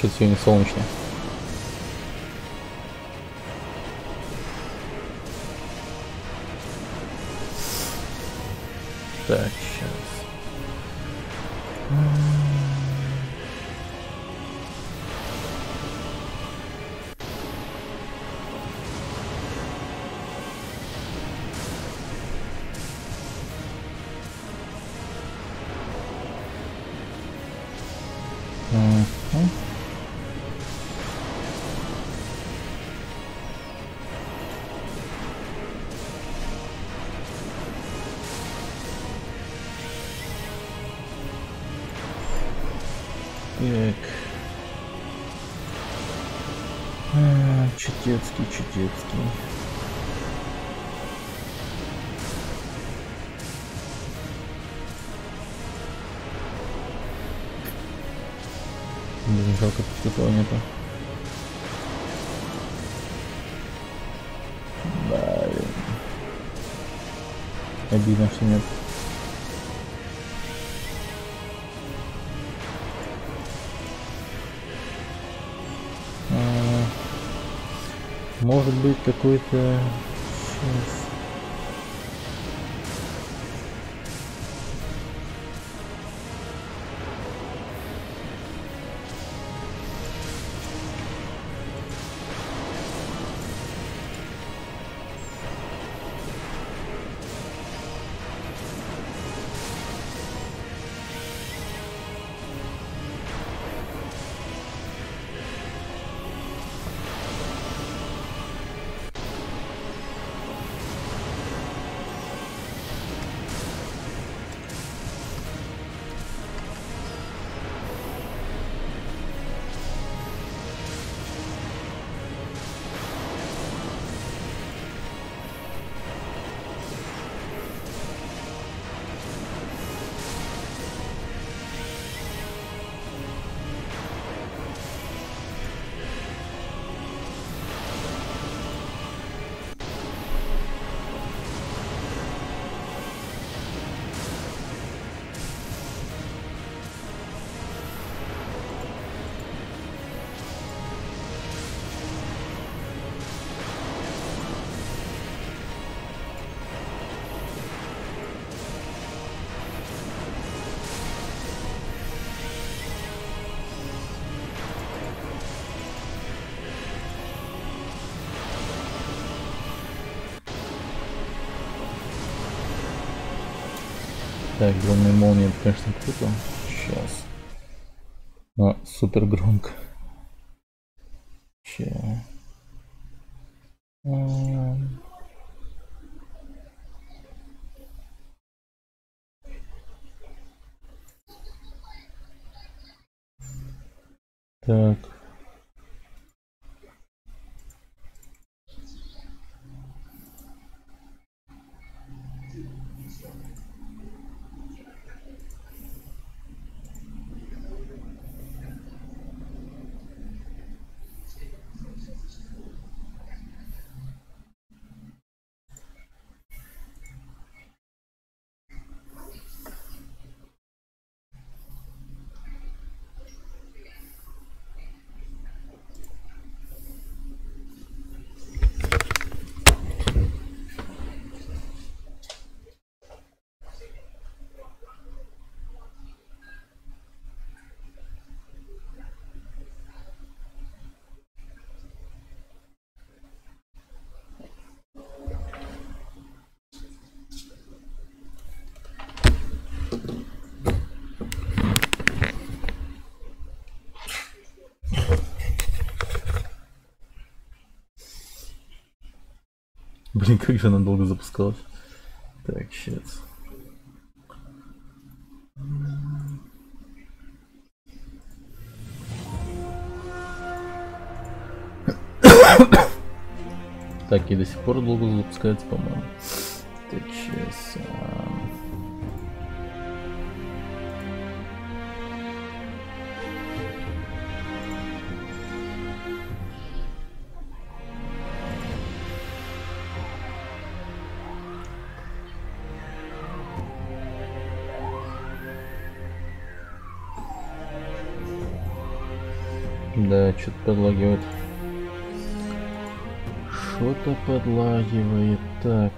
что-то сегодня солнечно. Так, сейчас. Так. Чудецкий, чудецкий. Блин, жалко, что такого нету. Блин. Обидно, что нет. Может быть какой-то... Сейчас. Так, громная молния, это, конечно, круто. Сейчас. Супер громко. Че? Так. Блин, как же она долго запускалась. Так, сейчас. Так, и до сих пор долго запускается, по-моему. Так, сейчас. Да, что-то подлагивает. Что-то подлагивает. Так.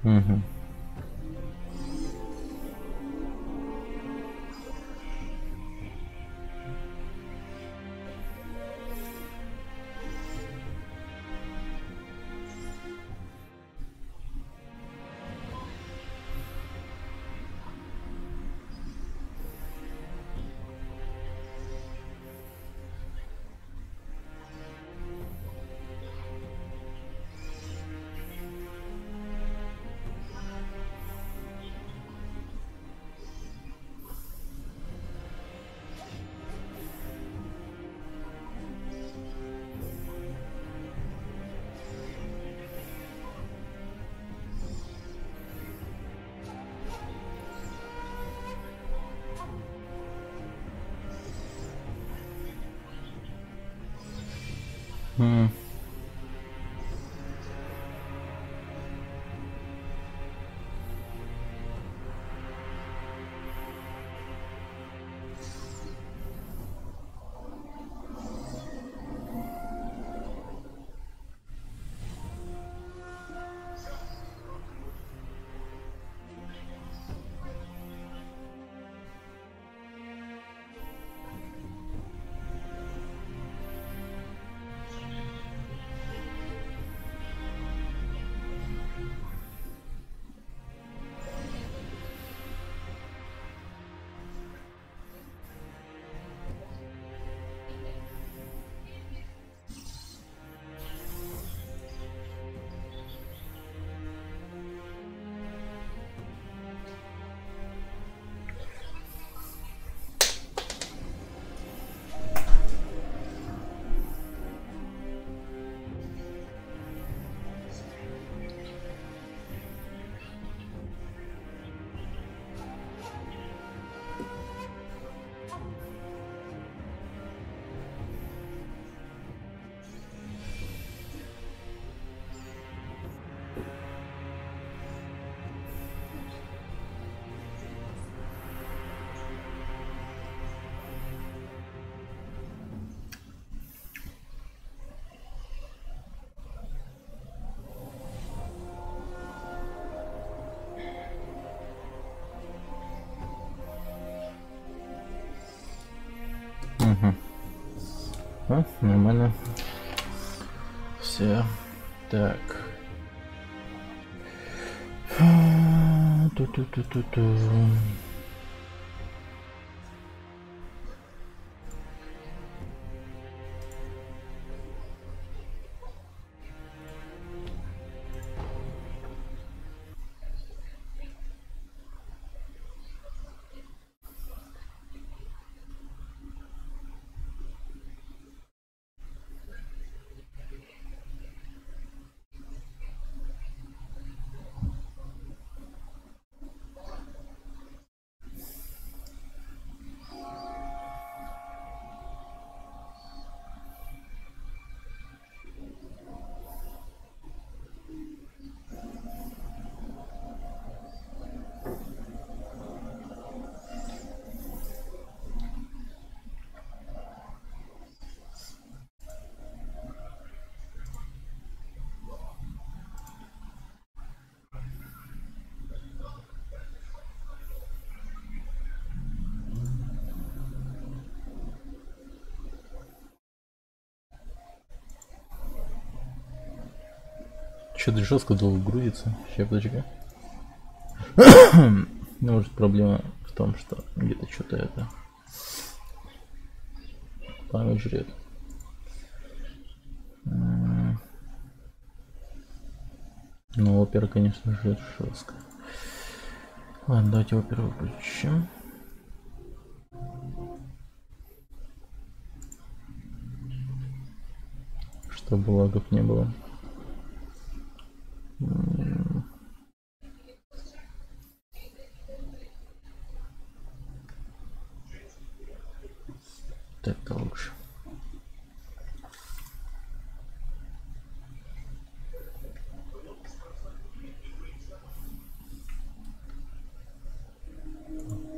Угу. Угу. А, нормально. Все. Так. Ту-ту-ту-ту-ту. Что-то жестко долго грузится. Сейчас, подожди. Может, проблема в том, что где-то что-то это память жрет. Ну, опера, конечно, жрет жестко. Ладно, давайте оперу выключим. Чтобы лагов не было. Так-то лучше.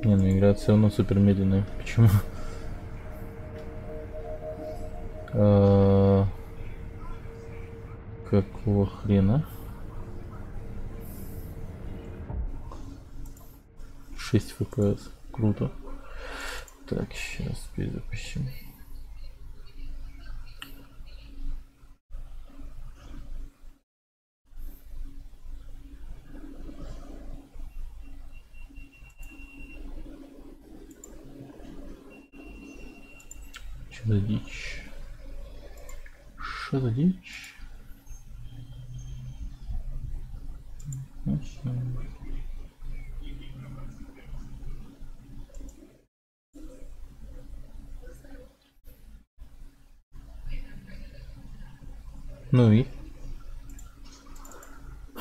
Не, ну игра все равно супер медленная. Почему? Какого хрена? 6 FPS. Круто. Так, сейчас перезапустим. Что за дичь? Что за дичь? Ну и?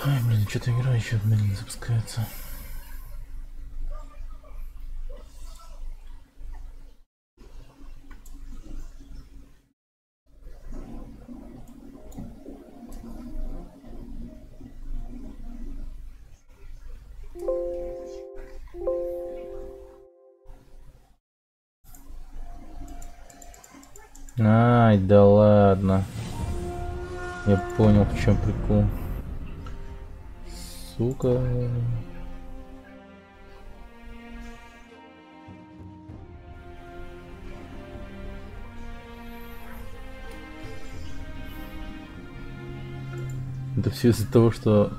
Ай, блин, что-то игра еще медленно запускается. Ай, да ладно. Я понял, в чем прикол. Сука. Это все из-за того, что...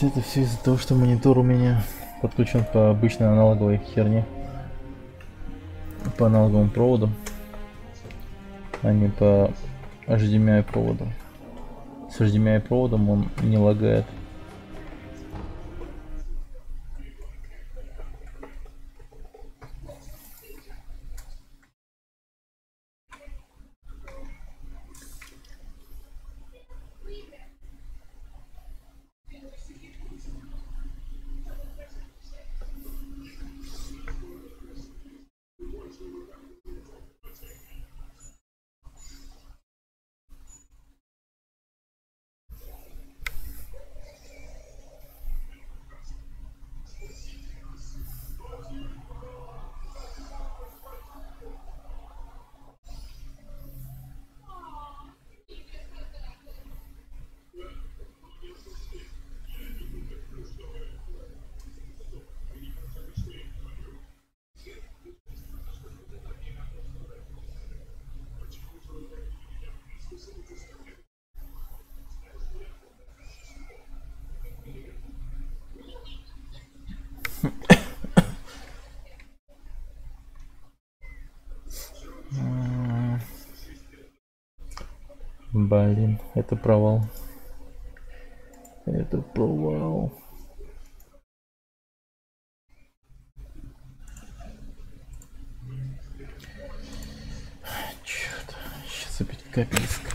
Это все из-за того, что монитор у меня подключен по обычной аналоговой херне. По аналоговому проводу, а не по HDMI проводу. С HDMI проводом он не лагает. Блин, это провал. Это провал. Черт, сейчас опять капелька.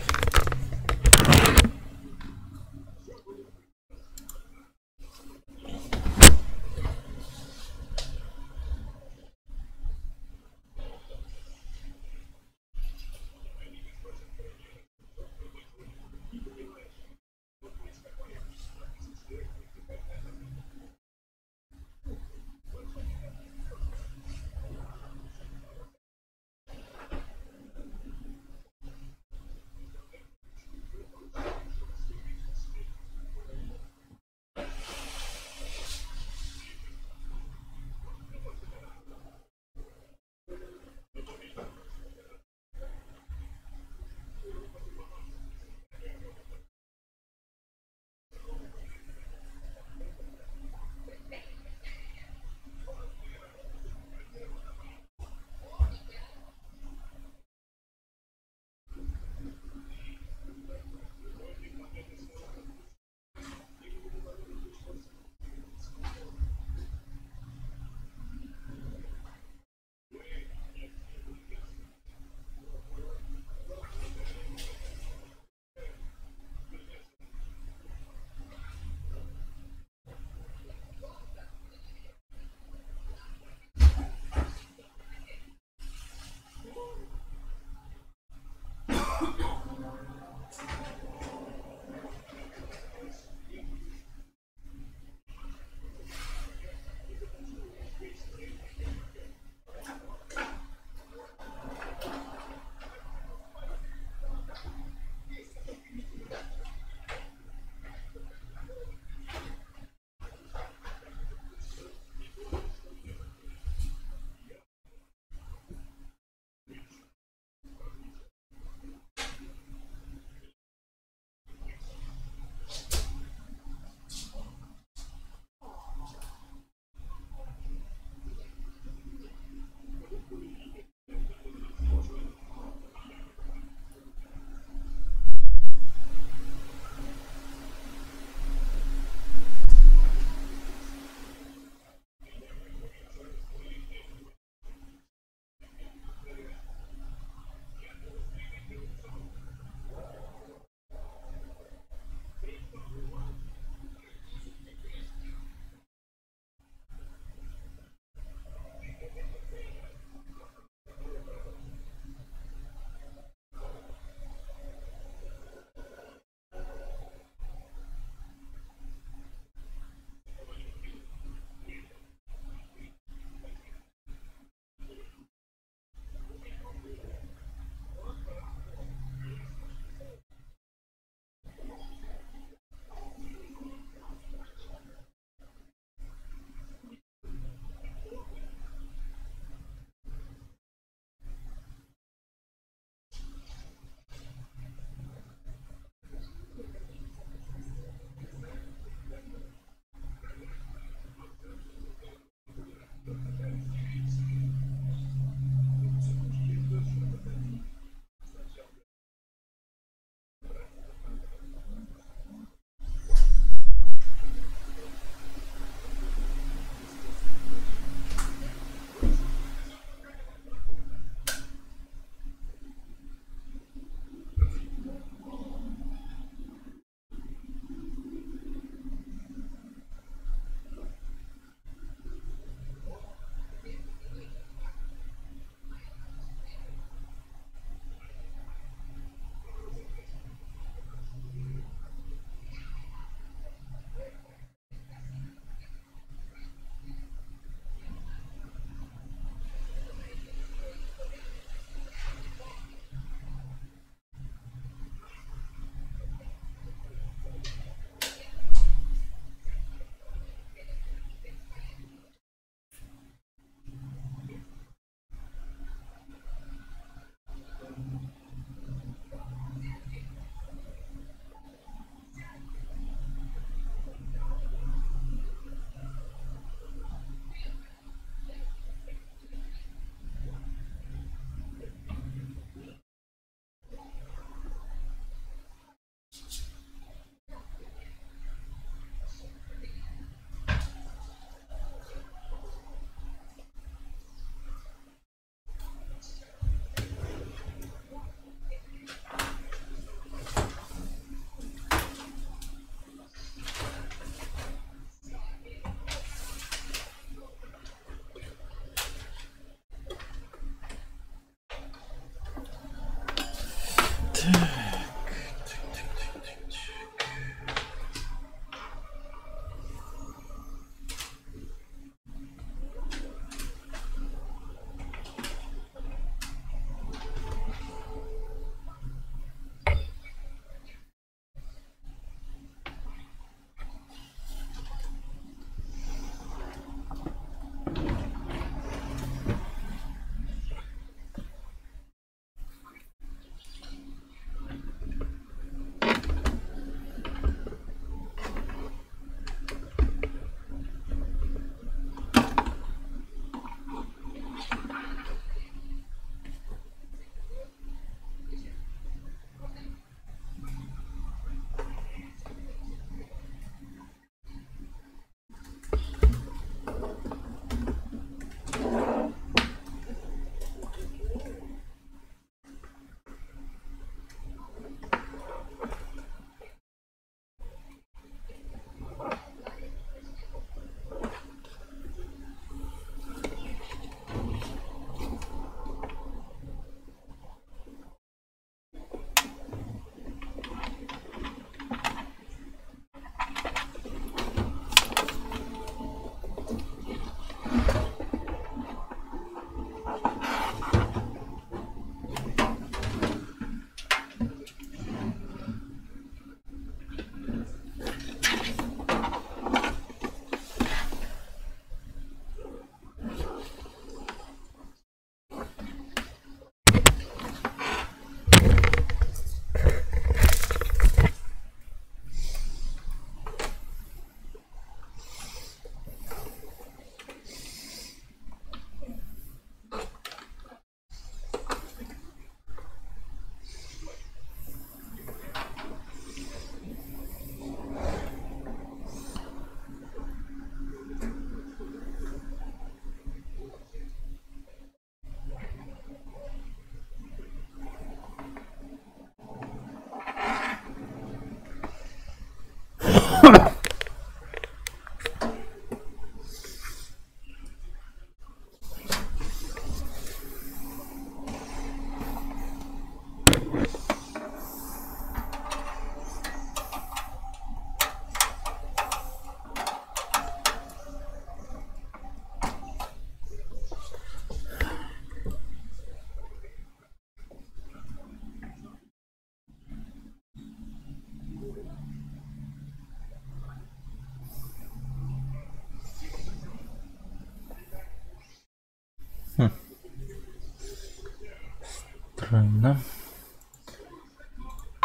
экрана.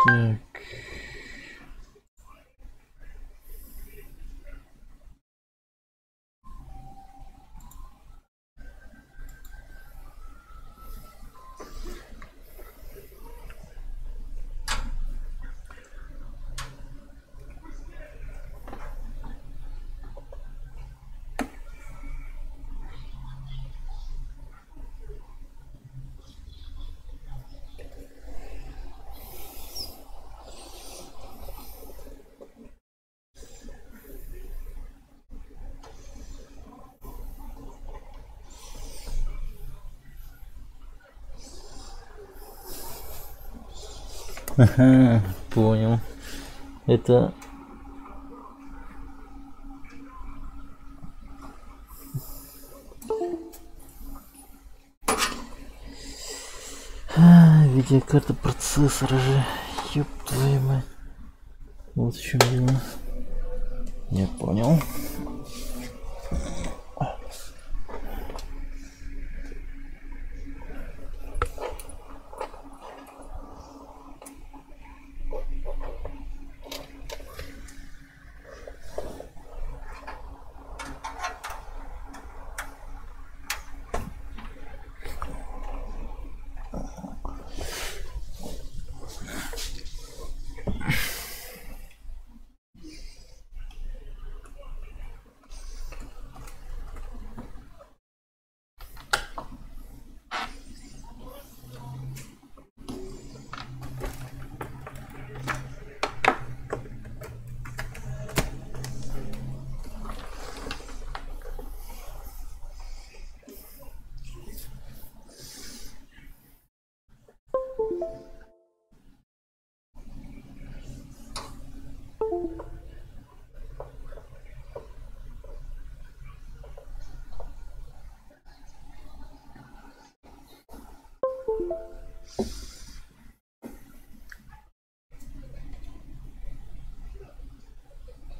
Так. Ага, понял. Это... видеокарта процессора же. Ёб твою мать. Вот в чем дело. Я понял.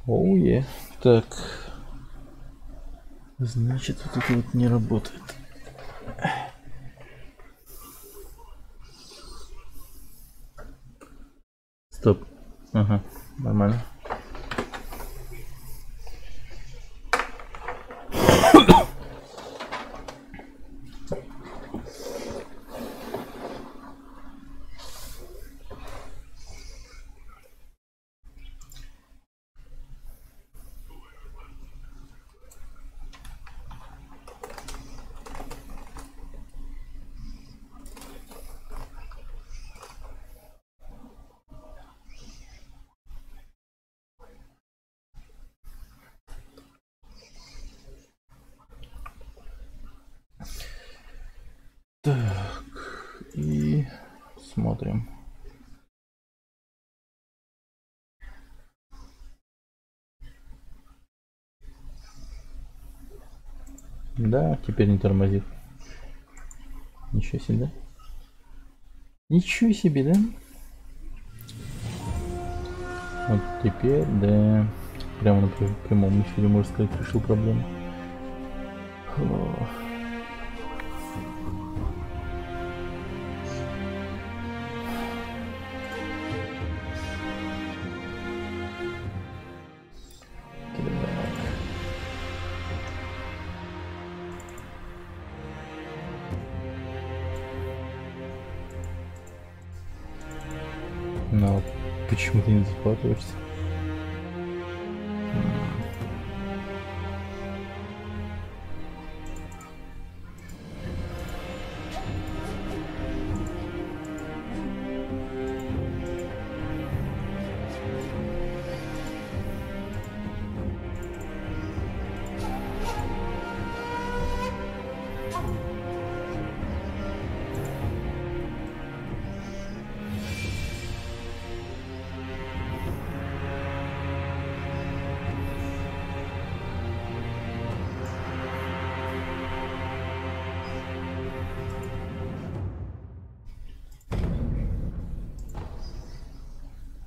Оу, е. Так. Значит, вот это вот не работает. Стоп. Ага, нормально. Так, и смотрим. Да, теперь не тормозит. Ничего себе, да? Ничего себе, да? Вот теперь, да, прямо на прямом эфире, можно сказать, решил проблему. Но почему ты не захватываешься?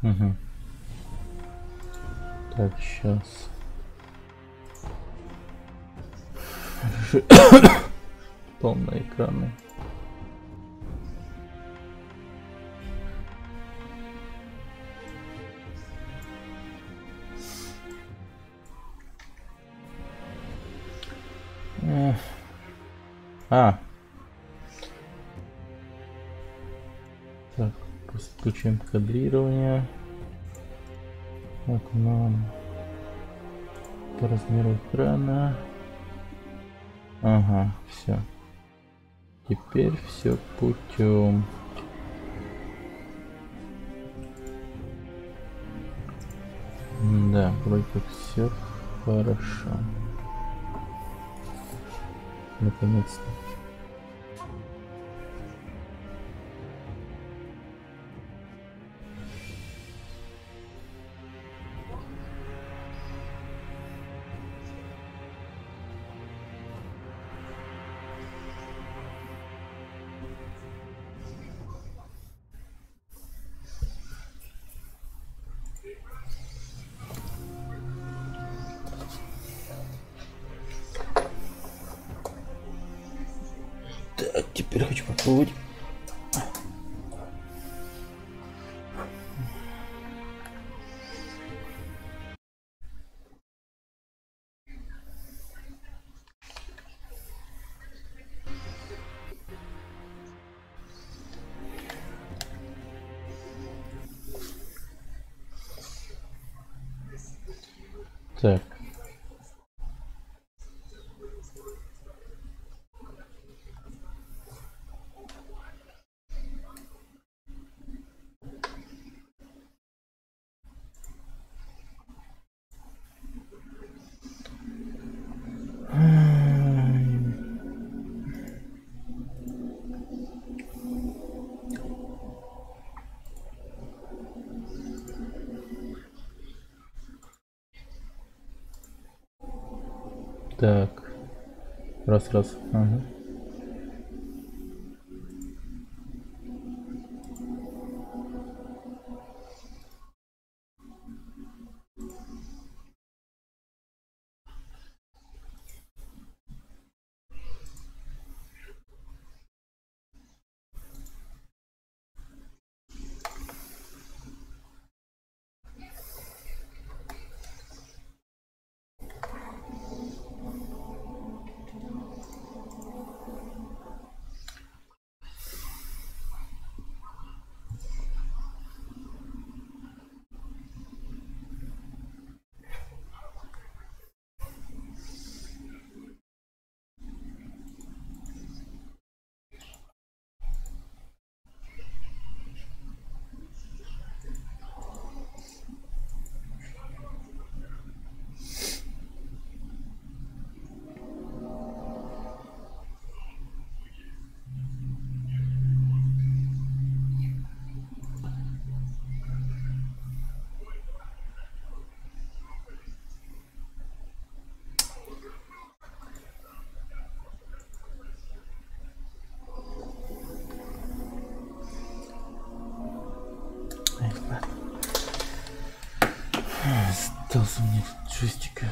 Угу. Так, сейчас. Полноэкранный. А. Так, подключим кадрирование. Окно. По размеру экрана. Ага, все. Теперь все путем. Да, вроде как все хорошо. Наконец-то. Так, теперь хочу попробовать. Так. Так. Раз. Ага. Остался мне тут джойстик.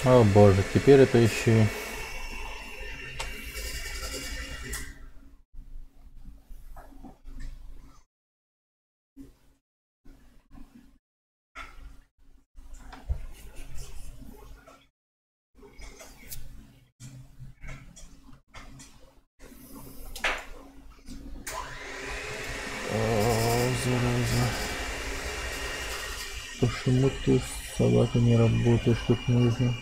О боже, теперь это еще и... Зараза. Почему ты, собака, не работаешь как нужно?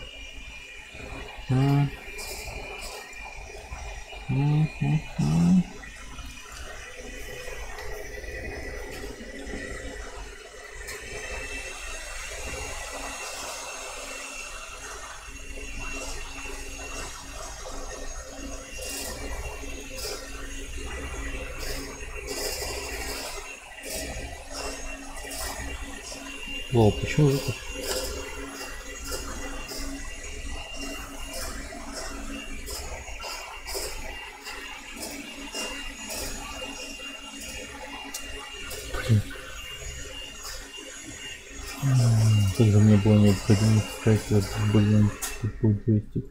Лол, почему выпуск? Тут же мне было необходимо сказать, что блин, тупой джойстик.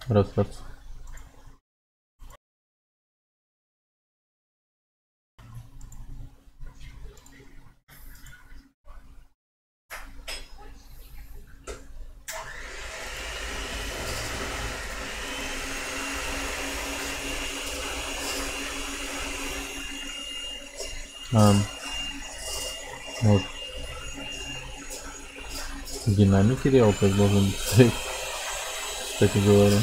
Раз. Вот. Динамик реал как должен быть, кстати говоря.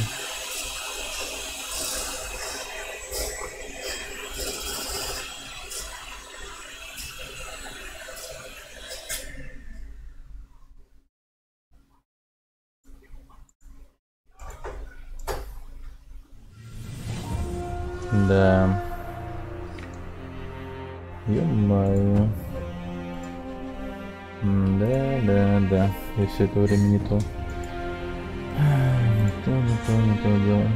Да. Ё-моё. Да. И все это время не то. Не то делаем.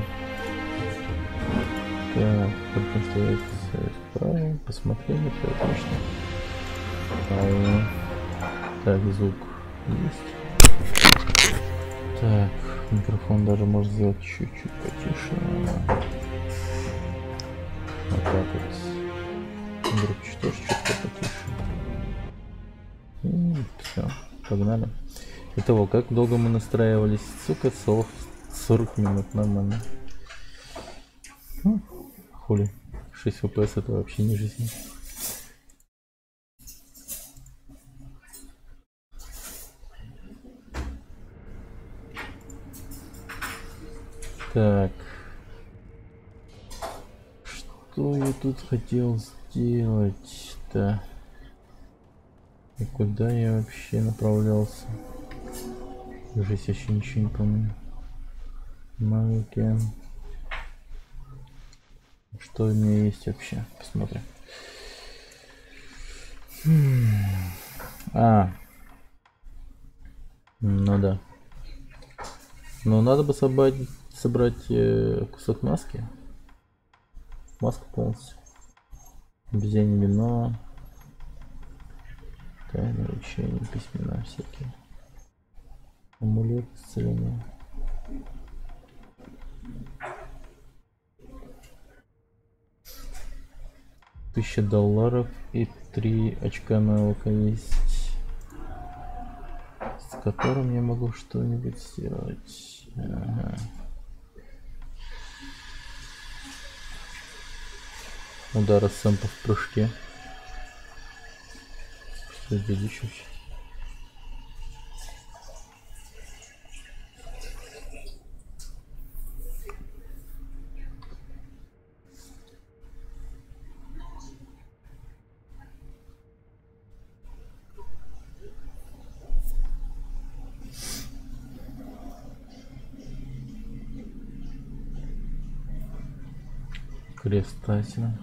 Так, только что я все исправил. Посмотрели, все отлично. Так, звук есть. Так, микрофон даже может сделать чуть-чуть потише. Вот так вот. Громкость тоже чуть потише. И все, погнали. Итого, как долго мы настраивались? Сука, 40 минут, нормально. Хули. 6 FPS это вообще не жизнь. Так. Что я тут хотел сделать-то? И куда я вообще направлялся? Жесть, я еще ничего не помню. Маленькие. Что у меня есть вообще? Посмотрим. Ну да. Но надо бы собрать кусок маски. Маску полностью. Обезьянье вино. Тайное учение, письмена всякие. Амулет исцеления. $1000 и 3 очка навыка есть, с которым я могу что-нибудь сделать. Ага. Удар сэмпа в прыжке. Что это дичь вообще? Крестасина.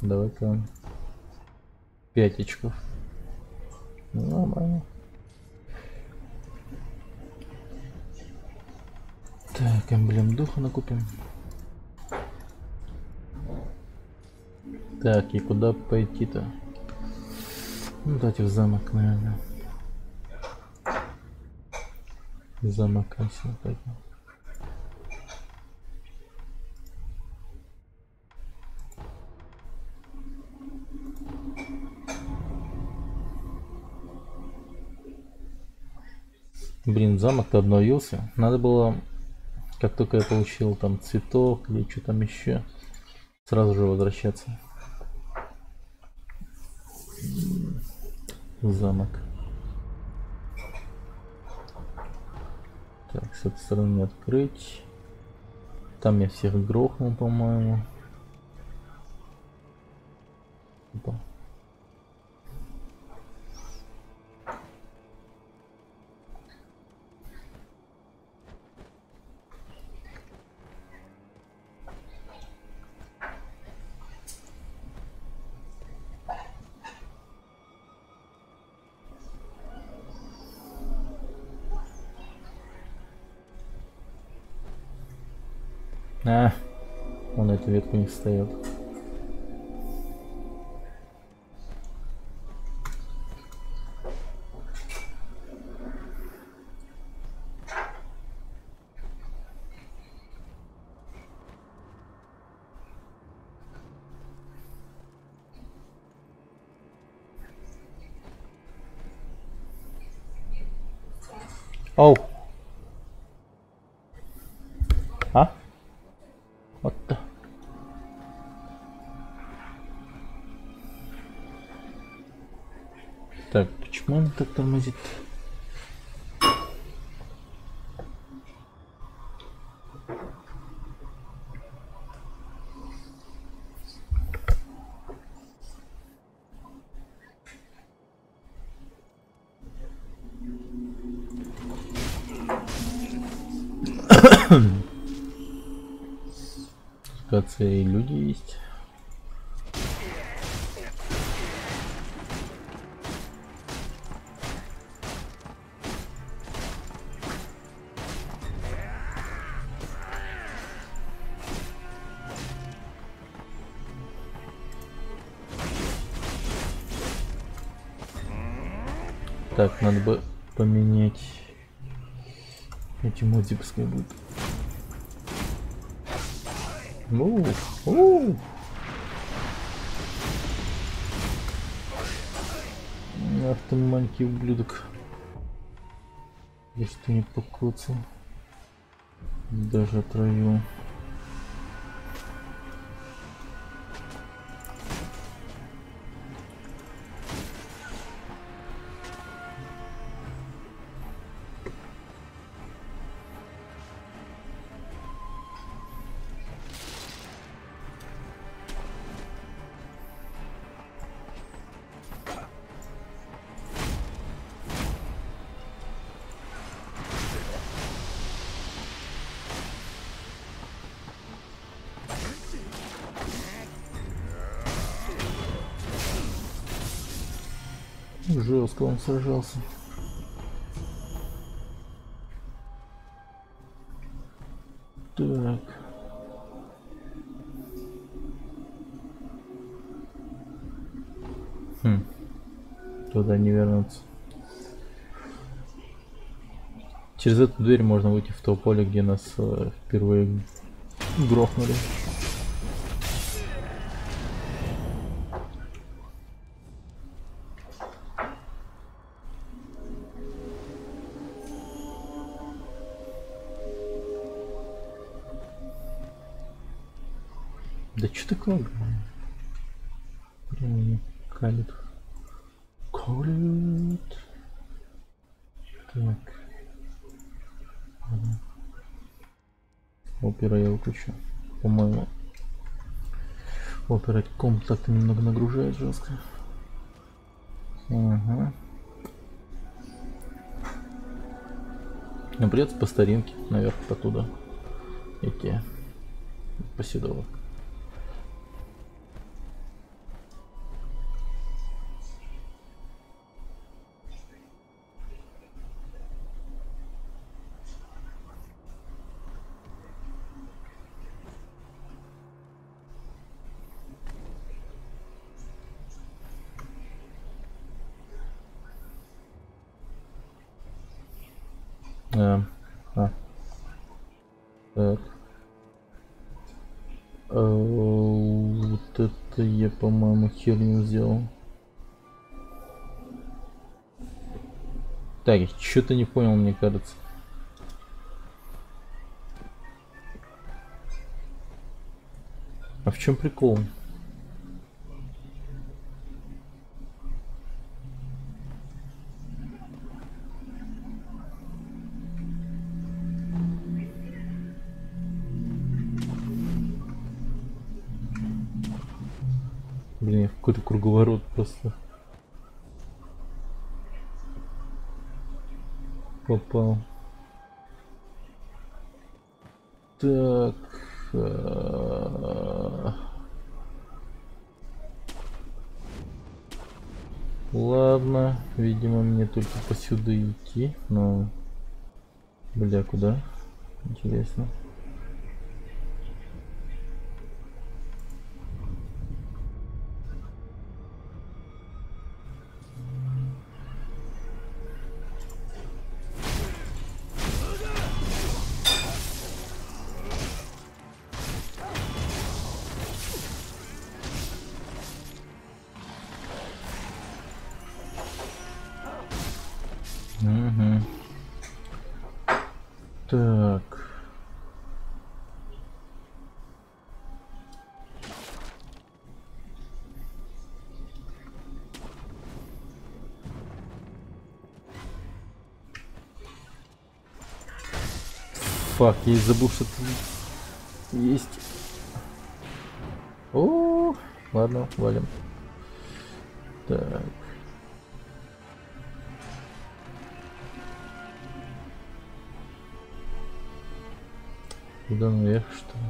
Давай-ка 5 очков. Нормально. Так, эмблем духа накупим. Так, и куда пойти-то? Ну, давайте в замок, наверное. Замок красиво пойдем. Блин, замок-то обновился. Надо было, как только я получил там цветок или что там еще, сразу же возвращаться. Замок. Так, с этой стороны не открыть. Там я всех грохнул, по-моему. А, он эту ветку не встает. Оу! А? Вот-то. Так, почему он так тормозит? Кажется, и люди есть. Так, надо бы поменять эти моды, пускай будут. Ах ты маленький ублюдок. Если ты не покоцал, даже отравил. Жестко он сражался. Так. Туда не вернуться. Через эту дверь можно выйти в то поле, где нас впервые грохнули. Да что такое? Блин, калит. Калит. Так. Опера я выключу. По-моему, опера комп так-то немного нагружает жестко. Ага. Но придется по старинке наверх оттуда идти. Поседовок. А. Так. Вот это я, по-моему, херню сделал. Так, что-то не понял, мне кажется. А в чем прикол? Блин, я в какой-то круговорот просто попал. Так. Ладно, видимо, мне только посюда идти, но... Бля, куда? Интересно. Угу. Так. Фак, я и забыл, что тут есть. О, ладно, валим. Так. Куда наверх, что ли?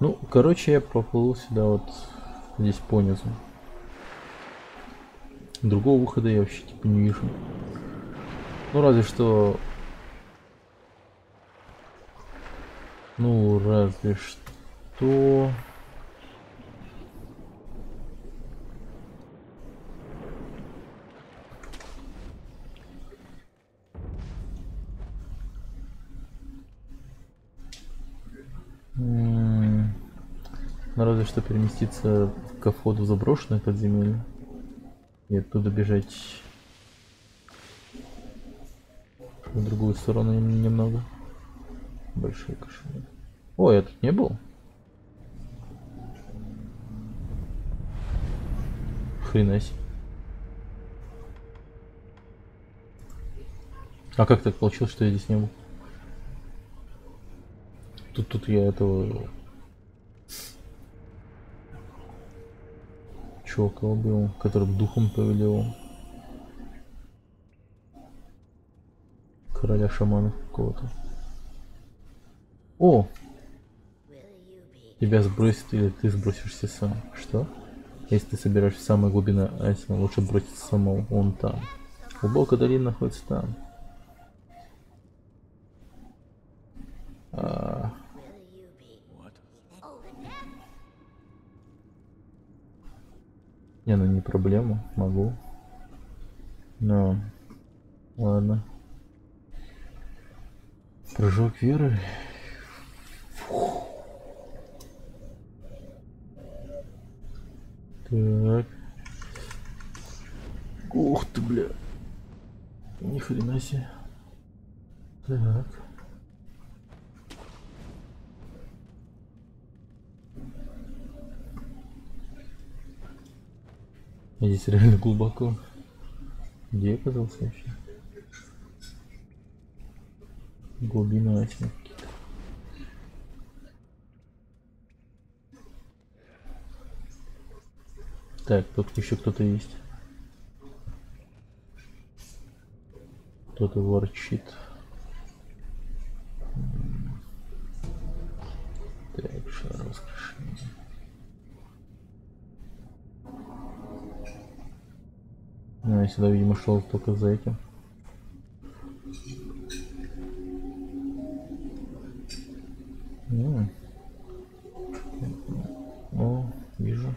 Ну, короче, я поплыл сюда вот здесь по низу. Другого выхода я вообще типа не вижу. Ну, разве что... Ну, разве что... Ну, разве что переместиться ко входу в заброшенное подземелье и оттуда бежать в другую сторону немного. Большой кошелек. О, я тут не был. Хрена себе. А как так получилось, что я здесь не был? Тут я этого чувака убил, который духом повелел. Короля шаманов какого-то. О! Тебя сбросит или ты сбросишься сам. Что? Если ты собираешься в самой глубине Асима, лучше броситься самому. Он там. Глубокая долина находится там. Не, ну не проблема, могу. Но... Ладно. Прыжок веры. Фух. Так. Ух ты, бля. Ни хрена себе. Так. Здесь реально глубоко. Где я оказался вообще? Глубина Асима какие-то. Так, тут еще кто-то есть. Кто-то ворчит. Так, шар воскрешения. Ну, я сюда, видимо, шел только за этим. О, вижу.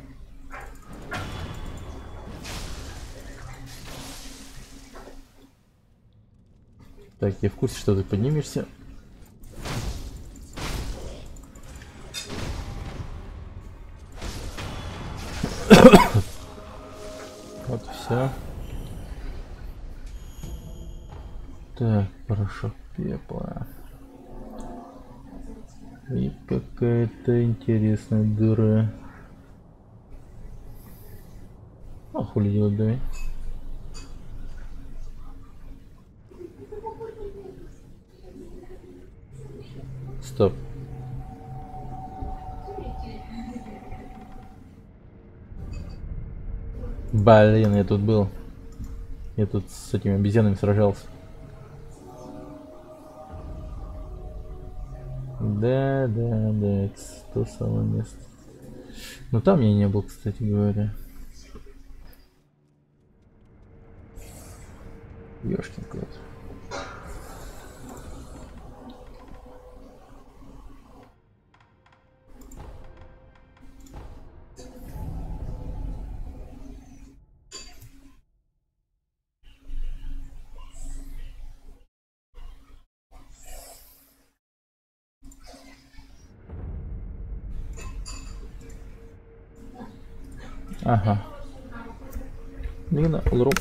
Так, я в курсе, что ты поднимешься. Вот все. Так, порошок пепла. И какая-то интересная дыра. А хули делать, давай. Стоп. Блин, я тут был. Я тут с этими обезьянами сражался. Да, это то самое место. Но там я не был, кстати говоря. Ёшкин кот. Ага. Нина, лру.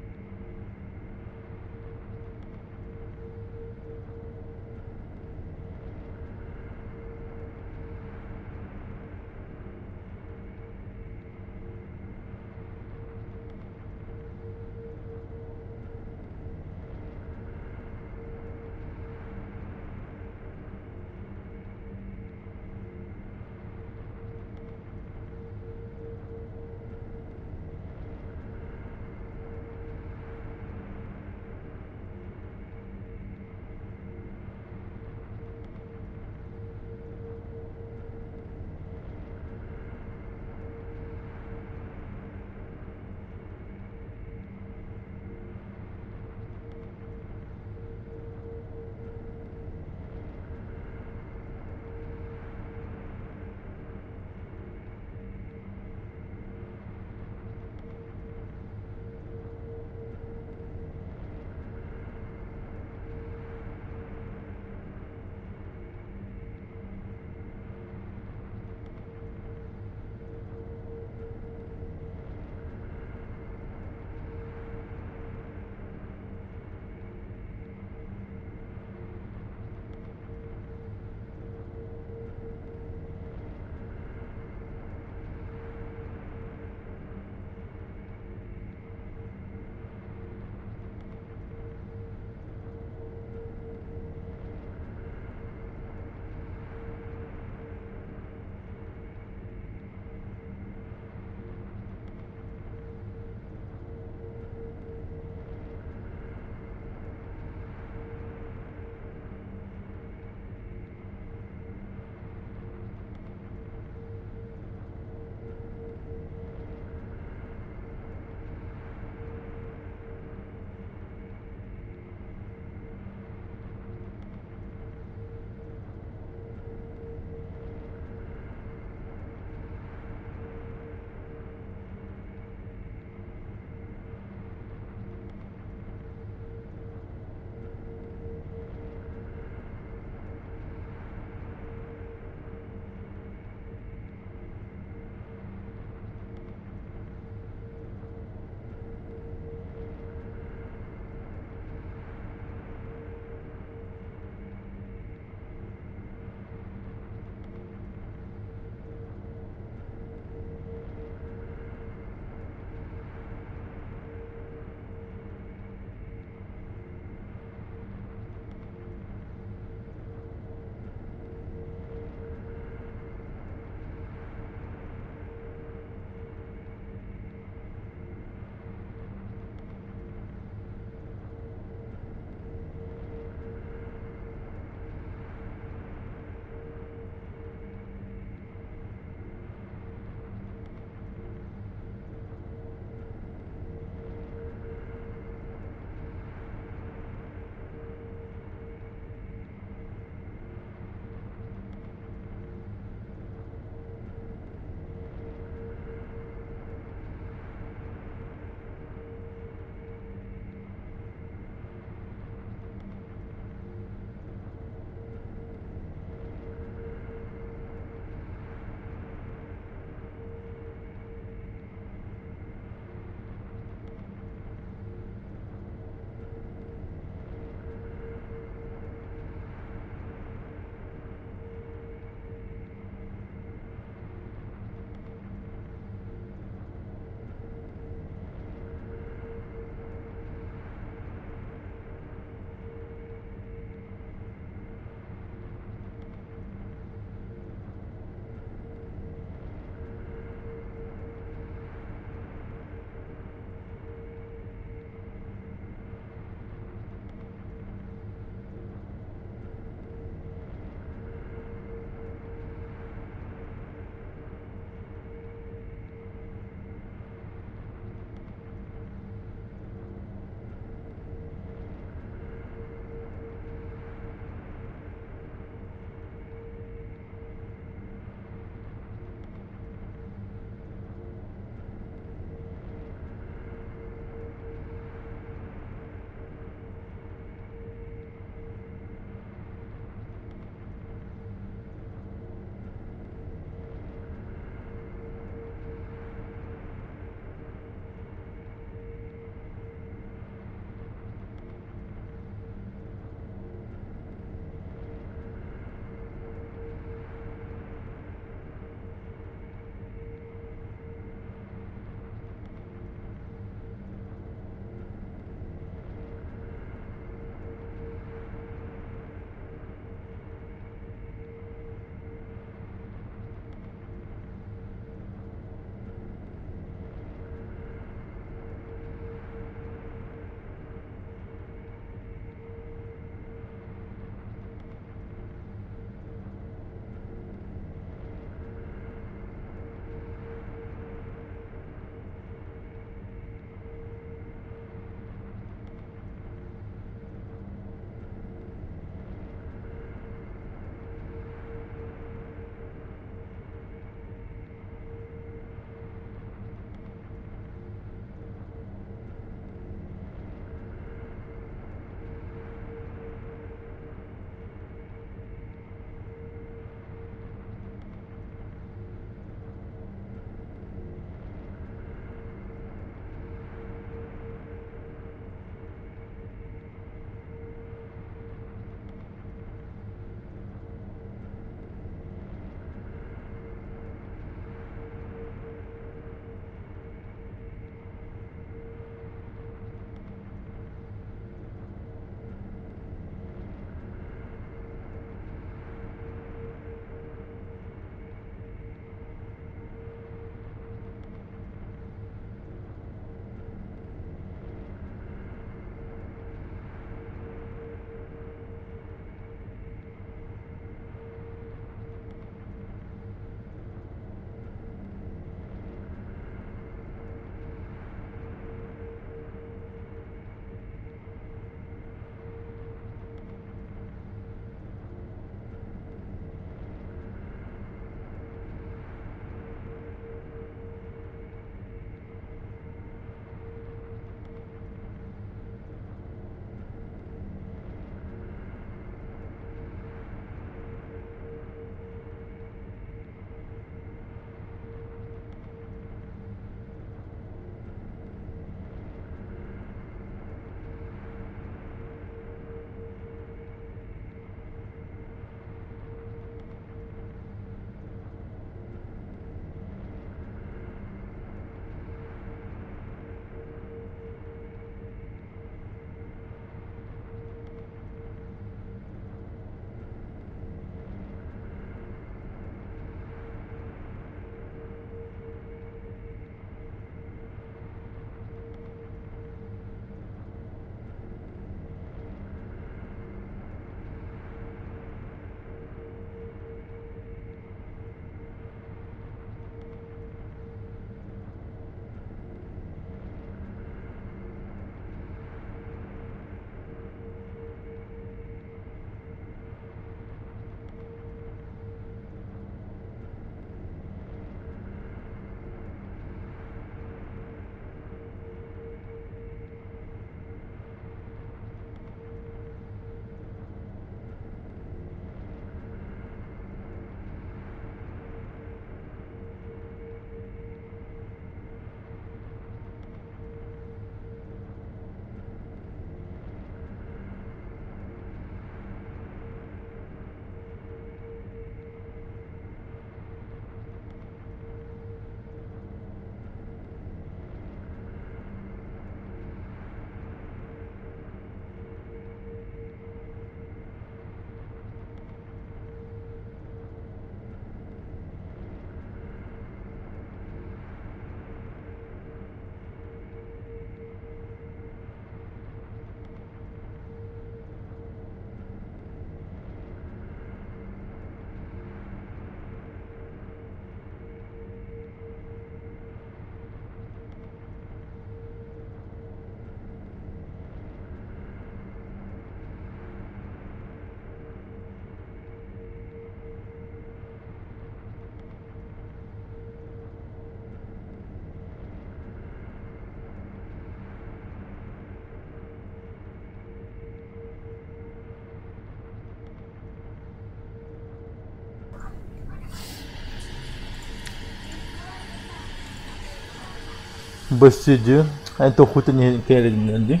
Бассиди. А это хуй-то не керенди.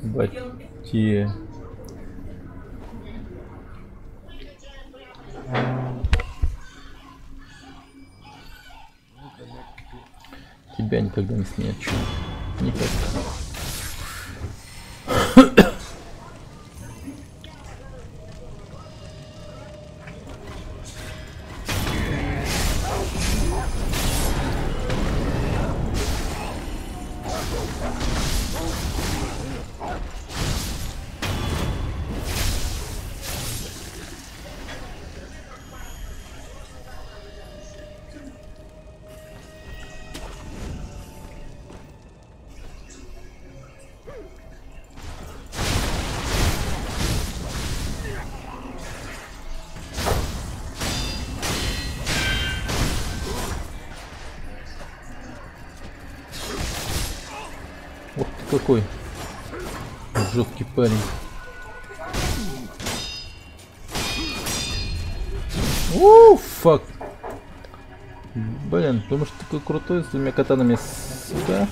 Бати. Тебя никогда не снять. Никогда. Вот ты какой жесткий парень. Фак. Блин, потому что такой крутой с двумя катанами, сука.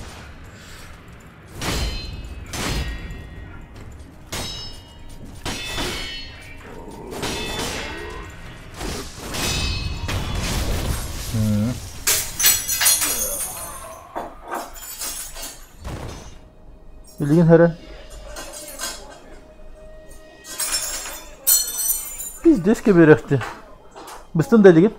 Bildiğin herhalde. Pizdeş gibi herhalde. Bıstın deli git.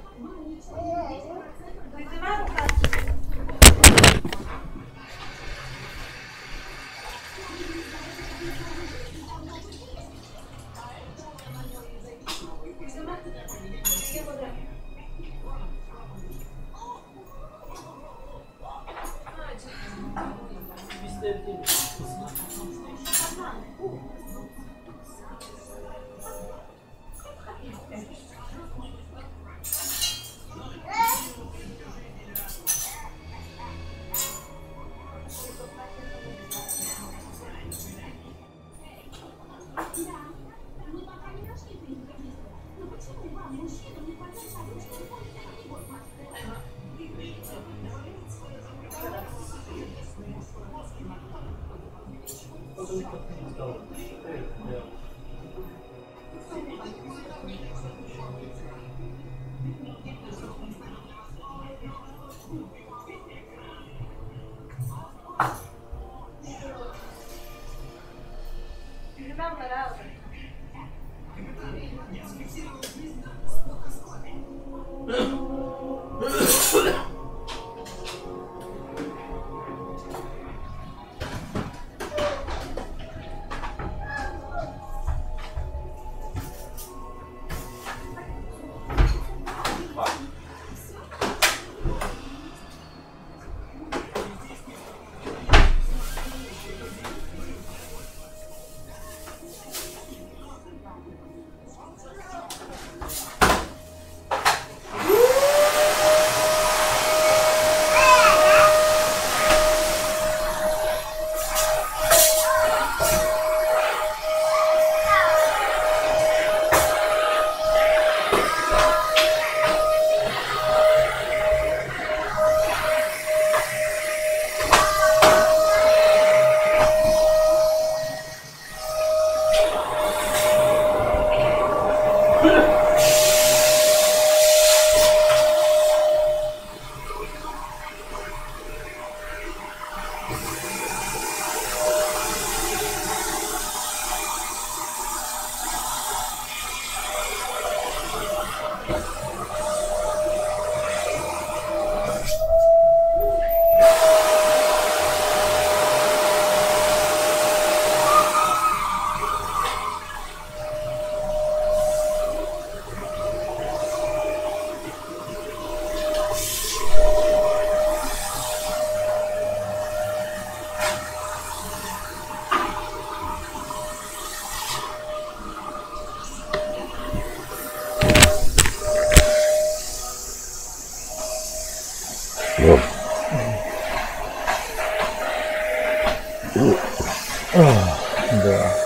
Да.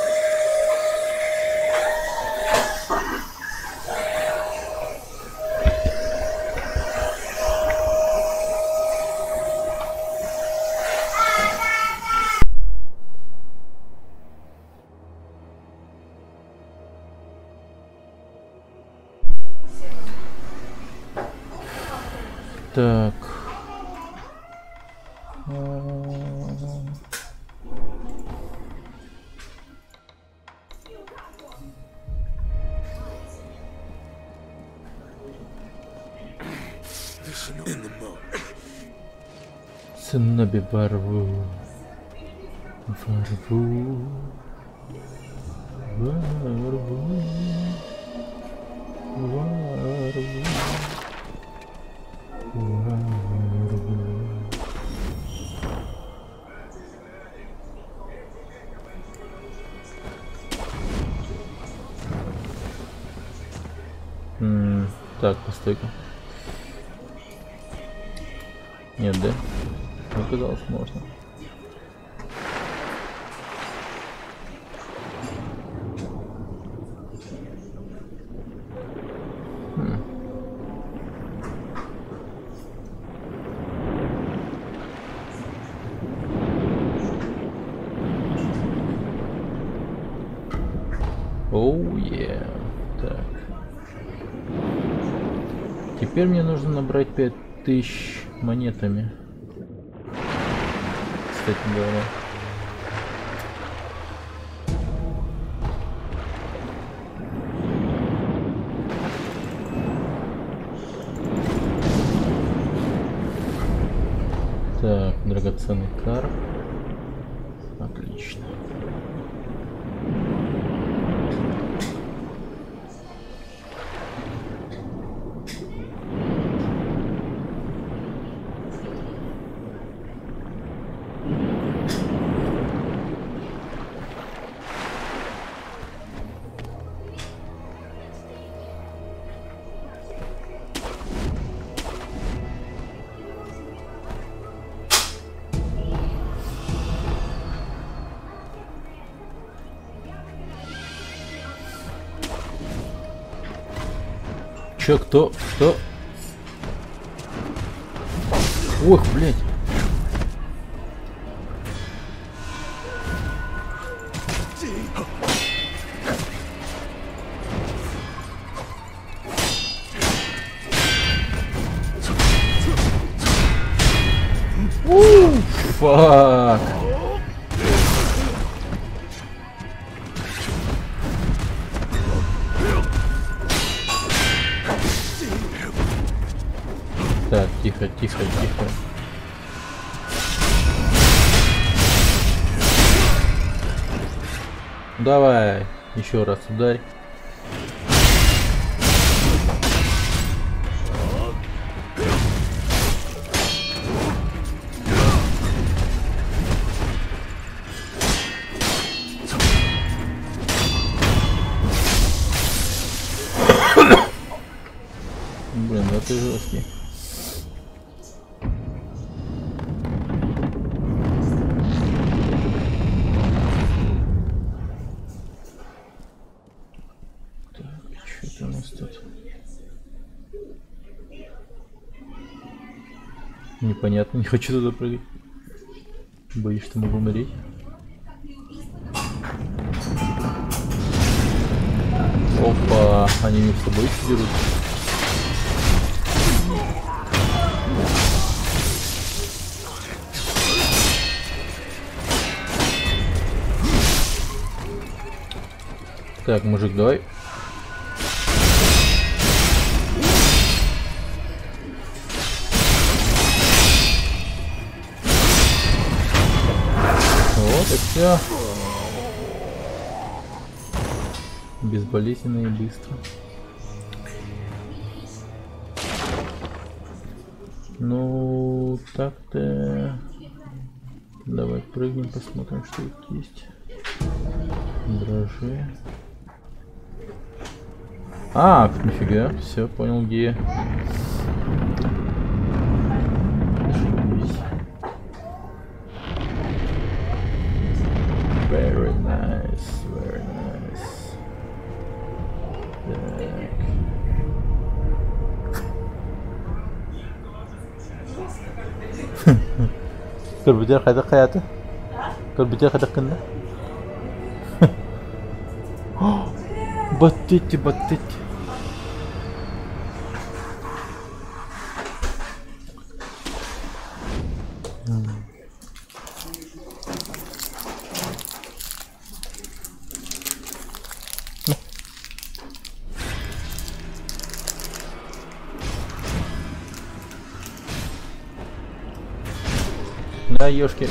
Так. Сыноби барву. Варву. Варву. Варву. Так, постой-ка. Нет, да? Оказалось, можно. Оу, yeah. Так. Теперь мне нужно набрать 5000 монетами. Кстати говоря. Так, драгоценный карп. Отлично. Чё, кто? Что? Ох, блядь. Фак. Так, тихо, тихо, тихо. Давай, еще раз ударь. Блин, да ты жесткий. Непонятно, не хочу туда прыгать. Боюсь, что могу умереть. Опа, они между собой дерут. Так, мужик, давай. Вот и все. Безболезненно и быстро. Ну, так-то... Давай прыгнем, посмотрим, что тут есть. Дрожжи. А, нифига, все, понял, где. Very nice, very nice. Так. Кырбытер хайдак хаятı. Кырбытер хайдак кында. Баттити, баттити. А, ёшки.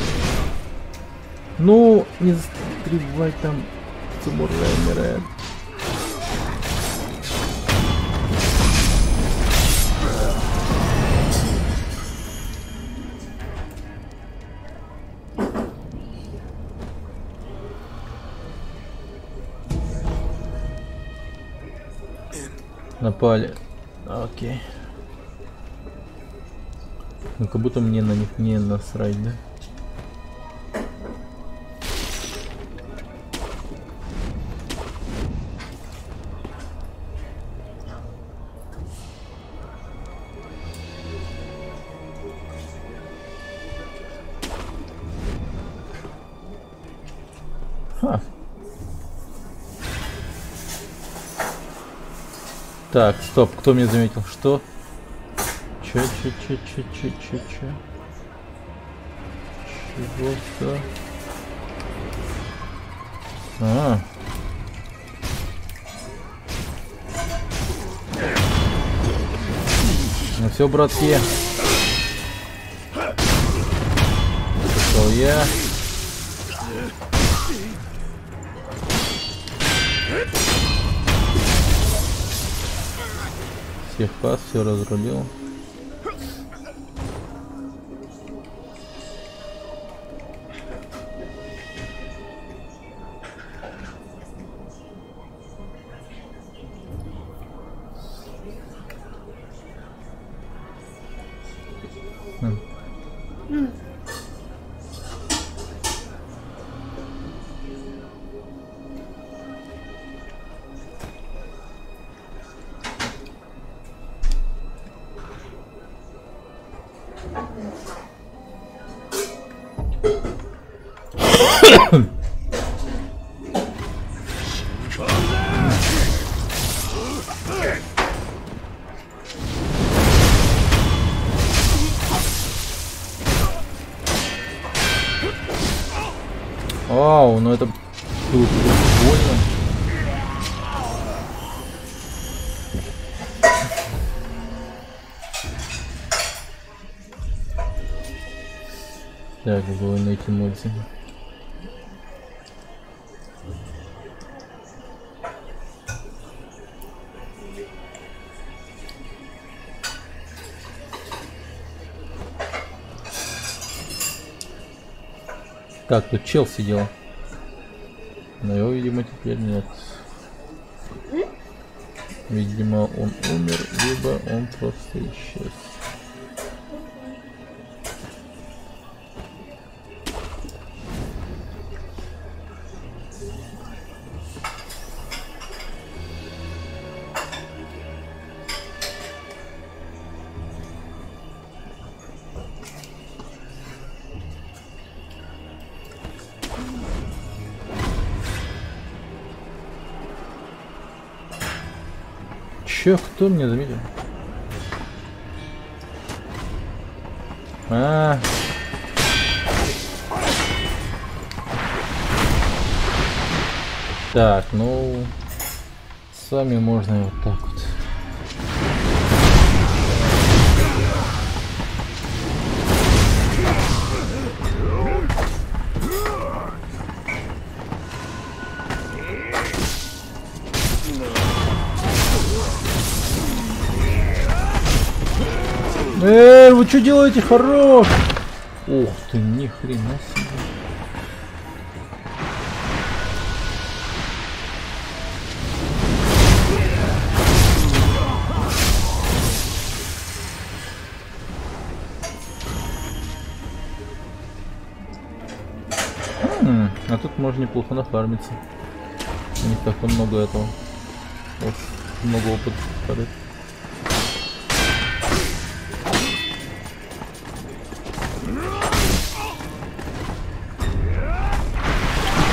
Ну, не застревай там, самурай. Напали. Окей. Ну как будто мне на них не насрать, да? Ха. Так, стоп, кто меня заметил? Что? Чё? Чего-то? А. Ну все, братки. Пошел я. Всех пас, все разрулил. Вау, ну это было больно. Так, было найти мультик. Так, тут чел сидел. Но его, видимо, теперь нет. Видимо, он умер, либо он просто исчез. Чё, кто меня заметил? Так, ну с вами можно и вот так вот. Вы что делаете? Хорош! Ух ты, ни хрена себе. А тут можно неплохо нафармиться. У них так много этого. Вот, много опыта падает.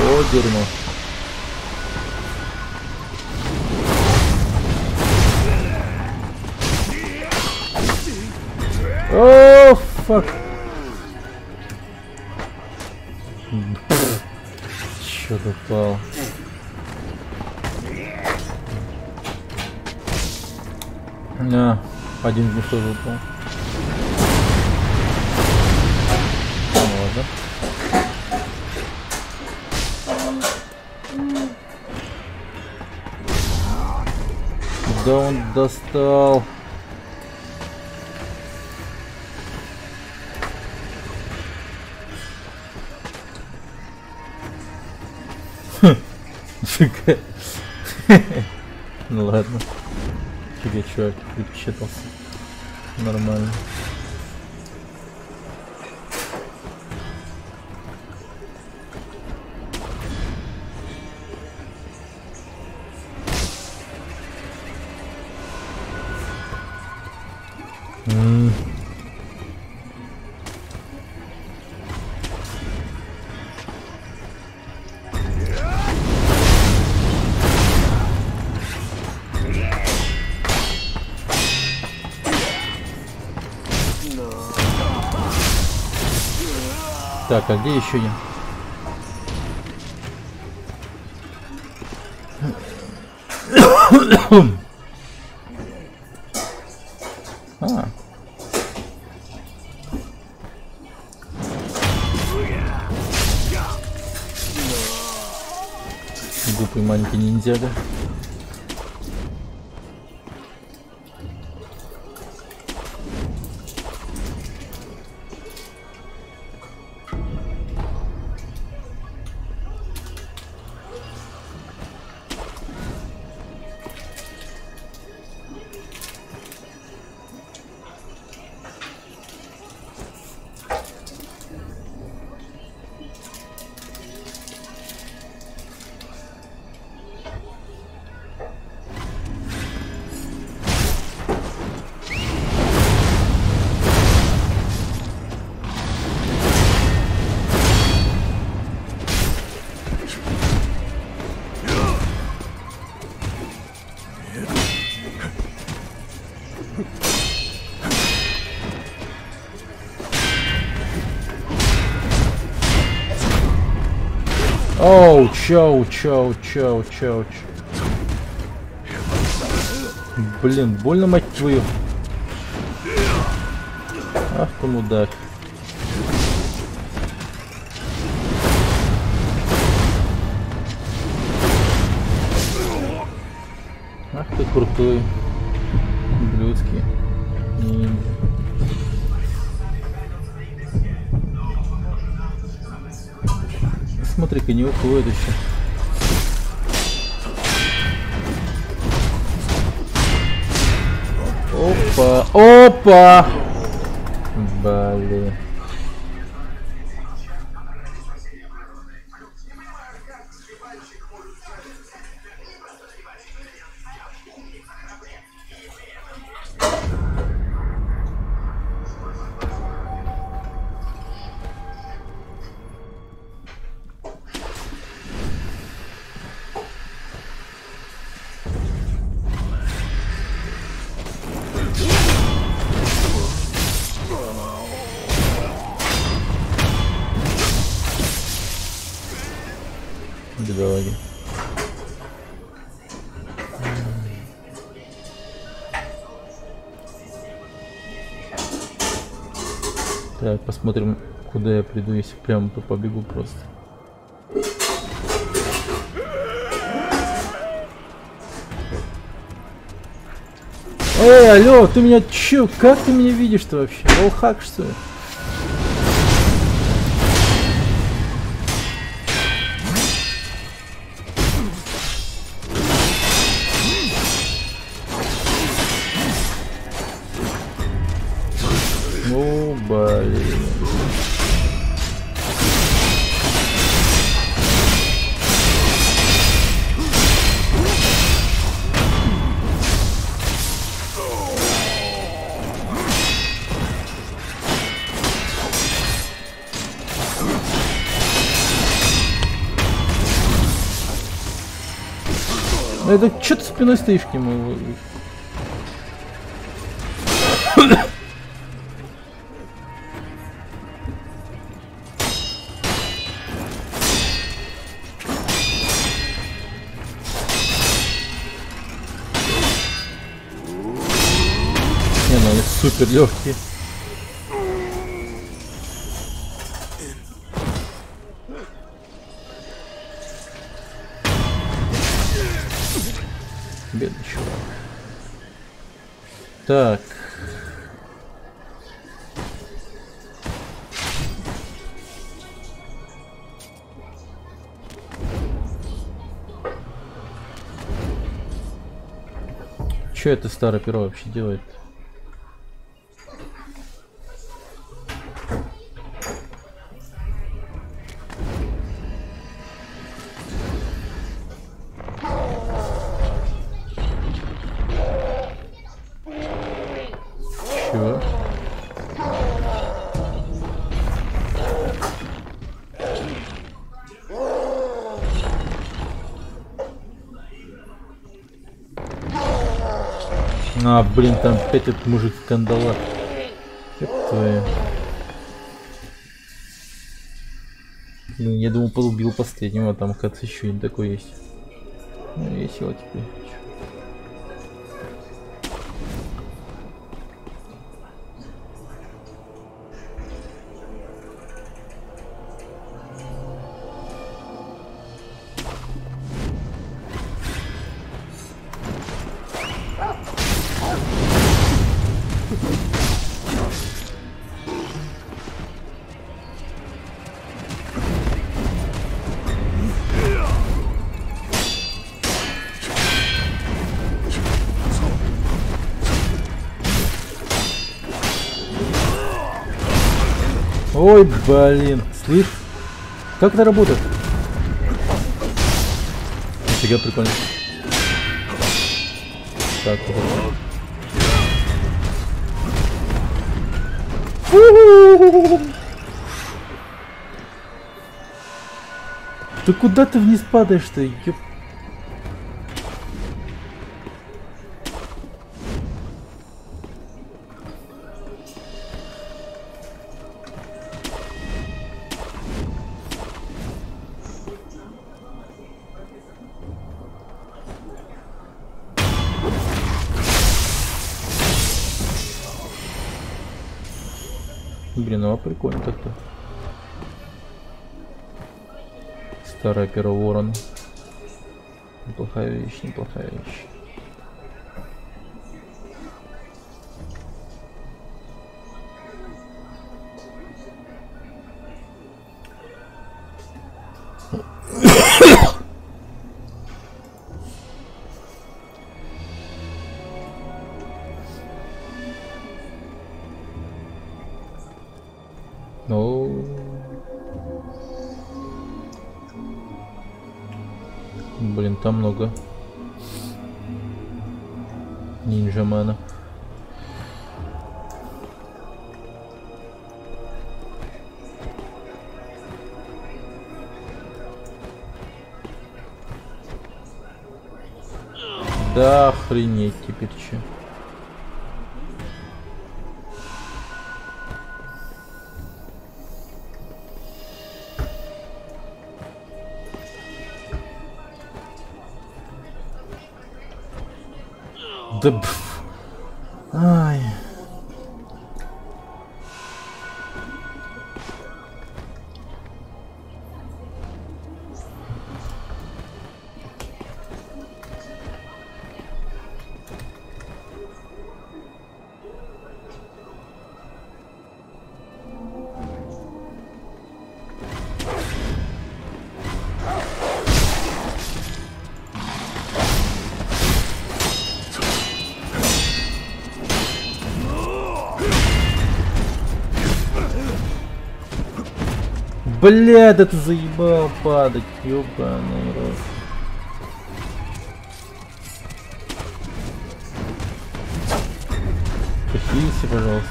О, дерьмо. О, фак. Чё попал? На, один в что упал. да? Да он достал. Фига. Ну ладно. Фига, чувак, припечатался. Нормально. Так, а где еще я? А. Глупый маленький ниндзяга. Оу, чау. Блин, больно, мать твою. Ах ты мудак. Ах ты крутой. Блюдский. Смотри-ка, не уходит еще. Опа! Блин. Бедолаги. Так, посмотрим, куда я приду, если прямо то побегу просто. Эй, алло, ты меня чё? Как ты меня видишь-то вообще? Лоухак, что ли? О, блин. Это что ты спиной стоишь к нему? Не, ну они супер легкие. Бедный чувак. Так. Что это старое перо вообще делает? Чего? А, блин, там опять этот мужик в кандалах. Ёб твою. Блин, я думал, убил последнего, там, оказывается, еще один такой есть. Ну, весело теперь. Ой, блин, слышь, как это работает? Нифига прикольно. Так, вот. Ты куда ты вниз падаешь-то? Ёп. Блин, ну а прикольно так-то. Старое перо ворон. Неплохая вещь, неплохая вещь. Ну, блин, там много ниндзя-мена. Да охренеть теперь че. Да пф. Ай. Бля, да ты заебал падать, ёбаный рот. Похилься, пожалуйста.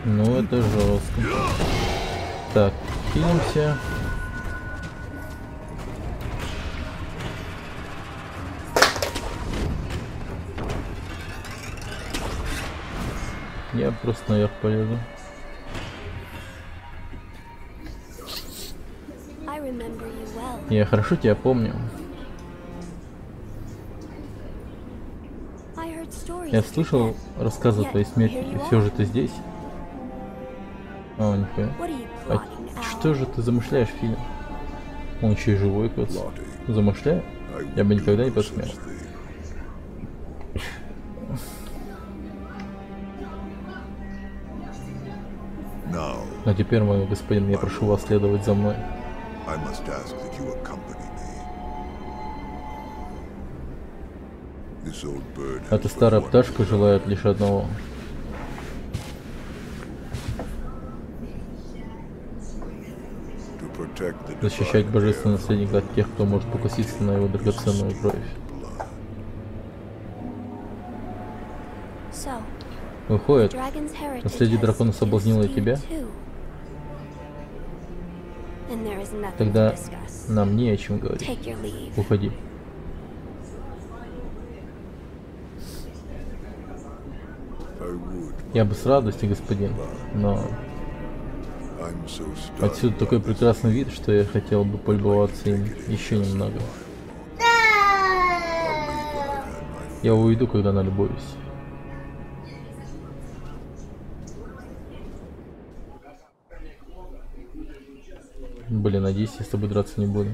Ну это жестко. Так, хилимся. Я просто наверх полезу. Я хорошо тебя помню. Я слышал рассказы о твоей смерти, и все же ты здесь. О, нихуя. А что же ты замышляешь, Филя? Он еще и живой, кот. Замышляет? Я бы никогда не посмел. А теперь, мой господин, я прошу вас следовать за мной. Эта старая пташка желает лишь одного. Защищать божественный наследник от тех, кто может покуситься на его драгоценную кровь. Выходит, наследие дракона соблазнило и тебя? Тогда нам не о чем говорить. Уходи. Я бы с радостью, господин, но отсюда такой прекрасный вид, что я хотел бы полюбоваться им еще немного. Я уйду, когда налюбуюсь. Блин, надеюсь, я с тобой драться не буду.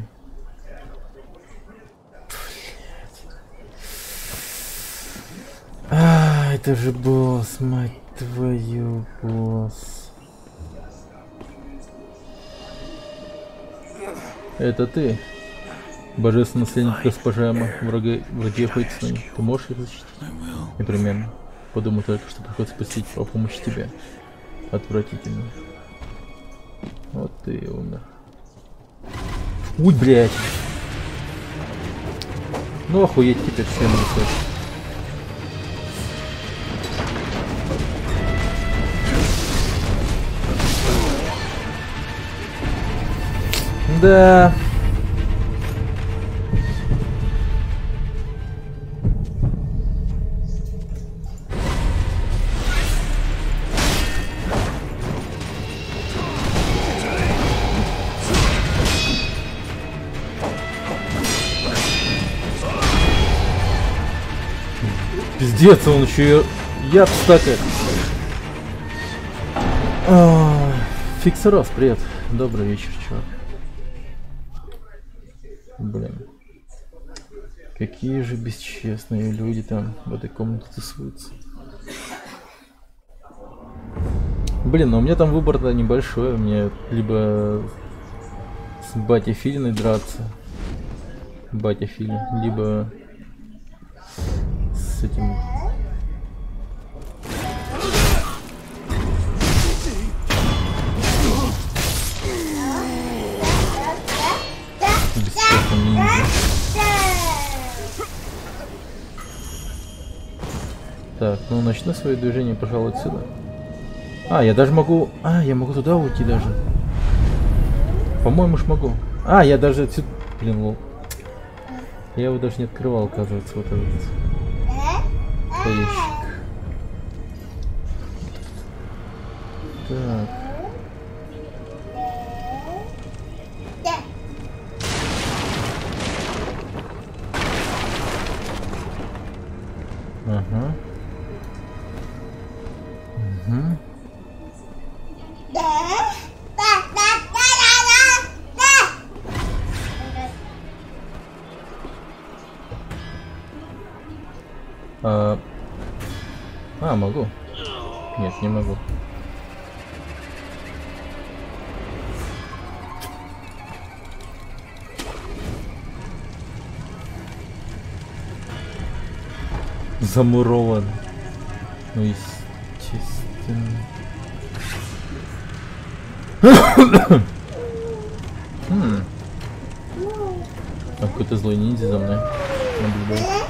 Это же босс, мать твою, босс. Это ты, божественный наследник госпожа Эмма, враги охотятся на них. Ты можешь их защитить? Непременно. Подумай только, что приходится спасти по помощи тебе. Отвратительно. Вот ты и умер. Ой, блядь. Ну охуеть теперь всем не. Да. Пиздец, он еще и яд стакает. Фиксерос, привет. Добрый вечер, чувак. Блин. Какие же бесчестные люди там в этой комнате тусуются. Блин, ну у меня там выбор-то небольшой. Мне либо с батей Филиной драться. Батя Фили. Либо с этим... Так, ну начну свое движение, пожалуй, отсюда. Я даже могу... я могу туда уйти даже. По-моему, ж могу. Я даже отсюда... Блин, лол. Я его даже не открывал, оказывается, вот этот ящик. Так. Ага. Угу. Могу. Нет, не могу. Замурован. Ну, естественно. Какой-то злой ниндзя за мной наблюдает.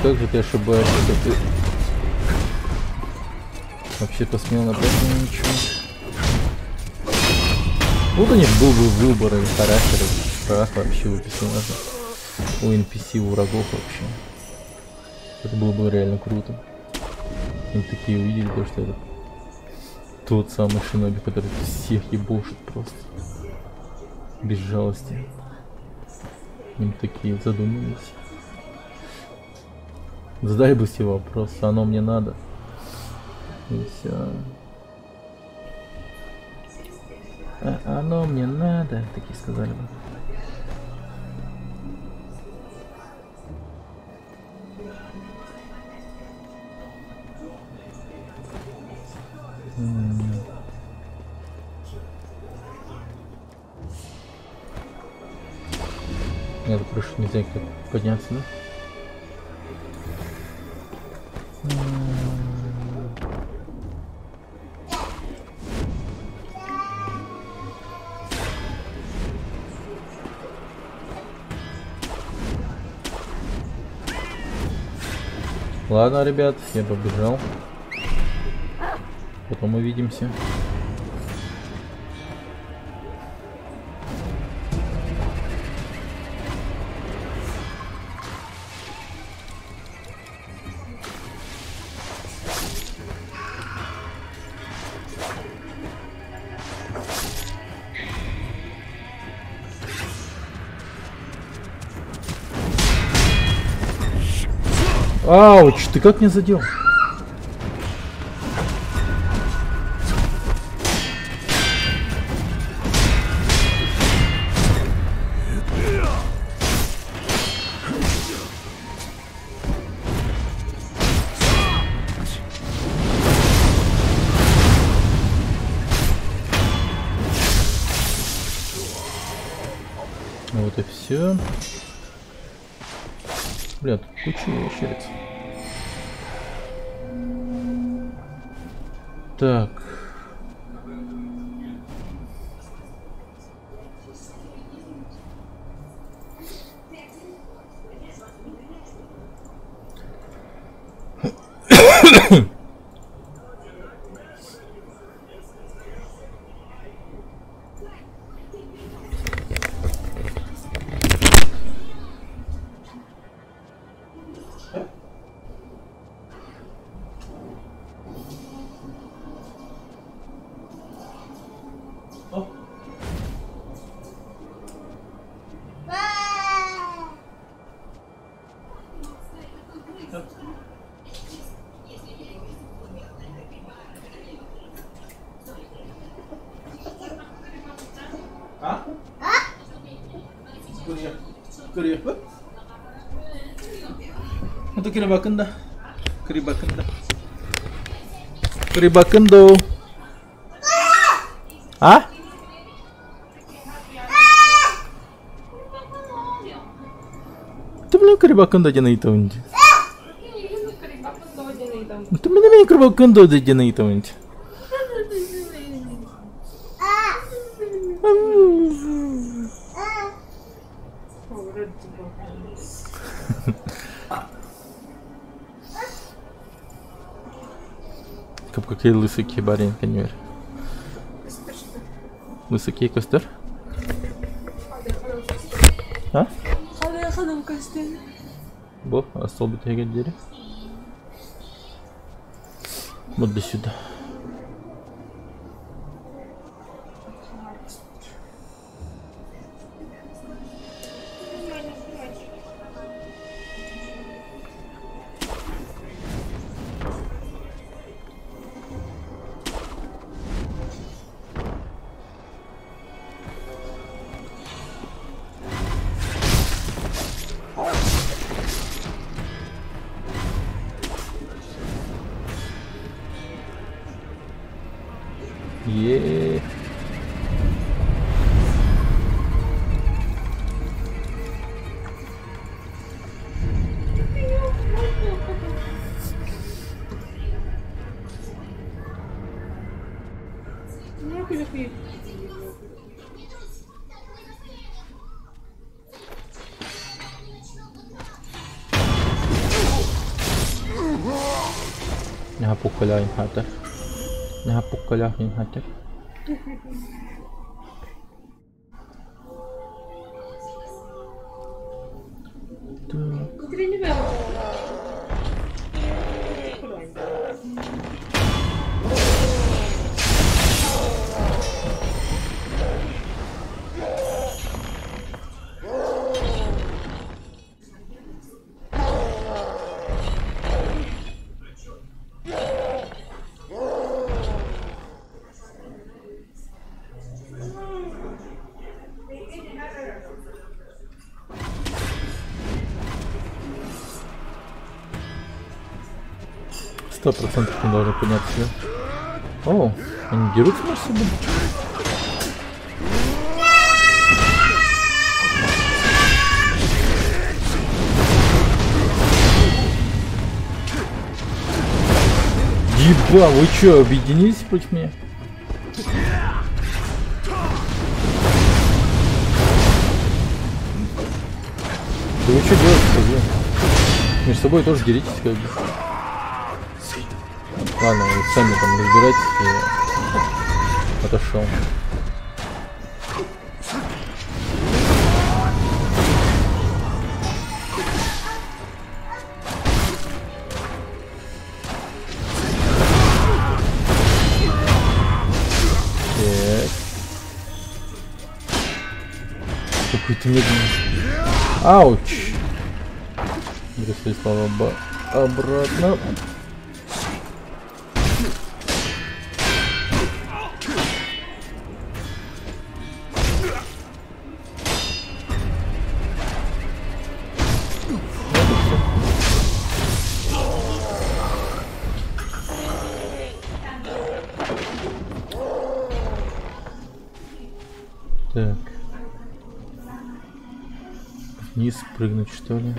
как же ты ошибаешься, что ты вообще посмел напасть на ничего. Вот у них был бы выбор и характер, страх вообще у персонажа, у NPC, у врагов вообще. Это было бы реально круто. Они такие увидели то, что это тот самый шиноби, который всех ебошит просто. Без жалости. Они такие задумались. Задай бы себе вопрос, оно мне надо. И все. А оно мне надо, такие сказали бы. Я так прошу, нельзя как подняться, да? Ладно, ребят, я побежал. Потом увидимся. Ауч, ты как меня задел? Вот и все. Бля, тут куча ящериц. Так. Untuk kira bakında. Kiri bakında. Kiri bakında. Ha? Ты мне кри bakında canıydı önce. Ты мне kri bakında canıydı önce. Какие лысые барин, конвейер. Высокие костер? А? Бо, остался бы дерево. Вот до сюда. Yeah. Nähäpukkaläin hätä. Nähäpukkaläin hätä. %100% не должны подняться сюда. О, они дерутся между собой? Еба, вы чё, объединились против меня? Да вы что делаете-то? Между собой тоже деритесь как бы. Ладно, вы сами там разбирайтесь, и отошел. Какой-то медленный. Ауч! Бросили слова обратно. Так. Вниз прыгнуть, что ли?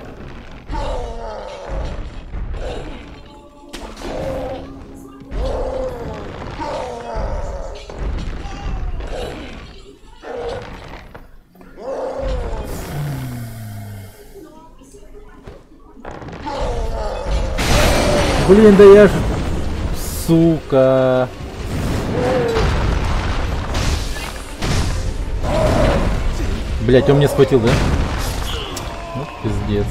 Блин, да я ж... Сука. Блять, он меня схватил, да? Ну, пиздец.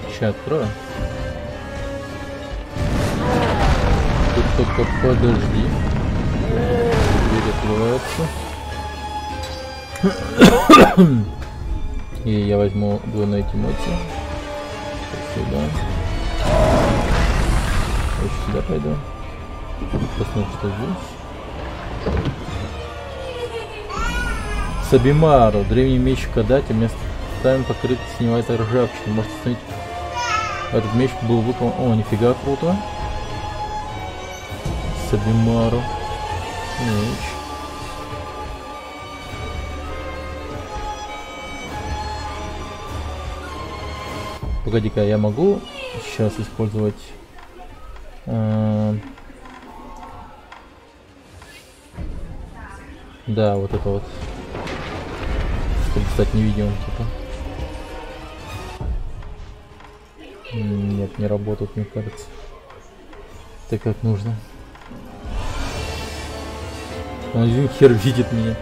Сейчас открою. Тут только подожди. Дверь открывается. И я возьму двойной Тимати. Сюда. Я сюда пойду. Посмотрим, что здесь. Сабимару. Древний меч Кадати. Местами покрыт синевой ржавчиной. Может остановить. Этот меч был выполнен. О, нифига круто. Сабимару. Меч. Погоди-ка, я могу сейчас использовать да, вот это вот, чтобы стать невидимым, типа. Нет, не работает, мне кажется. Так как нужно. Он один хер видит меня.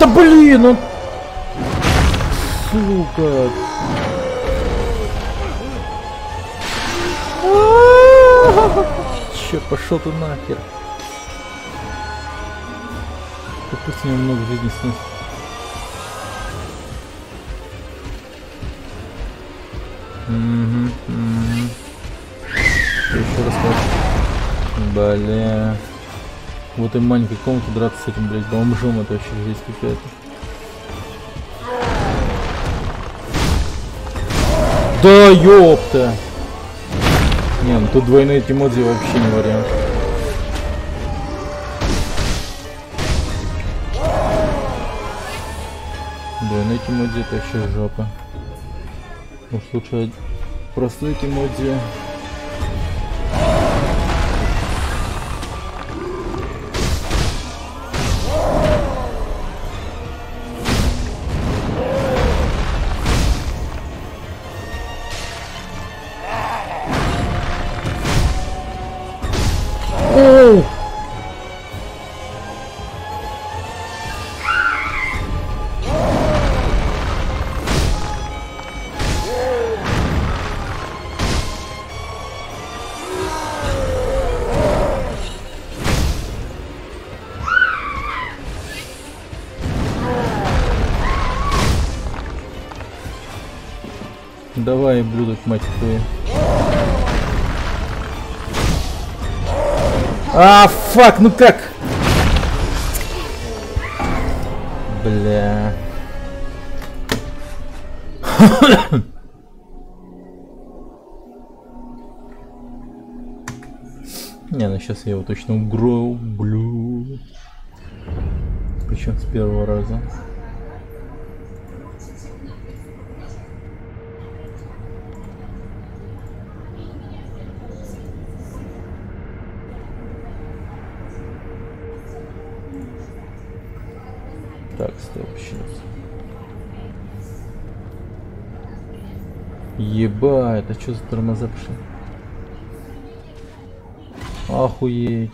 Да блин, он... Сука. Че, пошел ты нахер. Какой с него много жизни снес. Еще раз хочу. Бля. Вот и маленькой комнате драться с этим, блядь, бомжом, это вообще жизнь какая-то. Да ёпта! Не, ну тут двойные тимодзи вообще не вариант. Двойные тимодзи это вообще жопа. Уж лучше простые тимодзи. Давай, блюдок, мать твою. А, фак, ну как? Бля. Не, ну сейчас я его точно угроблю. Причем с первого раза. Так, стоп, сейчас. Ебать, это что за тормоза пошли? Охуеть.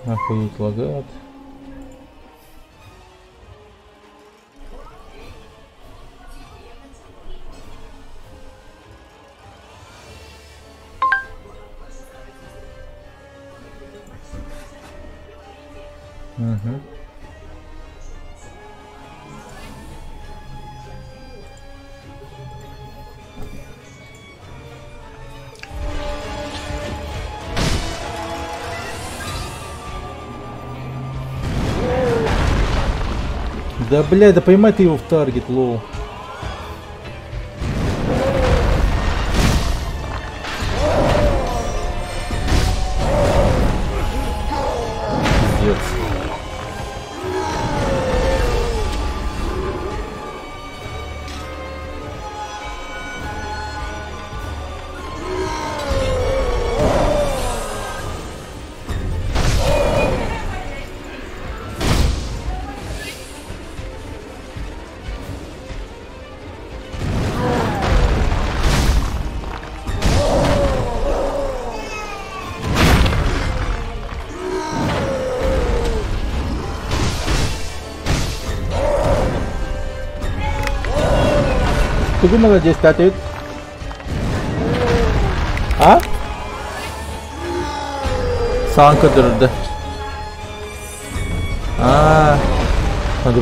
Охуеть, лагает. Угу. Да, блядь, да поймай ты его в таргет, лоу. Пиздец. Ты молодец, Катя. А? Санка дырды. Hadi.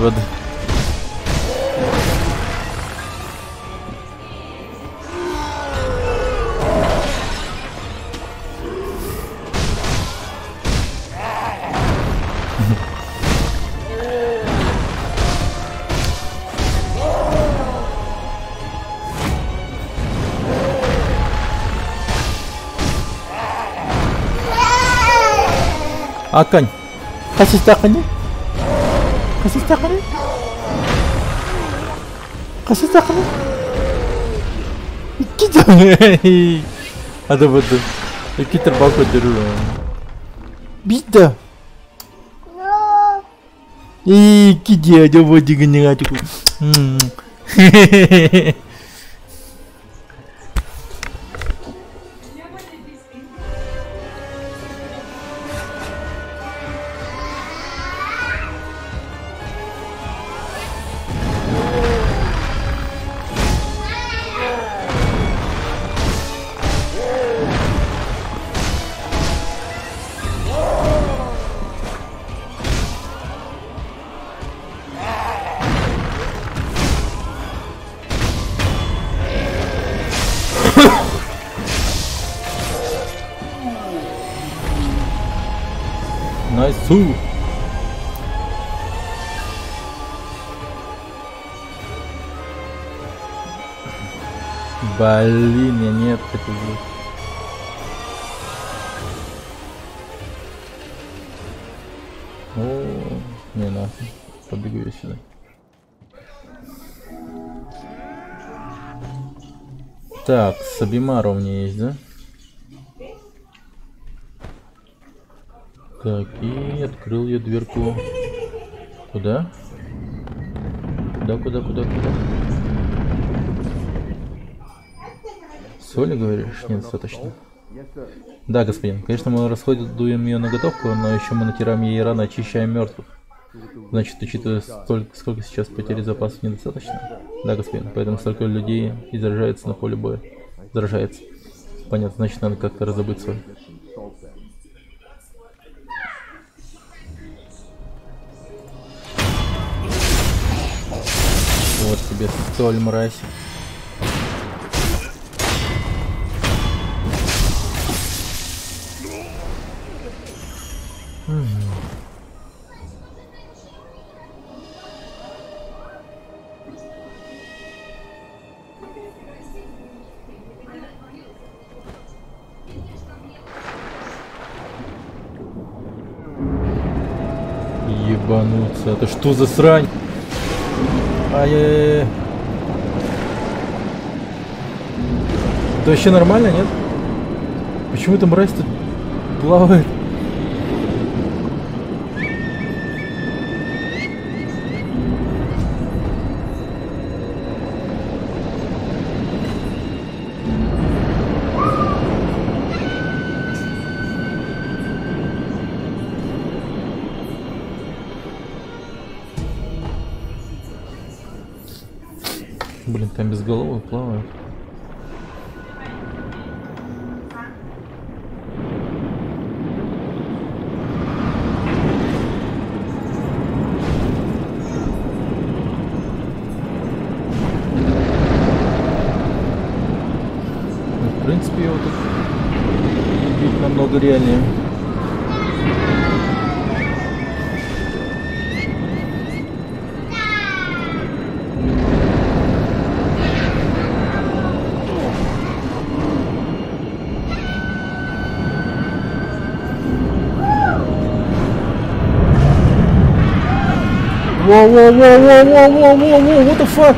Akan. Kasih takani. Kasih takani. Kasih takani. İki tane. Hadi bakalım. İki terbak ödürür. Bir de. İki dia coba digini ngaku. Найсу! Блин, я нет, хотел бы. О, не нахуй. Побегу я сюда. Так, Сабимара у меня есть, да? Так, и открыл я дверку. Куда? Куда? Соли, говоришь, недостаточно? Да, господин. Конечно, мы расходуем ее на готовку, но еще мы натираем ей раны, очищаем мертвых. Значит, учитывая сколько сейчас потери запасов, недостаточно? Да, господин. Поэтому столько людей и заражается на поле боя. Заражается. Понятно, значит, надо как-то раздобыть соль. Вот тебе соль, мразь. Ебануться, это что за срань? Ай-яй-яй. Это вообще нормально, нет? Почему эта мразь тут плавает? Блин, там безголовые плавают. Ну, в принципе, его тут убить намного реальнее. Whoa, what the fuck?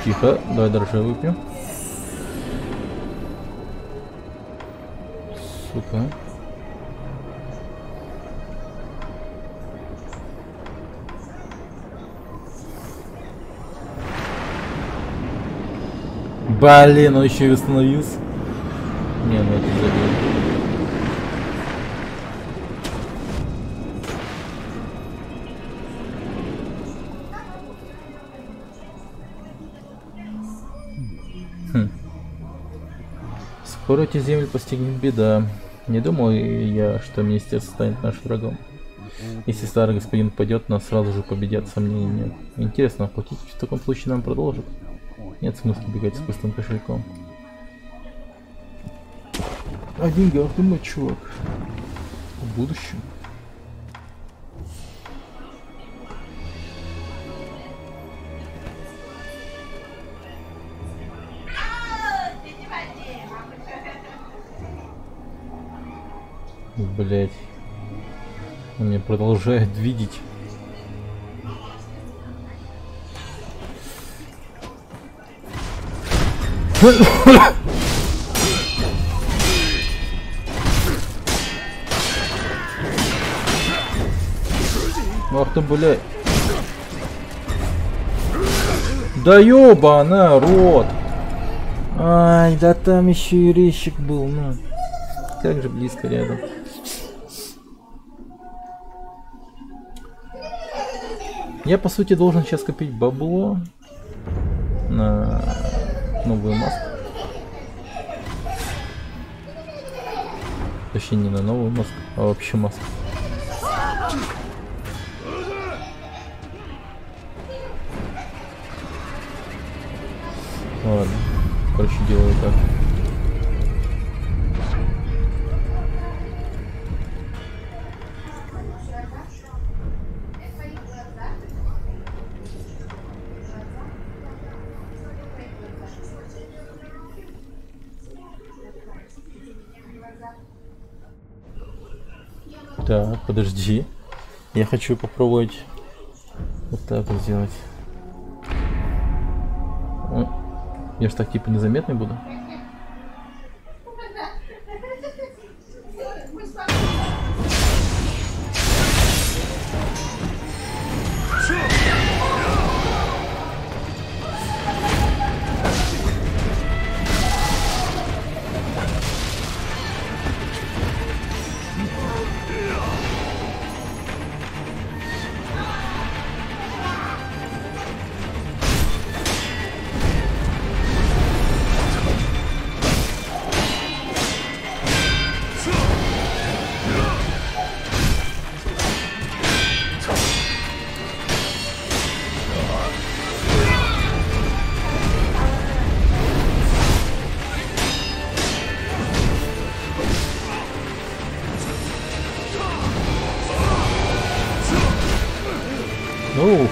Тихо, давай дальше выпьем. Сука. Блин, он еще и восстановился. Не, ну это забил. Скоро эти земли постигнет беда. Не думал я, что министерство станет нашим врагом. Если старый господин пойдет, нас сразу же победят, сомнений нет. Интересно, оплатить в таком случае нам продолжат? Нет смысла бегать с пустым кошельком. О деньгах думать, чувак. В будущем. Блять. Он меня продолжает видеть. Ах ты, блядь. Да ёбана, рот. Ай, да там еще и резчик был, ну. Как же близко рядом. Я, по сути, должен сейчас копить бабло на новую маску. Точнее, не на новую маску, а вообще маску. короче, делаю так. Так, подожди. Я хочу попробовать вот так вот сделать. Я ж так типа незаметный буду. Ну.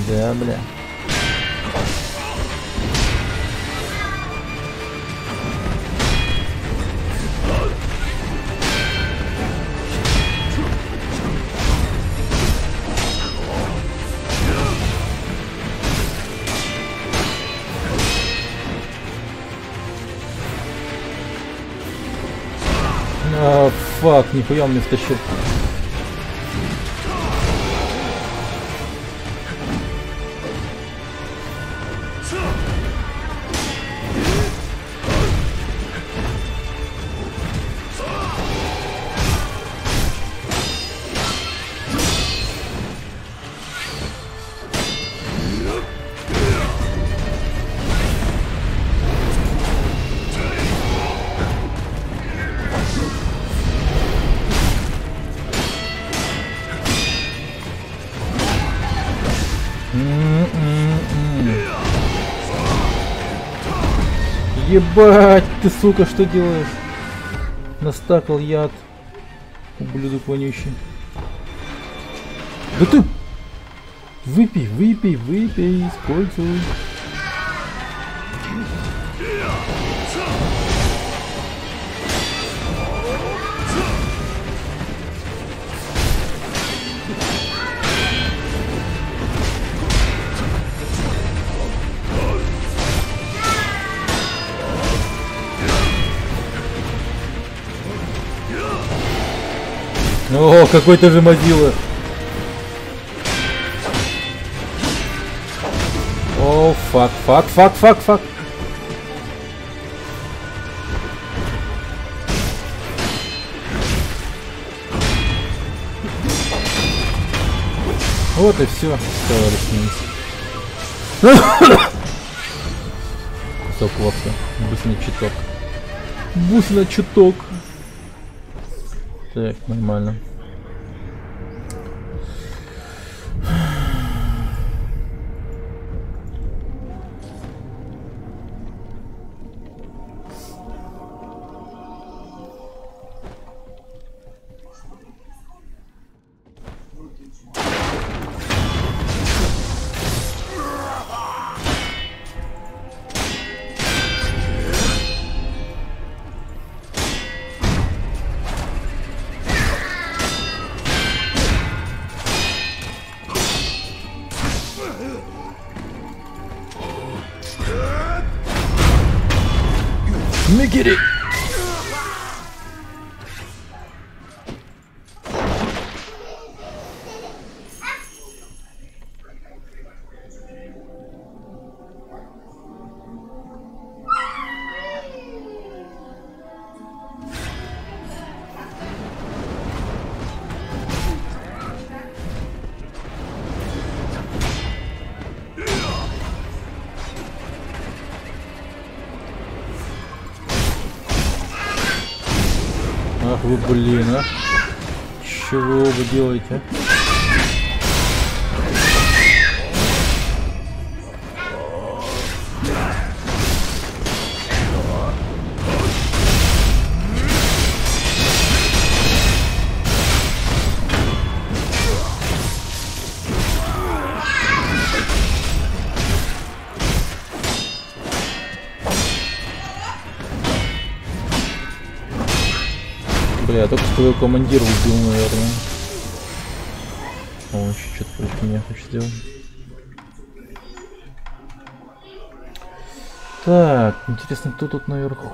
Да, бля. А, фак, нихуя он мне втащил. Ебать, ты, сука, что делаешь? Настакал яд. Ублюдок вонючий. Да ты... Выпей, выпей, выпей, используй. О, какой ты же мазила. О, фак, фак, фак, фак, фак. Вот и все, товарищ. Кусок лапка, бусина чуток. Бусина чуток. Так, нормально. Микири! Ах вы, блин, а? Чего вы делаете? Бля, только что его командир убил, наверное. Он еще что-то против меня хочет сделать. Так, интересно, кто тут наверху?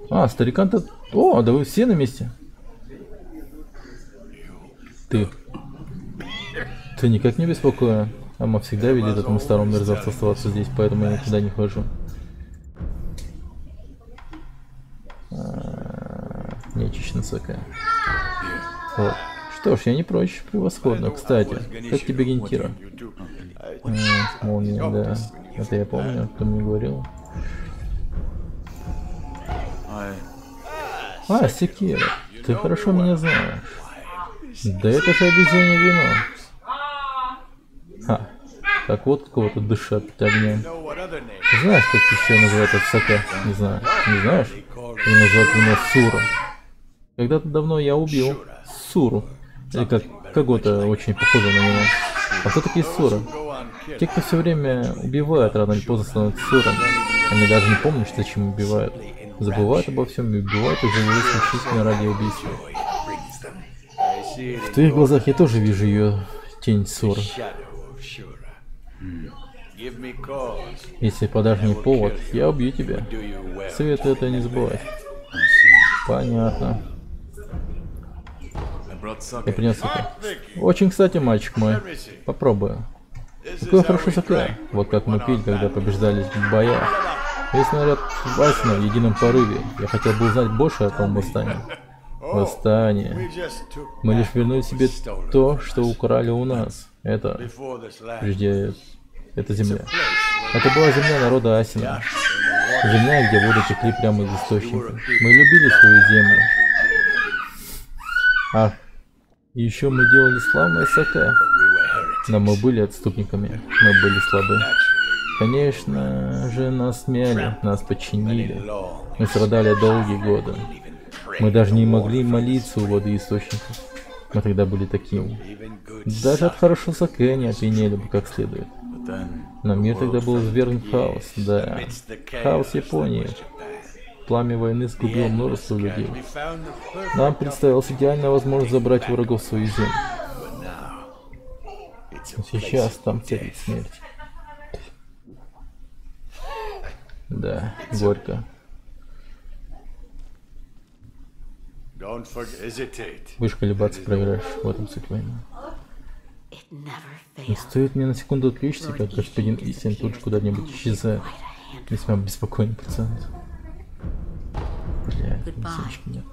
А, старикан-то... О, да вы все на месте. Ты никак не беспокоен? Ама всегда велит этому старому мерзавцу оставаться здесь, поэтому я никуда не хожу. Нечищно всякое. Вот. Что ж, я не прочь, превосходно. Кстати, как тебе Гентира? Молния, да. Это я помню, кто мне говорил. А, Секира, ты хорошо меня знаешь. Да это же обезьянье вино. Ха, так вот кого-то дышат огнем. Знаешь, как еще называют это саке? Не знаю. Не знаешь? Или называют вино Сура. Когда-то давно я убил Суру. Или как кого-то очень похожего на него. А кто такие Суры? Те, кто все время убивает, рано или поздно становятся Сурами. Они даже не помнят, зачем убивают. Забывают обо всем и убивают их живых исключительно ради убийства. В твоих глазах я тоже вижу ее тень Суры. Если подашь мне повод, я убью тебя. Советую это не забывать. Понятно. Я принес это. Очень кстати, мальчик мой. Попробую. Какое хорошо саке. Вот как мы пили, когда побеждали в боях. Весь наряд Васина в едином порыве. Я хотел бы узнать больше о том восстании. Восстание. Мы лишь вернули себе то, что украли у нас. Это... Прежде... Это земля. Это была земля народа Асина. Земля, где воды текли прямо из источника. Мы любили свою землю. А еще мы делали славное саке. Но мы были отступниками. Мы были слабы. Конечно же, нас смяли, нас подчинили. Мы страдали долгие годы. Мы даже не могли молиться у воды источников. Мы тогда были такими. Даже от хорошего саке не опьянели бы как следует. Но мир тогда был ввергнут в хаос, да. Хаос Японии. Пламя войны сгубило множество людей. Нам представилась идеальная возможность забрать врагов в свою землю. Но сейчас там царит смерть. Да, горько. Будешь колебаться, проиграешь в этом суть войны. Не стоит мне на секунду отвлечься, как господин Истин тут же куда-нибудь исчезает. Весьма беспокойный пациент. Блядь, семечки нет.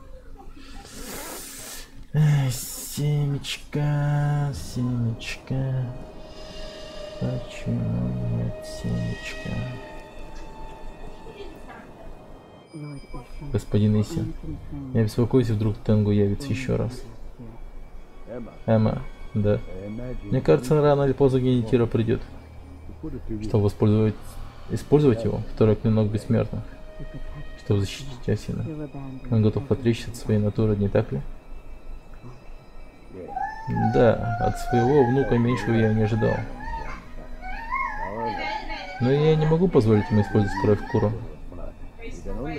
Семечка, семечка. Почему нет семечка? Господин Исин, я беспокоюсь, вдруг Тенгу явится еще раз. Эмма, да. Мне кажется, рано или поздно Генитира придет. Чтобы использовать его, второй клинок бессмертных. Чтобы защитить Асина. Он готов отречься от своей натуры, не так ли? Да, от своего внука меньшего я не ожидал. Но я не могу позволить ему использовать кровь Куро.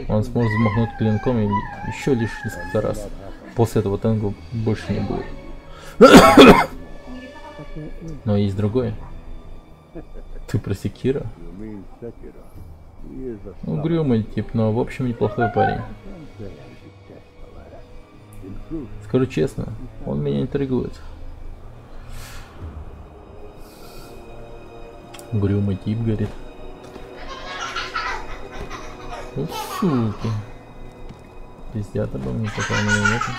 Он сможет взмахнуть клинком и еще лишь несколько раз. После этого Тенгу больше не будет. Но есть другой. Ты про Секира? Угрюмый тип, но в общем неплохой парень. Скажу честно, он меня интригует. Угрюмый тип, говорит. Ну, суки. Пиздят обо мне, пока у меня нету.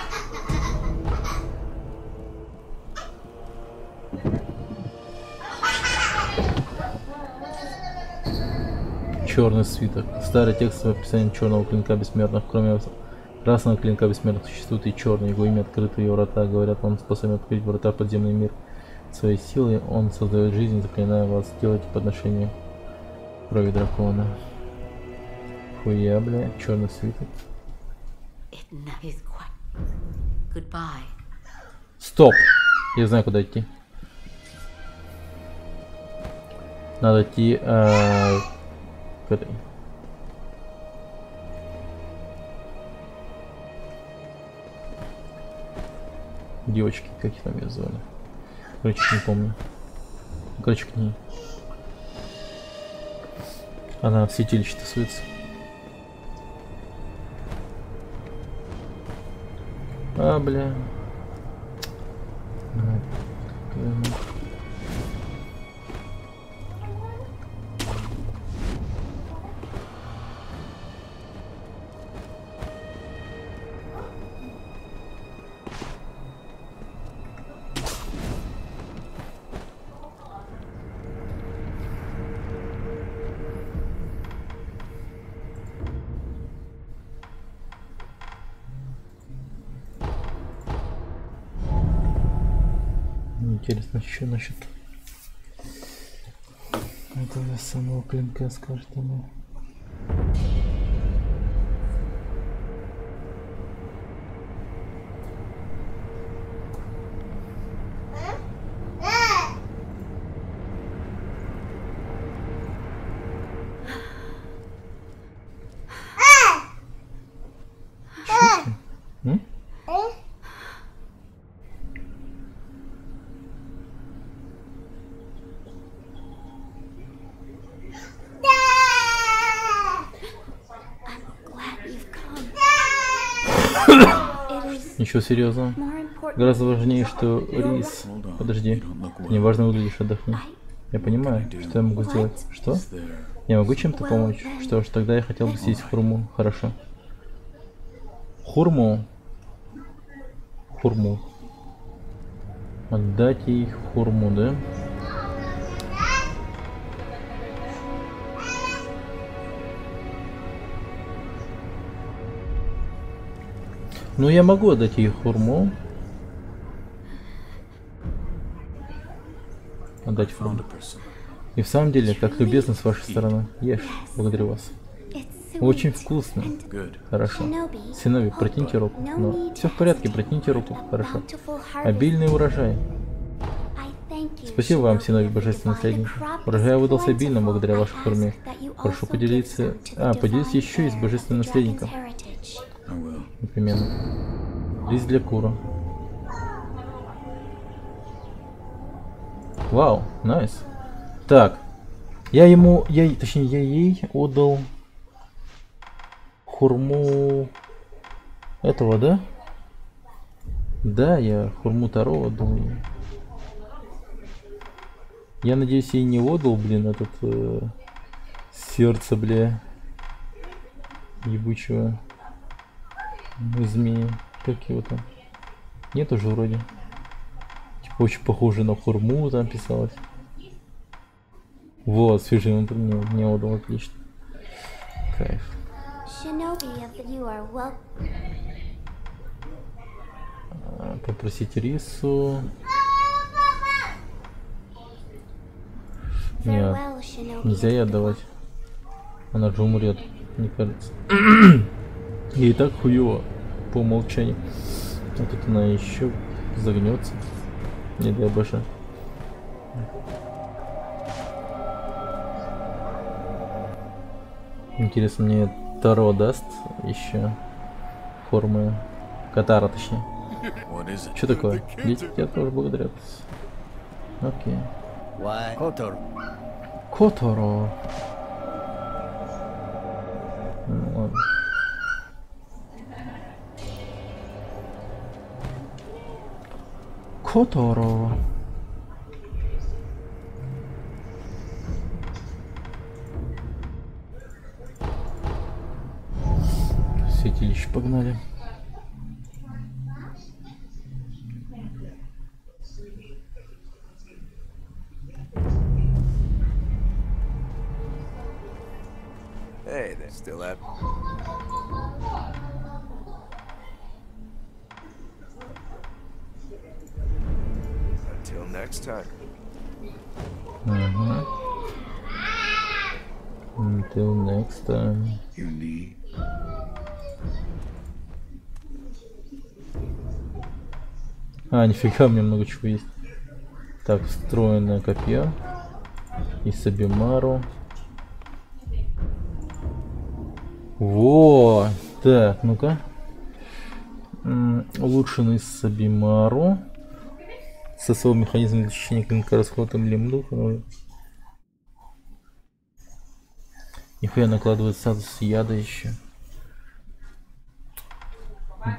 Черный свиток. Старый текстовое описание черного клинка бессмертных. Кроме красного клинка бессмертных существует и черный. Его имя открыты ее врата. Говорят, он способен открыть врата в подземный мир. Своей силой он создает жизнь, заклиная вас делать подношение крови дракона. Хуя, бля, черный свиток. Стоп! Я знаю, куда идти. Надо идти к этой. Девочки, как их там ее звали? Короче, не помню. Короче, к ней. Она в святилище тусуется. А, бля. Интересно, еще насчет этого самого клинка скажет ему. Ничего серьезного. Гораздо важнее, что Рис. Подожди. Ты неважно выглядишь, отдохни. Я понимаю, что я могу сделать. Что? Я могу чем-то помочь? Что ж, тогда я хотел бы съесть хурму. Хорошо. Хурму? Хурму. Отдать ей хурму, да? Ну, я могу отдать ей хурму. Отдать хурму. И в самом деле, как любезно с вашей стороны. Ешь, благодарю вас. Очень вкусно. Хорошо. Синоби, протяните руку. Но все в порядке, протяните руку. Хорошо. Обильный урожай. Спасибо вам, Синоби, божественный наследник. Урожай выдался обильно благодаря вашей хурме. Прошу поделиться. Поделитесь еще и с божественным наследником. Непременно. Рис для кура. Вау, найс. Так. Я ей отдал хурму этого, да? Да, я хурму Таро отдал ей. Я надеюсь, ей не отдал, блин, этот сердце, бля, ебучего змея. Как его там? Нет уже вроде. Типа очень похоже на хурму там писалось. Вот, свежий он мне отдал, отлично. Кайф. Попросить Рису. Нет, нельзя ей отдавать. Она же умрет, мне кажется. И так хуево по умолчанию. А тут она еще загнется. Не дай боже. Интересно, мне Таро даст еще формы Катара, точнее. Что такое? Дети тебя тоже благодарят. Окей. Которо. Ладно. Которого? Святилище погнали. Hey, they're still up. Until next time. Until next time. You need. А, нифига, мне много чего есть. Так, встроенное копье. И Сабимару. Во! Так, ну-ка. Улучшенный Сабимару. ССО механизм защищения клинка расходом лимдуха. Нихуя накладывает статус яда еще.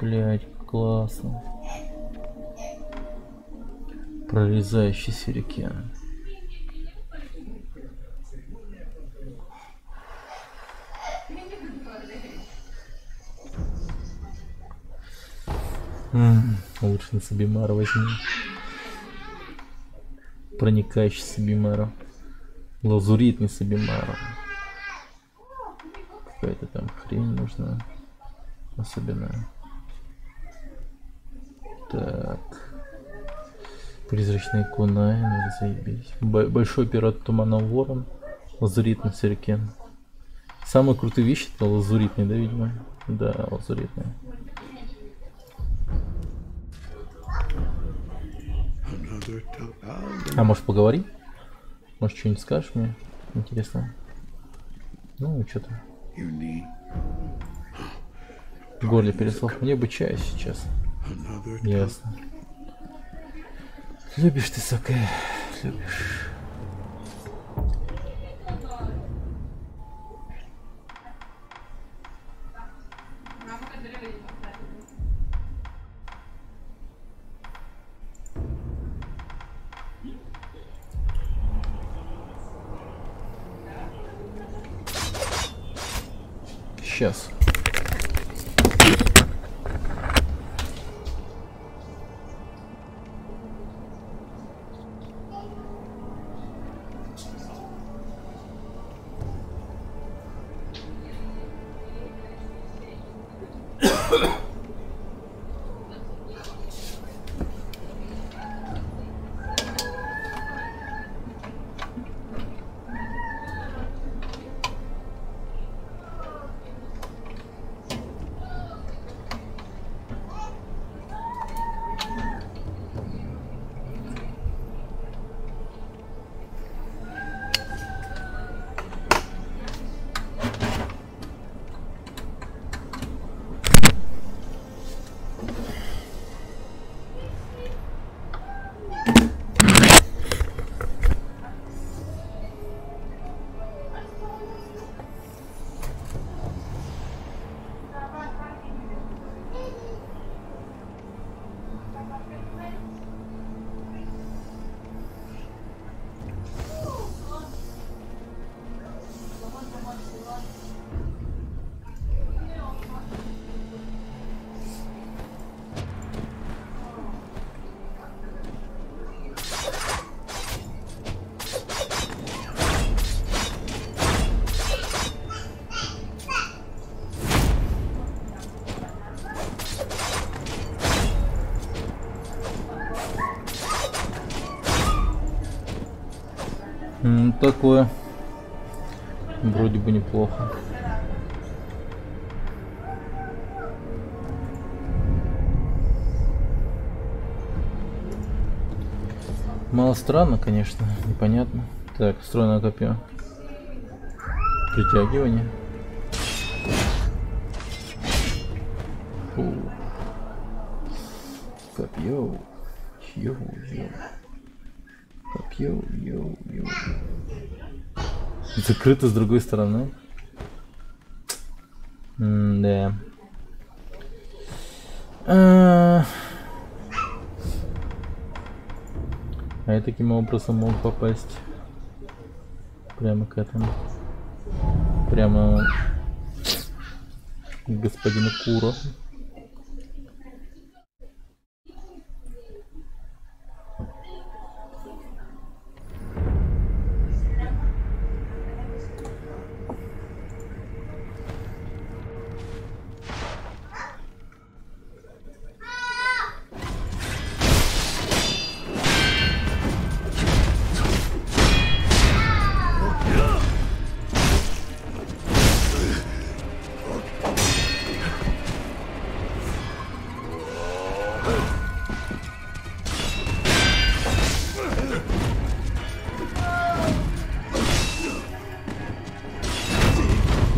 Блять, классно. Прорезающий сюрикен. Лучше на Сабимара возьми. Проникающий Сабимара. Лазуритный Сабимара. Какая-то там хрень нужна. Особенная. Так. Призрачный кунай, надо заебись. Большой пират тумана ворон. Лазуритный сюрикен. Самые крутые вещи это лазуритный, да, видимо? Да, лазуритный. А может поговори? Может что-нибудь скажешь мне? Интересно. Ну, что-то. В горле переслов. Мне бы чая сейчас. Ясно. Любишь ты саке. Любишь. Сейчас. Такое. Вроде бы неплохо. Мало странно, конечно, непонятно. Так, встроенное копье. Притягивание. Фу. Копье. Йоу-йоу. Копье, йоу-йоу. Закрыто с другой стороны. Да. А я таким образом мог попасть прямо к этому. Прямо к господину Куро.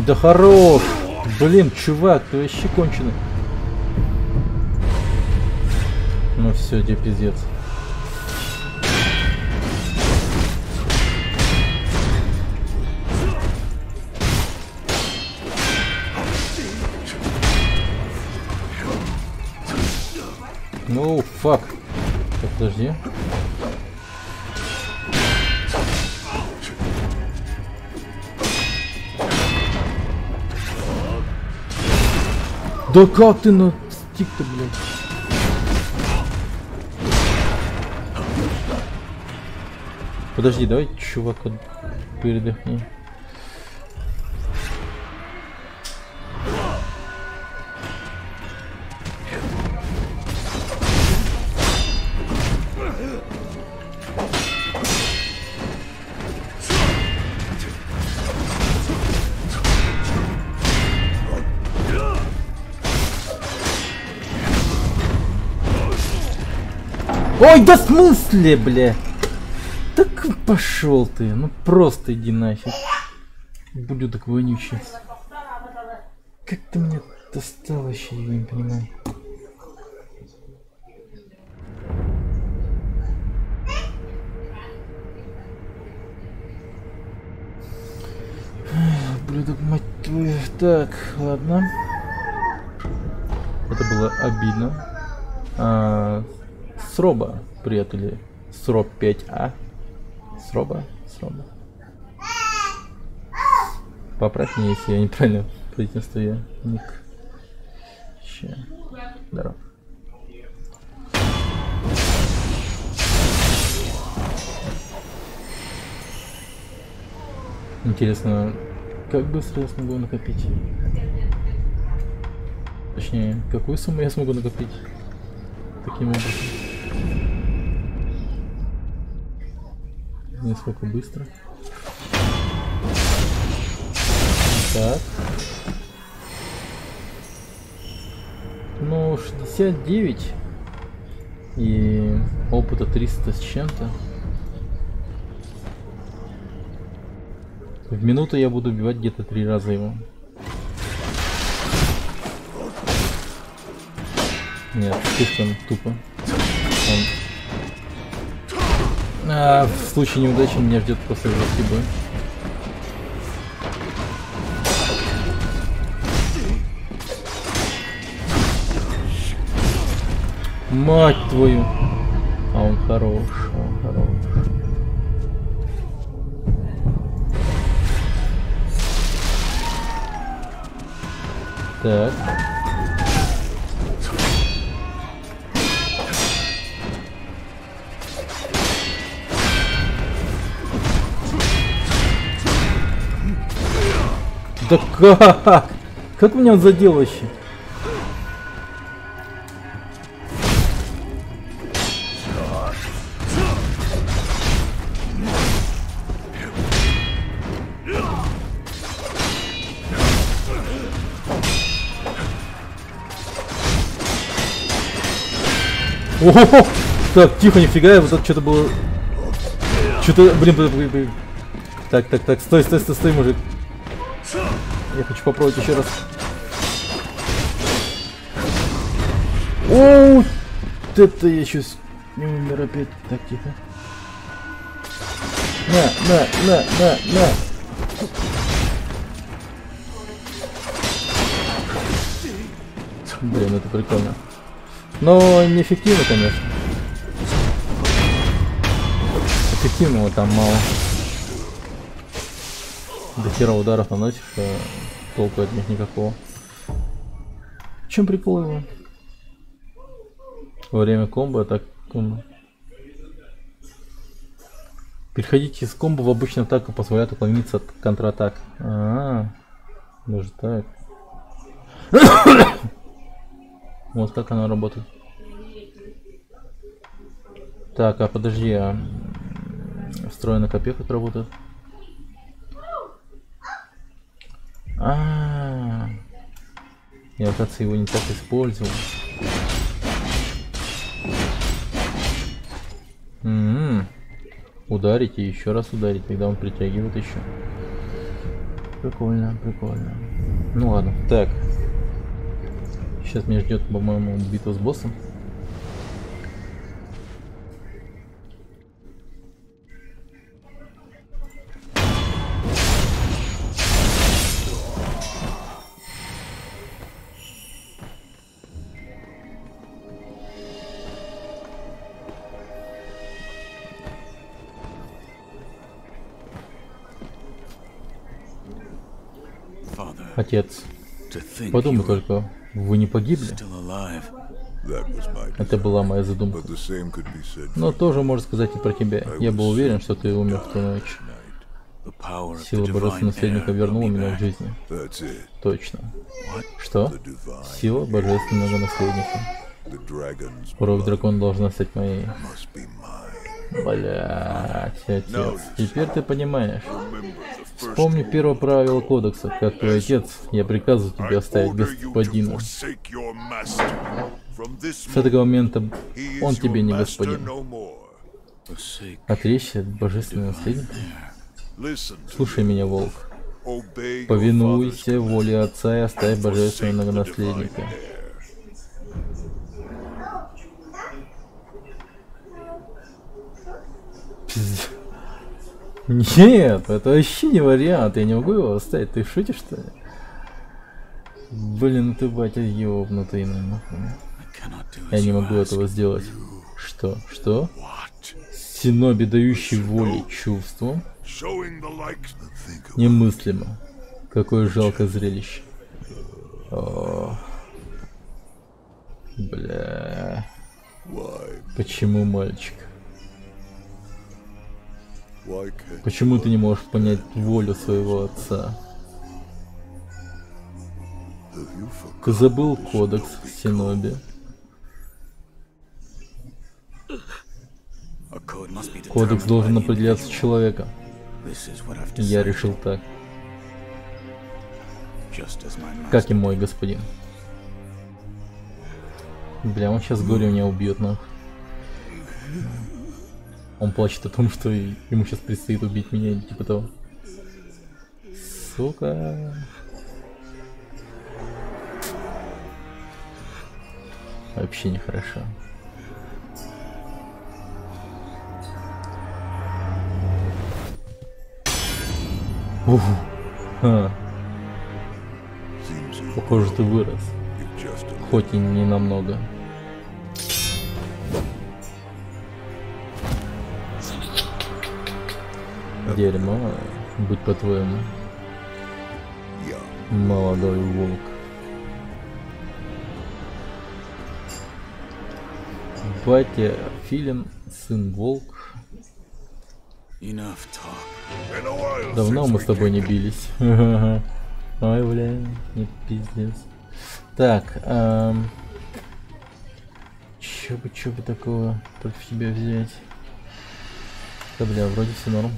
Да хорош! Блин, чувак, ты вообще конченый. Ну все, тебе пиздец. Ну, фак. Так, подожди. Да как ты настиг-то, блядь? Подожди, давай, чувак, передохни. Ой, да в смысле, бля? Так пошел ты, ну просто иди нафиг. Блюдок вонючий. Как ты меня достал вообще, я не понимаю. Блюдок, мать твою. Так, ладно. Это было обидно. Сроба, приятели. Сроб 5А. Сроба. Поправь меня, если я неправильно произнесу ник. Ща. Здорово. Интересно, как быстро я смогу накопить? Точнее, какую сумму я смогу накопить таким образом? Насколько быстро? Так. Ну, 69. И опыта 300 с чем-то. В минуту я буду убивать где-то 3 раза его. Нет, слишком тупо. В случае неудачи меня ждет просто жесткий бой. Мать твою! А он хорош, Так. Да как? Как меня он задел вообще? О-хо-хо! Так, тихо, нифига, вот это что-то было... Что-то, блин. Так, стой, мужик. Я хочу попробовать еще раз. О, это я сейчас не умер опять. Так, тихо. На. Блин, это прикольно. Но неэффективно, конечно. Эффективного там мало. До хера ударов наносишь, а толку от них никакого. В чем прикол его? Во время комбо, так комбо. Переходить из комбо в обычную атаку позволяет уклониться от контратак. Даже так. Вот как она работает. Так, а подожди, а встроенный копье как работает? Я, оказывается, его не так использовал. Ударить и еще раз ударить, тогда он притягивает еще. Прикольно, прикольно. Ну ладно, так. Сейчас меня ждет, по-моему, битва с боссом. Отец, подумай только, вы не погибли? Это была моя задумка. Но тоже можно сказать и про тебя. Я был уверен, что ты умер в ту ночь. Сила божественного наследника вернула меня в жизнь. Точно. Что? Сила божественного наследника. Кровь дракона должна стать моей. Блять, отец. Теперь ты понимаешь. Вспомни первое правило кодекса. Как твой отец, я приказываю тебе оставить господина. С этого момента он тебе не господин. Отречься от божественного наследника? Слушай меня, волк. Повинуйся воле отца и оставь божественного наследника. Нет, это вообще не вариант, я не могу его оставить, ты шутишь, что ли? Блин, ты, батя, ёбнутый, нахуй. Я не могу этого сделать. Что? Что? Синоби, дающий воле чувству? Немыслимо. Какое жалкое зрелище. О. Бля. Почему, мальчик? Почему ты не можешь понять волю своего отца? Ты забыл кодекс Синоби? Кодекс должен определяться человеком. Я решил так. Как и мой господин. Бля, он сейчас горе меня убьет, нахуй. Он плачет о том, что ему сейчас предстоит убить меня, типа того. Сука. Вообще нехорошо. Похоже, ты вырос. Хоть и не намного. Дерьмо, будь по-твоему. Молодой волк. Батя Филин, сын волк. Давно мы с тобой не бились. Ой, бля, не пиздец. Так, чё бы такого против тебя взять? Да, бля, вроде все норм.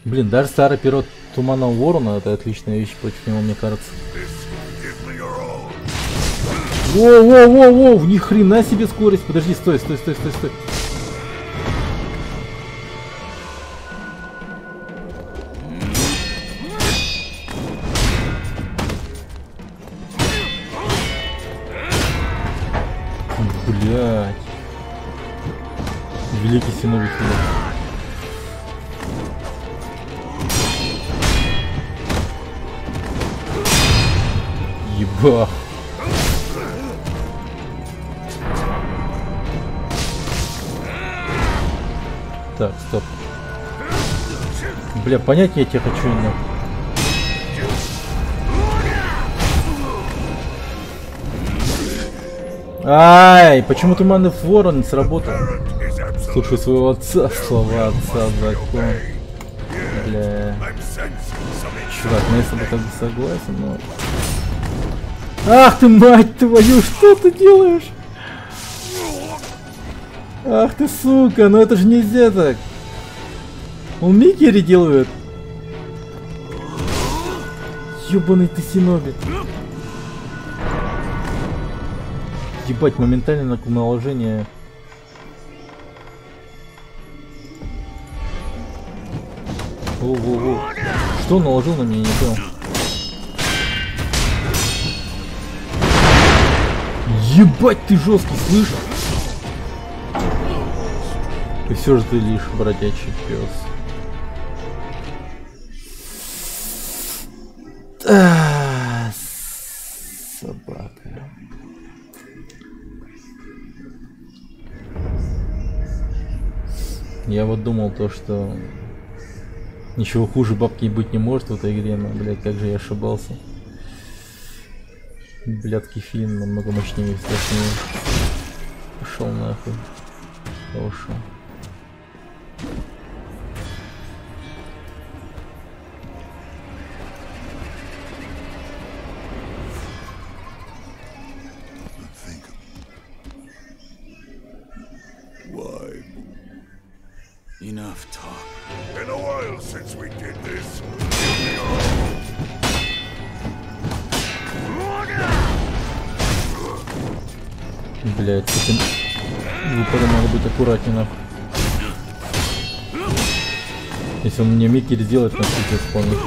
Блин, даже старый перо Туманного Ворона — это отличная вещь против него, мне кажется. Воу, ни хрена себе скорость. Подожди, стой. Блять. Великий Синоби. Ебах. Так, стоп. Бля, понять я тебя хочу именно. Ай, почему туманный ворон не сработал? Слушай своего отца, слова отца, закон. Бля. Чувак, ну я с тобой как бы согласен, но... Ах ты, мать твою, что ты делаешь? Ах ты, сука, ну это же нельзя так. Он Микери делает. Ёбаный ты синоби. Ебать, моментально наложение. Воу-воу-воу. Что он наложил на меня, я не понял. Ебать, ты жесткий, слышишь? И все же ты лишь бродячий пес. Собака. Я вот думал то, что ничего хуже бабки быть не может в этой игре, но, блядь, как же я ошибался. Блядский фильм намного мощнее и страшнее. Пошел нахуй. Ушел. Enough talk. Been a while since we did this. Блять, с этим выпадом надо быть аккуратнее, нахуй. Если он мне Микери сделает, на пиздец полный.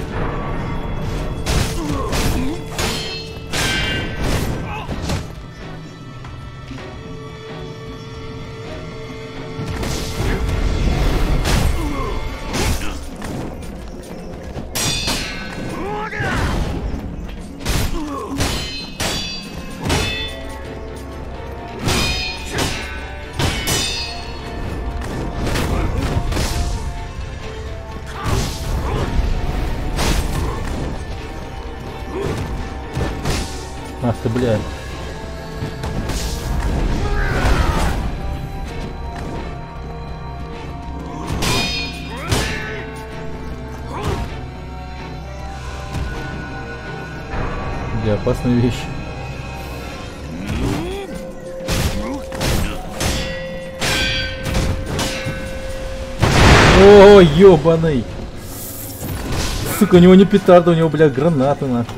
Ах ты, блядь. Бля, опасная вещь. О, ёбаный. Сука, у него не петарда, у него, бля, гранаты, нахуй.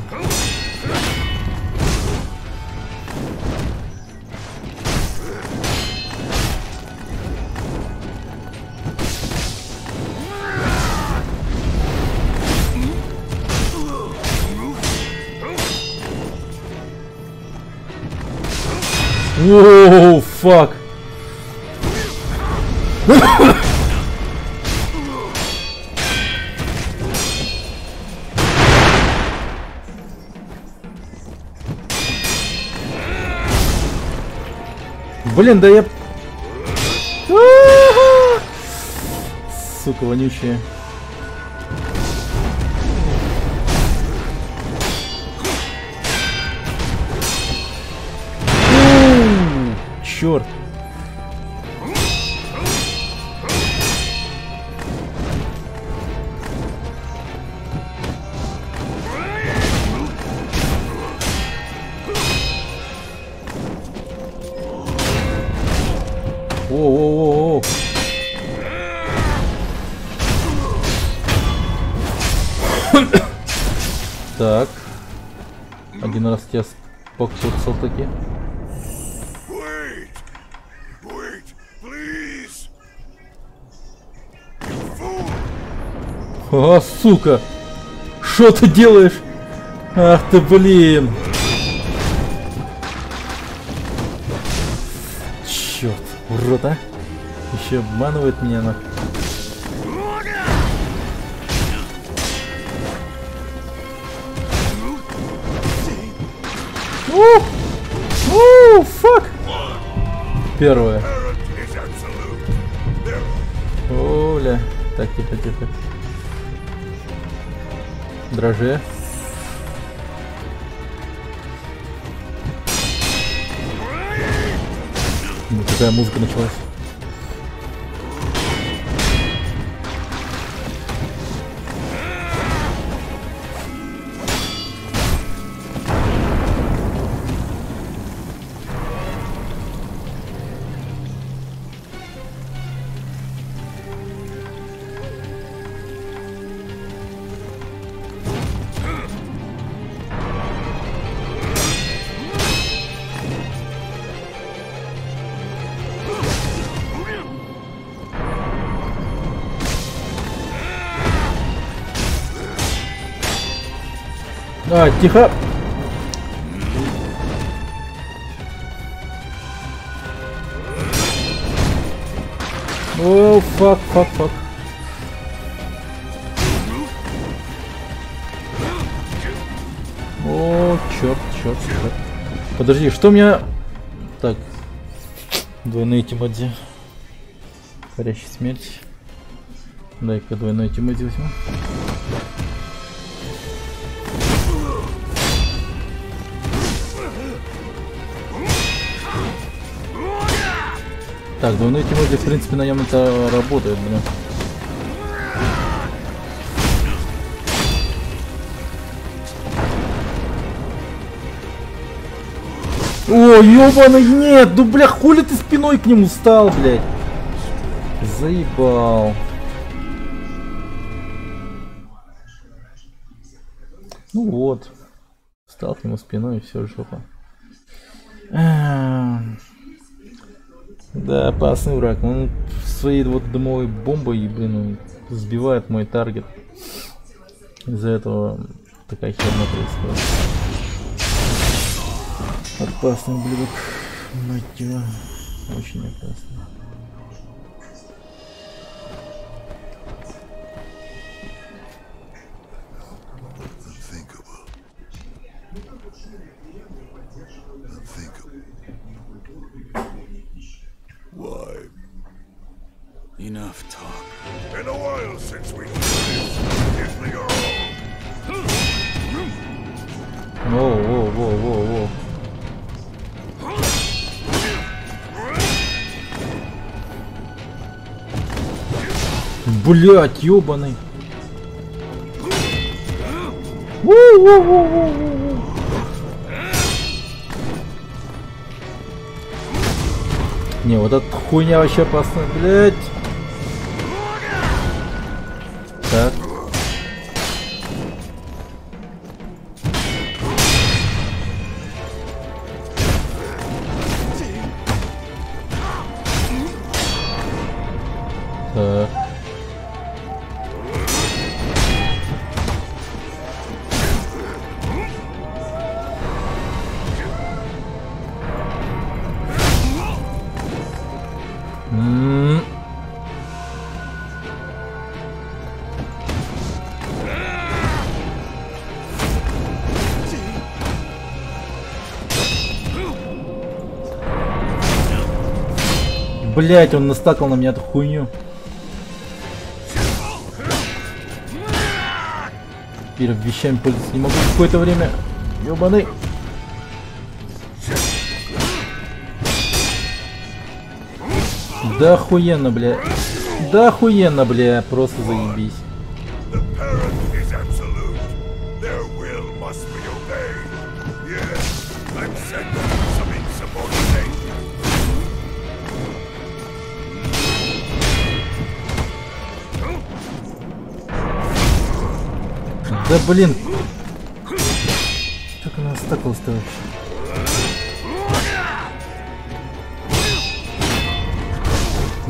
Оу, фак. Блин, да я... Сука, вонючая. Черт. О-о-о-о. Так. Один раз тебя покоцал таки. А, сука! Что ты делаешь? Ах ты, блин! Черт, урод, а? Еще обманывает меня, нахуй. Фак! Первое. Parent is absolute. There Оля. Так, тихо, тихо. Дрожжи. Ну, какая музыка началась. А, тихо. О, фак. О, черт. Подожди, что у меня... Так. Двойные Тимоди. Парящая смерть. Дай-ка двойной Тимоди возьму. Так, двойной Тимоди, в принципе, на нем это работает, блин. О, ёбаный, нет! Ну, бля, хули ты спиной к нему стал, блядь? Заебал. Ну вот. Встал к нему спиной и все, жопа. Да, опасный враг. Он своей вот дымовой бомбой, блин, сбивает мой таргет. Из-за этого такая херня происходит. Опасный ублюдок. Мать его. Очень опасный. Why? Enough talk. Been a while since we did this. Give me your all. Воу. Блять, ёбаный. Не, вот эта хуйня вообще опасная, блять. Так. Так. Блять, он настакал на меня эту хуйню. Теперь вещами пользоваться не могу какое-то время. Ёбаный. Да охуенно, бля. Да охуенно, бля. Просто заебись. The parent is absolute. Their will must be obeyed. Yes, I'm sending some insubordination. Да блин. Как она стакалась-то вообще?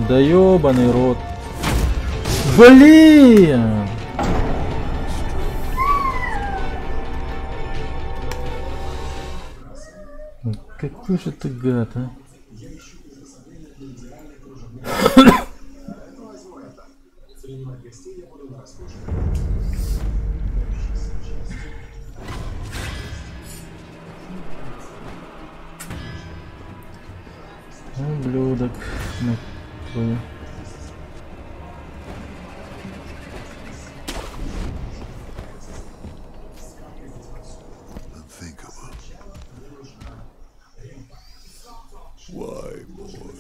Да ёбаный рот. Блин! Какой же ты гад, а? Ублюдок. Ну, твою. Why, boy?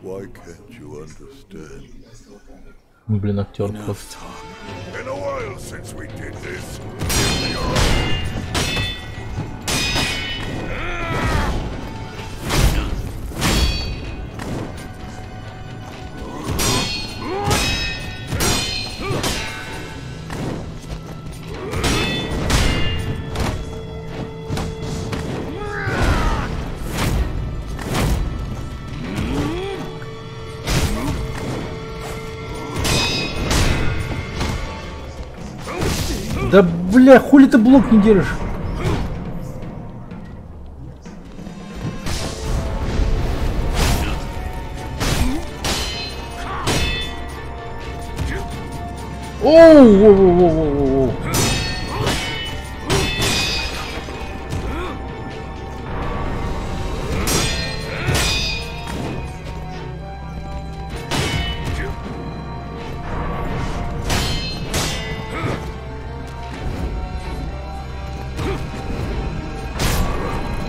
Why can't you understand? Блин, актер просто. In a while since we did this. Да бля, хули ты блок не держишь? Оу!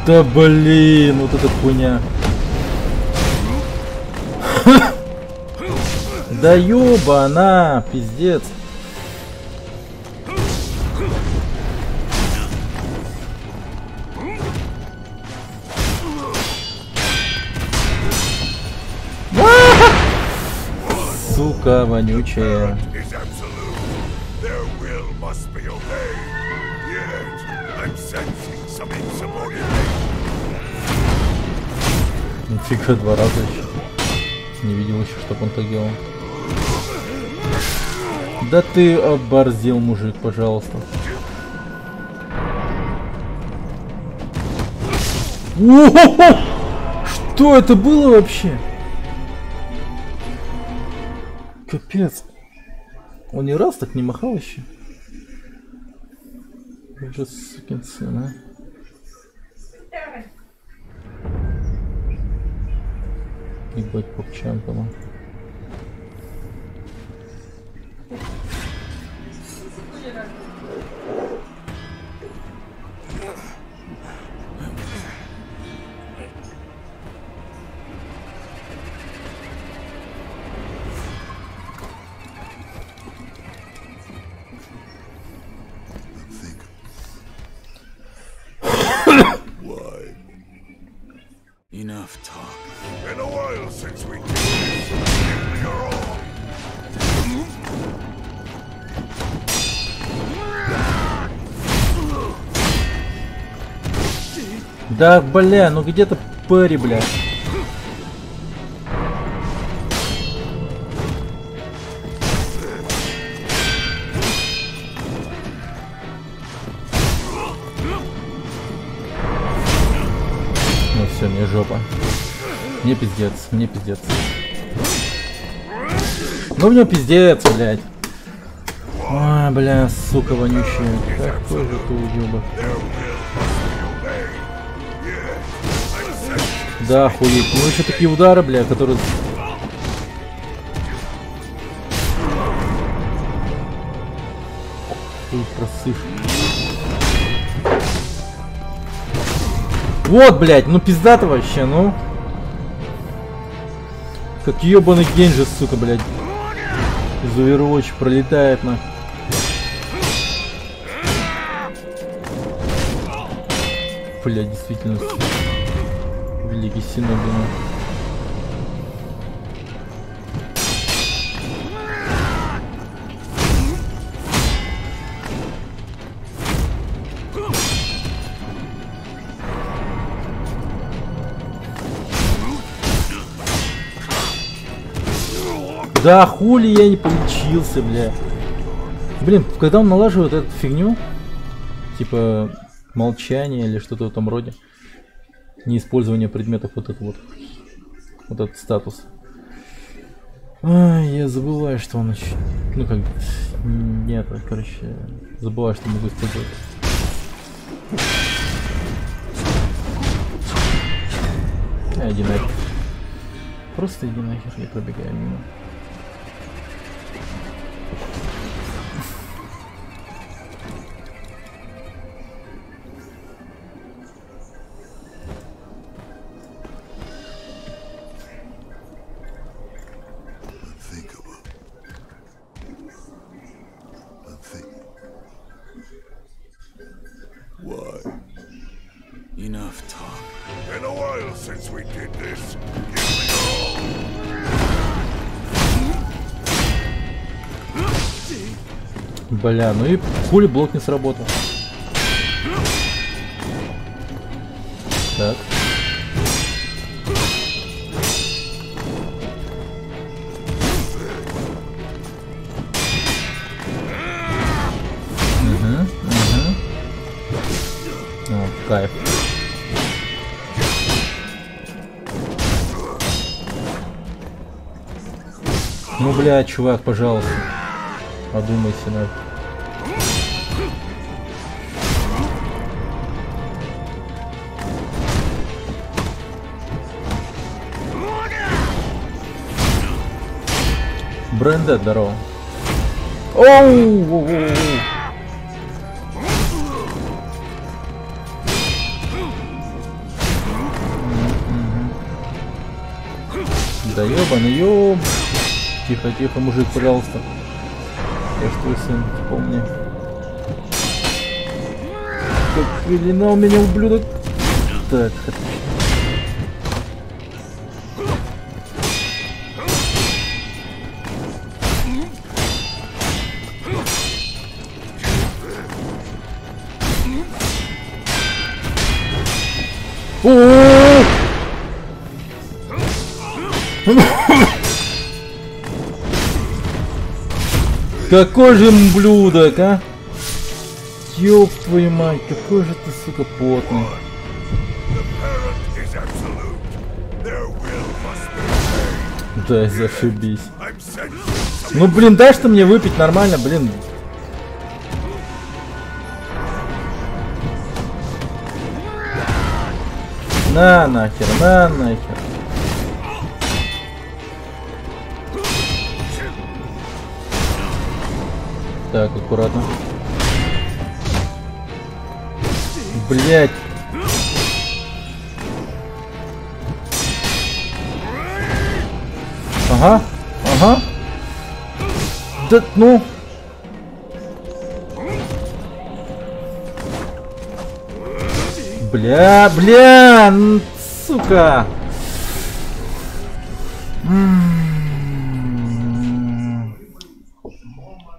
Да блин, вот эта хуйня. Да ёбана, пиздец. Сука вонючая. Нифига, 2 раза еще. Не видел еще, чтоб он так делал. Да ты оборзел, мужик, пожалуйста. О-хо-хо! Что это было вообще? Капец. Он ни раз так не махал еще. Уже сукин сын, а. Ебать, попчампана. Enough talk. In a while since we did this. Give me your all. Да, бля, ну где-то пари, бля. Ну все, мне жопа. Мне пиздец, мне пиздец. Ну мне пиздец, блядь. А, бля, сука вонючая. Какой же ты уёбок. Да, охуеть. Ну еще такие удары, бля, которые... Ты просышь. Вот, блядь, ну пиздато вообще, ну. Как ёбаный Генджи, сука, блядь. Из Overwatch пролетает, на. Блядь, действительно. Великий Синоби. Да хули я не получился, бля. Блин, когда он налаживает эту фигню, типа молчание или что-то в этом роде, неиспользование предметов, вот это вот этот статус. Ай, я забываю, что он еще... Ну как... Нет, короче, забываю, что могу использовать. Иди нахер. Просто иди нахер, я пробегаю мимо. Enough talk. Been a while since we did this. Give me all. Бля, ну и пули блок не сработал. Так. О, кайф. Ну, бля, чувак, пожалуйста. Подумайся на. Бренда, здорово. Оу! Да ёбаный ёб. Тихо, тихо, мужик, пожалуйста. Я ж твой сын, вспомни. Как пеленал меня, ублюдок. Так, отлично. Какой же ублюдок, а? Ёб твою мать, какой же ты, сука, потный. Да, зашибись. Ну, блин, дай что мне выпить нормально, блин. На нахер, на нахер. Так, аккуратно. Блять. Ага, ага. Да, ну. Бля, сука.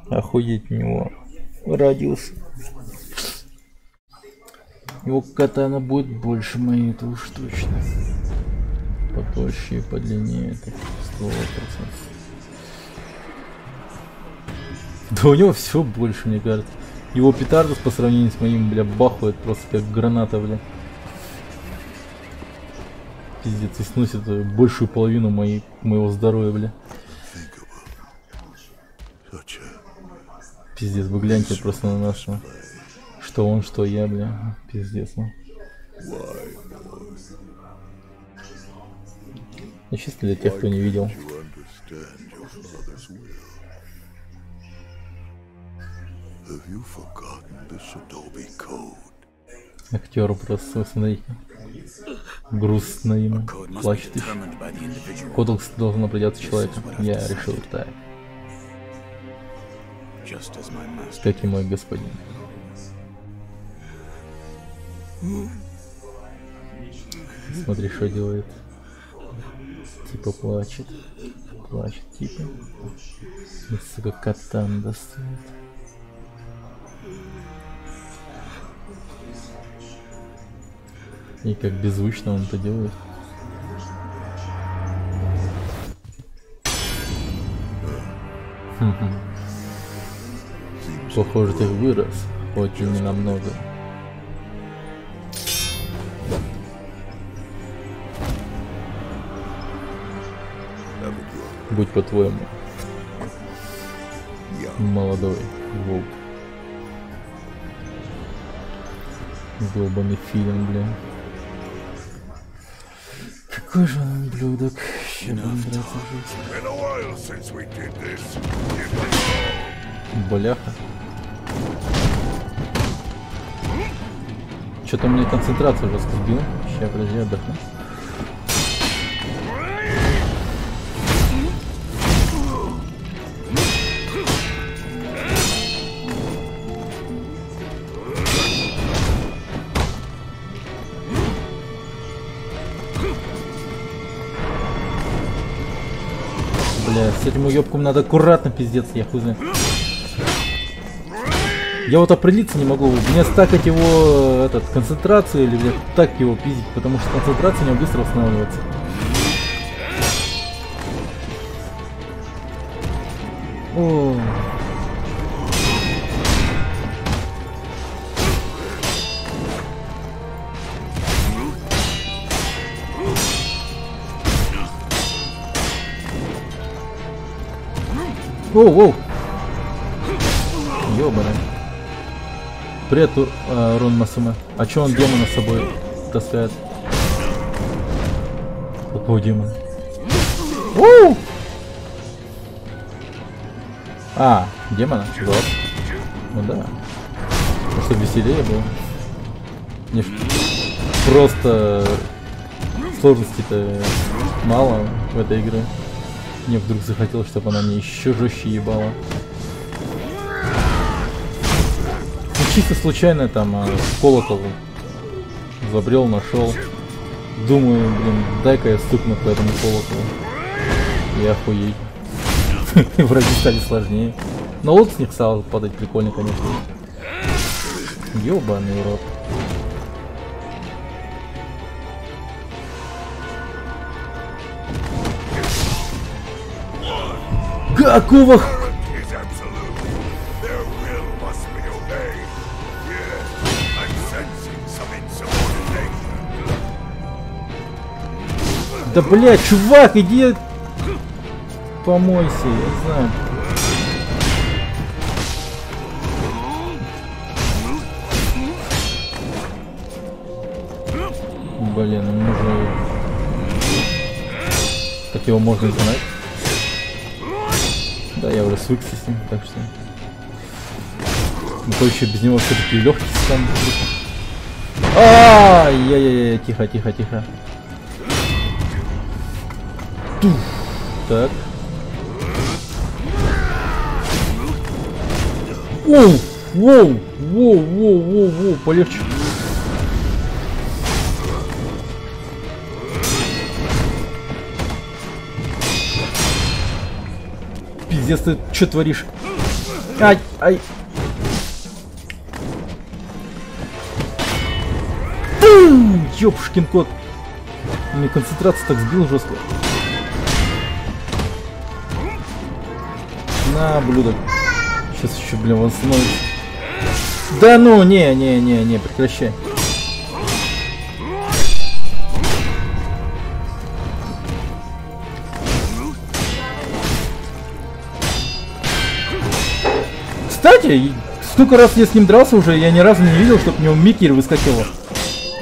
Охуеть у него радиус. Его катана будет больше моей, это уж точно. Потолще и подлиннее, это 100%. Да у него все больше, мне кажется. Его петардус по сравнению с моим, бля, бахует просто как граната, бля. Пиздец, и сносит большую половину моего здоровья, бля. Пиздец, вы гляньте просто на нашего. Что он, что я, бля. Пиздец, ну. Ну, чисто для тех, кто не видел. Актер просто, смотрите. Грустно ему. Плачет еще. Кодекс должен определяться человеком. Я решил так. Как и мой господин. Смотри, что делает. Типа плачет. Плачет, типа. И, сука, катан достает. И как беззвучно он это делает. Похоже, ты вырос, хоть и не намного. Будь по-твоему, молодой волк. Долбаный фильм, бля. Какой же он ублюдок. Ща будем драться жить. Been a while since we did this. Бляха. Что-то у меня концентрацию жестко сбил. Сейчас, подожди, отдохну. Бля, с этим уёбком надо аккуратно, пиздец, я хуй знаю. Я вот определиться не могу, мне стакать его, концентрацию или блядь, так его пиздить, потому что концентрация у него быстро восстанавливается. О. Воу-воу! Ёбаный. Привет, Рон Масуме. А чё он демона с собой таскает? Какой демон? Уу! А, демона? Вот. Ну да. Чтобы веселее было. Мне просто сложностей-то мало в этой игре. Мне вдруг захотелось, чтобы она мне еще жестче ебала. Ну, чисто случайно там колокол забрел, нашел. Думаю, блин, дай-ка я стукну по этому колоколу. И охуеть. Враги стали сложнее. Но лут с них стал падать прикольно, конечно. Ёбаный урод. Какого х... Да блядь, чувак, иди помойся, я не знаю. Блин, ему уже... Как его можно знать? Да, я уже свыкся с ним, так что... Ну то еще без него все-таки легкий станет. Ай-яй-яй, тихо, тихо, тихо. Так. Оу, воу, воу, воу, воу, воу, полегче. Пиздец, ты что творишь? Ай, ай. Ёпшкин кот. Мне концентрацию так сбил жестко. На, блюдок. Сейчас еще, блин, восстановится. Да ну, не, прекращай. Кстати, сколько раз я с ним дрался уже, я ни разу не видел, чтобы у него Микер выскакивал.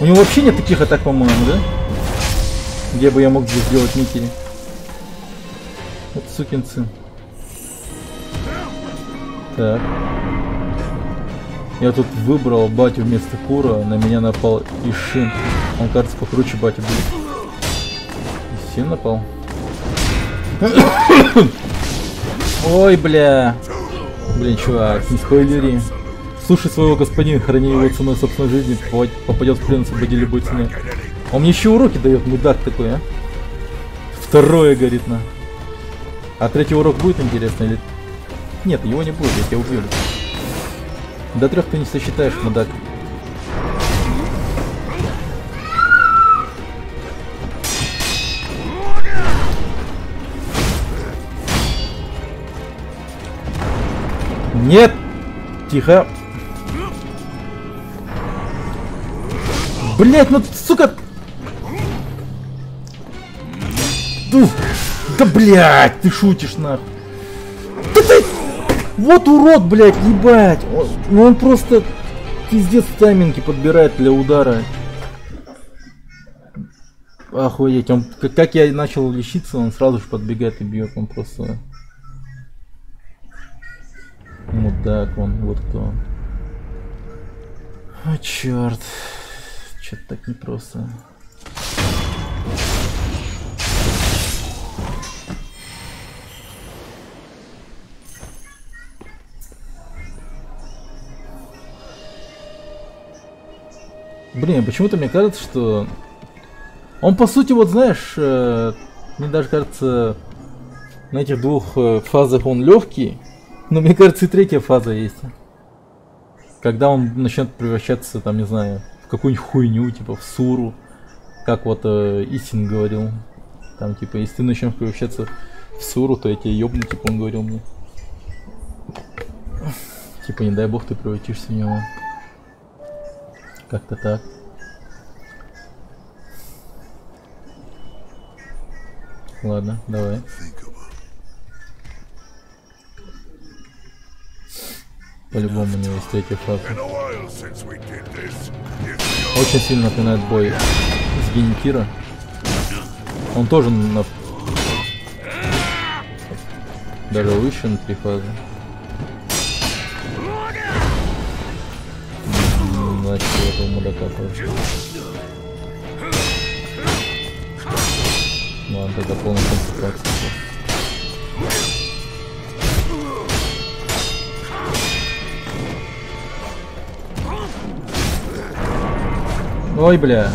У него вообще нет таких атак, по-моему, да? Где бы я мог бы сделать Микери? Вот сукин сын. Так. Я тут выбрал батю вместо Кура, на меня напал Ишин. Он, кажется, покруче бати будет. Ишин напал. Ой, бля. Блин, чувак, не спойлери. Слушай своего господина, храни его ценой собственной жизни, попадет в плен, освободи любой ценой. Он мне еще уроки дает, мудак такой, а? Второе, говорит, на. А третий урок будет интересно или... Нет, его не будет, я тебя убью. До 3 ты не сосчитаешь, мудак. Нет! Тихо! Блять, ну сука! Да блять, ты шутишь нахуй! Да ты... Вот урод, блять, ебать! Он просто пиздец тайминги подбирает для удара. Охуеть, он как я начал лечиться, он сразу же подбегает и бьет, он просто мудак, он вот кто он. О, черт, что-то так непросто. Блин, почему-то мне кажется, что он по сути, вот знаешь, мне даже кажется, на этих двух фазах он легкий, но мне кажется и третья фаза есть. Когда он начнет превращаться, там, не знаю, в какую-нибудь хуйню, типа в суру, как вот Истин говорил. Там, типа, если ты начнешь превращаться в суру, то я тебя ёбну, типа, он говорил мне. Типа, не дай бог ты превратишься в него. Как-то так. Ладно, давай. По-любому у него есть третья фаза. Очень сильно напоминает бой с Геникира. Он тоже на... даже выше на 3 фазы. Значит, у этого мудака тоже. Ладно, тогда полная концентрация. Ой, бля.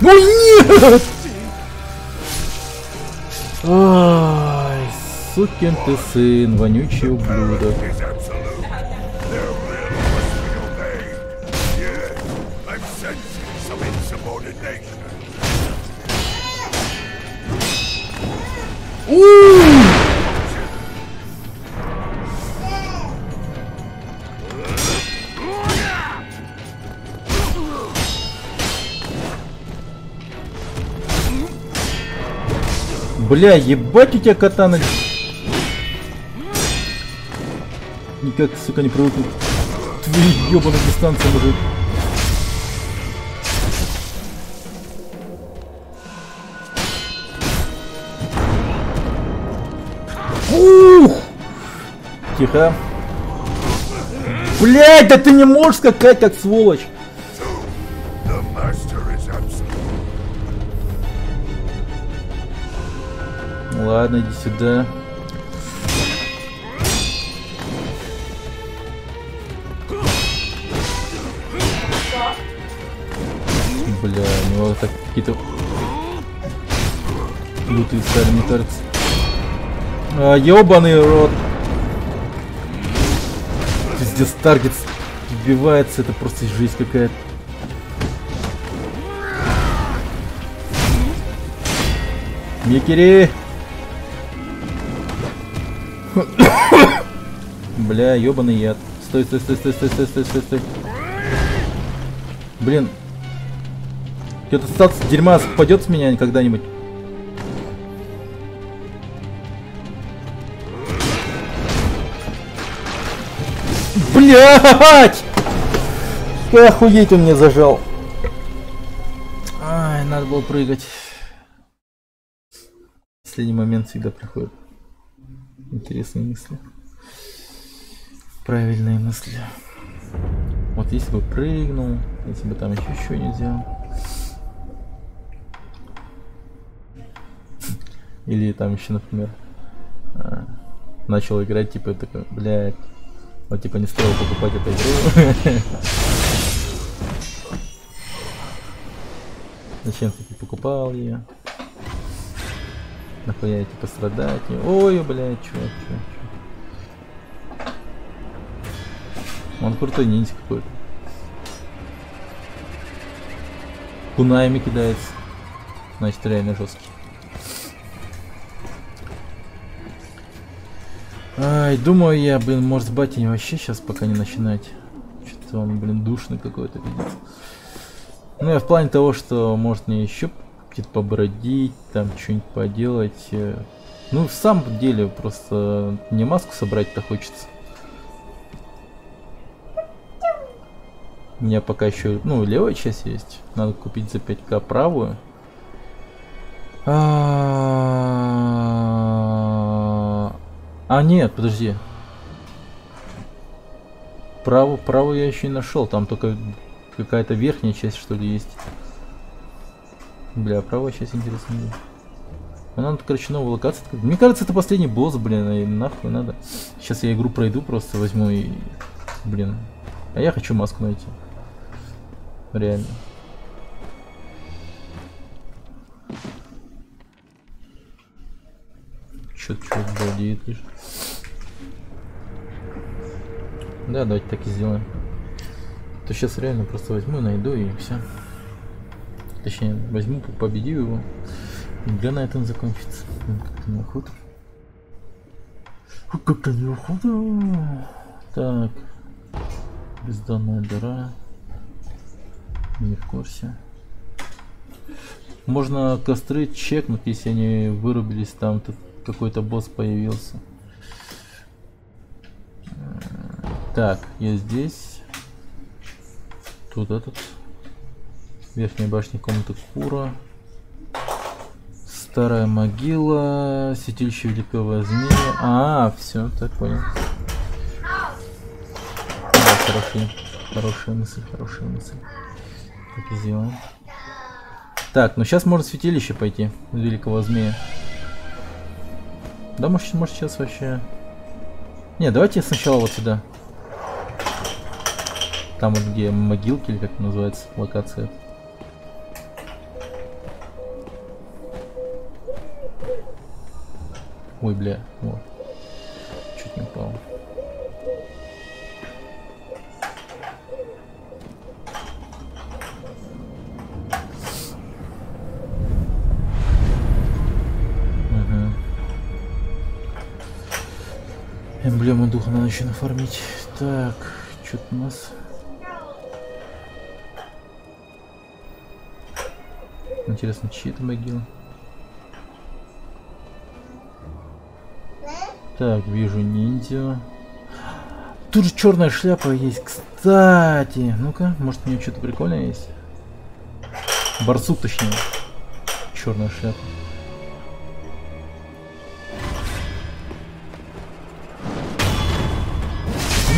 Ой, нет! Ай, сукин ты сын, вонючий ублюдок. Бля, ебать у тебя катана. Никак, сука, не привыкну к твоей ебаной дистанции, мужик. Ух! Тихо. Блядь, да ты не можешь скакать, как сволочь. Ладно, иди сюда. Бля, у него так какие-то лютые стали, мне кажется. Ёбаный рот. Пиздец, таргет вбивается, это просто жизнь какая-то. Микери! Бля, ёбаный яд. Стой, стой, стой, стой, стой, стой, стой, стой, стой. Блин. Где-то статус дерьма попадет с меня когда-нибудь. Блять! Охуеть, он меня зажал. Ай, надо было прыгать. Последний момент всегда приходит. Интересные мысли. Правильные мысли. Вот если бы прыгнул, если бы там еще не сделал. Или там еще, например, начал играть, типа, такой, блядь, вот типа не стоило покупать эту игру. Зачем ты покупал ее? Нахуя типа страдать? Ой, блядь, чувак. Он крутой ниндзя какой-то. Кунаями кидается. Значит, реально жесткий. Ай, думаю я, блин, может с батей вообще сейчас пока не начинать. Что-то он, блин, душный какой-то, пиздец. Ну, я в плане того, что может мне еще где-то побродить, там что-нибудь поделать. Ну, в самом деле, просто мне маску собрать-то хочется. У меня пока еще, ну, левая часть есть. Надо купить за 5К правую. Нет, подожди. Правую я еще не нашел. Там только какая-то верхняя часть, что ли, есть. Бля, правая часть интересная. Она, короче, новая локация. Мне кажется, это последний босс, блин, и нахуй надо. Сейчас я игру пройду, просто возьму и... Блин. А я хочу маску найти. Реально. Чё-то балдеет лишь. Да, давайте так и сделаем. То сейчас реально просто возьму, найду и все. Точнее, возьму, победю его. Игра на этом закончится. Как-то неохота. Как-то неохота. Так. Бездонная дыра. Не в курсе. Можно костры чекнуть, если они вырубились, там тут какой-то босс появился. Так, я здесь. Тут этот. Верхняя башня комнаты Кура. Старая могила. Святилище великого змея. Все, так понял. Да, хорошая мысль. Так и сделаем. Так, ну сейчас можно в святилище пойти. Великого змея. Да, может сейчас вообще... Не, давайте сначала вот сюда. Там вот где могилки, или как это называется, локация. Ой, бля, вот. Чуть не упал. Эмблему духа надо еще нафармить. Так, что-то у нас... Интересно, чьи это могилы? Так, вижу ниндзю. Тут же черная шляпа есть, кстати. Ну-ка, может у нее что-то прикольное есть? Барсук, точнее. Черная шляпа.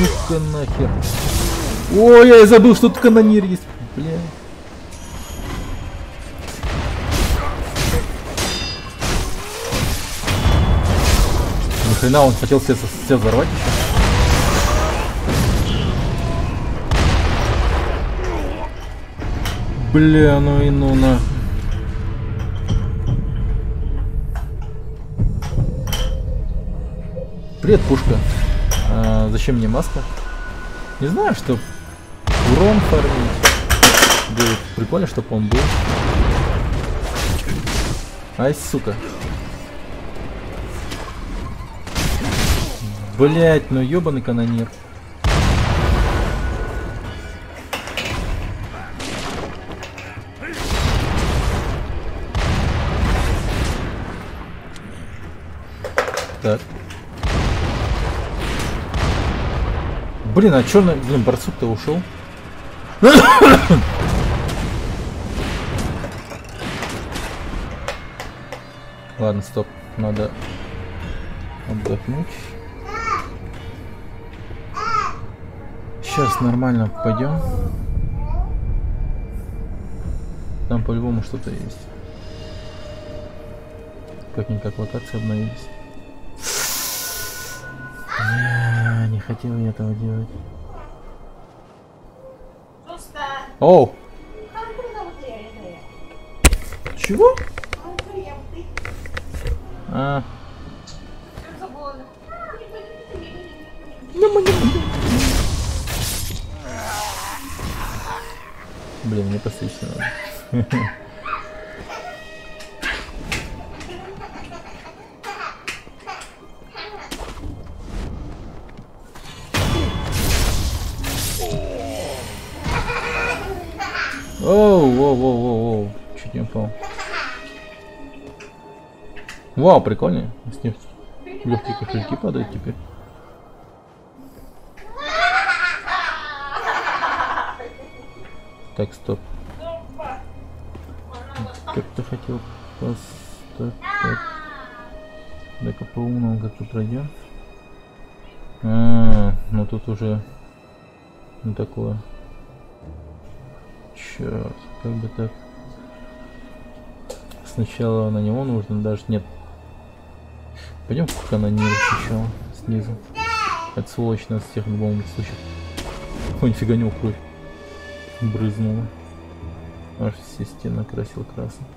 Ну-ка нахер. Ой, я и забыл, что тут канонир есть. Бля. Нахрена он хотел все взорвать еще? Бля, ну и ну на. Привет, пушка. Зачем мне маска? Не знаю, что урон фармить. Будет прикольно, чтобы он был. Ай, сука. Блять, ну ёбаный канонир. Так. Блин, а черный, блин, барсук-то ушел. Ладно, стоп, надо отдохнуть. Сейчас нормально пойдем. Там по-любому что-то есть. Как-никак локации обновились. Не хотел я этого делать. Оу! Чего? Блин, мне постричься надо. Оу, чуть не упал. Вау, прикольно. С них легкие кошельки падают теперь. Так, стоп. Как-то хотел поставить. Дай-ка по умному как-то пройдем. Ну тут уже не такое. Черт, как бы так. Сначала на него нужно, даже нет. Пойдем к канониру сначала, снизу. Это сволочь нас всех в любом случае. Ой, нифига не кровь брызнула. Аж все стены окрасил красным.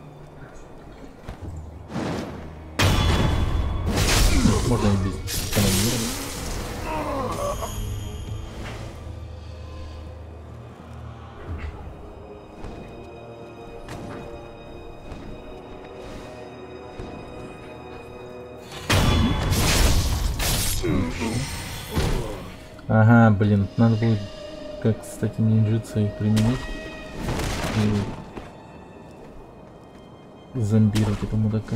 Можно и без канонира. Ага, блин, надо будет, как, кстати, нинджитсу их применить и зомбировать этого мудака.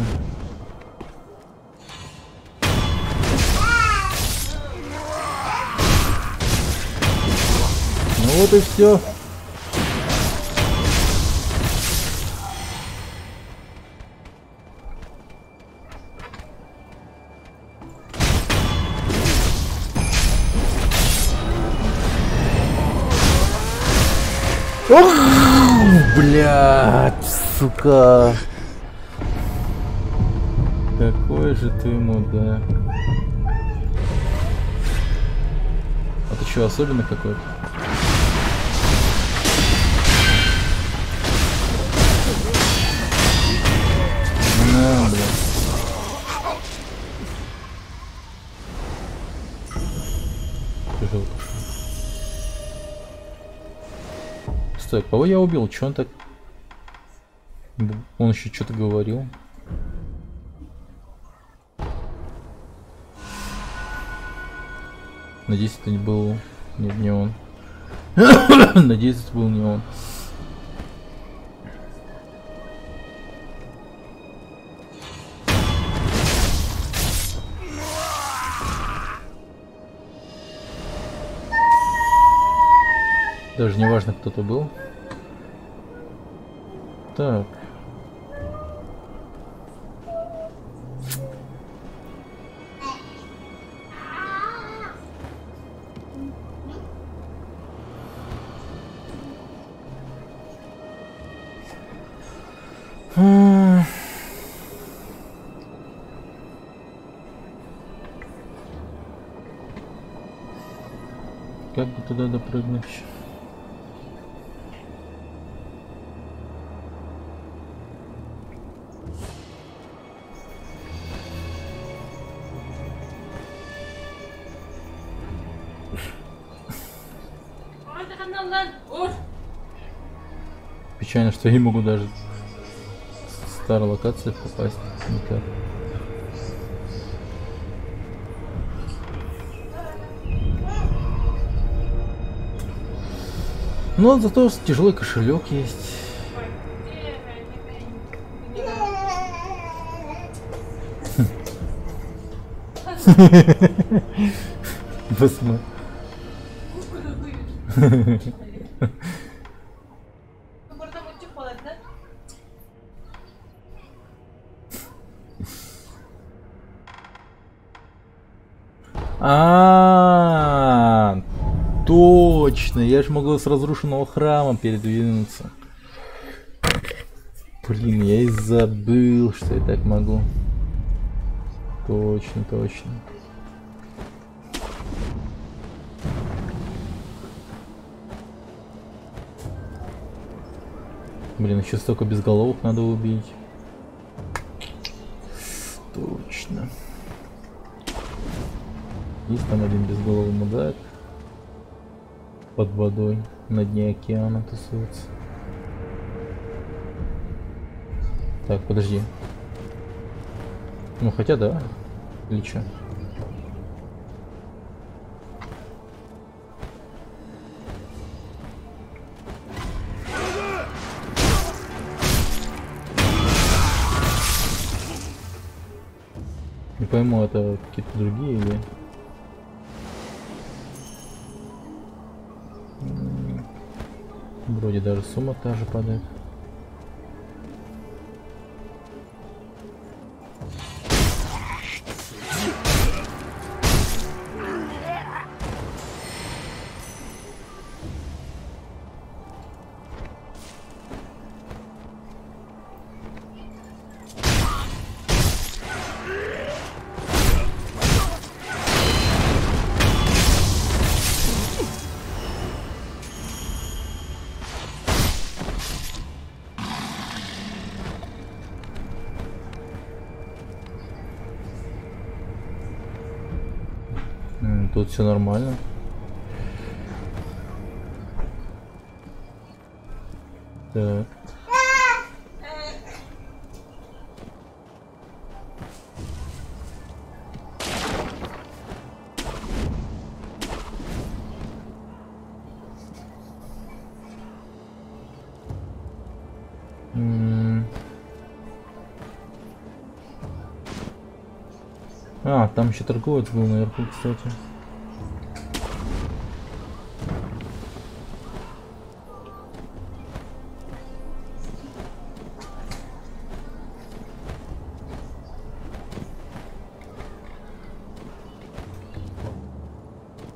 Ну вот и все. Ох, блядь, сука. Какой же ты мудак. А ты что, особенно какой-то? На, блядь. Тяжело. Стой, кого я убил? Че он так? Он еще что-то говорил. Надеюсь, это не был... Нет, не он. Надеюсь, это был не он. Даже не важно, кто то был. Так. Как бы туда допрыгнуть? Печально, что я не могу даже в старую локацию попасть никак. Но зато тяжелый кошелек есть. Посмотри. Точно, я же могу с разрушенного храма передвинуться. Блин, я и забыл, что я так могу. Точно, точно. Блин, еще столько безголовых надо убить. Точно. Есть там один безголовый мудак. Под водой, на дне океана тусуется. Так, подожди. Ну хотя да. Или чё? пойму, это какие-то другие или... Вроде даже сумма та же падает. Тут все нормально. Так. А, там еще торговец был наверху, кстати.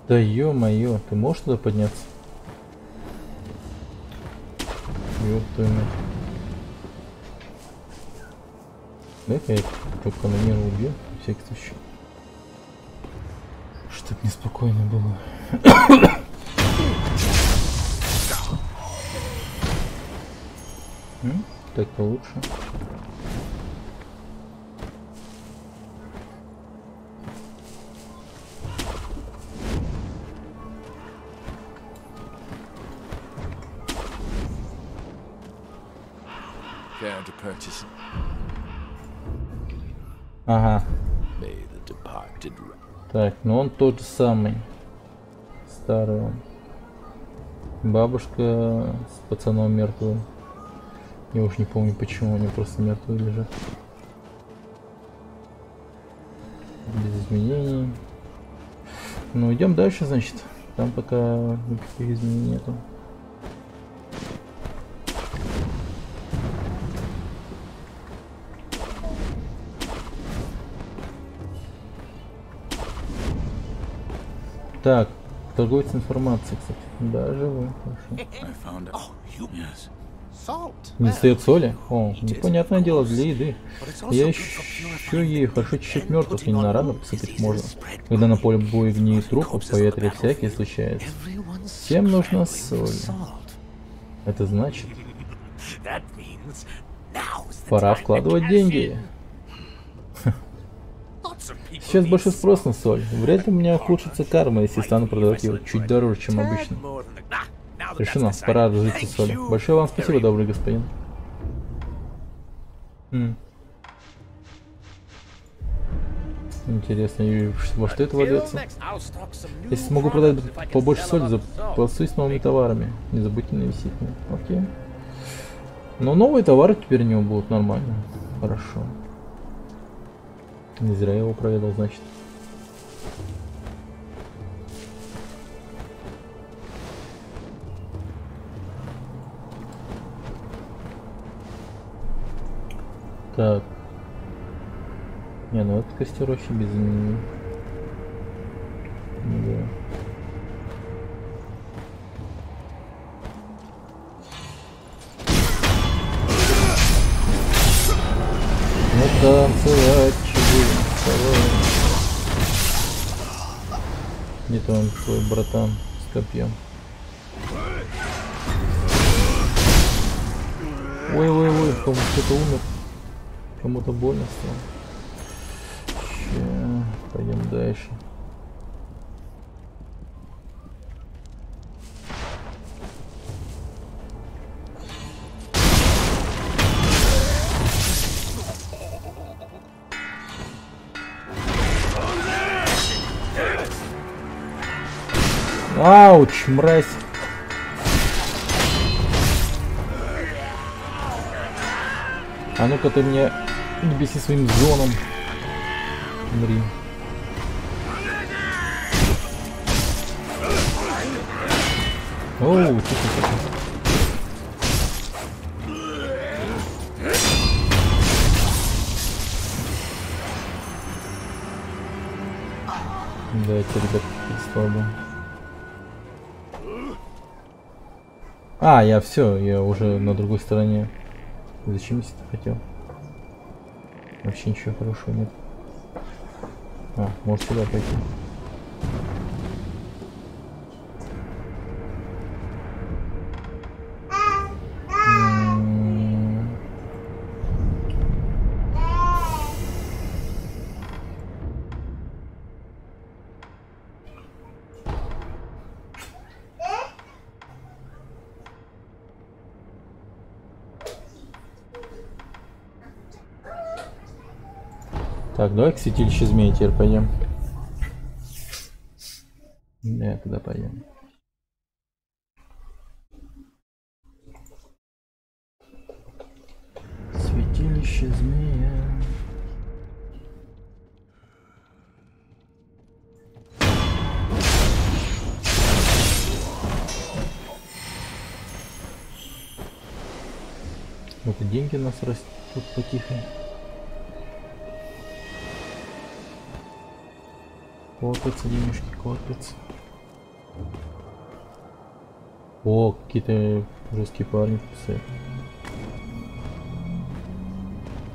Да ё-моё, ты можешь туда подняться? Ёб твою мать. Дай-ка я только канониру убью, на всякий случай. Чтоб неспокойно было. Так-то лучше. Ага. Так, ну он тот же самый. Старый он. Бабушка с пацаном мертвым. Я уж не помню почему, они просто мертвые лежат. Без изменений. Ну идем дальше, значит. Там пока никаких изменений нету. Так, торговец информацией, кстати. Да, живой, хорошо. Не достает соли? О, непонятное дело, для еды. Я ищу ей хорошо чуть-чуть мертвых, и не на рано посыпать можно. Когда на поле боя гниют трупы, в поветре всякие случается. Всем нужна соль. Это значит... Пора вкладывать деньги. Сейчас большой спрос на соль. Вряд ли у меня ухудшится карма, если стану продавать ее чуть дороже, чем обычно. Решено, пора разжиться соли. Большое вам спасибо, добрый господин. Интересно, во что это вольется? Если смогу продать побольше соли, запасусь новыми товарами. Не забудьте навестить меня. Окей. Но новые товары теперь у него будут нормально. Хорошо. Не зря я его проведал, значит. Так. Не, ну этот костер вообще без изменений. Да. Ну танцевать чего? Где-то он твой братан с копьем. Ой, кому кто-то умер. Кому-то больно стало. Ща, пойдем дальше. Ауч, мразь. А ну-ка ты мне не беси своим зоном. Умри. Оу, тихо. Да, это, ребят, слабо. А, я все, я уже на другой стороне. Зачем я это хотел? Вообще ничего хорошего нет. А, может сюда пойти. Так, давай к святилищу змеи теперь пойдем. Да, туда пойдем. Святилище змея. Это деньги у нас растут потихо. Копятся денежки, копятся. О, какие-то жесткие парни писают.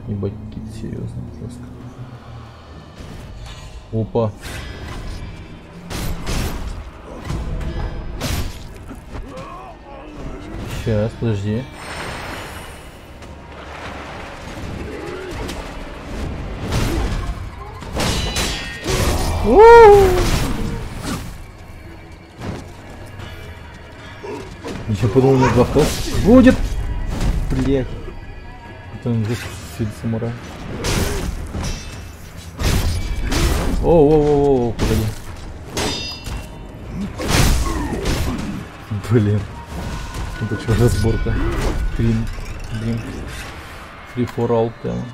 Ебать, какие-то серьезные, жестко. Опа. Сейчас, подожди. Еще подумал, на 2 ход будет. Блять. Это он здесь сидит самурай. О, погоди. Блин. Это что, разборка? Трин. Free for all там.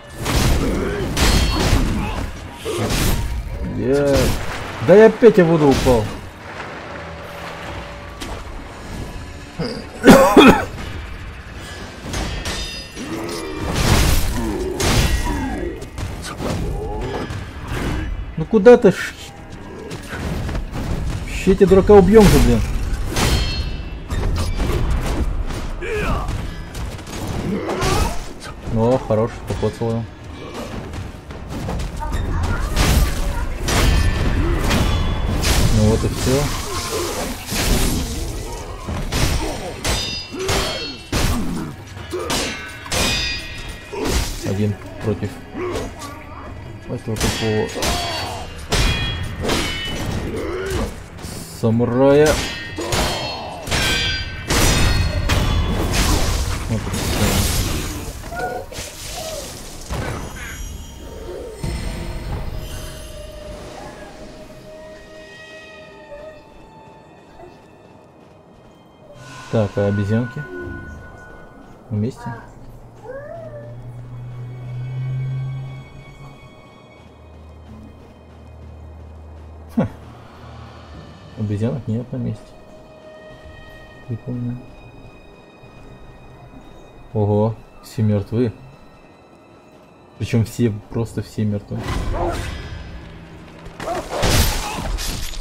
Да я опять в воду упал. Ну куда ты? Ща тебя дурака убьем же, блин. О, хорош, покоцал его. Ну вот и все. Один против этого такого самурая. Вот это все. Так, а обезьянки вместе? Обезьянок нет на месте. Прикольно. Ого, все мертвы. Причем все, просто все мертвы.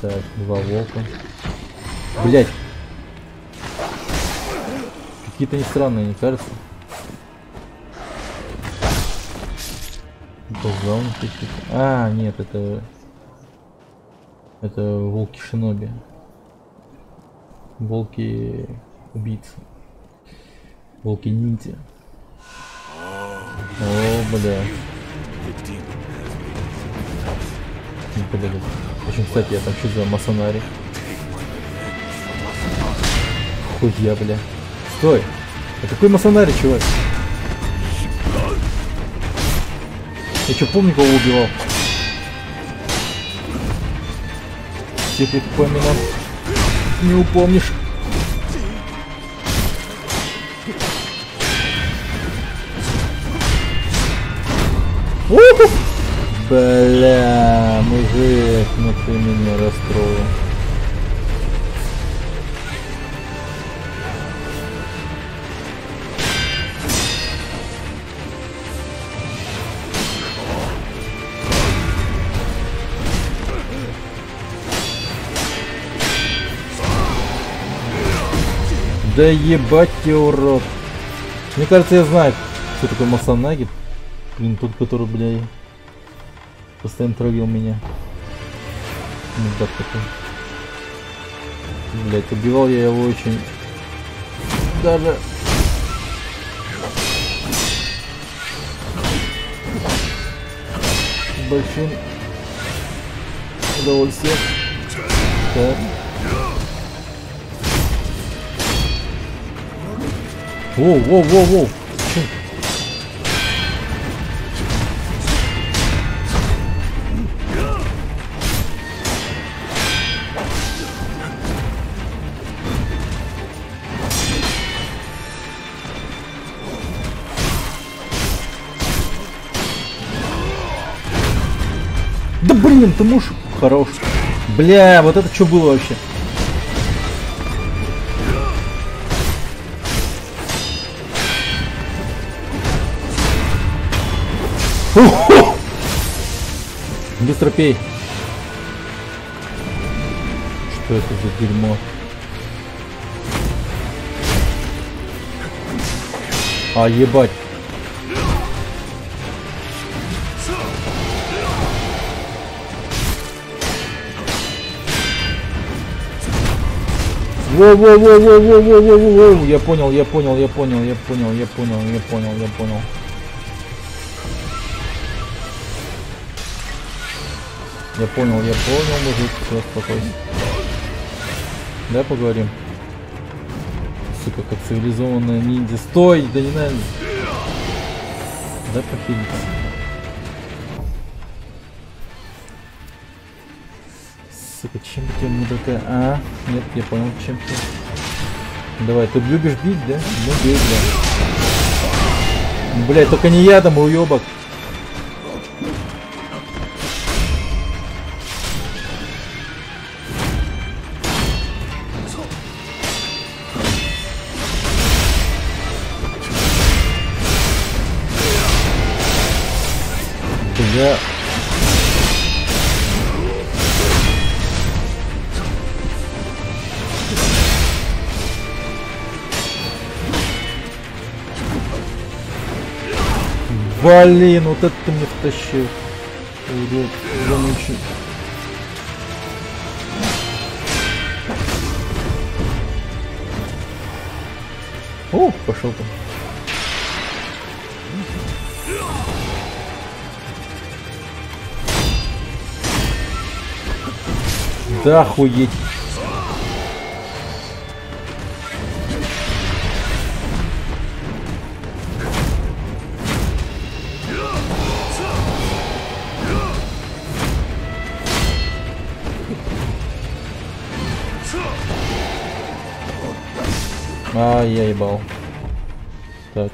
Так, 2 волка. Блять. Какие-то не странные, не кажется? А, нет, это волки шиноби. Волки убийцы. Волки ниндзя. О, бля. В общем, кстати, я там чуть за масонари. Хуя, бля. Стой! А какой масонари, чувак? Я что, помню, кого убивал? Всех их поминал. Не упомнишь. Бля, мужик, ну ты меня расстроил. Да ебать тебя, урод. Мне кажется, я знаю, что такое Масанаги. Блин, тот, который, бля, постоянно травил меня. Мудак такой. Блять, убивал я его очень даже с большим удовольствием. Так. Воу, воу, воу, воу. Чё? Да блин, ты муж хорош. Бля, вот это что было вообще? Быстро пей. Что это за дерьмо? А, ебать. Воу-воу-воу-воу-воу-воу-воу-воу. Я понял. Я понял, мужик, все, спокойно. Давай поговорим. Сука, как цивилизованная ниндзя. Стой! Да не надо. Дай похилиться. Сука, чем бы тебе мудака? А? Нет, я понял, чем ты. Давай, ты любишь бить, да? Ну бей, бля. Блять, только не ядом, уебок. Бля. Блин, вот это ты мне втащил. Урод, замучил. О, пошел там. Да охуеть. А, я ебал. Так.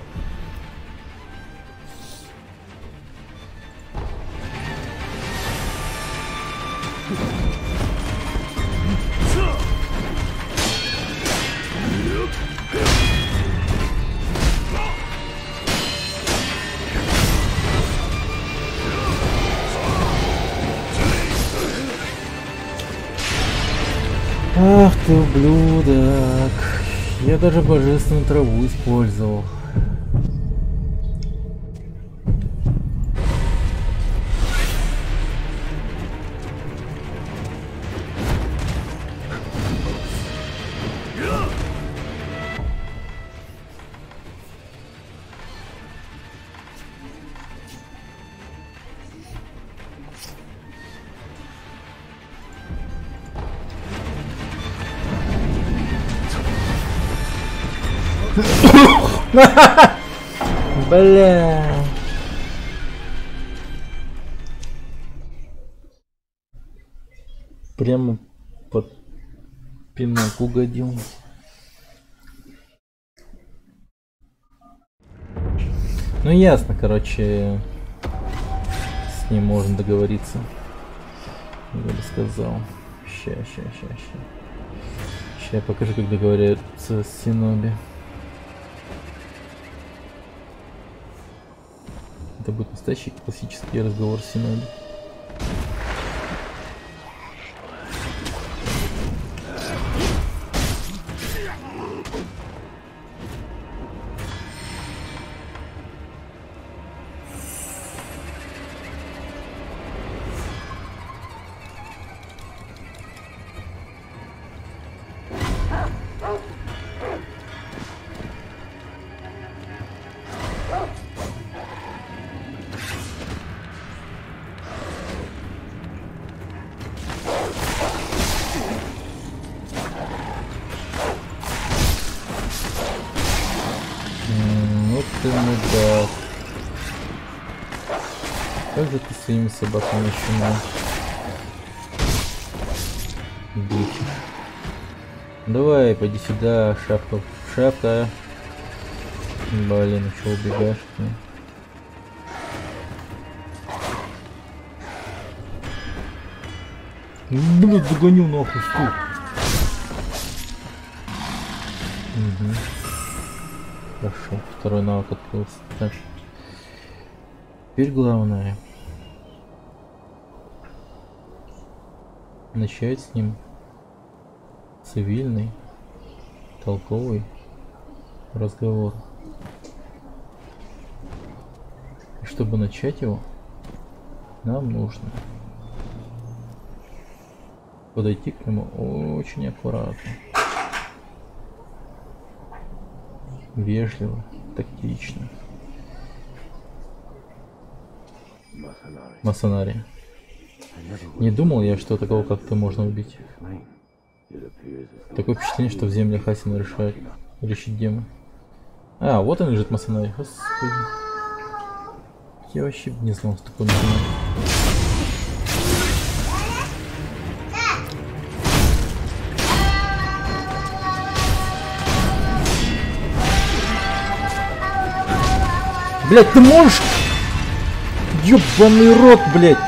Ах ты ублюдок. Я даже божественную траву использовал. Бля. Прямо под пинок угодил. Ну ясно, короче. с ним можно договориться. Я бы сказал. Ща я покажу, как договорятся с Синоби. Это будет настоящий классический разговор с Синоби. Да. Как же ты своими собаками начинаешь бить? Давай, пойди сюда, шапка. Шапка. Блин, еще убегаешь? Блин, догоню нахуй, скуп. Угу. Хорошо, второй навык открылся. Так. Теперь главное начать с ним цивильный, толковый разговор. И чтобы начать его, нам нужно подойти к нему очень аккуратно. Вежливо, тактично. Масонари. Не думал я, что такого, как ты, можно убить. Такое впечатление, что в землях Асина решить демон. А, вот он лежит, Масонари. Господи. Я вообще не знал, что такое Масонари. Блять, ты можешь? Ёбаный рот, блять.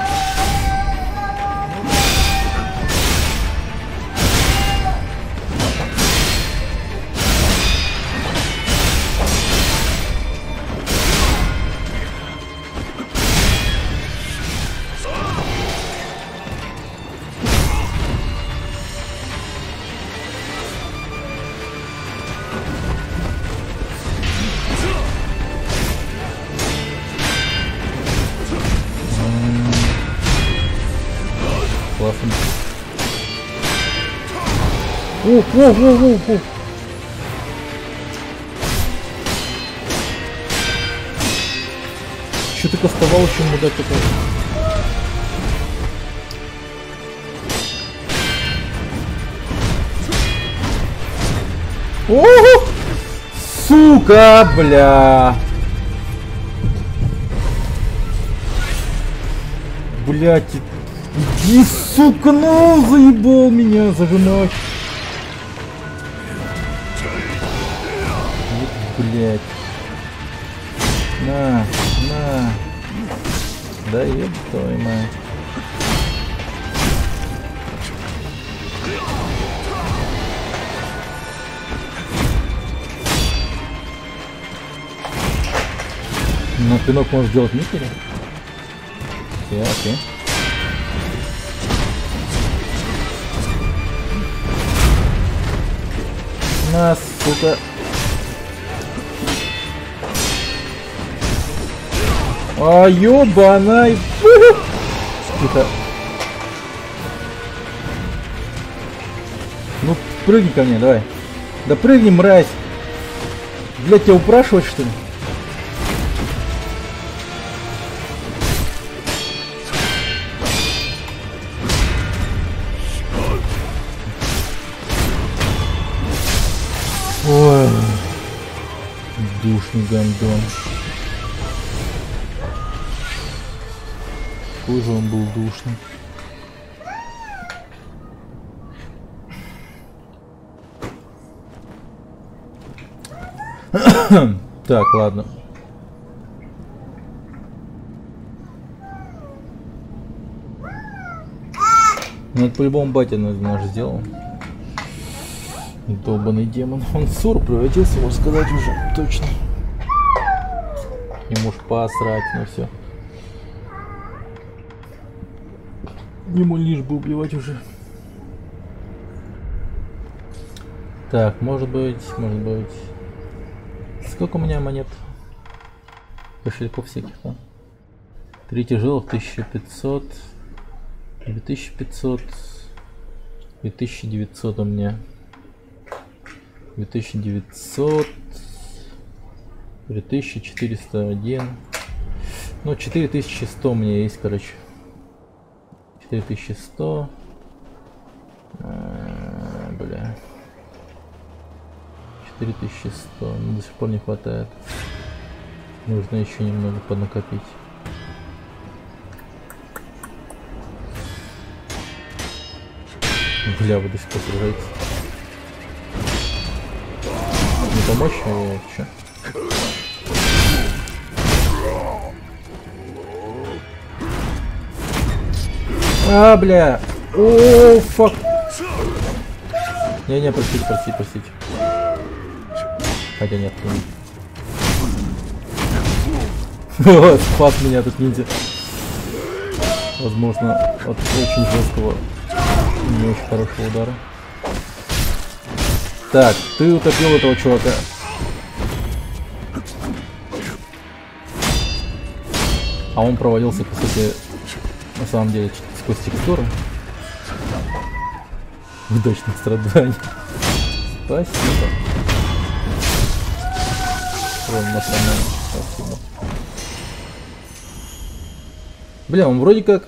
О. Что ты кастовал, еще мудак такой? О, сука, бля. Блять, иди, сука, ну, заебал меня зажимать. Блять. На. Да еб твою мать. Но пинок можешь делать Микери? Окей. На, сука. А, ёбаный. Тихо. Ну, прыгни ко мне, давай. Да прыгни, мразь. Блять, тебя упрашивать, что ли? Ой. Душный гандон. Какой же он был душный. Так, ладно. Ну это по-любому батя наш сделал. Долбаный демон. Он в ссор превратился, можно сказать, уже точно. Ему уж посрать на все. Ему лишь бы убивать уже. Так, может быть. Сколько у меня монет? Кошельков всяких там. 3 тяжелых 1500. 2500. 2900 у меня. 2900. 3401. Ну, 4100 у меня есть, короче. 4100. Бля. 4100. Мне до сих пор не хватает. Нужно еще немного поднакопить. Бля, вы до сих пор сражаетесь. Не помочь, а я чё? А, бля! О, фак! Не, простите. Хотя нет, не. Вот, спас меня тут ниндзя. Возможно, от очень жесткого, не очень хорошего удара. Так, ты утопил этого чувака. А он провалился, по сути, на самом деле, сквозь текстуры. Удачных страданий. Спасибо. Спасибо. Бля, он вроде как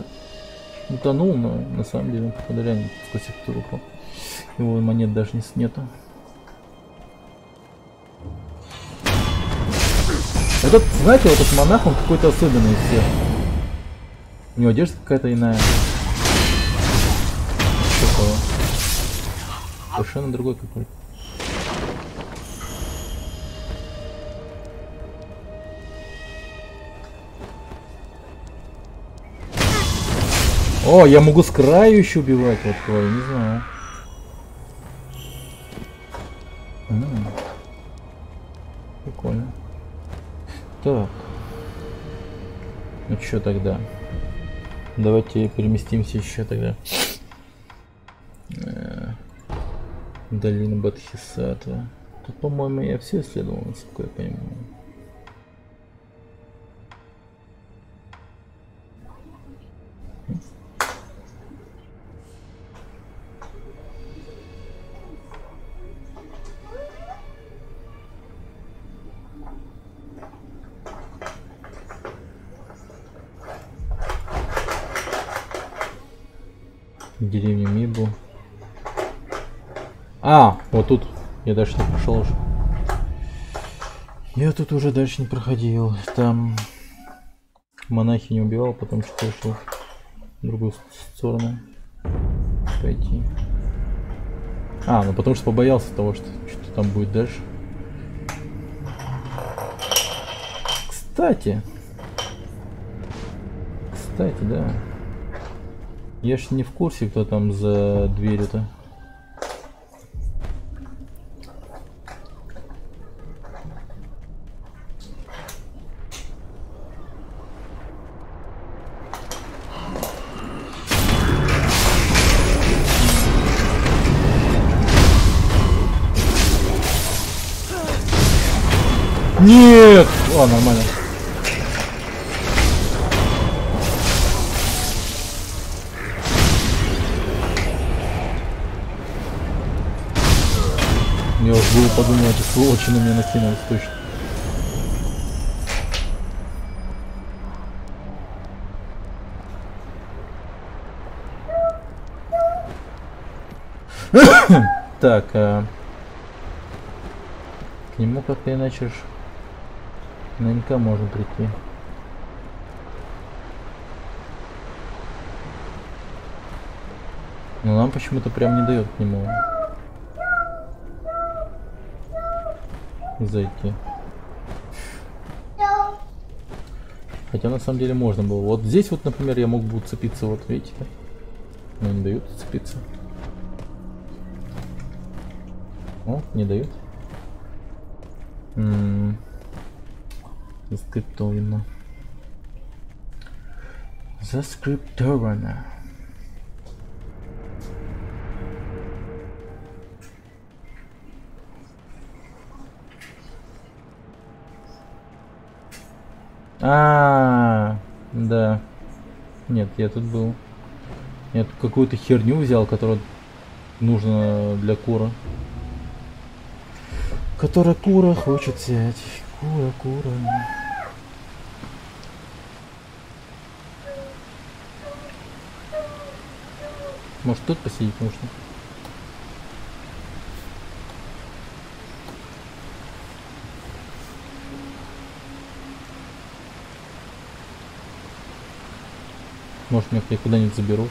утонул, но на самом деле он, походу, реально сквозь текстуру упал. Его монет даже нету. Этот, знаете, вот этот монах, он какой-то особенный из всех. У него одежда какая-то иная. Что-то совершенно другой какой-то. О, я могу с краю еще убивать, вот твою, не знаю. Прикольно. Так. Ну что тогда? Давайте переместимся еще тогда. Долина Бодхисаттва. Тут, по-моему, я все исследовал, насколько я понимаю. Деревню Мибу. А, вот тут я дальше не прошел уже. Я тут уже дальше не проходил. Там монахи не убивал, потом что-то решил в другую сторону пойти. А, ну потому что побоялся того, что что-то там будет дальше. Кстати, да. Я ж не в курсе, кто там за дверью-то. Нет! О, нормально. Я уж было подумал, эти сволочи на меня накинулись точно. Так, к нему как-то иначе наверняка можно прийти. Но нам почему-то прям не дает к нему зайти. Хотя на самом деле можно было. Вот здесь вот, например, я мог бы уцепиться, вот видите. Но не дают цепиться. О, не дают. Заскриптовано. Заскриптовано. Да. Нет, я тут был. Я тут какую-то херню взял, которую нужно для кура. Которая кура хочет взять. Кура. Может тут посидеть нужно? Может, меня куда-нибудь заберут.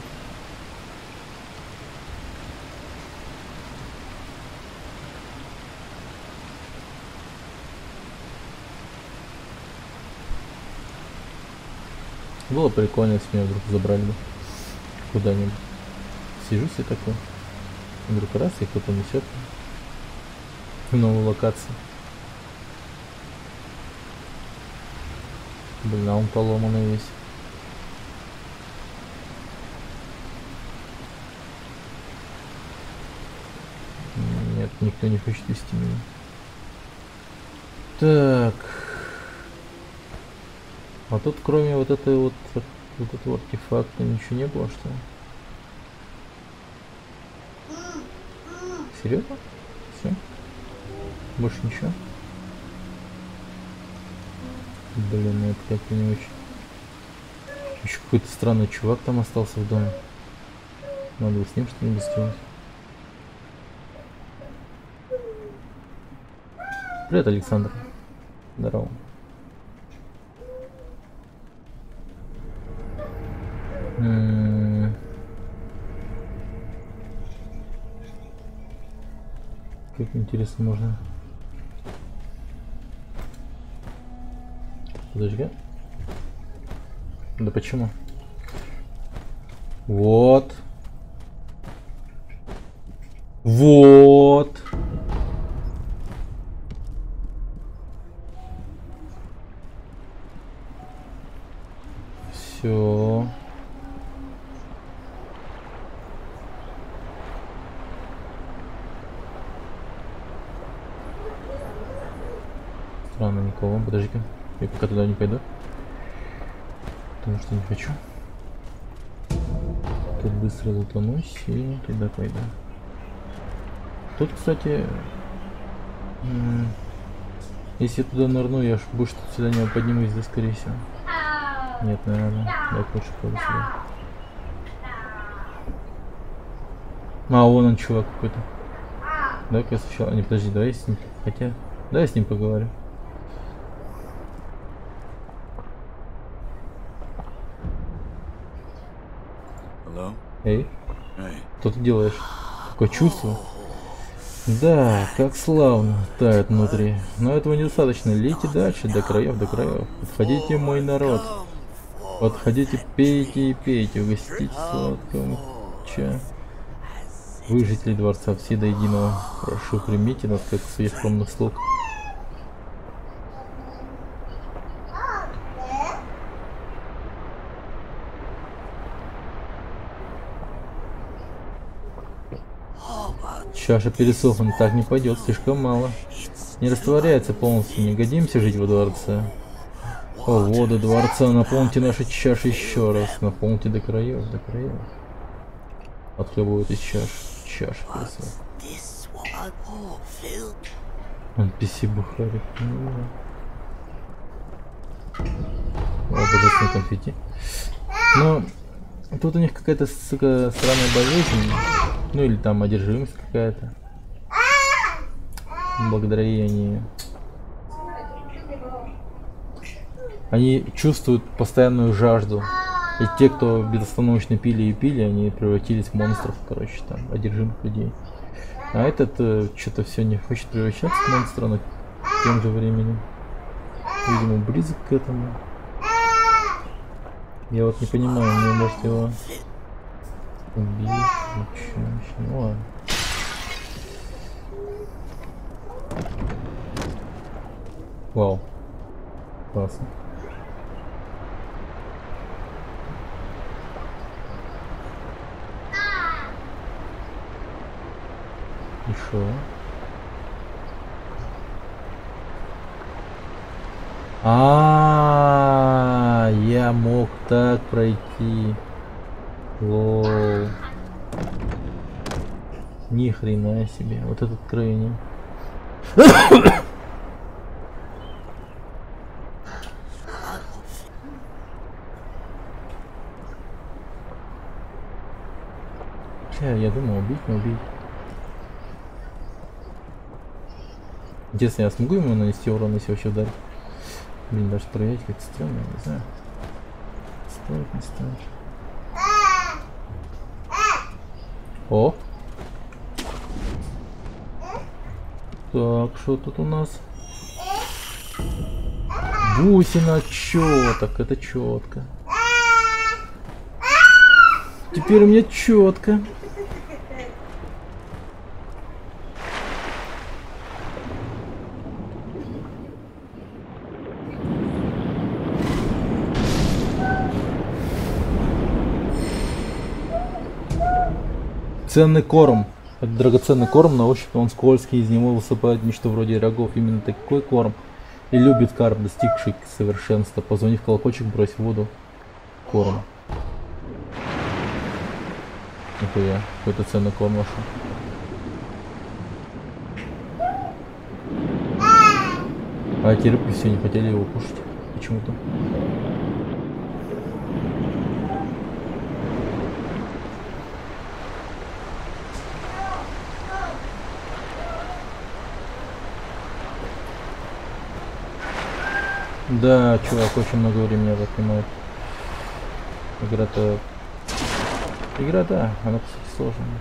Было прикольно, если меня вдруг забрали бы куда-нибудь. Сижу себе такой. Вдруг раз, и кто-то несет в новую локацию. Блин, а он поломанный весь. Нет, никто не хочет вести меня. Так. А тут кроме вот этой вот этого артефакта ничего не было, что ли? Серьезно? Все? Больше ничего? Блин, это как-то не очень. Еще какой-то странный чувак там остался в доме. Надо с ним что-нибудь сделать. Привет, Александр. Здорово. Как интересно можно. Подожди. Да почему? Вот. Вот. Все. Странно, никого. Подожди-ка. Я пока туда не пойду. Потому что не хочу. Тут быстро лутанусь и туда пойду. Тут, кстати, если я туда нырну, я ж больше сюда не поднимусь, да, скорее всего. Нет, наверное. Давай лучше пойду сюда. А, вон он, чувак какой-то. Давай-ка я сначала... Не, подожди, давай я с ним... Хотя... Давай я с ним поговорю. Эй, что ты делаешь? Какое чувство? Да, как славно тает внутри. Но этого недостаточно. Лейте дальше, до краев, до краев. Подходите, мой народ. Подходите, пейте и пейте. Угостите сладким чаем. Вы, жители дворца, все до единого. Прошу, примите нас как своих скромных слуг. Чаша пересохла, но так не пойдет, слишком мало. Не растворяется полностью, не годимся жить во дворце. О, воды дворца, наполните наши чаши еще раз. Наполните до краев, до краев. Отхлебывают из чаш. Чаш пересох. NPC бухарик. О, божественный конфетти. Но тут у них какая-то, сука, странная болезнь. Ну или там одержимость какая-то. Благодаря ей они чувствуют постоянную жажду. И те, кто безостановочно пили и пили, они превратились в монстров, короче, там, одержимых людей. А этот что-то все не хочет превращаться в монстра, но тем же временем, видимо, близок к этому. Я вот не понимаю, мне может его Убить, ничего, ну ладно. Вау. Классно. И шо? Я мог так пройти. Лол. Ни хрена себе. Вот этот крайний. Я думал, убить, не убить. Интересно, я смогу ему нанести урон, если вообще ударить? Блин, даже проверять как-то странно, не знаю. Стоит, не стоит. О! Так, что тут у нас? Бусина четок, это четко. Теперь у меня четко. Ценный корм. Это драгоценный корм, на ощупь он скользкий, из него высыпает нечто вроде рогов. Именно такой корм и любит карп, достигший совершенства. Позвони в колокольчик, брось в воду корм. Нихуя, какой-то ценный корм нашел. А эти рыбки все не хотели его кушать почему-то. Да, чувак, очень много времени это отнимает. Игра-то... Игра, да, она по сути сложная.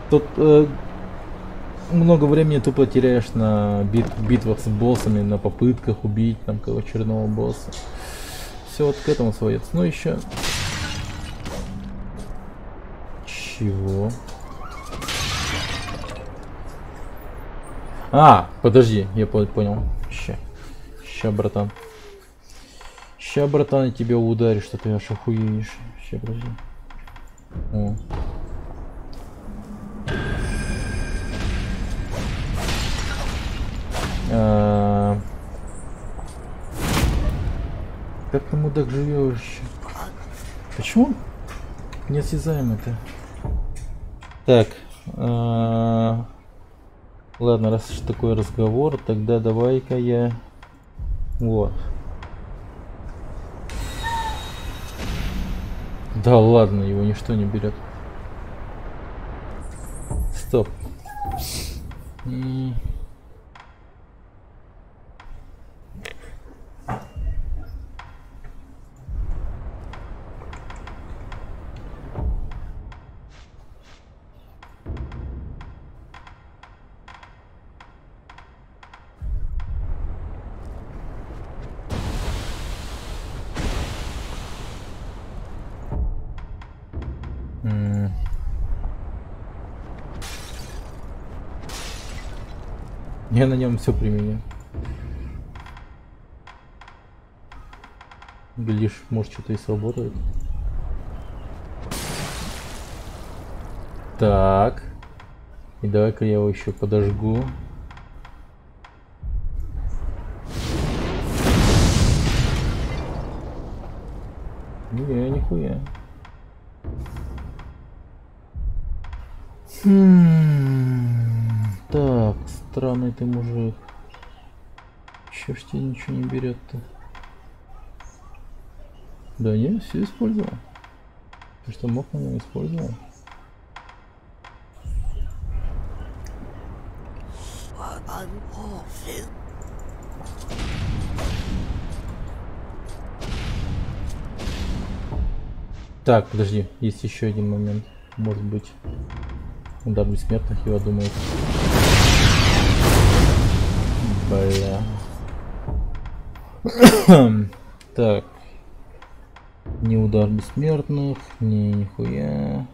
Тут много времени тупо теряешь на битвах с боссами, на попытках убить там кого очередного босса. Все вот к этому сводится. Ну еще... Чего? Подожди, я понял. Ща, братан. Ща, братан, я тебя ударю, что ты аж охуеешь. Ща, подожди. О. Как ты, мудак, живешь? Почему неосязаемый-то? Так. Ладно, раз уж такой разговор, тогда давай-ка я... Вот. Да ладно, его ничто не берет. Стоп. Я на нем все применю. Глядишь, может что-то и сработает. Так. И давай-ка я его еще подожгу. Не, нихуя. Так, странный ты мужик. Чё ж тебе ничего не берет-то? Да не, все использовал. Ты что мог, на него использовал? Так, подожди, есть еще один момент. Может быть, удар бессмертных его думает. Бля. Так. Не удар бессмертных, не нихуя.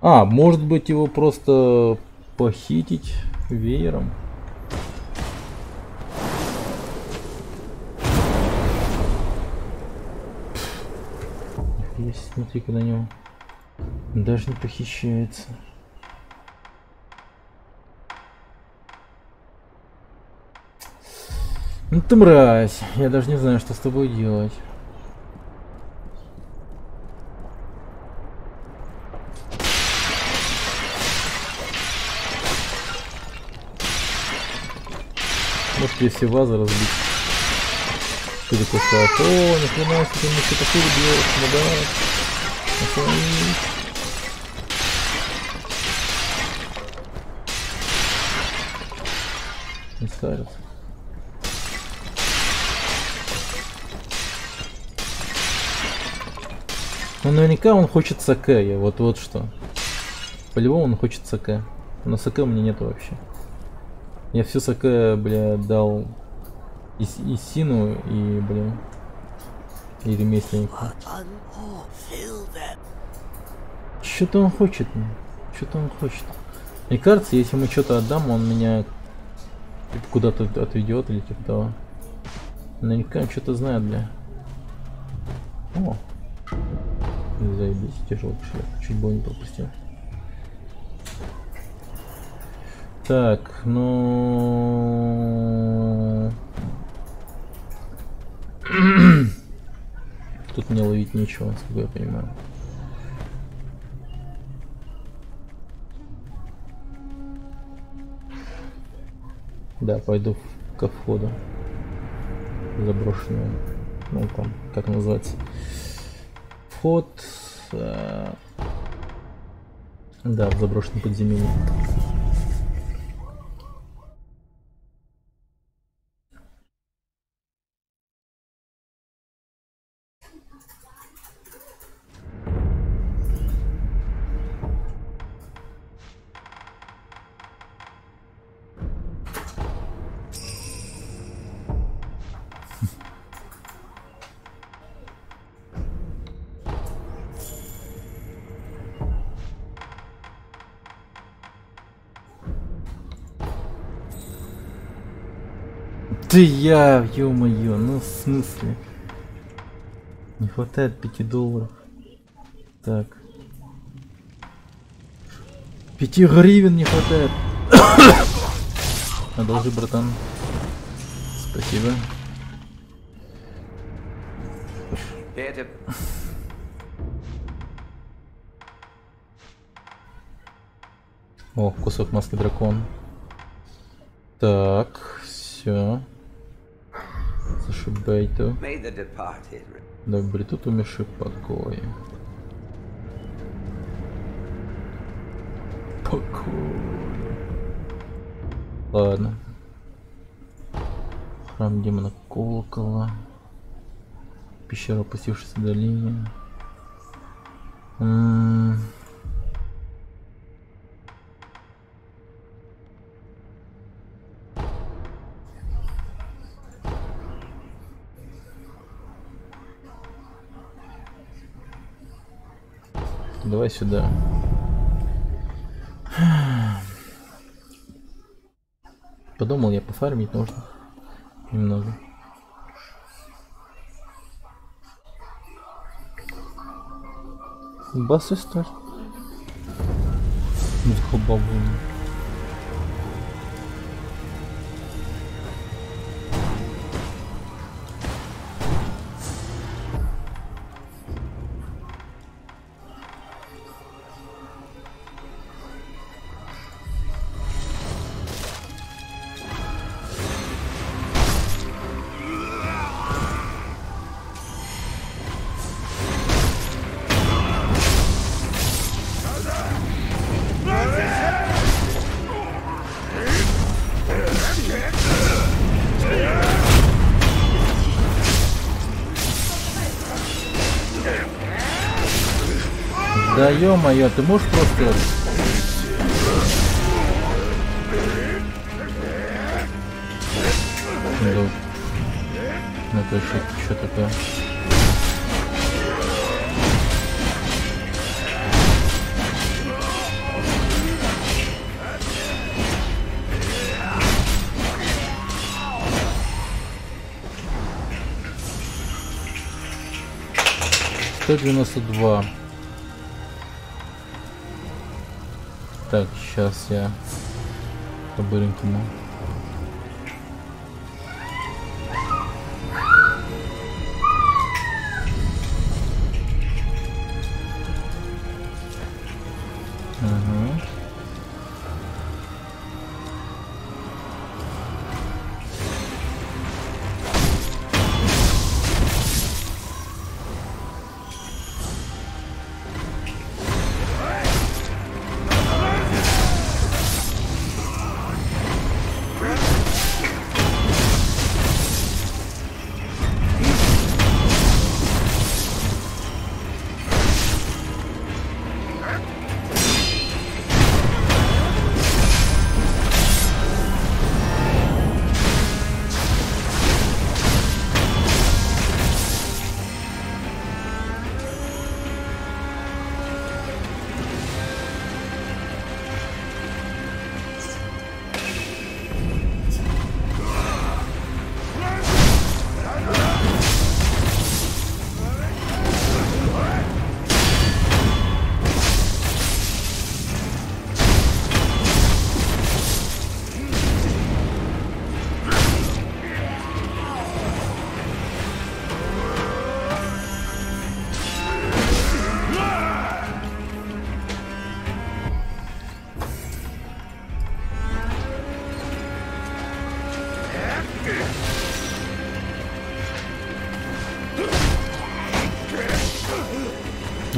А, может быть его просто похитить веером? Есть, смотри-ка на него. Даже не похищается. Ну ты мразь, я даже не знаю, что с тобой делать. Может тебе все вазы разбить. Ты такой сказал, о, ни хрена себе, мне что-то хуй делать, да. Не старится. Ну наверняка он хочет саке, вот что. По-любому он хочет саке. Но саке у меня нету вообще. Я все саке, бля, дал и Сину, и, бля, и ремесленнику. Что-то он хочет, что-то он хочет. Мне кажется, если ему что-то отдам, он меня типа, куда-то отведет или типа того. Наверняка он что-то знает, бля. О, заебись, тяжелый кошелек, чуть было не пропустил. Так, ну... Тут мне ловить нечего, насколько я понимаю. Да, пойду ко входу. Заброшенную. Ну там, как называется. Вход... Да, в заброшенный подземелье. Ты я, ё-моё, ну в смысле? Не хватает 5 долларов. Так. 5 гривен не хватает. Одолжи, братан. Спасибо. О, кусок маски дракона. Так, все. Зашибайту. Да обретут умерший покой. Ладно. Храм демона колокола. Пещера опустившейся долине. Давай сюда. Подумал, я пофармить нужно. Немного. Басы стар. Бабу. Да ё-моё, ты можешь просто... Ну-ка, что такое? 192. Так, сейчас я по-быренькому.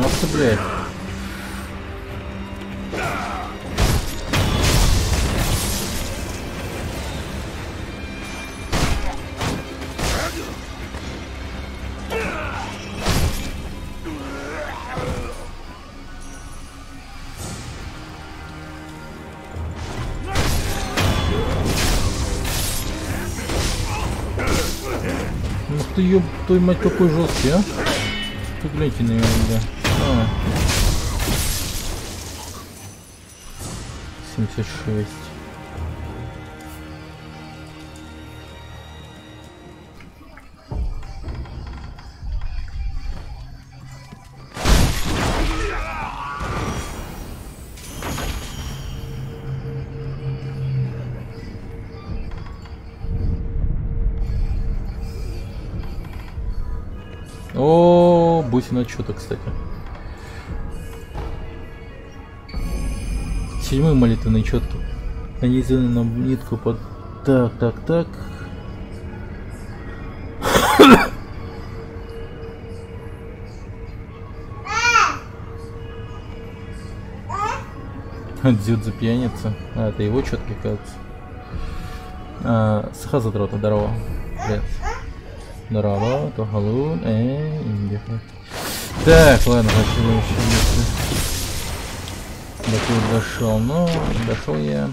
Ах ты, блядь. Ух ты, ёб твою мать, какой жесткий, а? Ты гляньте на него, бля. 76. О, бусина что-то, кстати. 7-й молитвенный четкий. Нанизанный на нитку под... Так. Дзюдзу пьяница. А, это его четкий, кажется. Сахазадрота, здорово. Привет. Здорово, Тогалун. Так, ладно, хочу еще мысли. До тут дошел, но дошел я.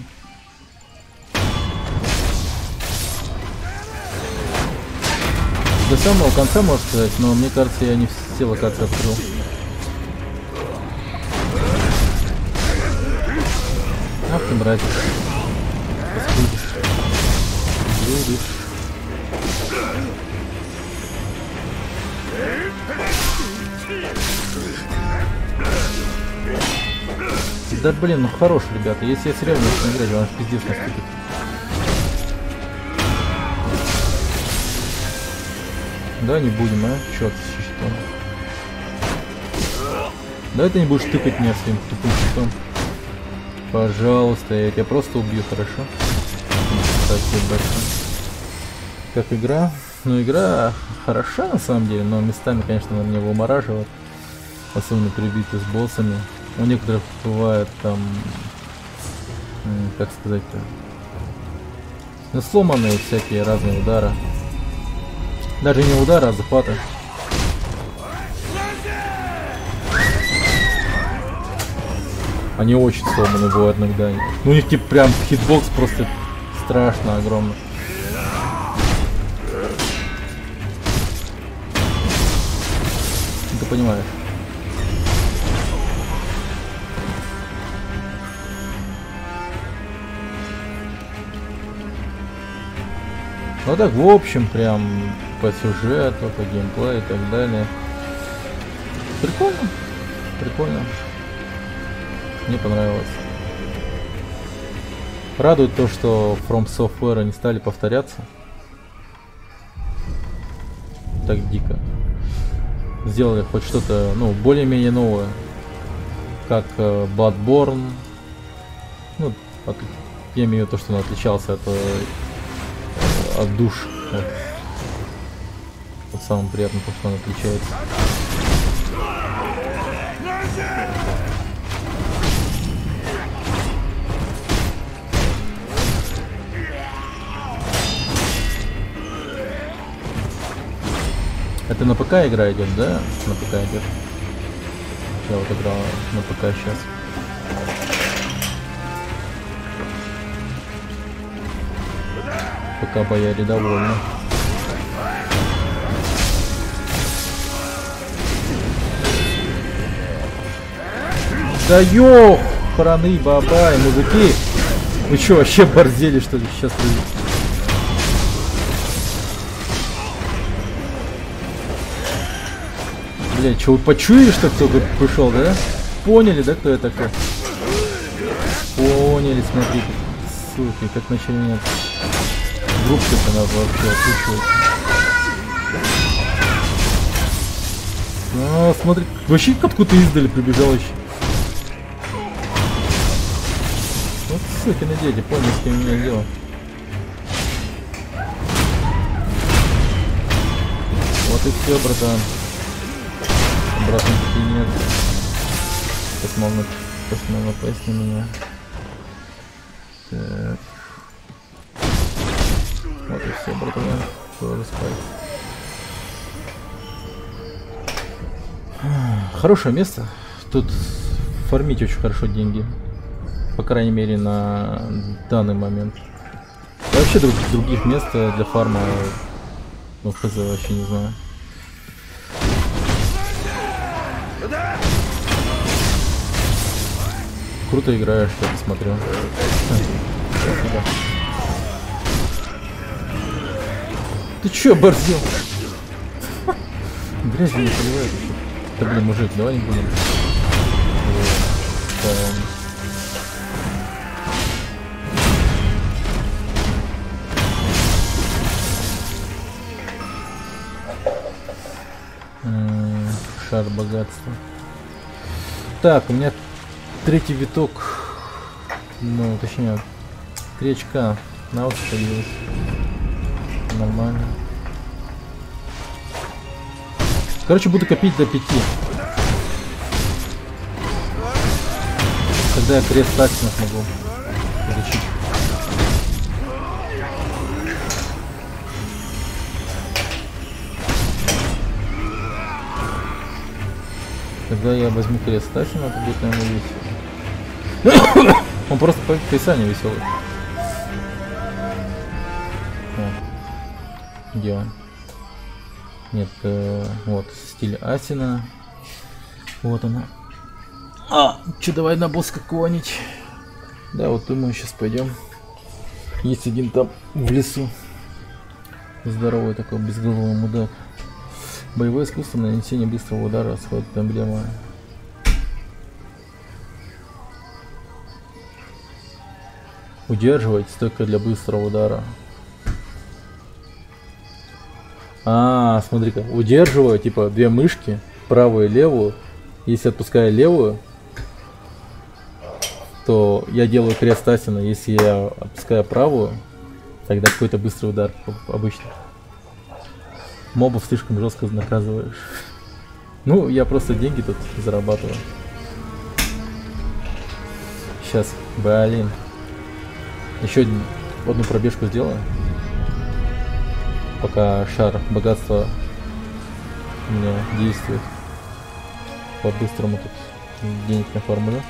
До самого конца, можно сказать, но мне кажется, я не все локации открыл. Ах ты, братик. Будешь. Да блин, ну хорош, ребята. Если я серьезно начну играть, он аж пиздец наступит. Да, не будем, а? Чё ты щитом? Давай ты не будешь тыкать меня своим тупым щитом. Пожалуйста, я тебя просто убью, хорошо? Спасибо большое. Как игра? Ну, игра хороша на самом деле, но местами, конечно, она меня вымораживает. Особенно при битве с боссами. У некоторых бывает там, как сказать-то, ну, сломанные всякие разные удары. Даже не удары, а захваты. Они очень сломаны бывают иногда. Ну, у них типа прям хитбокс просто страшно огромный. Ты понимаешь? Ну так, в общем, прям по сюжету, по геймплею и так далее. Прикольно. Прикольно. Мне понравилось. Радует то, что From Software не стали повторяться. Так дико. Сделали хоть что-то, ну, более-менее новое. Как Bloodborne. Ну, я имею в виду то, что он отличался от душ. Вот. Вот самое приятное, то, что он отличается. Это на ПК игра идет, да? На ПК идет. Я вот играл на ПК сейчас. Пока бояре довольны. Да ёх! Параны, бабай, мужики! Вы чё, вообще борзели, что ли? Сейчас придут. Блядь, что вы почуяли, что кто-то пришел, да? Поняли, да, кто я такой? Поняли, смотрите. Суки, как начали меня... Группка-то надо вообще отличивать. А, смотри, вообще откуда-то издали прибежал еще. Вот сукины дети, поняли, с кем меня дело. Вот и все, братан. Обратно нет. Посмотрим напасть на меня. Так. Вот и все, братан. Тоже спать. Хорошее место. Тут фармить очень хорошо деньги. По крайней мере на данный момент. Да, вообще других мест для фарма, ну, хз, вообще не знаю. Круто играешь, я посмотрю. Ты чё, борзел? Грязь не поливает. Да блин, мужик, давай не будем. Шар богатства. Так, у меня третий виток. Ну, точнее, 3 очка. На вот появилось. Нормально. Короче, буду копить до 5. Когда я крест тактинов могу получить. Когда я возьму крест Стасина, это будет, наверное, весело. Он просто по описанию веселый. Где он? Нет, вот, стиль Асина. Вот она. Че, давай на босс какого-нибудь. Да, вот думаю, сейчас пойдем. Есть один там в лесу. Здоровый такой, безголовый мудак. Боевое искусство, нанесение быстрого удара, сход эмблема. Удерживать, стойка для быстрого удара. Смотри-ка, удерживаю, типа, 2 мышки, правую и левую. Если отпускаю левую, то я делаю крест Асина. Если я отпускаю правую, тогда какой-то быстрый удар обычно. Мобов слишком жестко наказываешь. Ну, я просто деньги тут зарабатываю. Сейчас, блин. Еще одну пробежку сделаю. Пока шар богатства у меня действует. По-быстрому тут денег на формуле.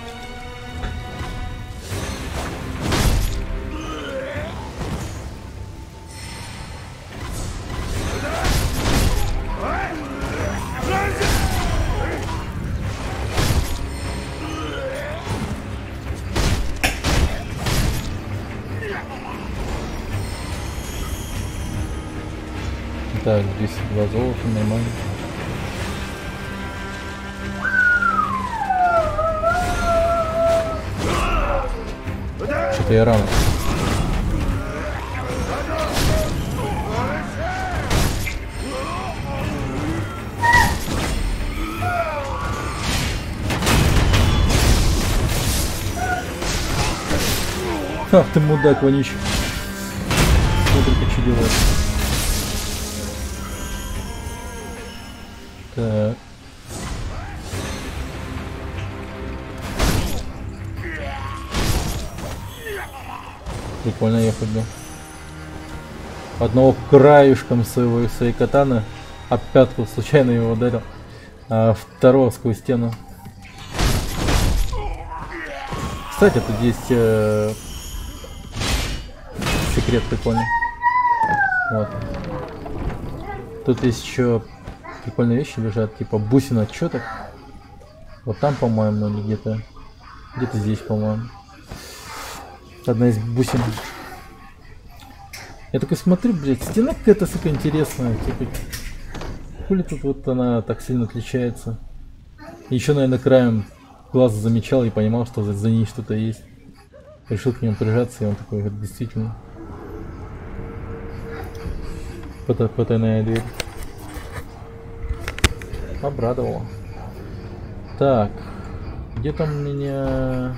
Так, 202 золота, нормально. Что-то я рано. Ах ты мудак вонючий. Смотри-ка, что делает. Так. Прикольно я ходил. Одного краюшком своей катаны об пятку случайно его ударил, а второго сквозь стену. Кстати, тут есть секрет прикольный. Вот. Тут есть еще прикольные вещи лежат, типа бусина отчеток. Вот там, по-моему, или где-то здесь, по-моему. Одна из бусин. Я такой смотрю, блядь, стена какая-то, сука, интересная. Типа, хули тут вот она так сильно отличается. Еще, наверное, краем глаза замечал и понимал, что за ней что-то есть. Решил к нему прижаться, и он такой, вот, действительно. Потайная дверь. Обрадовало. Так, где там у меня...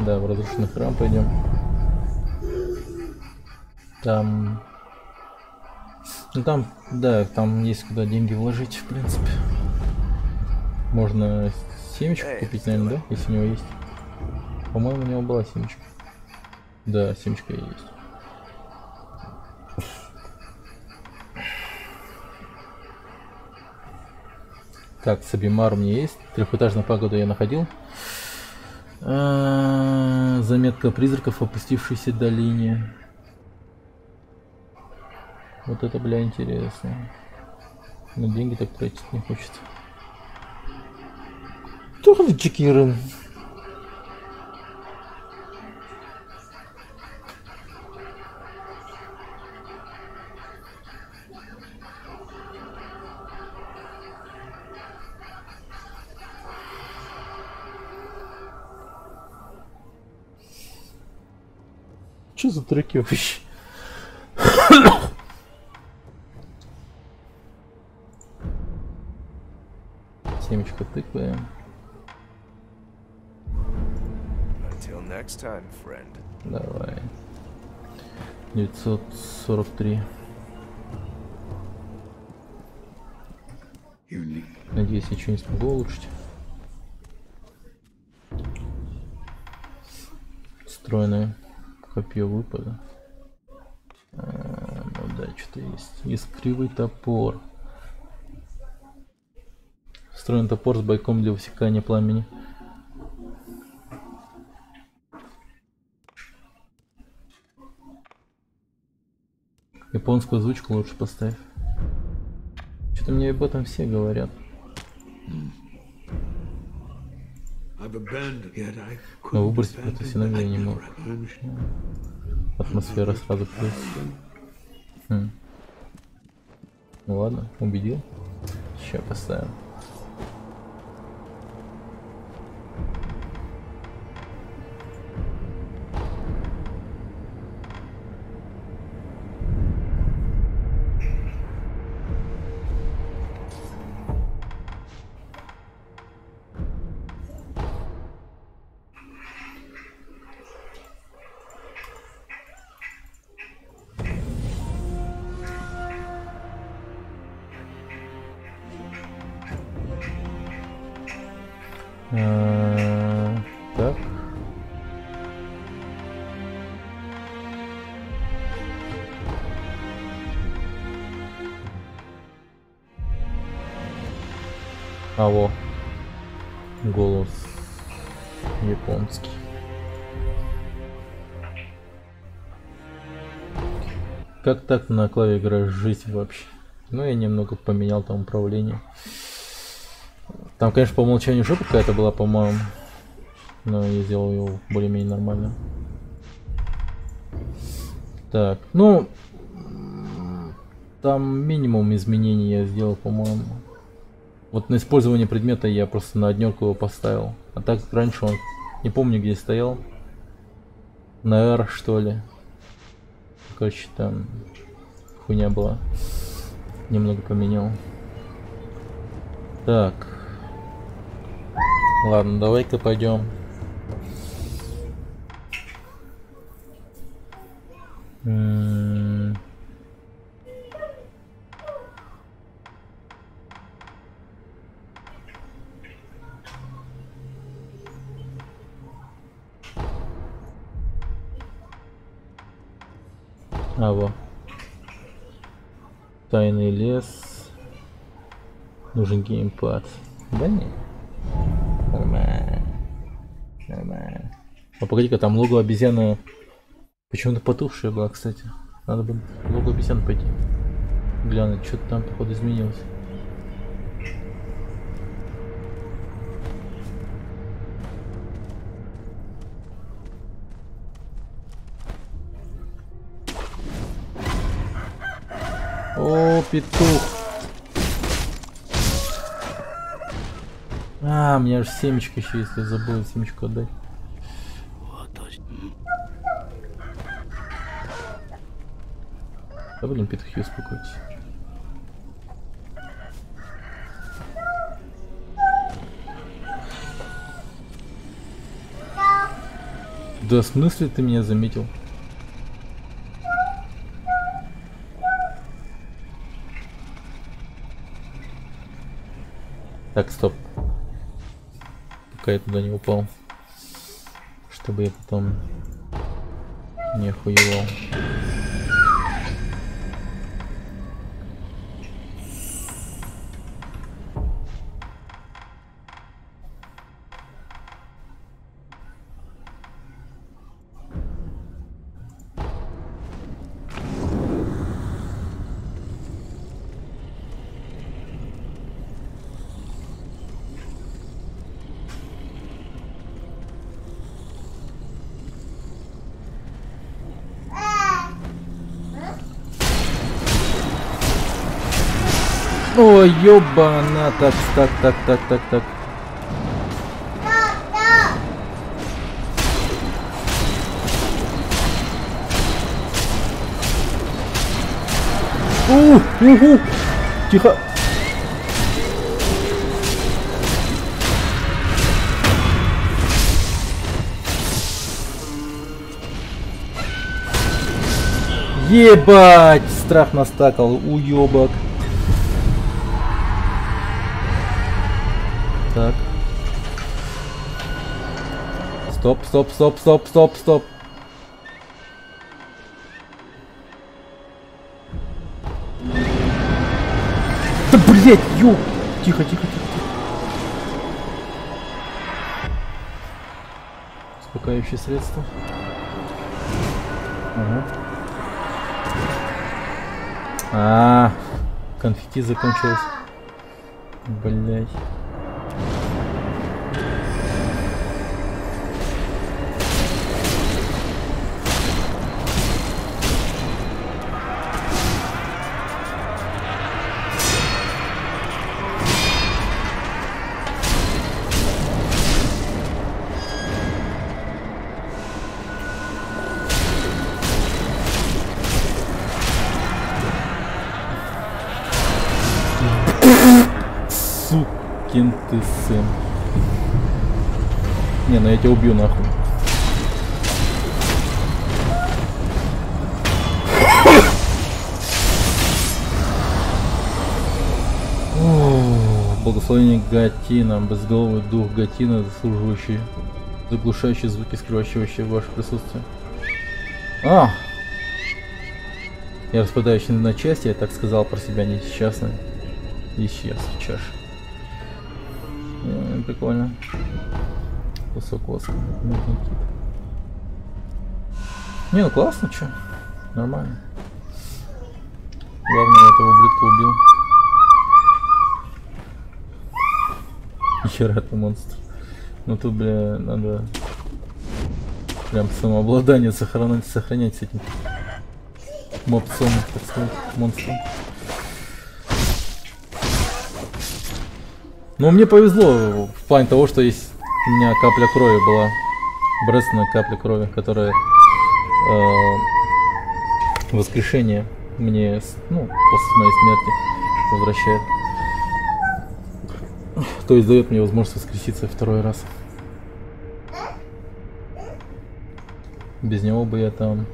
Да, в разрушенный храм пойдем. Там... Ну там, да, там есть куда деньги вложить, в принципе. Можно семечку купить, наверное, да? Если у него есть. По-моему, у него была семечка. Да, семечка есть. Так, Сабимар у меня есть. Трехэтажную пагоду я находил. Заметка призраков в опустившейся долине. Вот это, бля, интересно. Но деньги так тратить не хочется. Тухли чекиры. Что за треки вообще? Семечко тыквы. Давай. 943. Надеюсь, я что не смогу улучшить. Встроенное копье выпада. Ну да, что-то есть. Искривый топор. Встроен топор с бойком для высекания пламени. Японскую озвучку лучше поставь. Что-то мне об этом все говорят. Но выбросить профессионально я не могу. Атмосфера сразу плюс. Ну ладно, убедил. Сейчас поставим. Так. Алло. Голос японский. Как так на клаве играешь жизнь вообще? Ну, я немного поменял там управление. Там, конечно, по умолчанию жопа какая-то была, по-моему. Но я сделал его более-менее нормально. Так, ну... Там минимум изменений я сделал, по-моему. Вот на использование предмета я просто на однерку его поставил. А так раньше он... Не помню, где стоял. На R, что ли. Короче, там хуйня была. Немного поменял. Так. Ладно, давай-ка пойдем. А, во. Тайный лес. Нужен геймпад. Да не. Нормально. Нормально. А погоди-ка, там лого обезьяны почему-то потухшая была, кстати. Надо бы в лого обезьян пойти. Глянуть, что-то там, походу, изменилось. О, петух. А, у меня же семечко еще есть, я забыл семечку отдать. Да блин, петухи, успокойтесь. Да, в смысле ты меня заметил? Так, стоп. Пока я туда не упал. Чтобы я потом не охуевал. Ой, ёбана, так. Тихо. Ебать, страх настакал, уёбок. Так. Стоп. Да блять, ёб. Тихо. Успокаивающее средство. Ага. Конфетти закончилось. Блять. Сукин ты сын. Не, ну я тебя убью нахуй. Благословение Гатина, безголовый дух Гатина, заглушающий звуки, скрывающие ваше присутствие. Я распадающий на части, я так сказал про себя несчастный. Исчез, чаш. Прикольно. Кусок воска. Не, ну классно, чё. Нормально. Главное, я этого ублюдка убил. Нихера это монстр. Ну тут, бля, надо прям самообладание сохранять с этим мопсом, так сказать, монстром. Но мне повезло в плане того, что есть у меня капля крови была. Божественная капля крови, которая воскрешение мне, ну, после моей смерти возвращает. То есть дает мне возможность воскреситься второй раз. Без него бы я там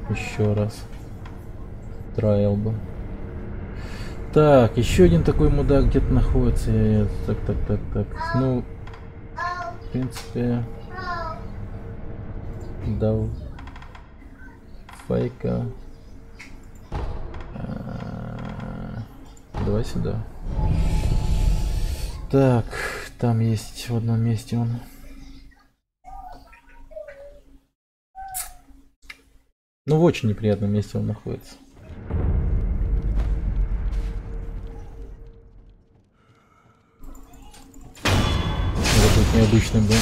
еще раз траил бы. Так, еще один такой мудак где-то находится. Так. Ну, в принципе, да. Файка. Давай сюда. Так, там есть в одном месте он. Ну, в очень неприятном месте он находится. Это будет необычным, да?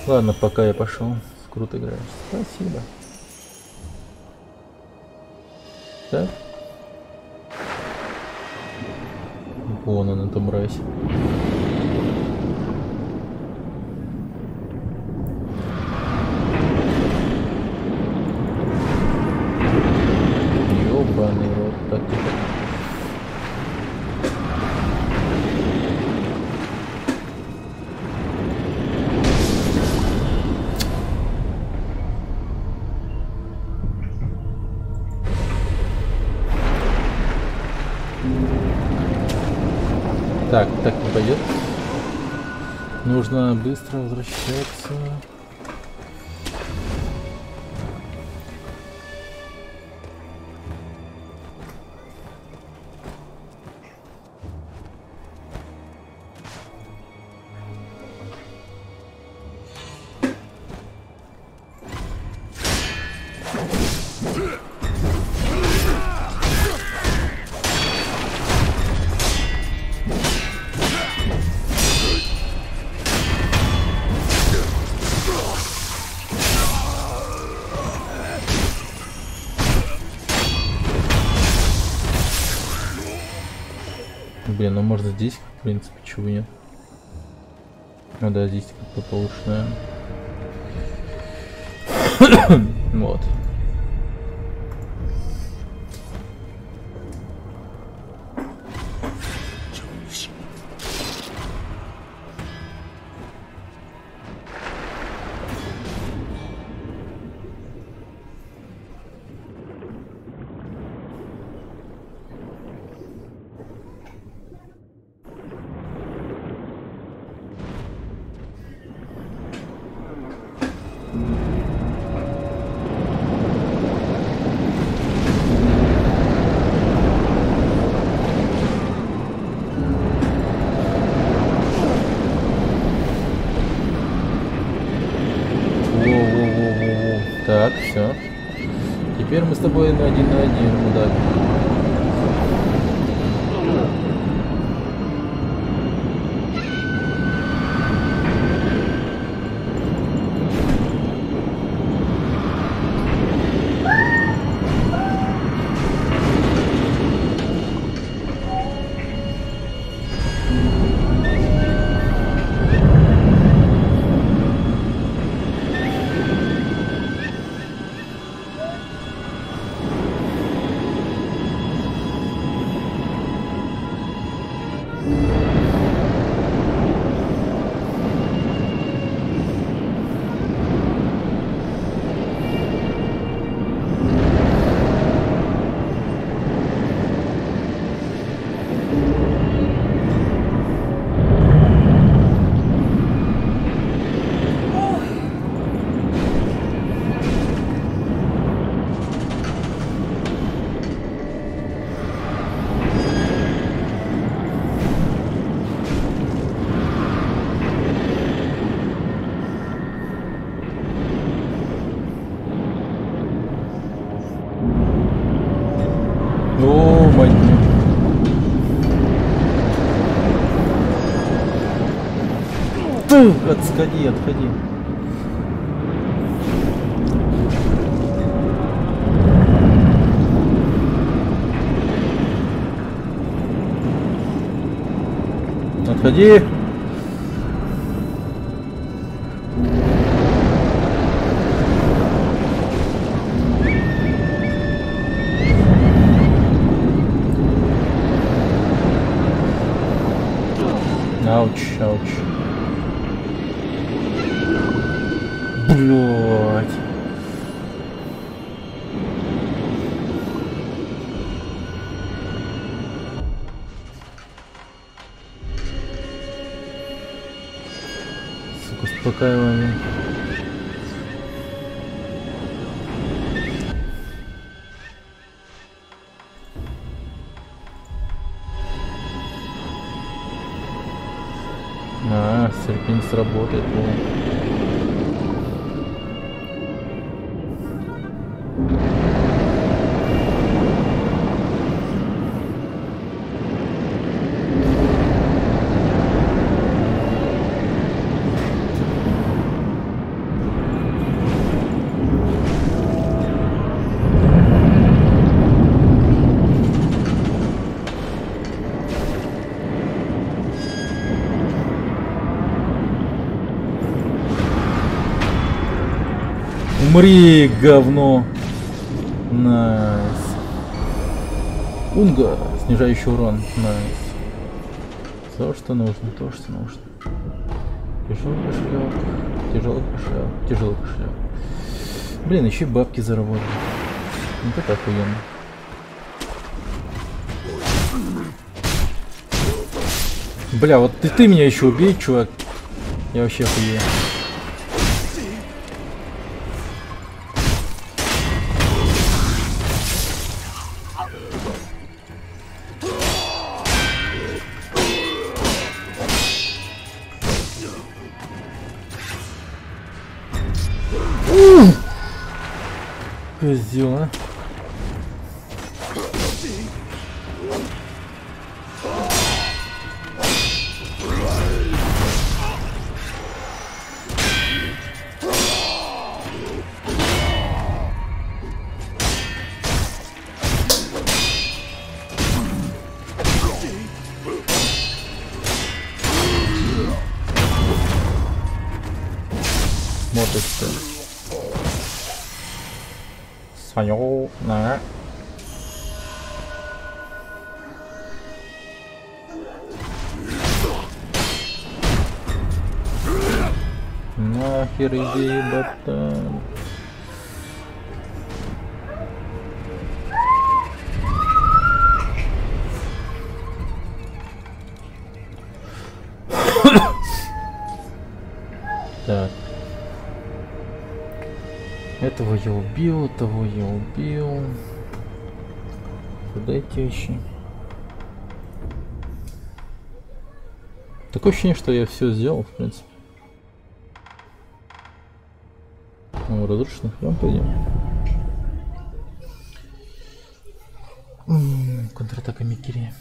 Ладно, пока я пошел. Круто играешь. Спасибо. Так. Вон он, эта мразь. Ёбаный рот. Так, тихо. Так не пойдет. Нужно быстро возвращаться. Блин, ну можно здесь, в принципе, чего нет. Ну да, здесь как-то получше, наверное. Вот. Так, все. Теперь мы с тобой на один, мудак. Отсходи, отходи. Отходи. Ауч, ауч. Блять. Сука, успокаивание. Серпень сработает. Умри, говно. Найс. Унга, снижающий урон. Найс. То, что нужно, то, что нужно. Тяжелый кошелек, тяжелый кошелек, тяжелый кошелек. Блин, еще и бабки заработали. Вот это охуенно. Бля, вот ты меня еще убей, чувак. Я вообще охуею. Козёл, а? Мотоцикл. Сайонара. Нахер иди, братан. Так. Этого я убил, того я убил. Куда идти еще? Такое ощущение, что я все сделал, в принципе. Ну, разрушенных прям пойдем. Контратака Микири.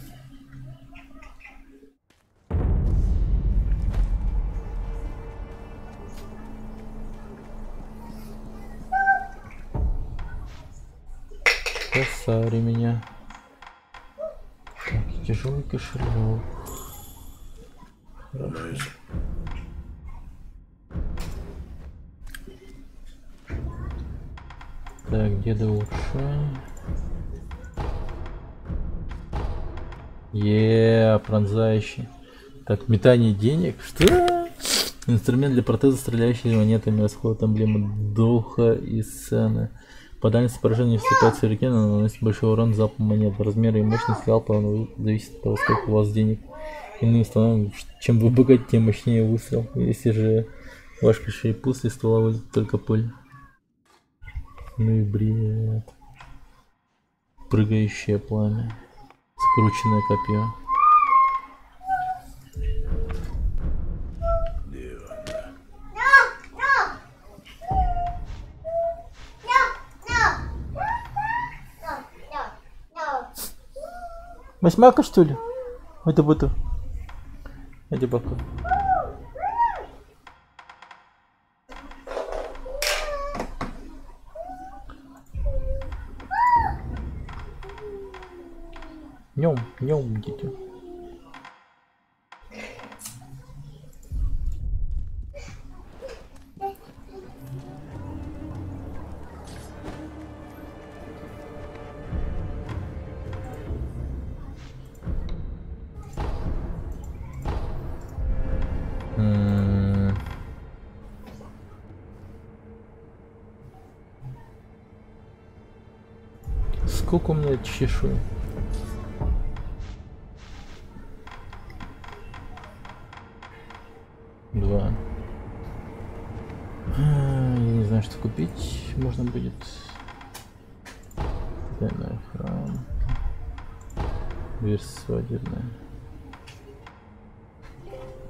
Косари меня. Так, тяжелый кошелек. Хорошо. Так, деда улучшай. Пронзающий. Так, метание денег. Что? Инструмент для протеза, стреляющий монетами, расход эмблемы духа и сцены. По дальности поражения вступает в сюрикен, но наносит большой урон залпом монет. Размеры и мощность залпа зависит от того, сколько у вас денег. Иными словами, чем вы богатее, тем мощнее выстрел. Если же ваш кошелек пуст, из ствола вылетит только пыль. Ну и бред. Прыгающее пламя. Скрученное копье. Восьмака, что ли? Это буту. Это бака. Днем идите. Сколько у меня чешуй? Два. Я не знаю, что купить. Можно будет. Тайный храм. Дверь свадебная.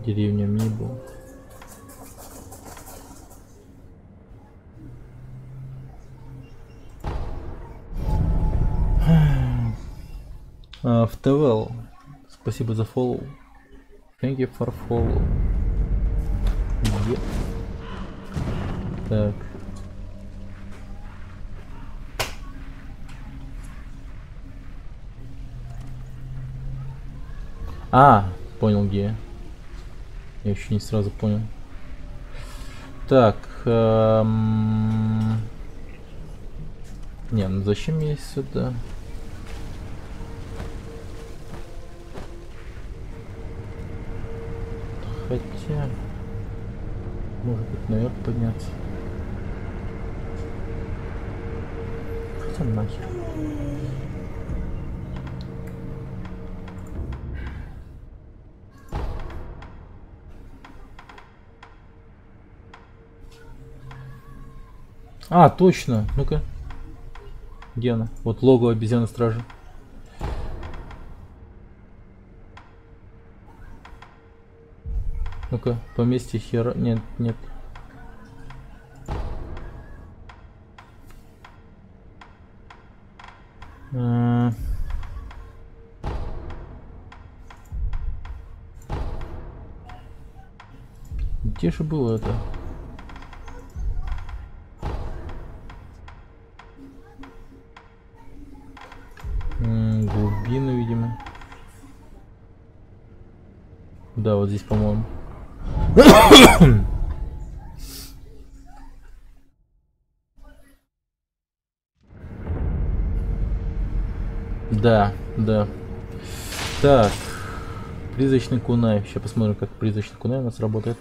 Деревня Мибу. В ТВЛ. Спасибо за фоллоу. Thank you for follow. Так. Понял где. Я еще не сразу понял. Так. Не, ну зачем мне сюда? Хотя... Может быть наверх подняться. Хотя нахер. Точно. Ну-ка. Где она? Вот лого обезьяны стражи. Ну-ка, поместье хера... Нет. Где же было это? Глубины, видимо. Да, вот здесь, по-моему. Да. Так. Призрачный кунай. Сейчас посмотрим, как призрачный кунай у нас работает.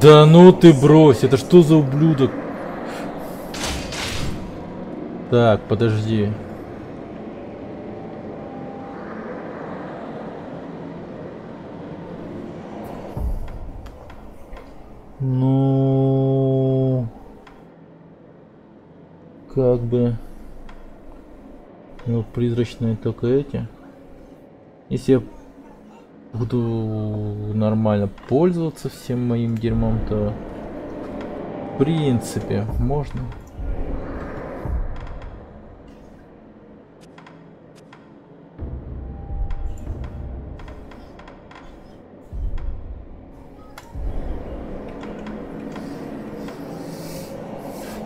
Да ну ты брось, это что за ублюдок? Так, подожди. Ну, как бы, ну, призрачные только эти. Если я буду нормально пользоваться всем моим дерьмом, то в принципе можно.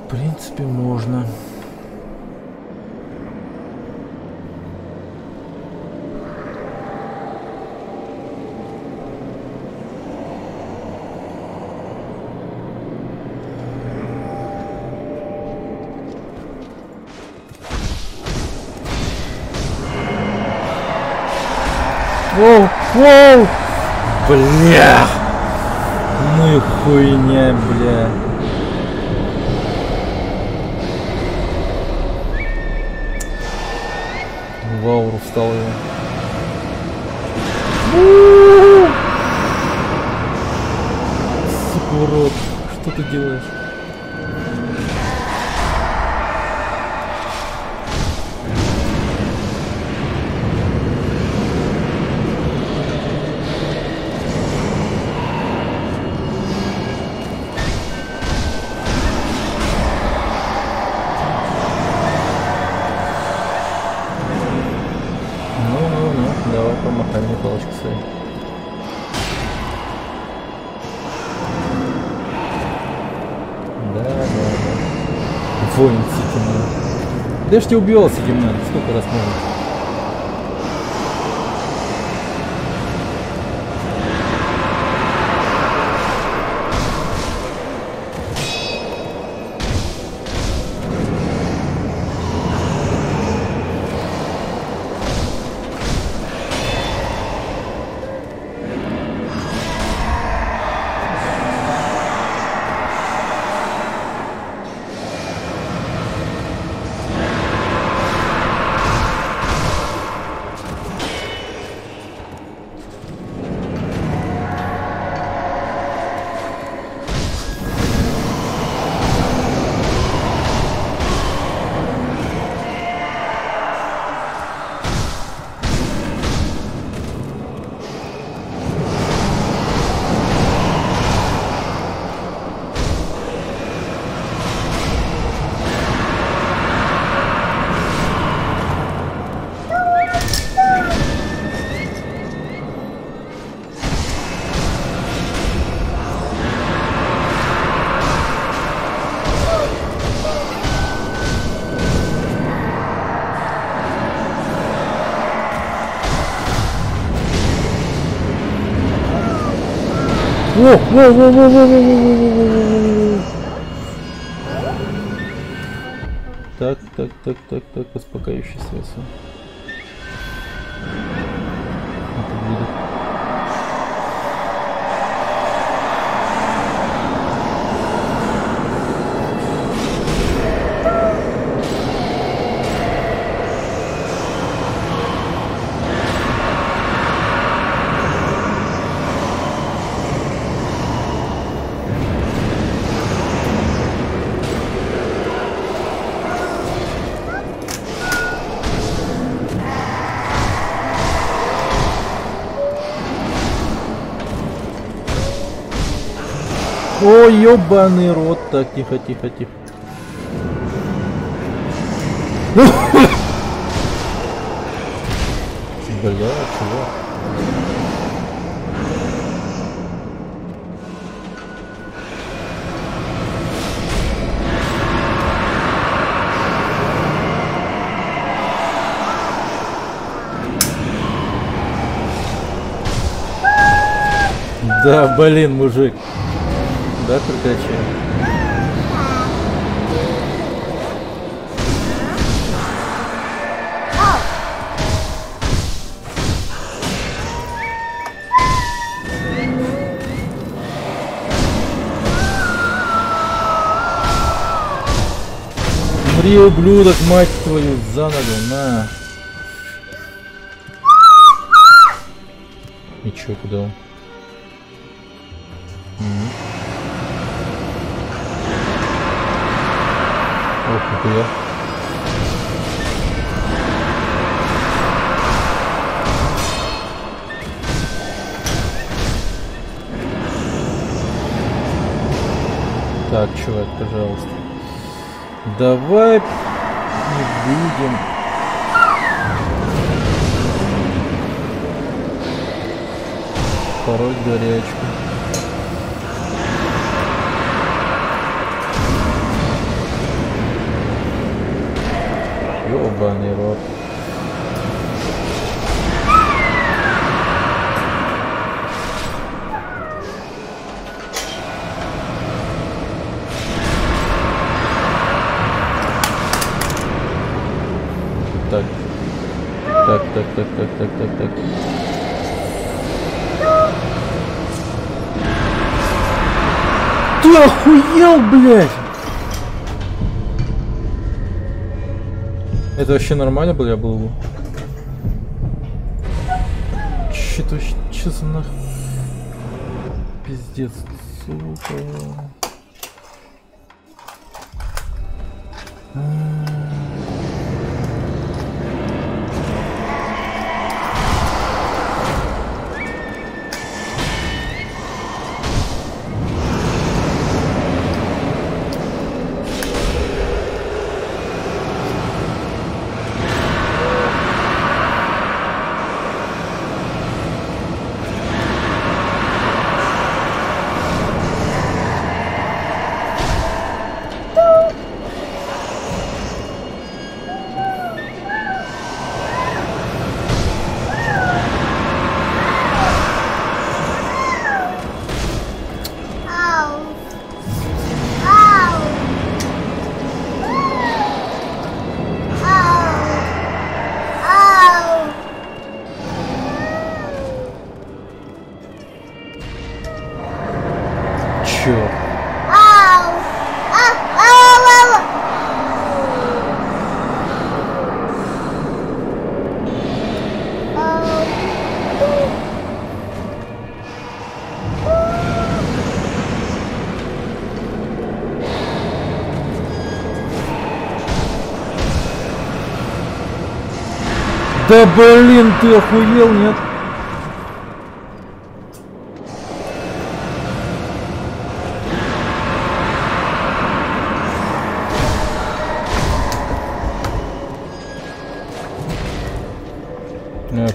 В принципе можно. Воу, воу! Бля! Ну и хуйня, бля. В ауру встал его. Сука, урод. Что ты делаешь? Ну, давай помахай мне палочкой своей. Да. Вонь Ситимэн. Да я ж тебя убивал, Ситимэн. Сколько раз можно? Во. Так, успокаивающий средство. Ой, ёбаный рот. Так, тихо. Бля, чувак. Да, блин, мужик. Да, прекращай. Умри, ублюдок, мать твою, за ногу, на. И чё, куда он? Ох, нихуя. Так, чувак, пожалуйста. Давай не будем. Пороть горячку. Ёбаный рот. Так. Ты охуел, блядь! Это вообще нормально был? Я был... Че за нах... Пиздец, сука. Черт. Да блин, ты охуел, нет?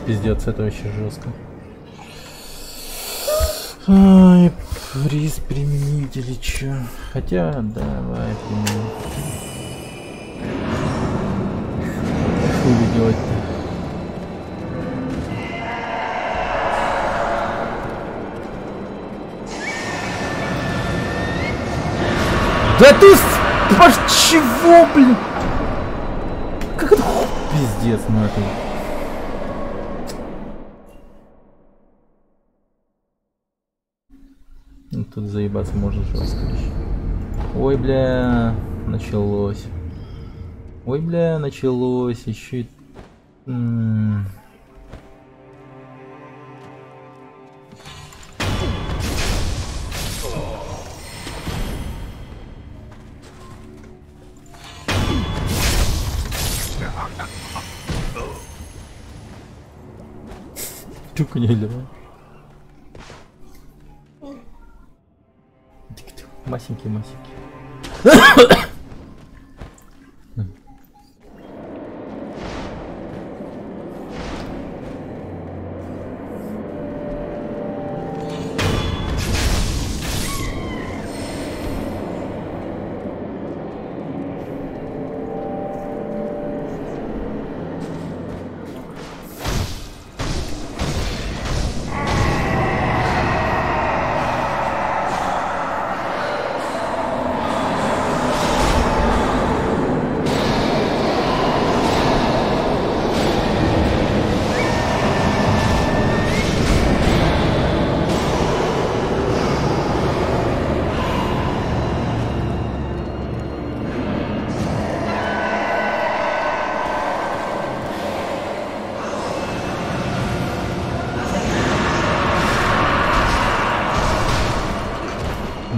Пиздец, это вообще жестко. Ай, приз применить или чё? Хотя, давай применим. Что делать-то? Да ты чего, блин? Как это? Пиздец, ну это... Ну, тут заебаться можно жестко. Ой, бля, началось. Ой, бля, началось. Еще и... Тюк не давай. Масенький.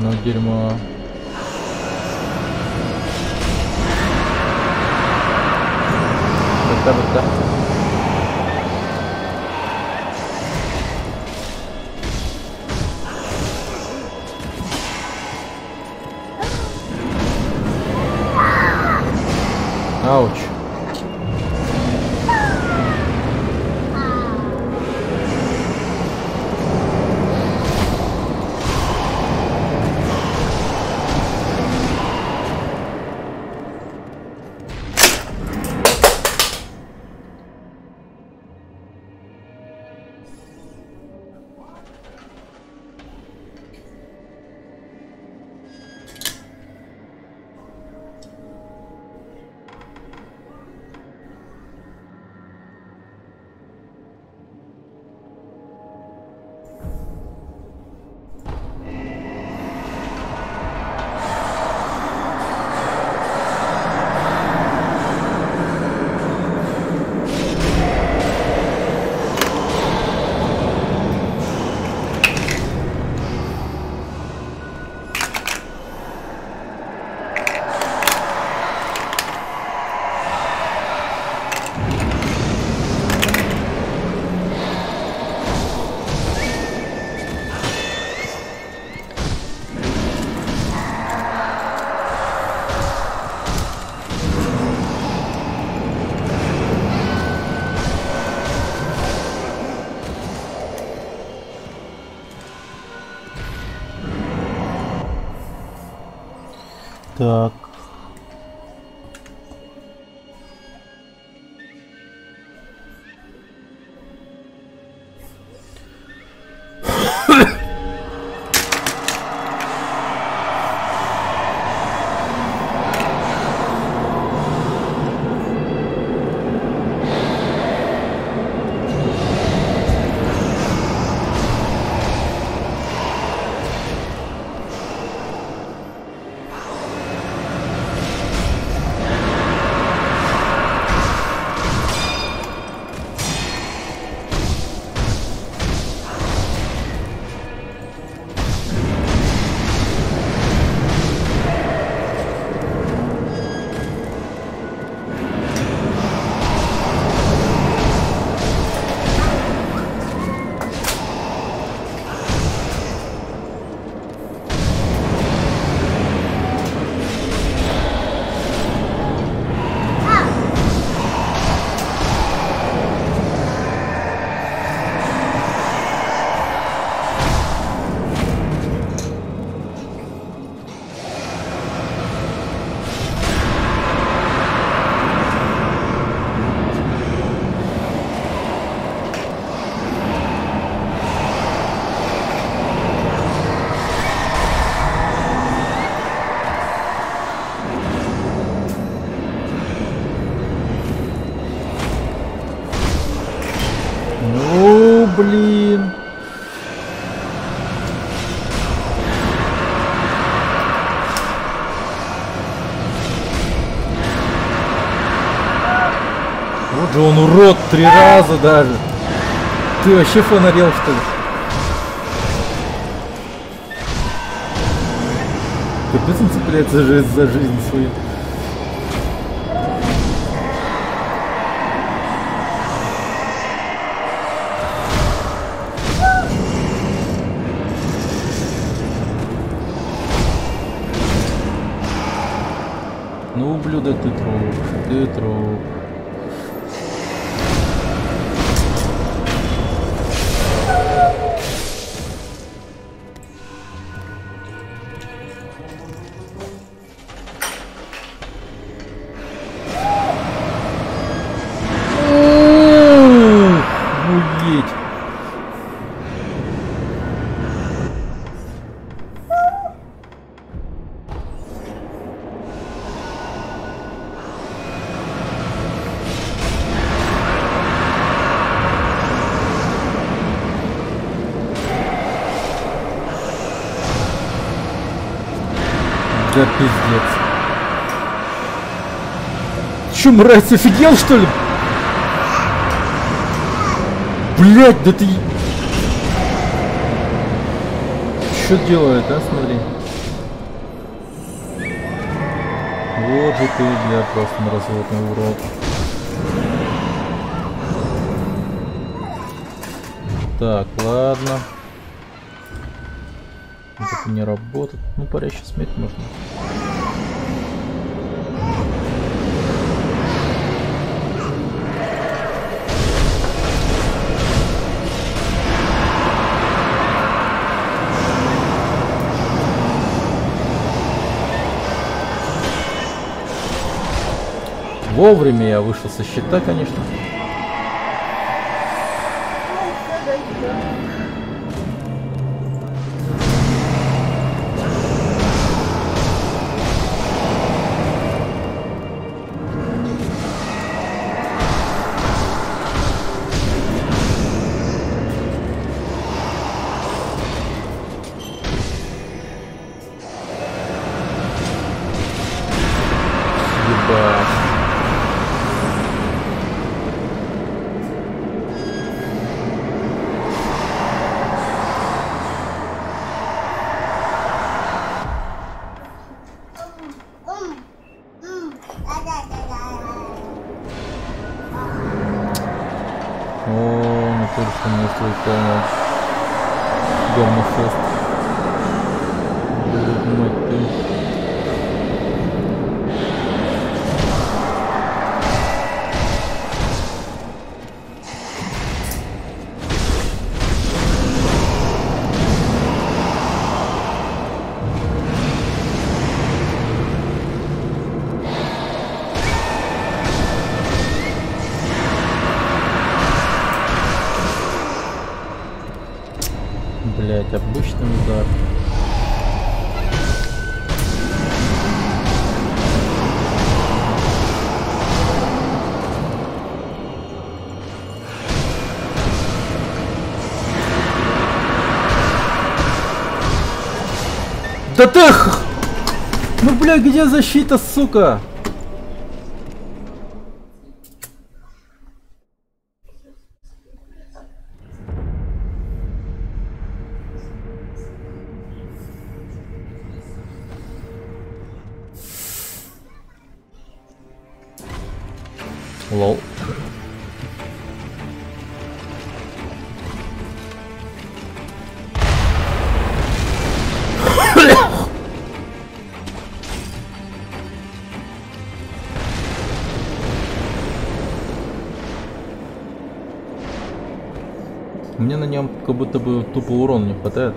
Ну, дерьмо. Да. Ауч. Так. Ну, блин. Вот же он урод 3 раза даже. Ты вообще фонарел, что ли? Капец, он цепляется за жизнь свою. Ну, ублюдок, ты труп, ты труп. Охуеть. Да пиздец. Чё, мразь, офигел, что ли? Блять, да ты... Что делает, а, смотри. Вот же ты, бля, просто мразотный урод. Так, ладно. Это не работает. Ну, парящий смерть можно. Вовремя я вышел со щита, конечно. Ебать. О, не только мне стоит помочь. Гомофест. Мать ты. Блять, обычный удар. Да ты! Ну бля, где защита, сука? Лол. Мне на нем как будто бы тупо урона не хватает.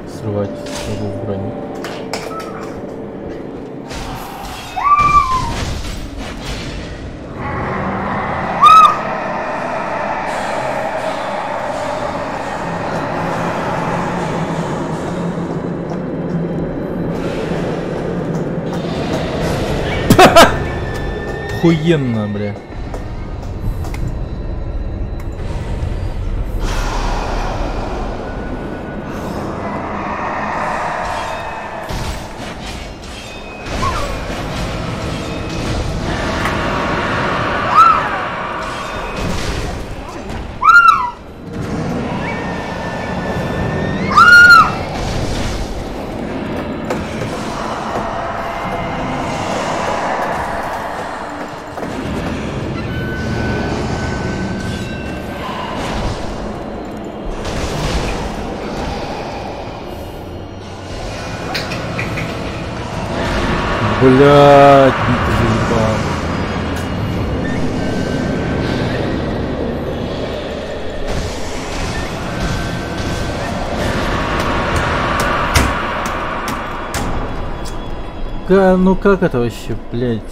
Срывать в броню. Охуенно, бля. Блять, ты заебал. Ну как это вообще, блять?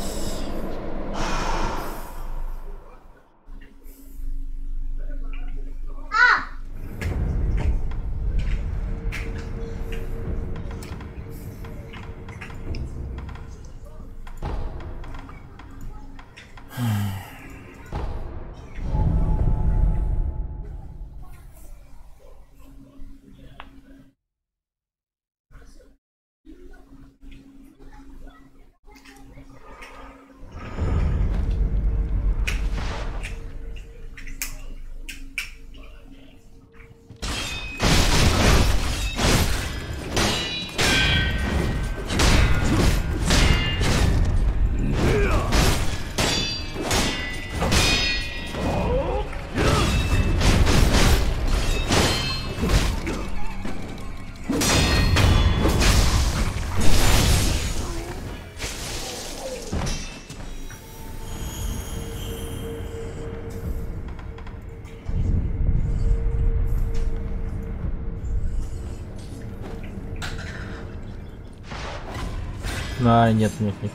А, нет, нет, нет.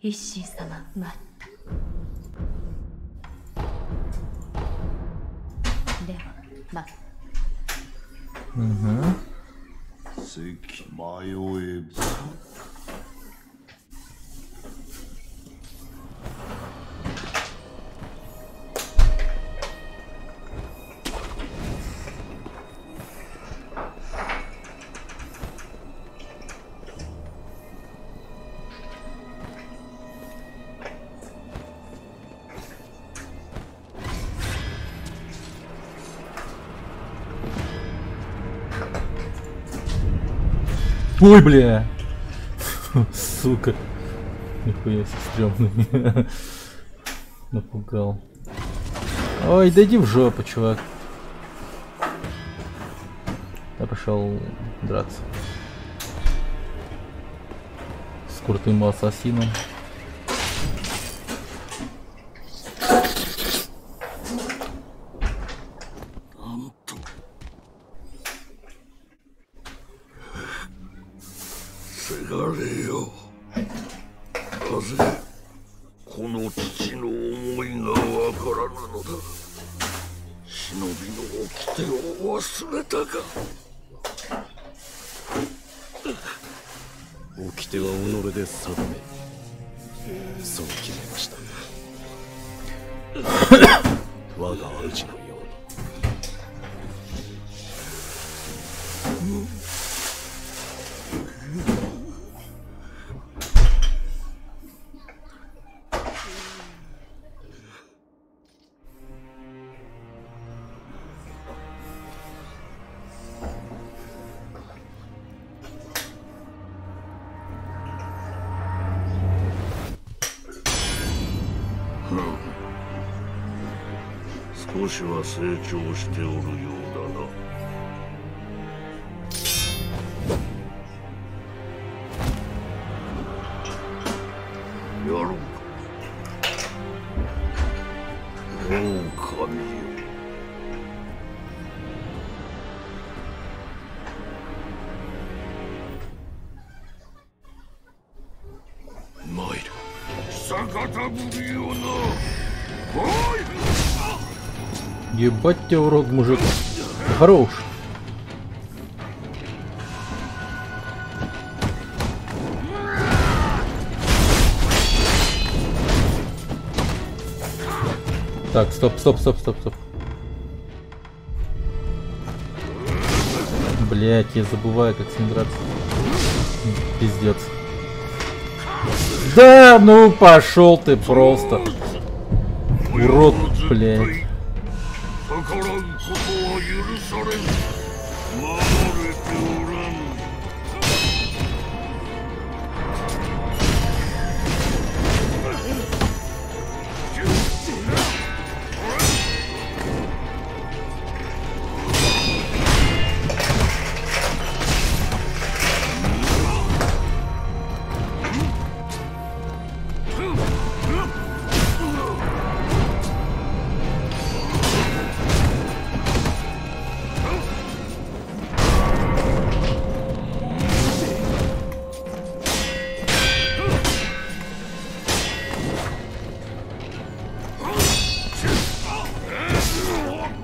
Иши-сама, Угу. Ой, бля. Сука. Нихуя себе стрёмный. Напугал. Ой, да иди в жопу, чувак. Я пошел драться с крутым ассасином.少しは成長しておるようだな。やろうか。狼よ。参る。久方ぶりよな。おい。Ебать тебя в рот, мужик. Хорош. Так, стоп. Блять, я забываю, как с ним драться. Пиздец. Да, ну пошел ты просто. Урод, блять.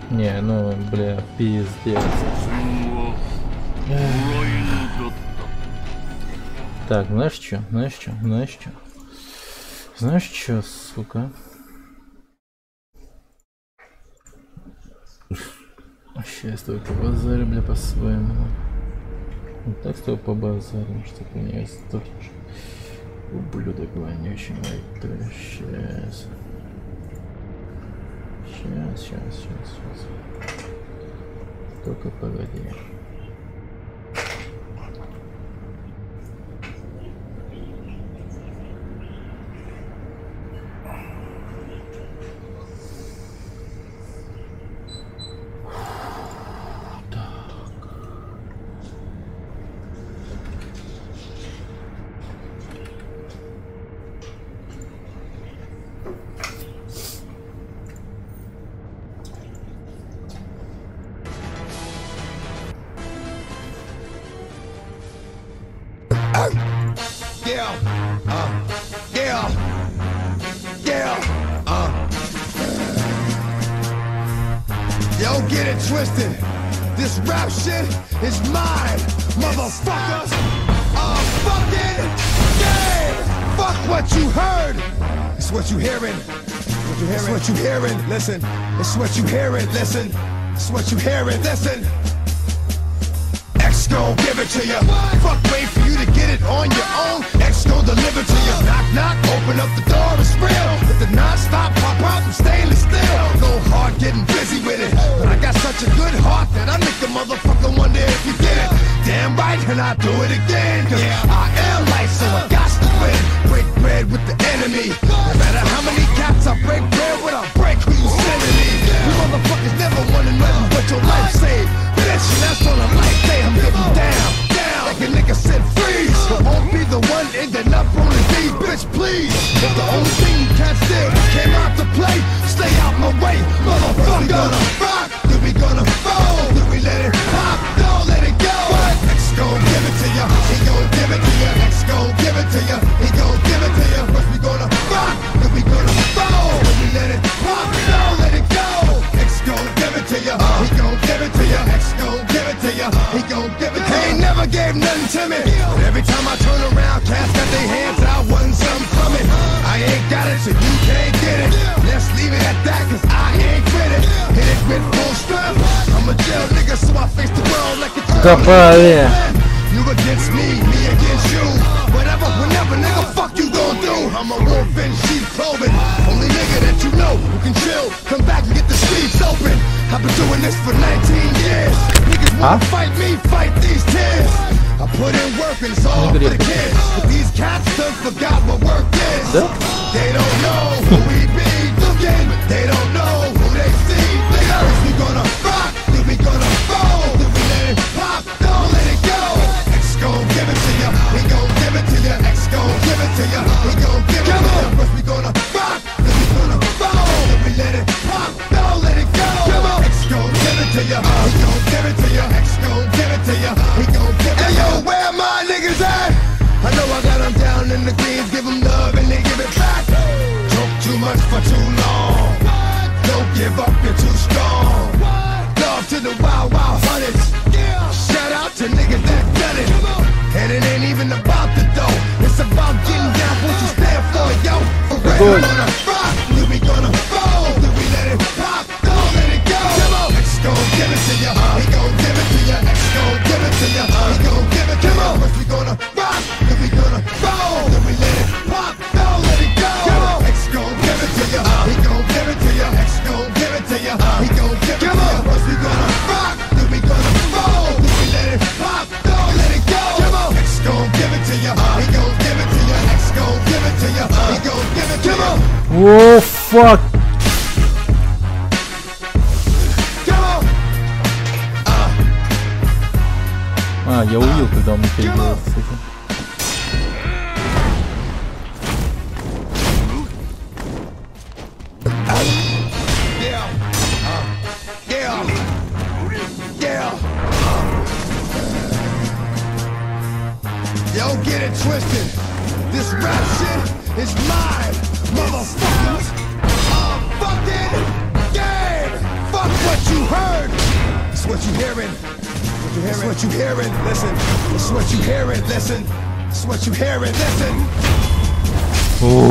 Не, ну, бля, пиздец. Так, знаешь что, сука? Сейчас с тобой побазарим, бля, по-своему. Вот так с тобой побазарим, что ты не сдохнешь. Ублюдок вонючий, мать твою, сейчас. Сейчас. Только погоди. Don't get it twisted. This rap shit is mine, motherfuckers. Fucking game. Fuck what you heard. It's what you hearing. It's what you hearing. Listen. It's what you hearing. Listen. It's what you hearing. Listen. X gon' give it to you. Fuck, wait for you to get it on your own. X gon' deliver to you. Knock, knock, open up the door, it's real. With the non-stop pop out from stainless steel. Go hard getting busy with it. But I got such a good heart that I make a motherfucker wonder if you get it. damn right, and I do it again. Cause I am life, so I got to win. Break bread with the enemy. No matter how many cats I break bread with, I break who you sending me. You motherfuckers never wanted nothing but your life saved. Bitch, that's on a life day, I'm getting down. Like a nigga said freeze. I won't be the one ending up on the D, bitch, please. If the only thing you can't steal came out to play, stay out my way, motherfucker. We gonna rock, then we gonna fold, then we let it pop, don't let it go. X gon' give it to ya, he gon' give it to ya. X gon' give it to ya, he gon' give it to ya. First we gonna rock, then we gonna fold, then we let it pop, don't let it go. X gon' give it to ya, he gon' give it to ya. X gon' give it to ya, he gon' give it to ya. He ain't never gave nothing to me. But every time I turn around, cats got their hands out, wanting something from it. I ain't got it, so you can't get it. Let's leave it at that, cause I ain't with it. Hit it with full strength. I'm a jail nigga, so I face the world like it's you against me against you. Whatever, whenever, nigga, fuck you gon' do. I'm a wolf in sheep clothing. Only nigga that you know who can chill. Come back and get the streets open. I've been doing this for 19 years. Niggas wanna fight me, fight these tears. I put in work and it's all for the kids. But these cats done forgot what work is. They don't know who we be looking, but they don't know who they see. Niggas, we gonna rock, then we gonna fold, then we let it pop, don't let it go. X gon' give it to ya, he gon' give it to ya. X gon' give it to ya, he gon' give it to ya. First we gonna rock, then we gonna fold, then we let it pop, don't let it go. X gon' give it to ya, he gon' give it to ya. X gon' give it to ya, he gon' give it to ya. Hey yo, where my niggas at? I know I got them down in the greens, give them love and they give it back. Talk too much for too long. Don't give up, you're too strong. Love to the wild, wild hunters. Shout out to niggas that done it. And it ain't even about the dough. It's about getting down for what you stand for, yo. We're gonna rock, then we gonna fold, then we let it pop, don't let it go. X gon' give it to ya, he gon' give it to ya. X gon' give it to ya, he gon' give it to ya. First we gonna rock, then we gonna fold, then we let it pop, don't let it go. X gon' give it to ya, he gon' give it to ya. X gon' give it to ya, he gon' give it to ya. First we gonna rock, then we gonna fold, then we let it pop, don't let it go. X gon' give it to ya, he gon' give it to ya. X gon' give it to ya, he gon' give it to ya. Whoa, fuck. А, я увидел, когда он переделал с этим. Yo, get it twisted. This rap shit is mine, motherfuckers. Fucking game. Fuck what you heard. It's what you hearing. It's what you hearing. Listen. It's what you hearing. Listen. It's what you hearing. Listen.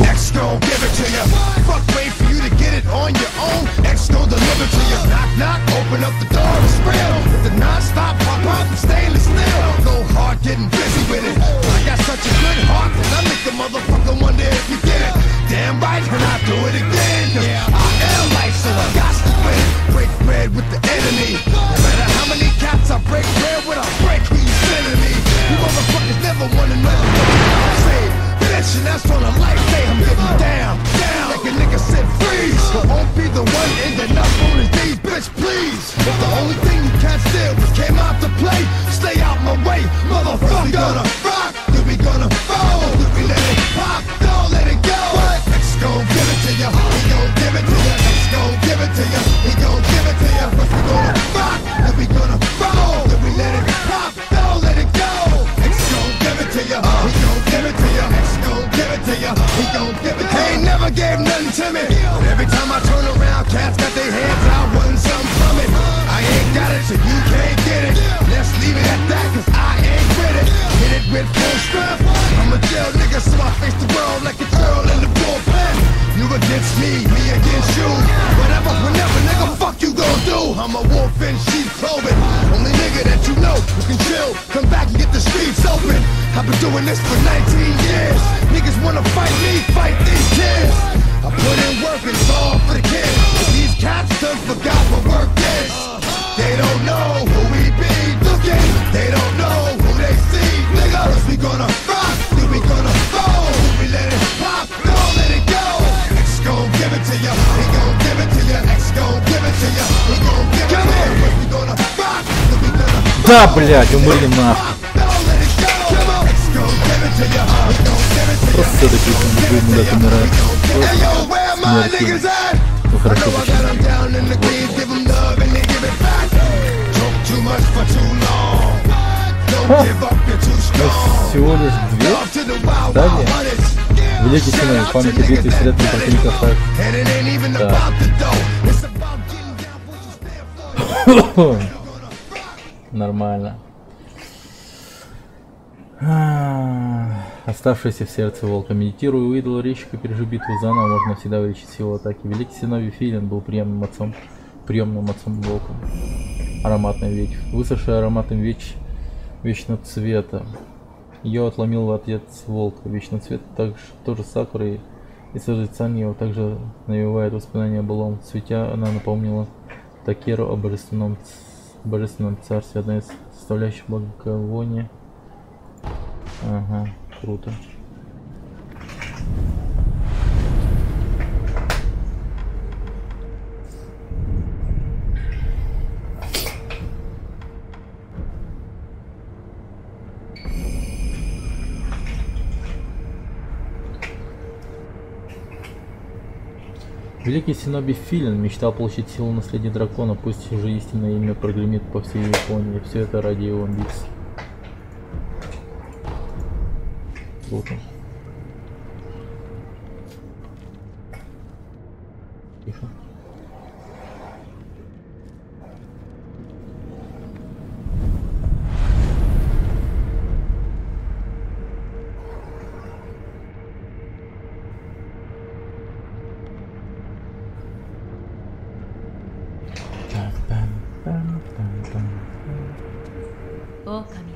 X gon' give it to ya. Fuck, wait for you to get it on your own. X gon' deliver to ya. Knock, knock, open up the door, it's real. With the non-stop pop out and stainless steel. Go hard, getting busy with it. I got such a good heart that I make the motherfucker wonder if you get it. Damn right, and I do it again. I am life, so I got to win. Break bread with the enemy. No matter how many cats I break bread with, I break who you sending me. You motherfuckers never wanted nothing but to save. Bitch, and that's on a life day, I'm getting down, down. Like a nigga said freeze. I won't be the one ending up on his knees, bitch, please. If the only thing you can't steal was came out to play, stay out my way, motherfucker. We gonna rock, then we gonna fold, then we let it pop, don't let it go. X gon' give it to ya, he gon' give it to ya. X gon' give it to ya, he gon' give it to ya. First we gonna rock, then we gonna fold, then we let it pop, don't let it go. X gon' give it to ya, he gon' give it to ya. X gon' give it to ya, he gon' give it to ya. He ain't never gave nothing to me, but every time I turn around, cats got their hands out, wanting something from it. I ain't got it, so you can't get it. Let's leave it at that, cause I ain't with it. Hit it with full strength. I'm a jail nigga, so I face the world like a girl in the bullpen. You against me against you. Whatever, whenever, nigga, fuck you gon' do. I'm a wolf in sheep clothing. Only nigga that you know who can chill. Come back and get the streets open. I've been doing this for 19 years. Niggas wanna fight me, fight these kids. I put in work and it's all for the kids. But these cats done forgot what work is. They don't know who we be looking. They don't know Да, блядь, умри нахуй. Просто все-таки люди умирают. Смерть. Ну хорошо, всего лишь 2 здания. Великий сыновей, памяти битвы средств противников. Да. Нормально. Оставшийся в сердце волка. Медитируя у идола резчика, пережив битву заново, можно всегда увеличить силу атаки. Великий сыновей Филин был приемным отцом волка. Ароматная ветвь. Высохшая ароматным вечного цвета. Ее отломил отец волка. Вечный цвет тоже сакура и созерцание его также навевает воспоминания о былом. Цветя она напомнила Такеру о божественном царстве. Одна из составляющих благовония. Ага, круто. Великий Синоби Филин мечтал получить силу наследия дракона, пусть уже истинное имя прогремит по всей Японии. Все это ради его амбиций. Круто. Тихо.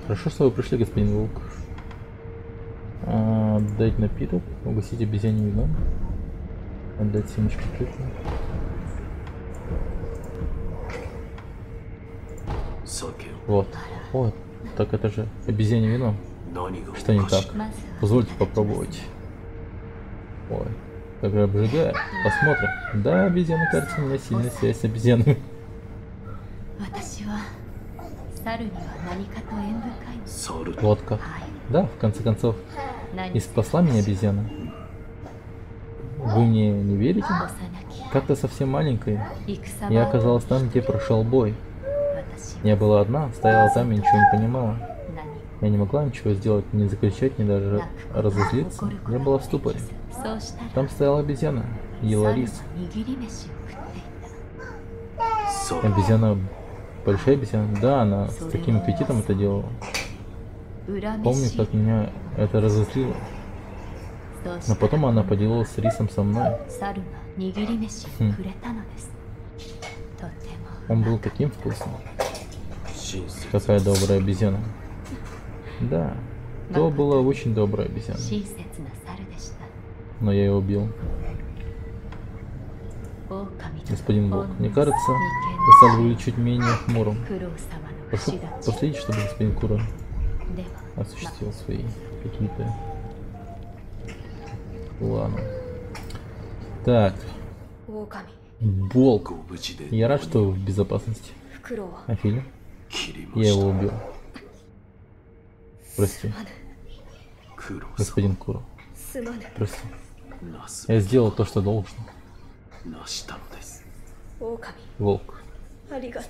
Хорошо, что вы пришли, господин Волк. Отдать напиток, угостить обезьянье вином, отдать семечки тыквы. Вот. Вот. Так это же обезьянье вино. Что не так? Позвольте попробовать. Ой, как же обжигает. Посмотрим. Да, обезьяна, кажется, у меня сильная связь с обезьянами. Вот как. Да, в конце концов, и спасла меня обезьяна. Вы мне не верите? Как-то совсем маленькая. Я оказалась там, где прошел бой. Я была одна, стояла там и ничего не понимала. Я не могла ничего сделать, ни закричать, ни даже разозлиться. Я была в ступоре. Там стояла обезьяна, ела рис. Обезьяна... Большая обезьяна? Да, она с таким аппетитом это делала. Помню, как меня это разозлило. Но потом она поделилась рисом со мной. Он был таким вкусным. Какая добрая обезьяна. Да, то была очень добрая обезьяна. Но я ее убил. Господин Волк, мне кажется, вы стали выглядеть чуть менее хмурым. Прошу последить, чтобы господин Кура осуществил свои какие-то планы. Так. Волк. Я рад, что вы в безопасности. А Филя? Я его убил. Прости. Господин Кура. Прости. Я сделал то, что должен. Волк.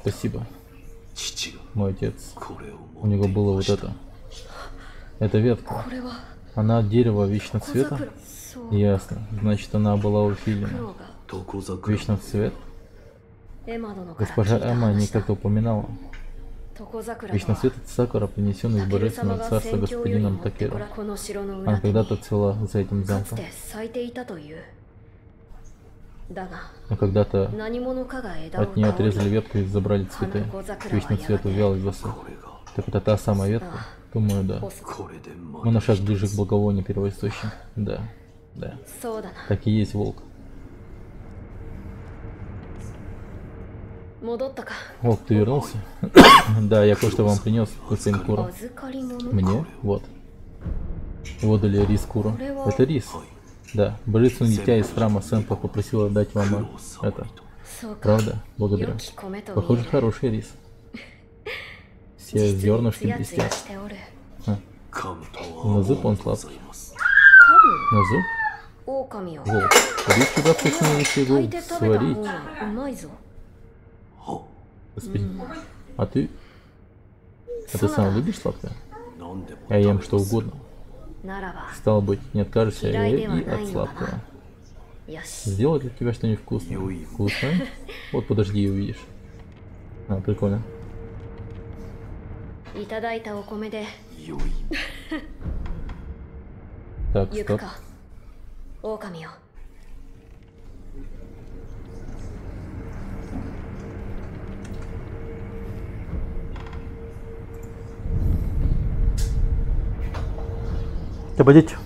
Спасибо. Мой отец. У него было вот это. Это ветка. Она от дерева вечного цвета? Ясно. Значит, она была у Филина. Вечный цвет? Госпожа Эмма не как-то упоминала. Вечный цвет — это сакура, принесенный из божественного царства господином Такеру. Она когда-то цвела за этим замком. Но когда-то от нее отрезали ветку и забрали цветы. Вечный цвет увял и засох. Так это та самая ветка? Думаю, да. Мы на шаг ближе к благовонию первоисточника. Да, да. Так и есть, Волк. Волк, ты вернулся? Да, я кое-что вам принес, господин Кура. Мне? Вот. Вы дали рис Кура. Это рис. Да, божественное дитя из храма Сэмпа попросила дать вам это. Правда? Благодарю. Похоже, хороший рис. все зернышки блестят. На зуб он сладкий. На зуб? Волк. Лучше завтрашний его сварить. Господи. А ты сам любишь сладкое? Я ем что угодно. Стало быть, не откажешься и от сладкого. Сделать для тебя что-нибудь вкусное. Вкусное? Вот подожди и увидишь. А, прикольно. Так, стоп. Обойдите.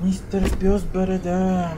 Мистер Пёс Борода.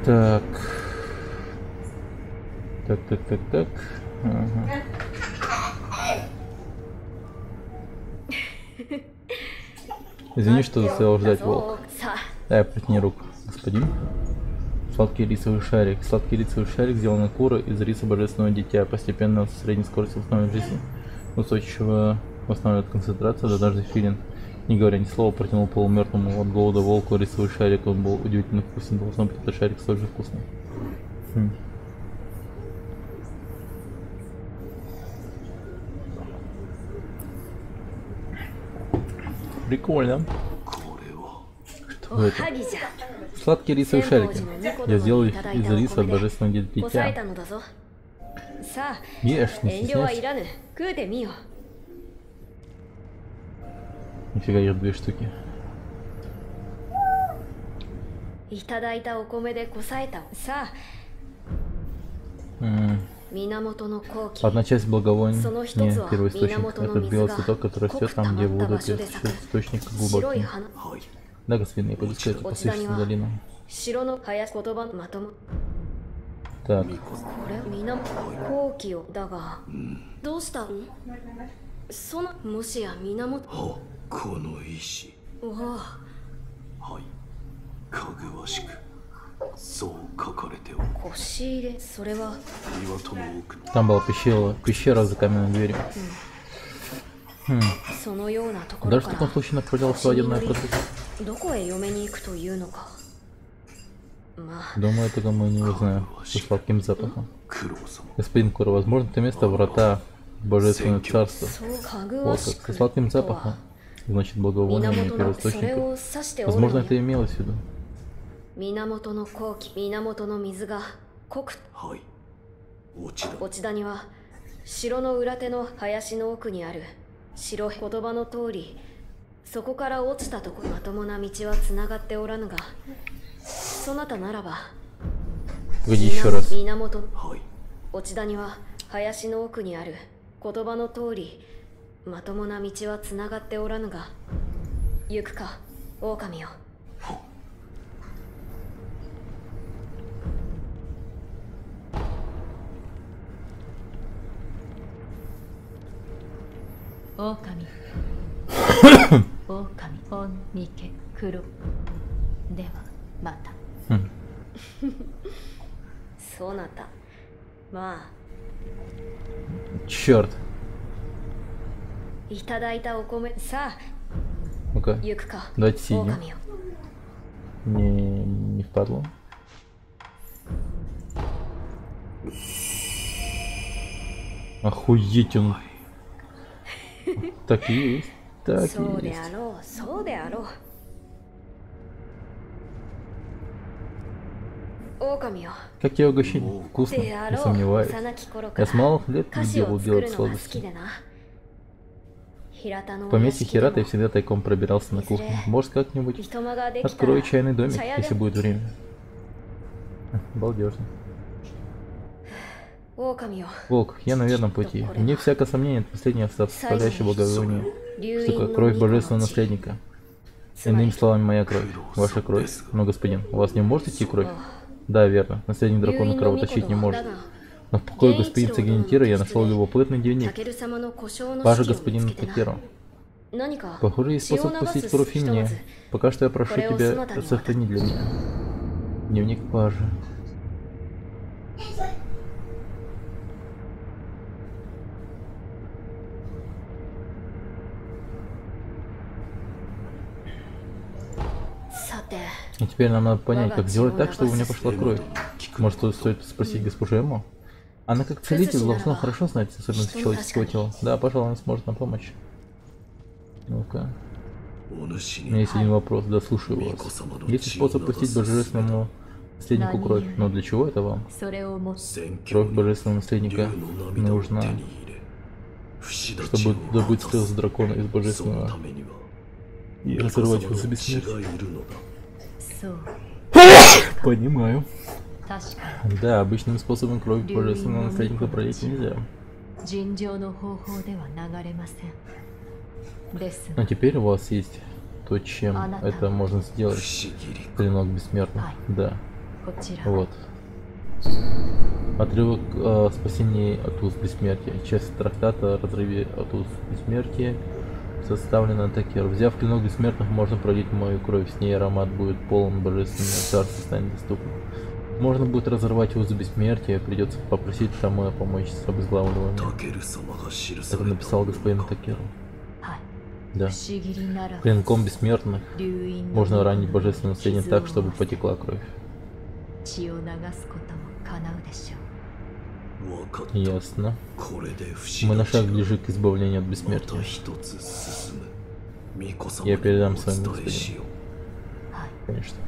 Так. Так. Ага. Извини, что заставил ждать, волк. Дай, протяни руку, господин. Сладкий рисовый шарик. Сладкий рисовый шарик сделан из куры из риса божественного дитя. Постепенно со средней скоростью восстанавливает жизнь. Устойчиво восстанавливает концентрацию. Однажды Филин, не говоря ни слова, протянул полумертвому от голода волку рисовый шарик. Он был удивительно вкусный. Должно быть, этот шарик столь же вкусный. Прикольно. Что это? Сладкие рисовые шарики. Я сделал их из риса от божественного дитя. Ешь, не стесняйся. Нифига, ешь 2 штуки. Одна часть благовония, первоисточник, это белый цветок, который растет там, где вода источник глубокий. Да, господин, я пойду сказать по священной долину. Так. Там была пещера за каменной дверью. Даже в таком случае направлялась свадебная процессия. Думаю, этого мы не узнаем со сладким запахом. Господин Кура, возможно, это место врата в Божественное Царство. Вот как, со сладким запахом. Значит, благовоние первоисточников. Возможно, это имелось в виду. Погоди еще раз. 落ち田には林の奥にある言葉の通りまともな道はつながっておらぬが行くか狼よ。狼狼オンミケクロではまた。そうなった。まあ。Черт. いただいたお米さあ。Ну-ка. Давайте сидим. Не впадло. Охуеть он. Так и есть. Так и есть. Как я угощать? Вкусно, не сомневаюсь. Я с малых лет любил делать сладости. В поместье Хирата я всегда тайком пробирался на кухню. Может, как-нибудь открою чайный домик, если будет время. Балдежно. Волк, я на верном пути. Мне всякое сомнение от последнего составляющего благовония, что такое кровь божественного наследника. Иными словами, моя кровь, ваша кровь. Но, господин, у вас не может идти кровь? Да, верно. Наследник дракона кровоточить не может. Но в покое господина Генетира я нашел любопытный дневник. Пажа господина Такеру. Похоже, есть способ пустить кровь и мне. Пока что я прошу тебя сохранить для меня. Дневник Пажи. И теперь нам надо понять, как сделать так, чтобы у меня пошла кровь. Может, стоит спросить госпожу Эмму? Она как целитель должна хорошо знать особенности человеческого тела. Да, пожалуй, она сможет нам помочь. Ну-ка. У меня есть один вопрос, да, слушаю вас. Есть способ пустить божественному наследнику кровь, но для чего это вам? Кровь божественного наследника нужна, чтобы добыть слез дракона из божественного и разорвать его за бессмертие. Понимаю. Да, обычным способом кровь божественного наследника пролить нельзя. Но теперь у вас есть то, чем это можно сделать. Клинок бессмертный. Да. Вот. Отрывок о спасении от уз бессмертия. Часть трактата о разрыве от уз бессмертия составлена Такер. Взяв клинок бессмертных, можно пролить мою кровь. С ней аромат будет полон, божественного царства станет доступным. Можно будет разорвать узы бессмертия, придется попросить Шамоя помочь с обезглавливанием. Это написал господин Такеру. Да. Клинком бессмертных можно ранить божественное наследие так, чтобы потекла кровь. Ясно. Мы на шаг ближе к избавлению от бессмертия. Я передам своему господину. Конечно.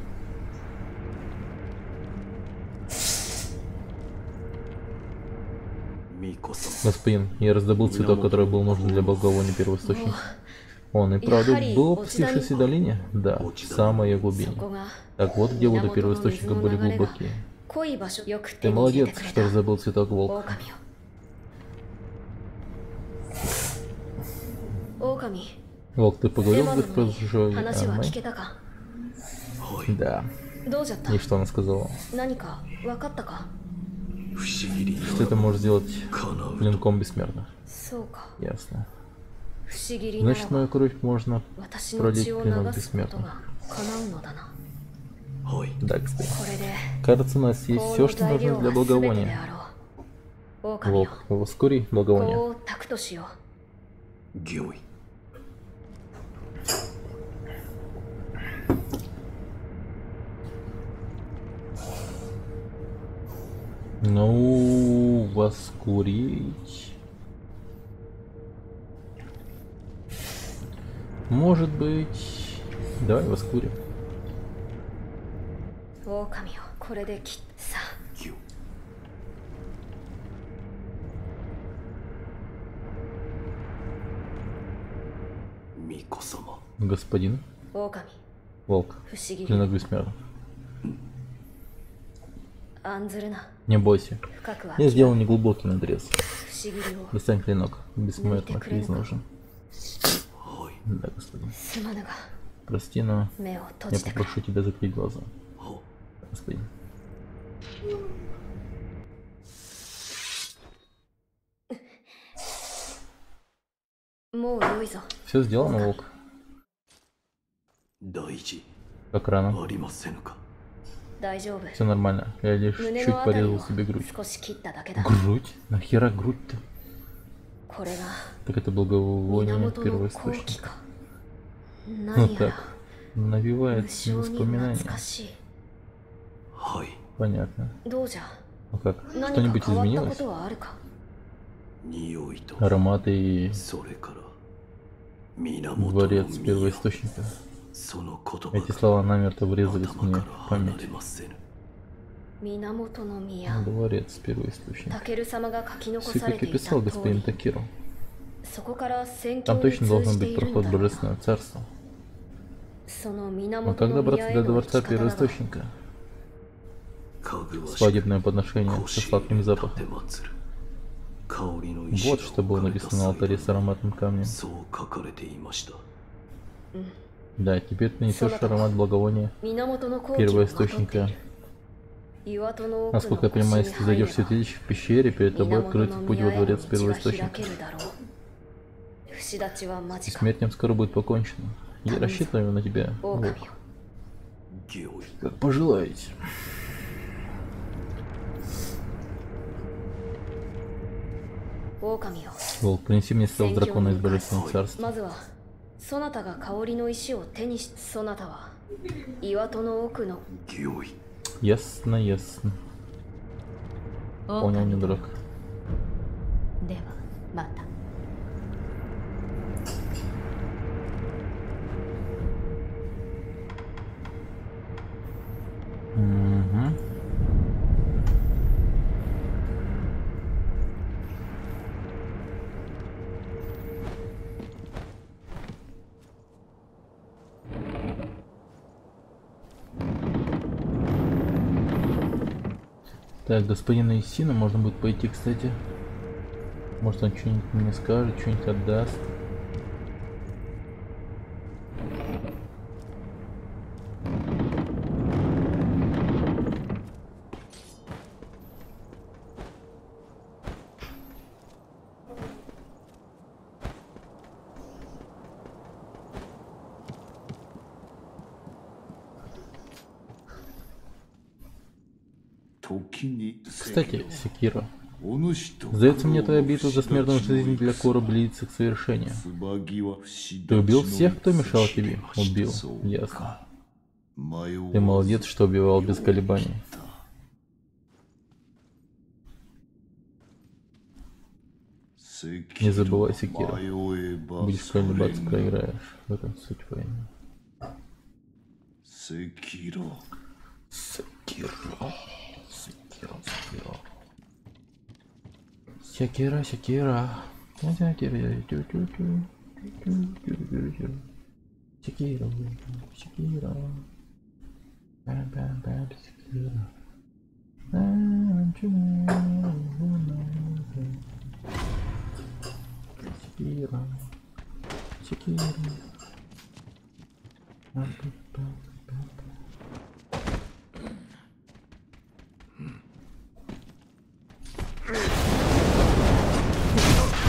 Господин, я раздобыл цветок, который был нужен для благовония первоисточника. Он и правда был в опустившейся долине? Да, в самой ее глубине. Так вот, где воды первоисточника были глубокие. Ты молодец, что раздобыл цветок, волк. Волк, ты поговорил с госпожой Анной? Да. И что она сказала? Что это может сделать клинком бессмертных? Ясно. Значит, мою кровь можно пролить клинок бессмертных. Да, господин. Кажется, у нас есть все, что нужно для благовония. Волк, ускори благовоние. Ну, воскурить. Может быть. Давай воскурим. Господин. Волк. Клинок бессмертных. Не бойся. Я сделал неглубокий надрез. Достань клинок. Бессмертных из ножен. Да, господин. Прости, но я попрошу тебя закрыть глаза. Господин. Все сделано, волк. Как рано. Все нормально. Я лишь чуть порезал себе грудь. Грудь? Нахера грудь-то? Так это благовоние первоисточника. Ну так. Навевает воспоминания. Понятно. Ну как? Что-нибудь изменилось? Ароматы и дворец первоисточника. Эти слова намертво врезались мне в память. Дворец первоисточника. Все как и писал господин Такеру. Там точно должен быть проход в божественное царство. Но как добраться до дворца первоисточника? Свадебное подношение со сладким запахом. Вот что было написано на алтаре с ароматным камнем. Да, теперь ты несешь аромат благовония первоисточника. Насколько я понимаю, если ты зайдешь в святилище в пещере, перед тобой открыт путь во дворец первоисточника. С смертью скоро будет покончено. Я рассчитываю на тебя, волк. Как пожелаете. Волк, принеси мне стелс дракона из божественного царства. Ясно, ясно. Понял, не дурак. Угу. Так, господина Исина можно будет пойти, кстати. Может, он что-нибудь мне скажет, что-нибудь отдаст. Кстати, Секиро, сдается мне, твоя битва за смертную жизнь для Кора близится к совершению. Ты убил всех, кто мешал тебе? Убил. Ясно. Ты молодец, что убивал без колебаний. Не забывай, Секиро. Будешь колебаться, проиграешь. В этом суть войны. Секиро. Секира. Секира.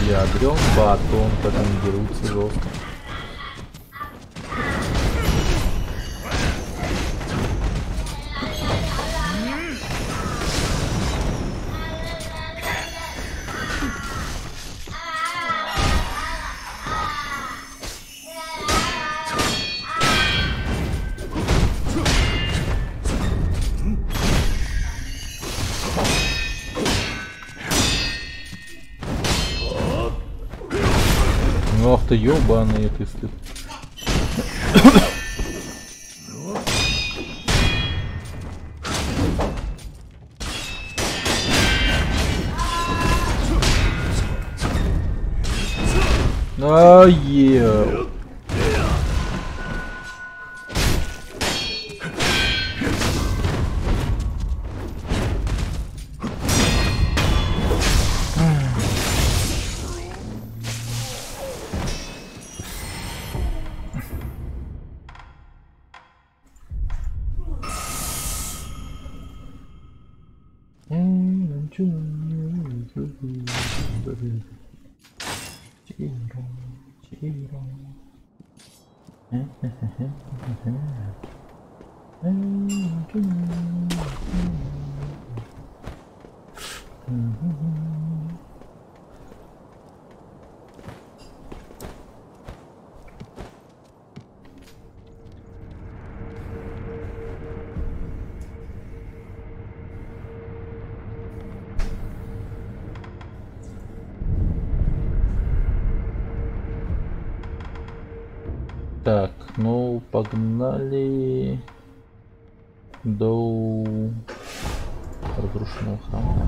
Ядрён батон, как они дерутся жестко. Ох ты ёбаный ты стыд. Ае. Так, ну погнали до разрушенного храма.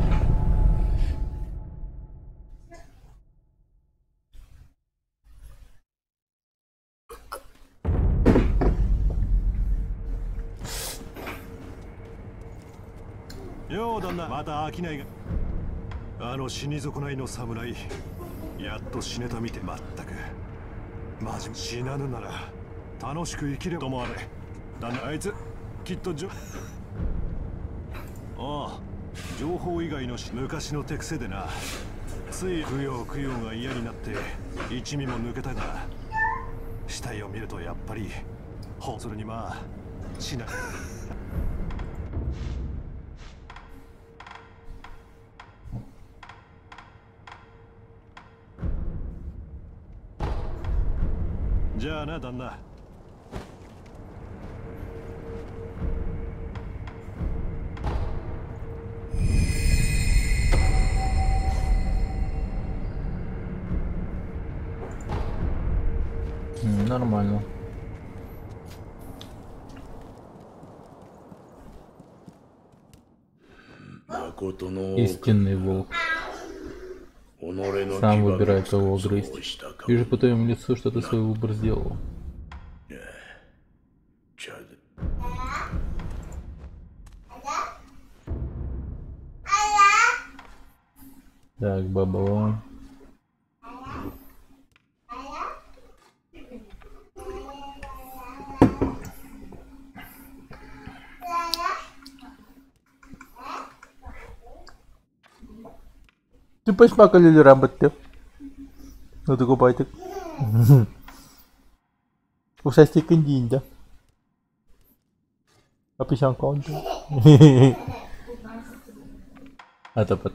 よう旦那、また飽きないが。あの死に損ないの侍、やっと死ねたみてまったく。マジ死なぬなら楽しく生きれともあれ。旦那、あいつきっとああ、情報以外の昔の手癖でな。つい供養が嫌になって一味も抜けたが、死体を見るとやっぱりそれにまあ死な。じゃあな、旦那。Нормально. Истинный волк. Сам выбирай, кого грызть. Вижу по твоему лицу, что ты свой выбор сделал. Так, баба. Ты посмакали ли работы? Ну ты купайтик. Ушастик индин, да? А писанка он. Атапат.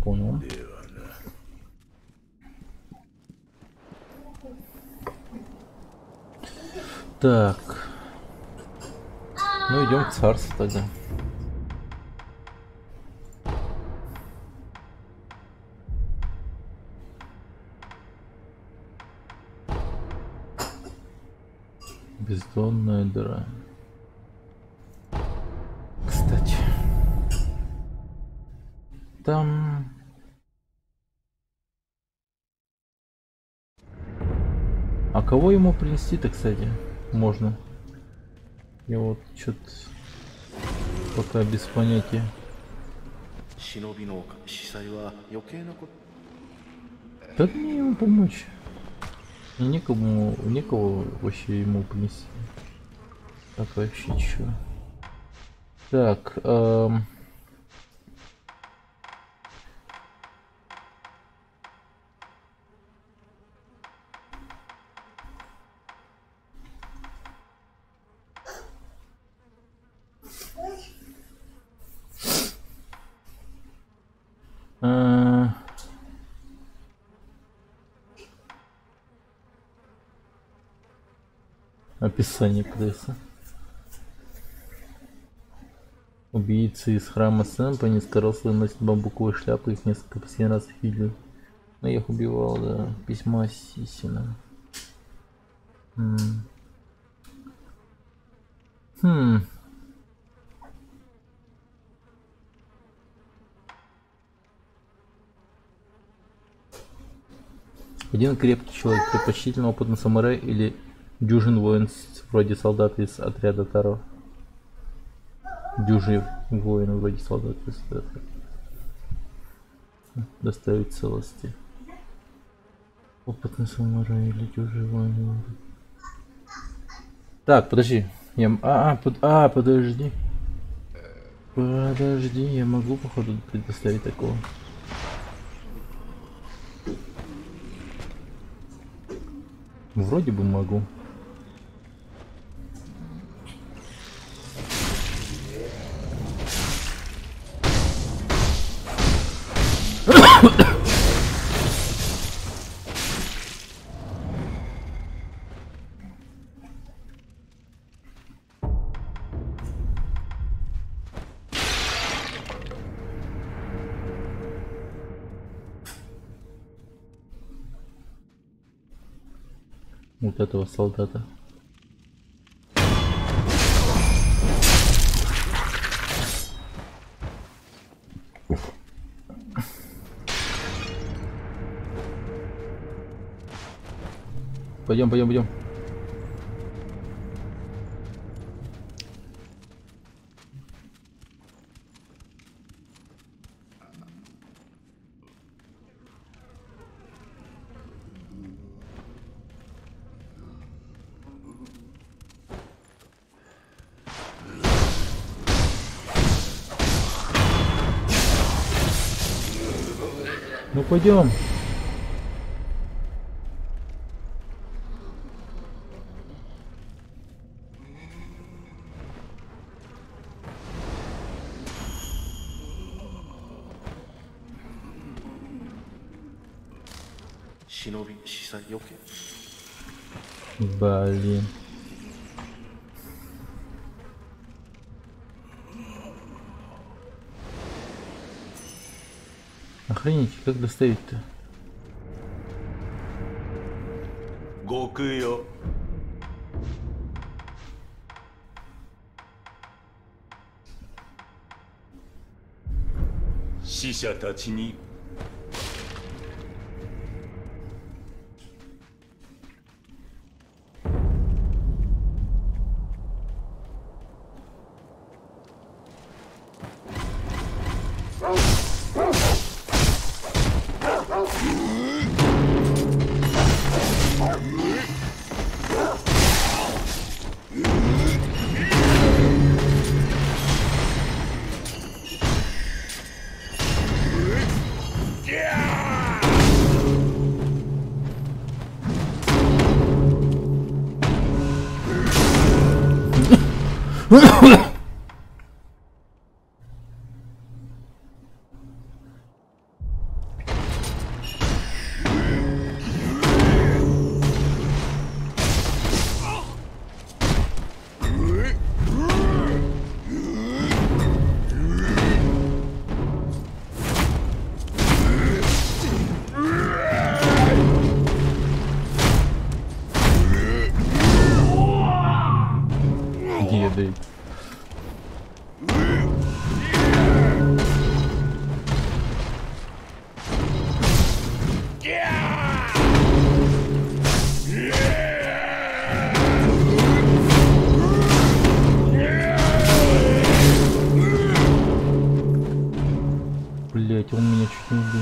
Понял. Так. Ну идем к царству тогда. Бездонная дыра. Кстати. Там... А кого ему принести-то, кстати, можно? Я вот что-то пока без понятия. Как мне ему помочь? Мне некого вообще ему принести. Так вообще чё? Так, описание пресса. Убийцы из храма Сэмпа низкорослые носят бамбуковые шляпы, их несколько последний раз видели. Но я их убивал, да. Письма Сисина. Один крепкий человек, предпочтительно опытный самурай или дюжин воин вроде солдат из отряда Таро. Дюжий воин вроде солдат из отряда Таро. Доставить целости. Опытный самурай или дюжий воин. Так, подожди. Подожди. Подожди, я могу походу предоставить такого. Вроде бы могу. Вот этого солдата. Пойдем. Ну пойдем. Блин. Охренеть, как доставить-то? Гокуё. 死者たちに Ugh! Едет. Блять, он меня чуть не убил.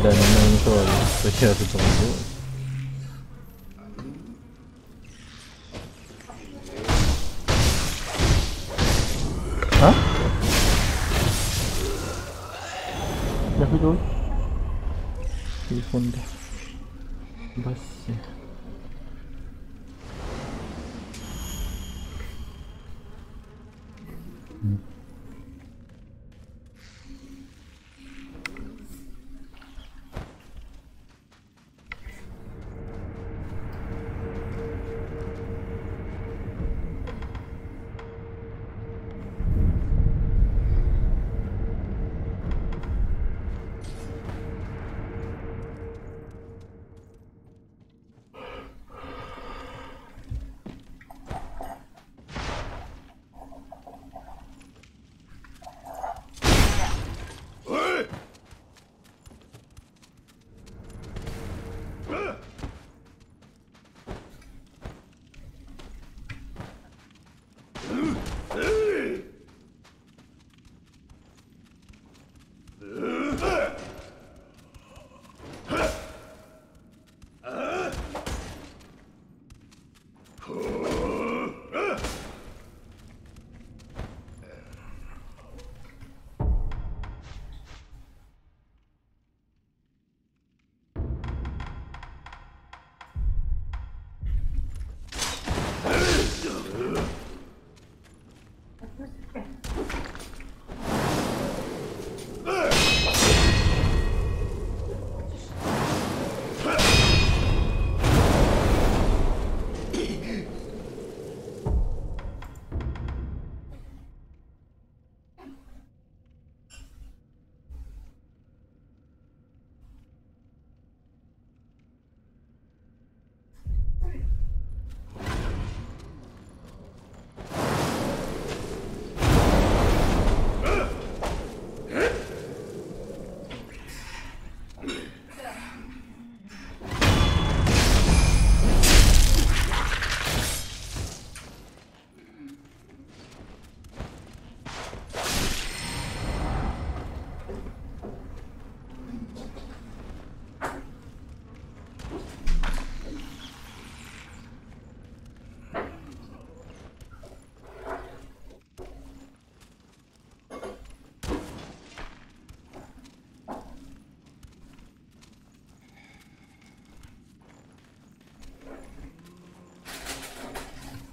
Да, не правильно, что я тут делаю. А? Я хотел телефон, да. Басси.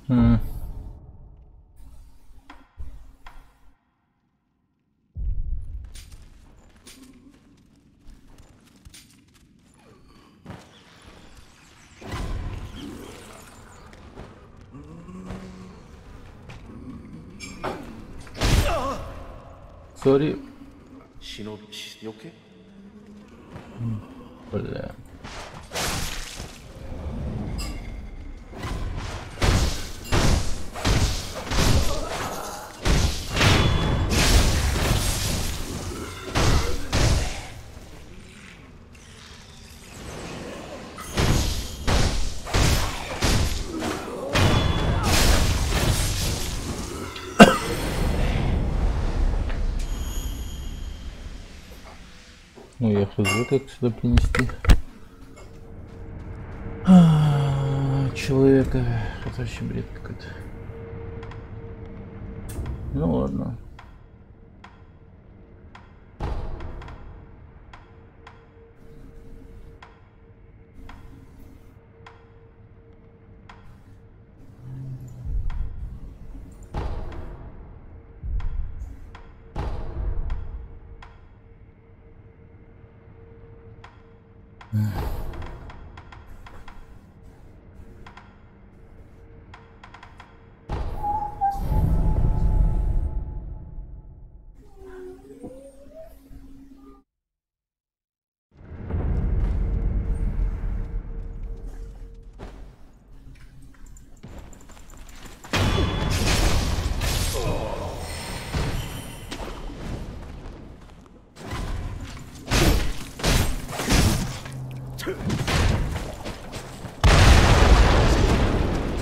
Сори. Окей? Бля. Ну я хз, как сюда принести человека. Это вообще бред какой-то. Ну ладно.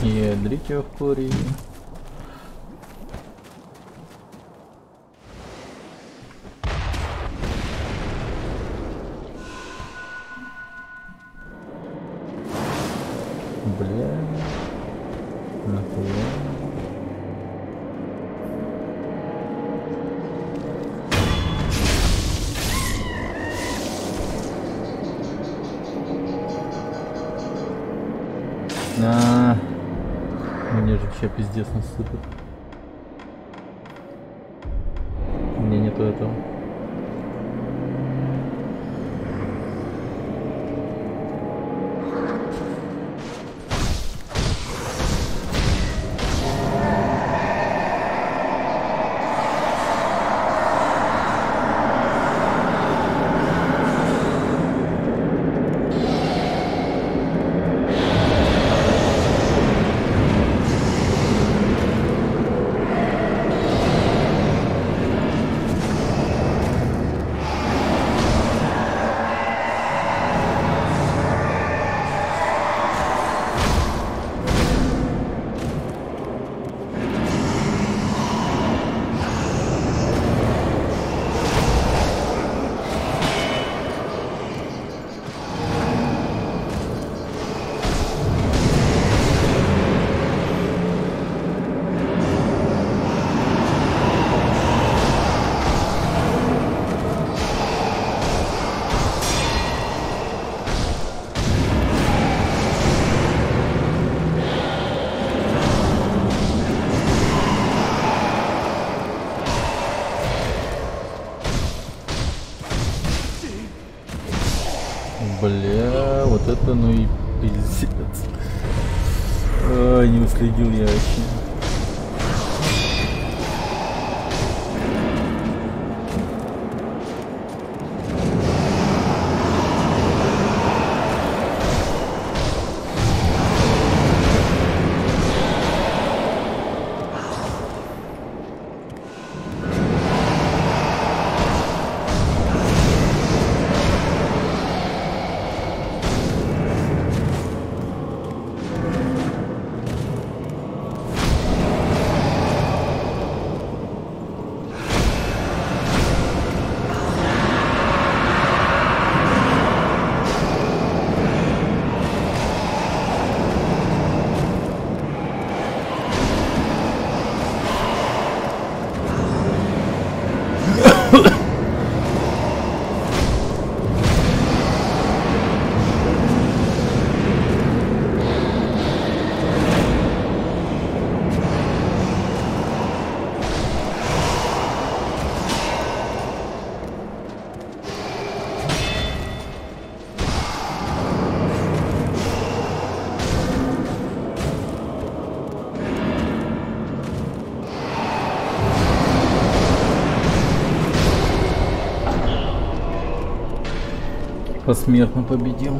Ядрите в кури. Бля. Нахуя. Мне же вообще пиздец насыпет. У меня нету этого. Бля, вот это ну и пиздец. Не уследил я вообще. Посмертно победил.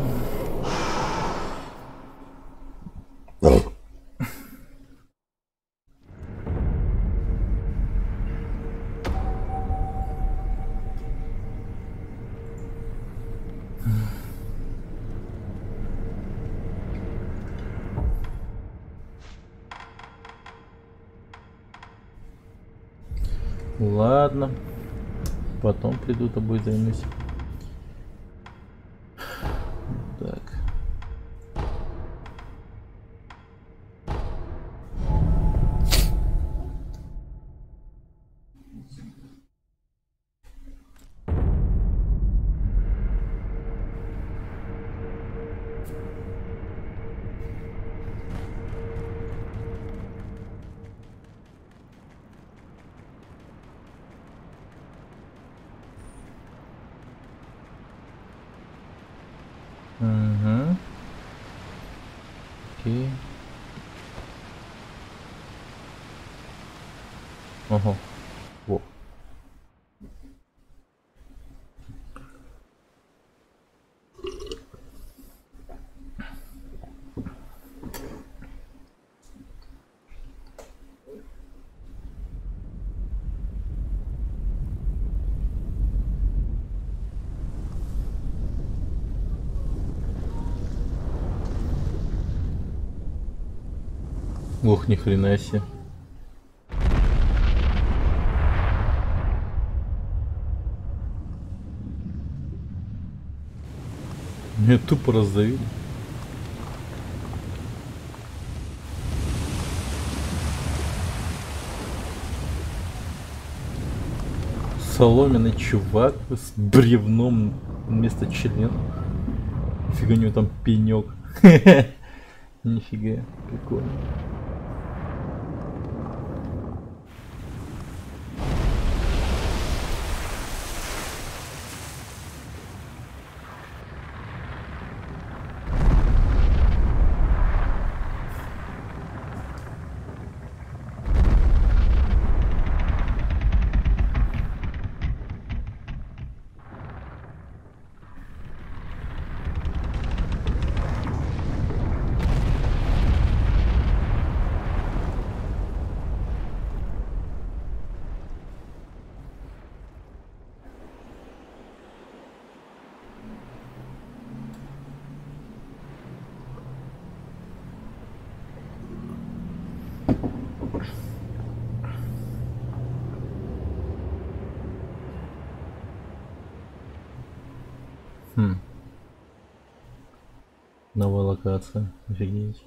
Ладно, потом приду, тобой займусь. Так. Угу. Окей. Ага. Во. Ох, ни хрена себе. Меня тупо раздавили. Соломенный чувак с бревном вместо члена. Нифига у него там пенек. Нифига, прикольно. Новая локация, офигеть.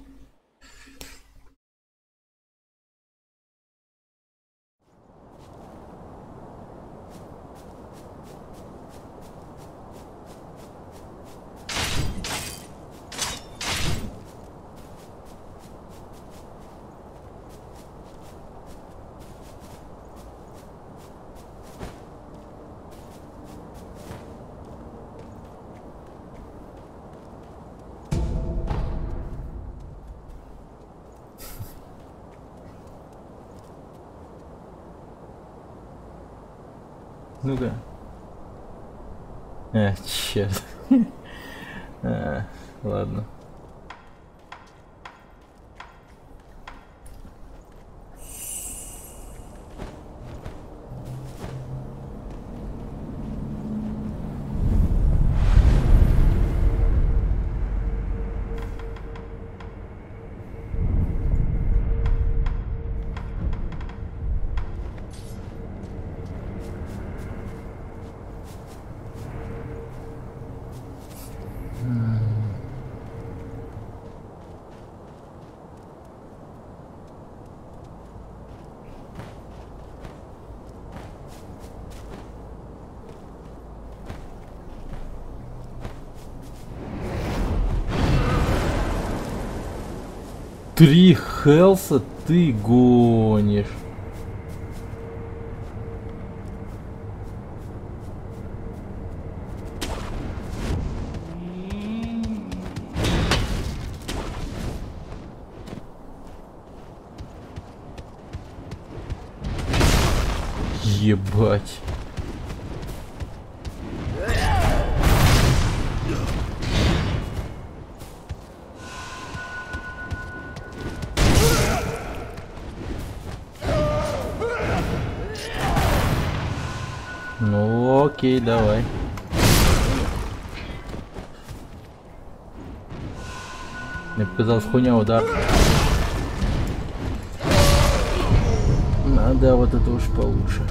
Ну-ка. Черт. Ладно. Три хелса ты гонишь. Ебать. Ну окей, давай. Мне показалось, хуйня удар. Да, вот это уж получше.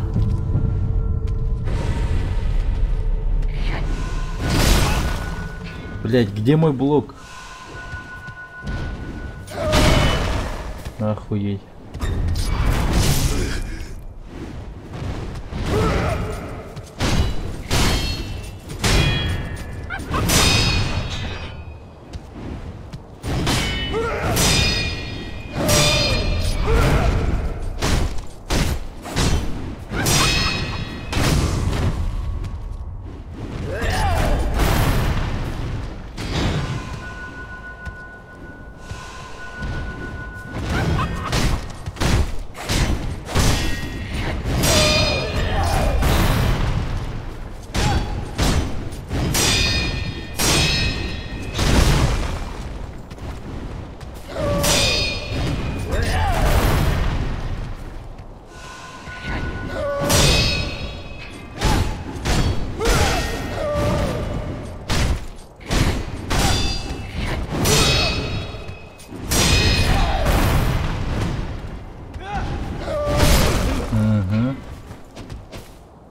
Блять, где мой блок? Охуеть.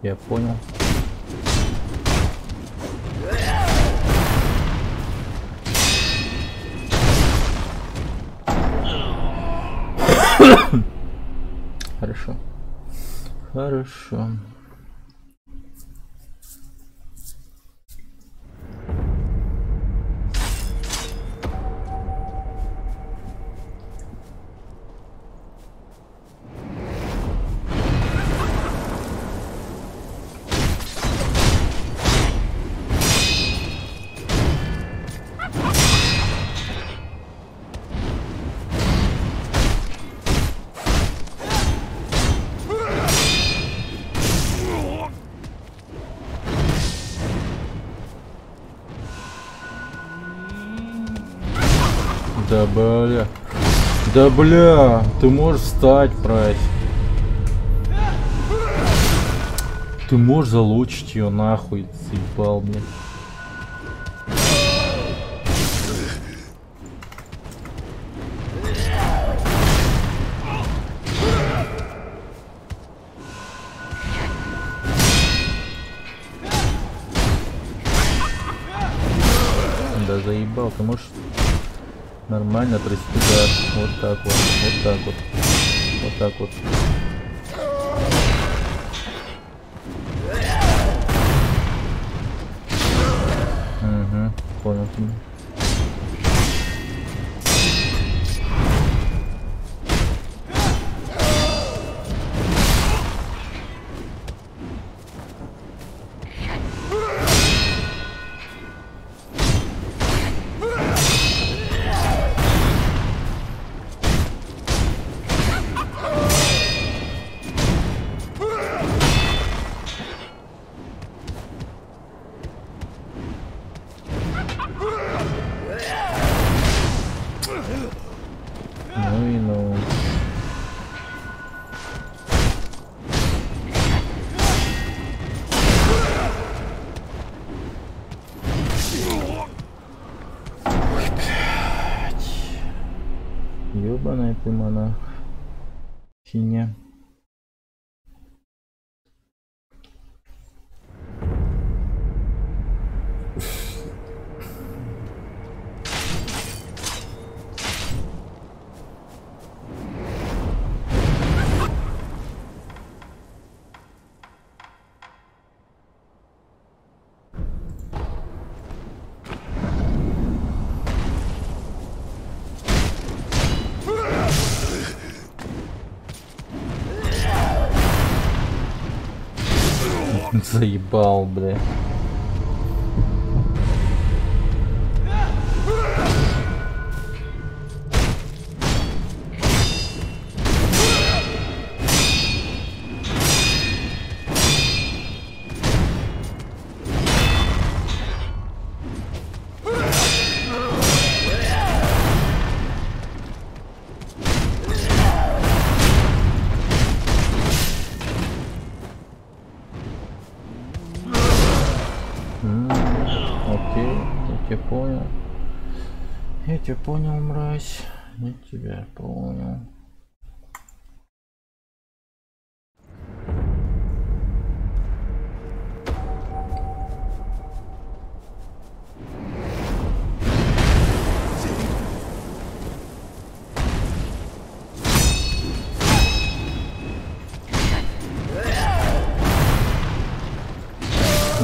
Я понял. Хорошо. Хорошо. Да бля. Да бля, ты можешь встать, прайс. Ты можешь залучить ее нахуй, съебал, блин. Да заебал, ты можешь нормально отразить удар. Вот так вот, вот так вот, вот так вот. Угу, понял тебя. Ну и ну. Ой, блядь. Ёбаная ты монах. Хиня. Заебал, бля. Окей, я тебя понял. Я тебя понял, мразь. Я тебя понял.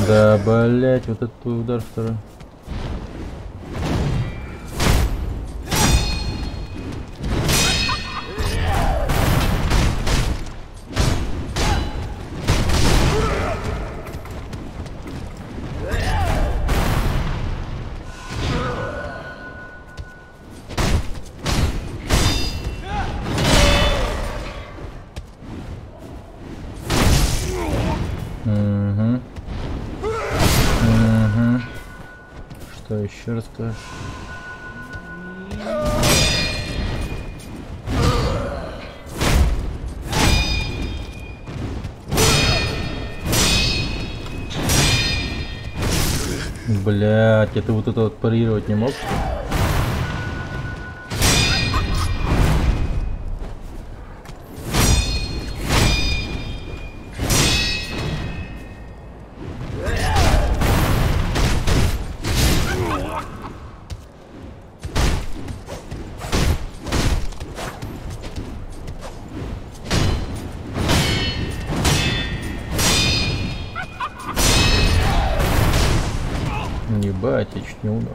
Да, блять, вот этот твой удар второй. Что еще расскажешь? Блять, это вот это вот парировать не мог? Ебать, я чуть не умер.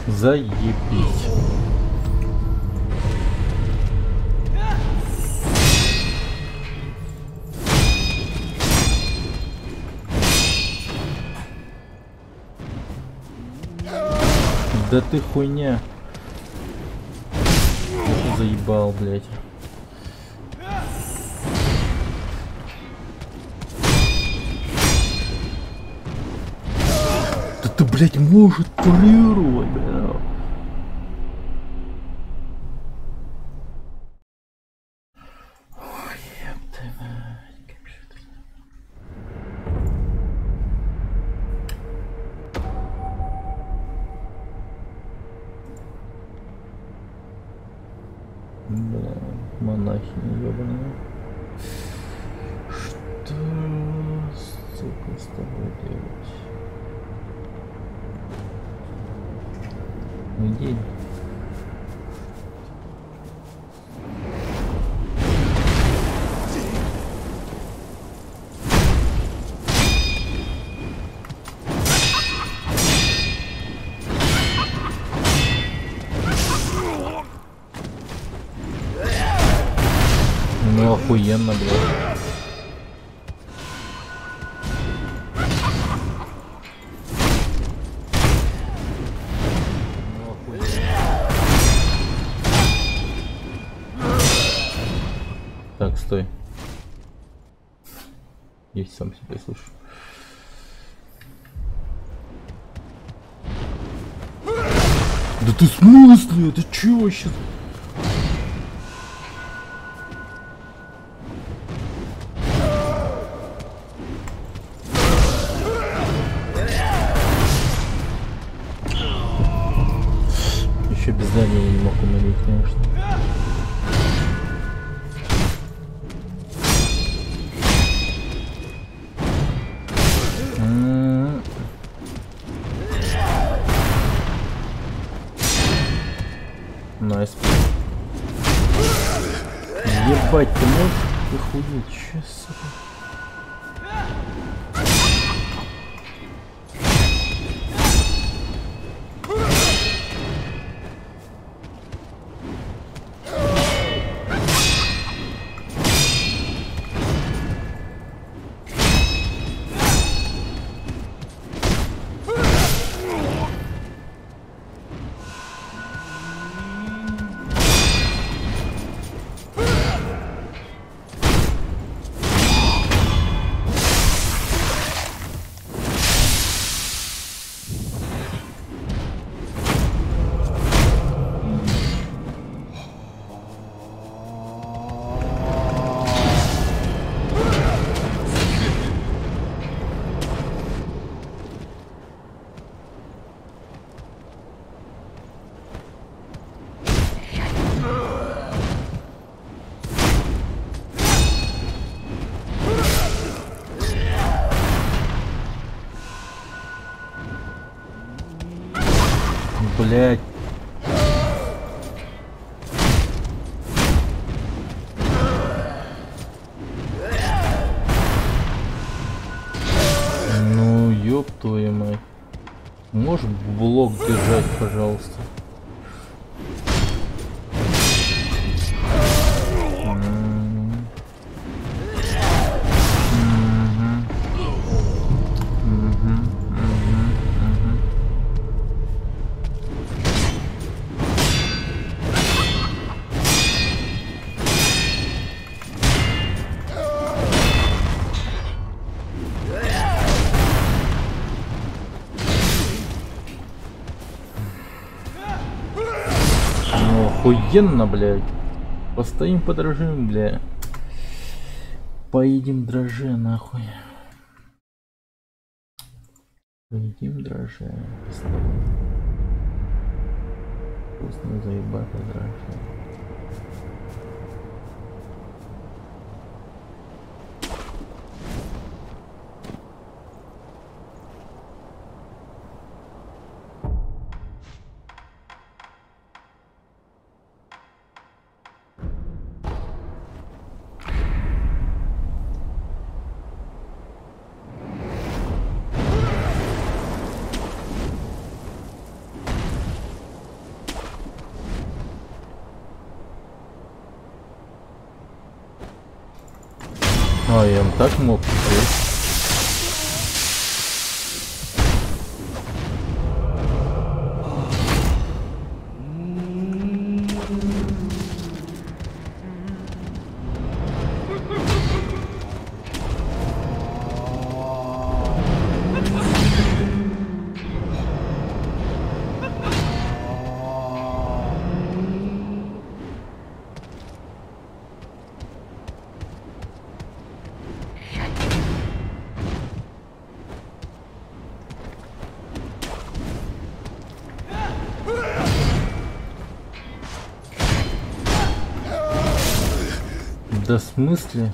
Заебись. Да ты хуйня. Я заебал, блядь. Да ты, блядь, может парировать, блядь. Ой, ёпта мать, как же это. Бля, монахини ёбаные. Что за сука, с тобой делать? Иди. Ну охуенно, блядь. Так, стой. Есть, сам себя слышу. Да ты в смысле? Ты чё вообще? Еще без здания я не мог умереть, конечно. Найс. Ебать, ты можешь охуеть? Че, сука? Блять. Ну, ёб твою мать. Можешь блок держать, пожалуйста? Охуенно, блядь. Постоим, подрожим, бля. Поедим дрожжи, нахуй. Поедим дрожжи. Вкусно заебато дрожжи. А, я им так мог теперь. Да в смысле?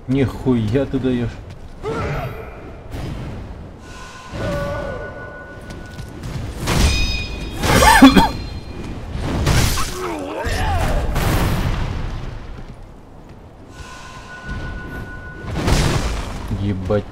Нихуя ты даешь. Ебать.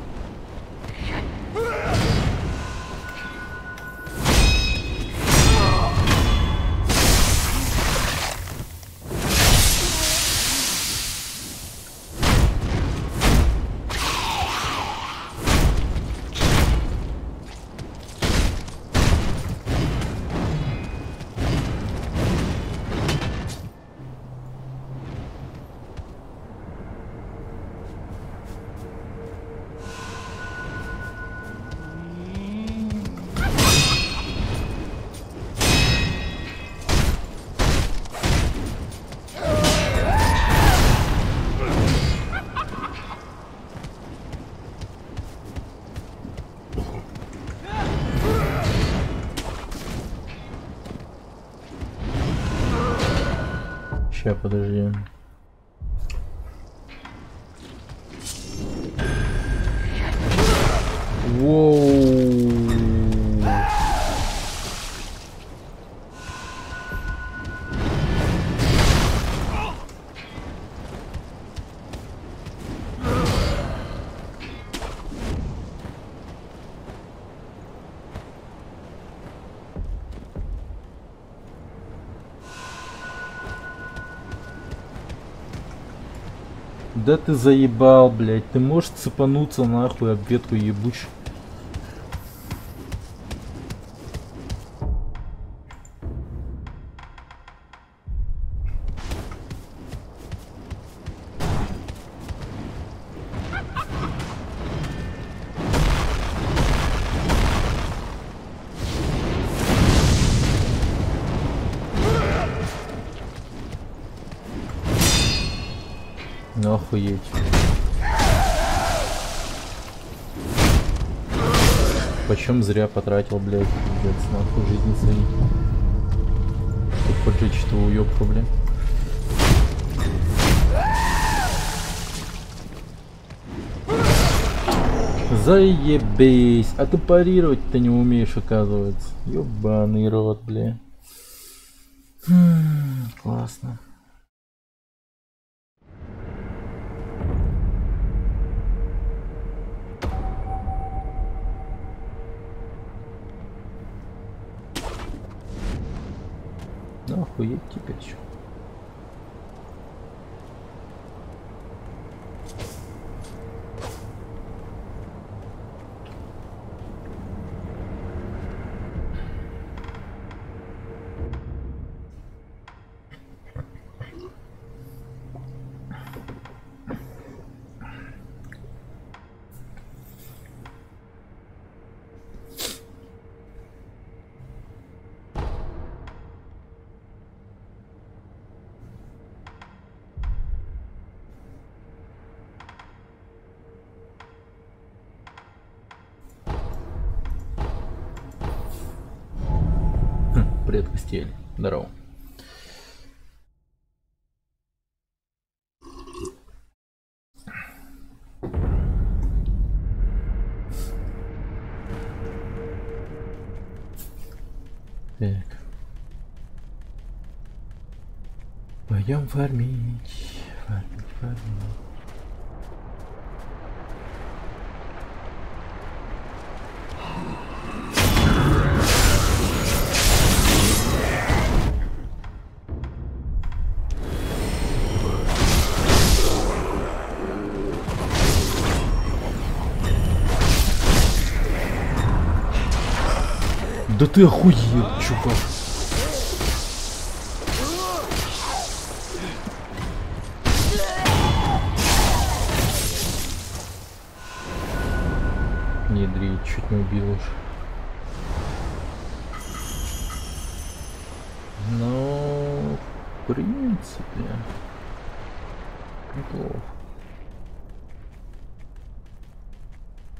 Ща, подожди. Воу. Да ты заебал, блядь. Ты можешь цепануться нахуй об ветку ебучую. Охуеть. Почем зря потратил, блядь, пиздец, нахуй жизни своей. Тут поджечь этого уёбка, блядь. Заебись, а ты парировать-то не умеешь, оказывается. Ёбаный рот, блядь. Классно. Охуеть теперь что. Привет, Костель. Здорово. Так. Пойдем фармить. Фармить. Да ты охуел, чувак. Не дрей, чуть не убил уж. Ну, в принципе, неплохо.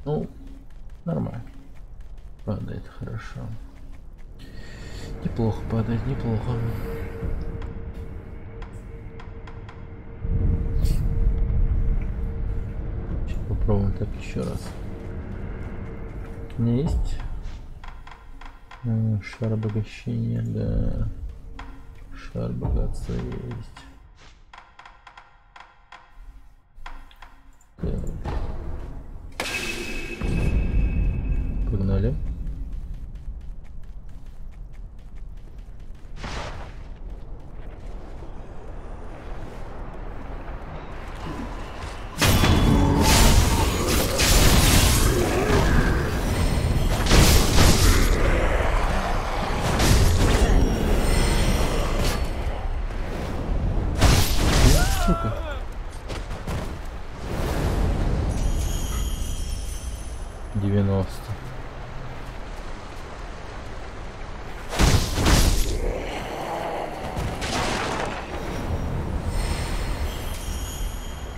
Ну, нормально. Падает хорошо. Неплохо падает, неплохо. Попробуем так еще раз. У меня есть шар обогащения, да. Шар богатства есть. Так. Погнали. Сука.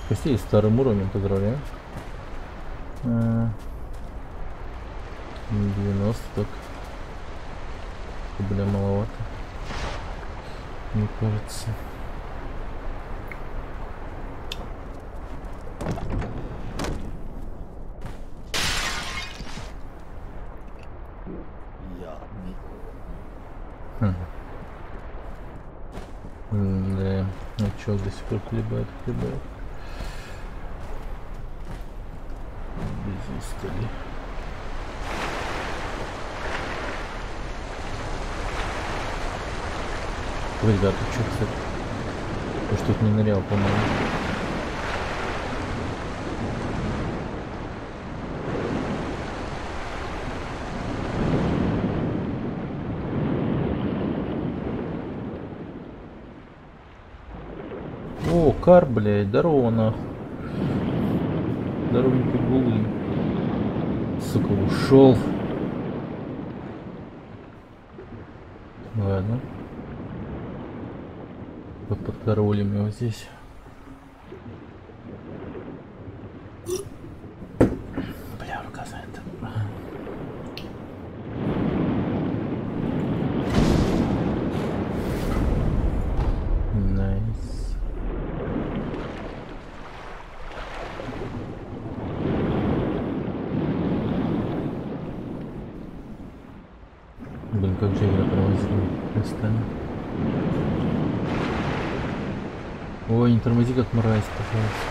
Костей старым уровнем, поздравляю. 90 так. Бля, маловато. Мне кажется. Да, очок до сих пор хлебает. Без устали. Ребята, что, кстати? Я что-то не нырял, по-моему. О, кар, блядь, здорово нахуй. Здоровенький гулы. Сука, ушел. Ладно. Подкараулим его здесь. Бля, рука занята. Найс. Блин, как же игра провозила местами. Ой, не тормози как мразь, пожалуйста.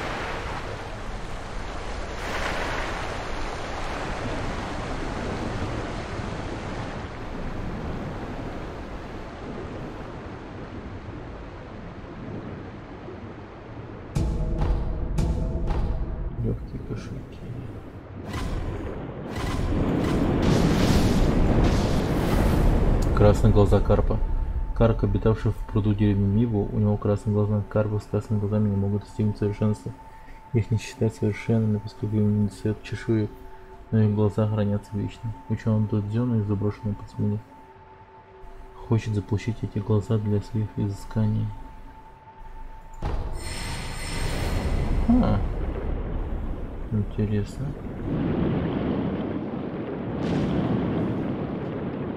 Легкие кошельки. Красные глаза карпа. Карп, обитавший в пруду деревни Мибу, у него красные глаза. Карпы с красными глазами не могут достигнуть совершенства. Их не считают совершенными, поскольку им не цвет чешуек, но их глаза хранятся вечно. Ученый Додзёна из заброшенной подземелья хочет заполучить эти глаза для своих изысканий. Интересно.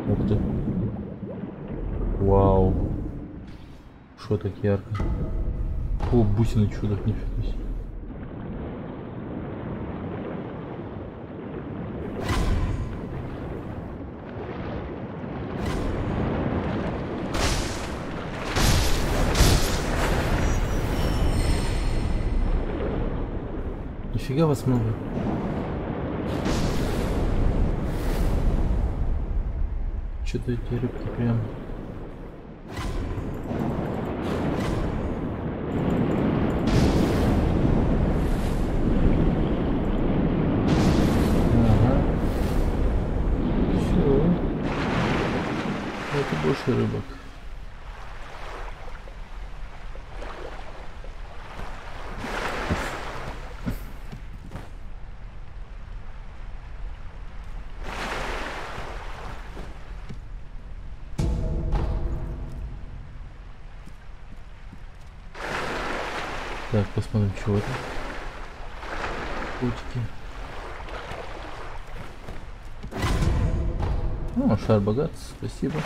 Ух ты. Вау. Что так ярко? О, бусины чудо, нифига себе. Нифига вас много. Что-то эти рыбки прям. Это больше рыбок. Так, посмотрим, чего это. Путики. О, шар богатств, спасибо.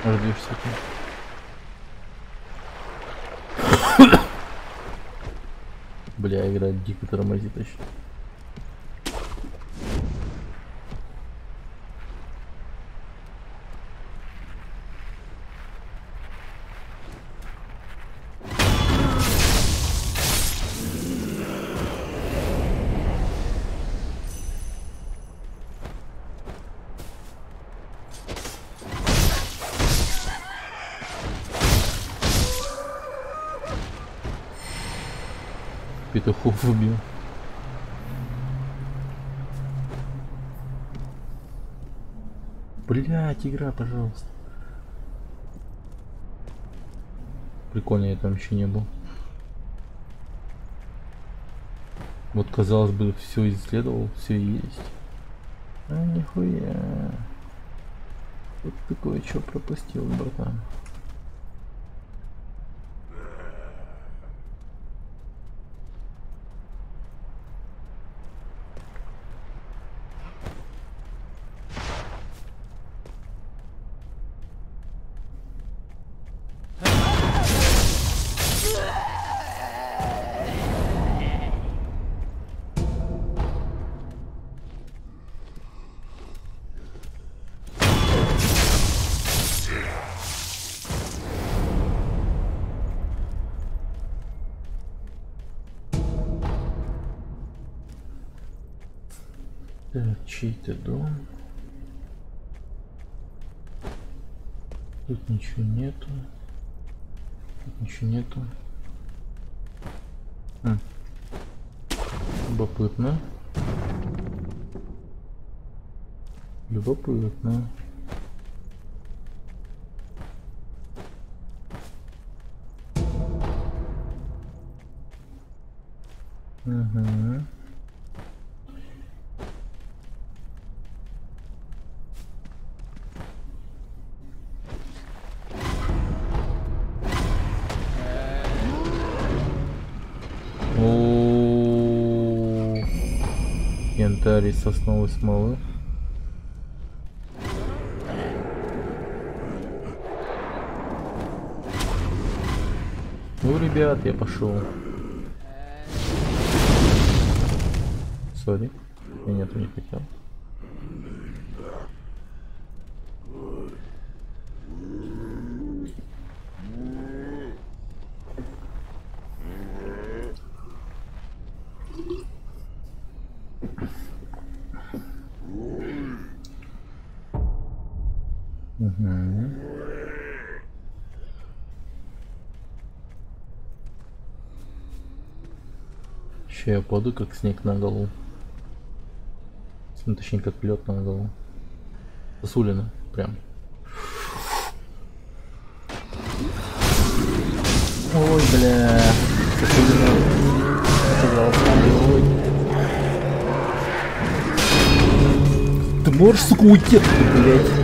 Радуешься ты. Бля, игра дико тормозит еще. Петухов убил. Блять, игра, пожалуйста. Прикольно, я там еще не был. Вот, казалось бы, все исследовал, все есть. А нихуя. Вот ты кое-что пропустил, братан. Так, чей-то дом. Тут ничего нету. Тут ничего нету. Любопытно. Любопытно. Угу. Янтарь из сосновой смолы. Ну, ребят, я пошел. Сори, я нету, не хотел. Еще я паду как снег на голову. Ну, точнее как лед на голову. Сосулина, прям. Ой, бля. Сосулина. Пожалуйста, ой. Ты можешь, сука, уйти, блядь.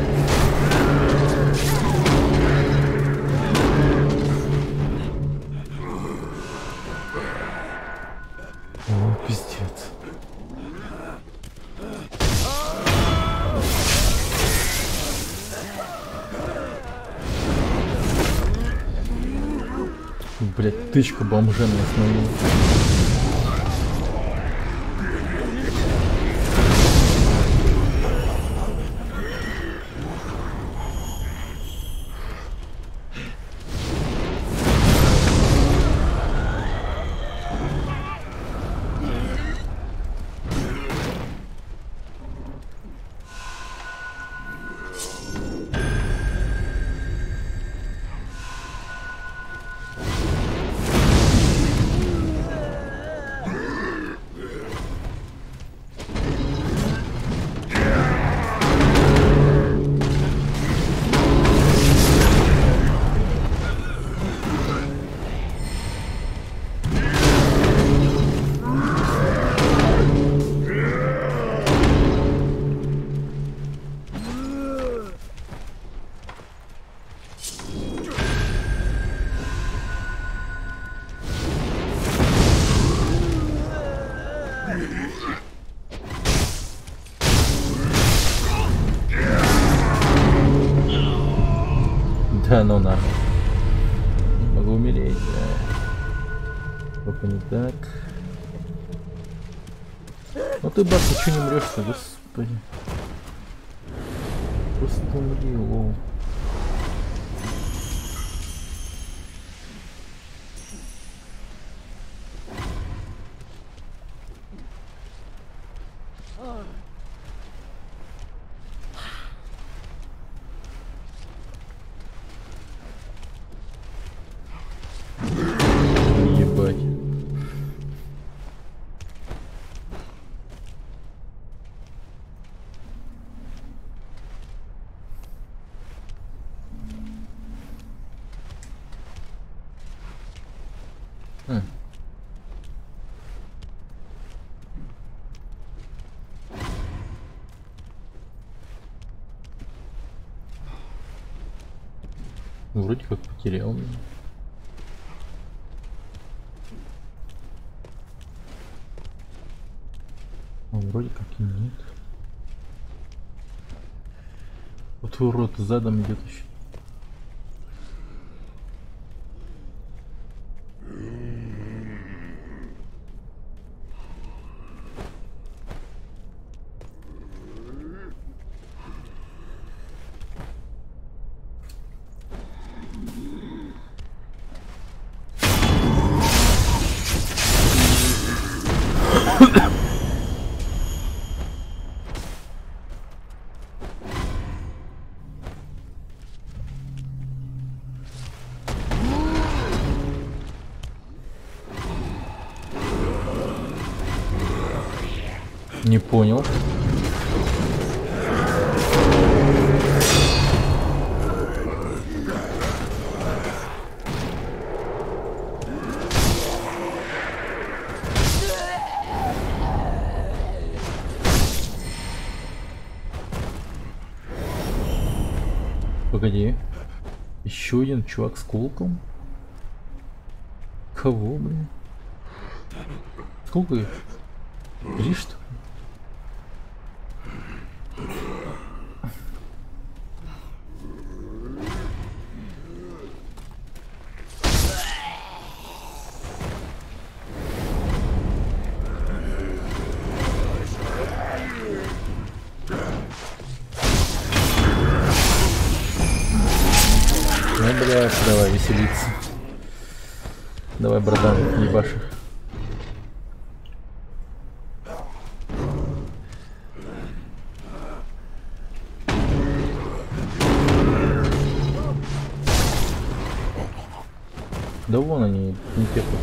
Блять, тычка бомжем на основе. Да, ну на. Не могу умереть, да. Только не так. Ну ты, бац, ты чё не мрёшь-то, господи. Просто умри, лоу. Ебать. Вроде как потерял меня. А вроде как и нет. Вот урод задом идет еще. Не понял. Погоди. Еще один чувак с колком? Кого, блин? Сколько их? 3 что ли? Ну, блядь, давай веселиться. Давай, братан, ебаши. Да вон они, не те, кто.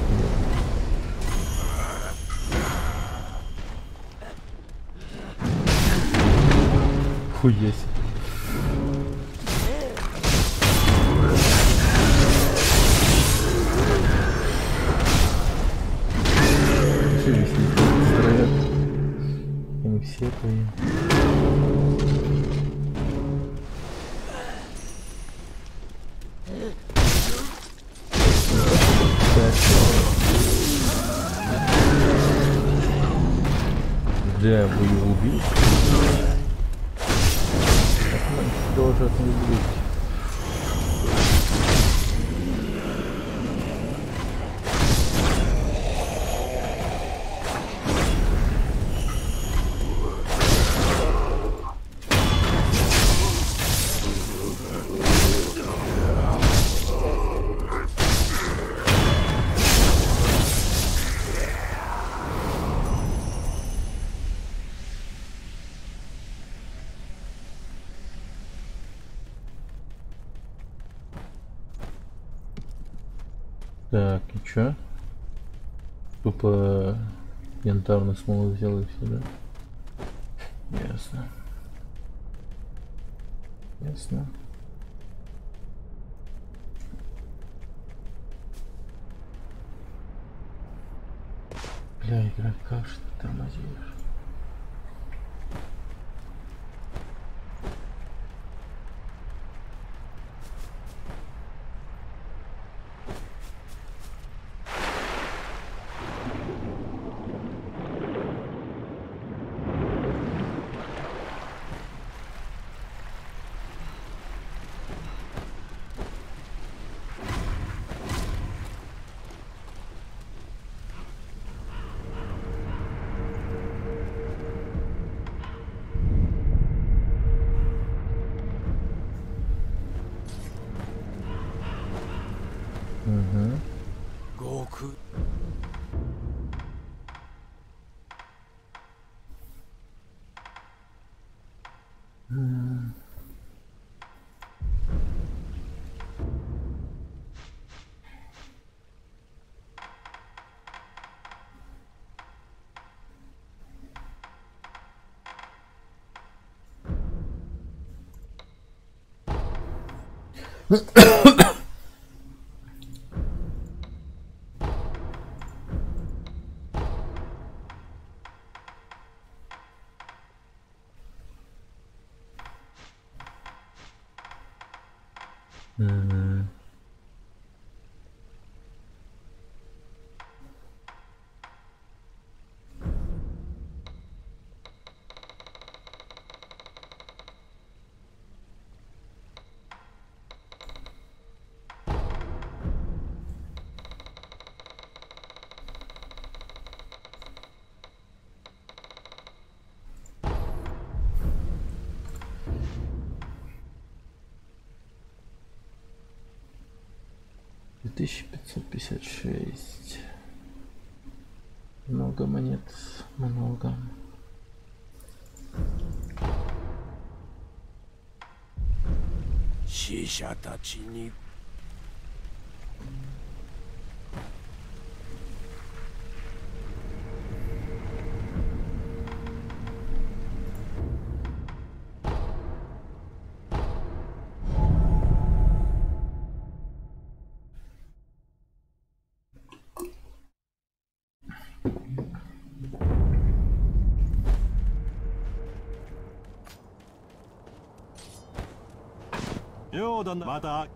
Хуясь. Все здесь строят. Они все твои. Да, вы его убили. Продолжать не убить. Так, и чё? Тупо янтарную смолу взял и все, да? Ясно. Ясно. Бля, игра, как же ты тормозишь? 悟空。$2556. Много монет, много.死者たちにようだな。また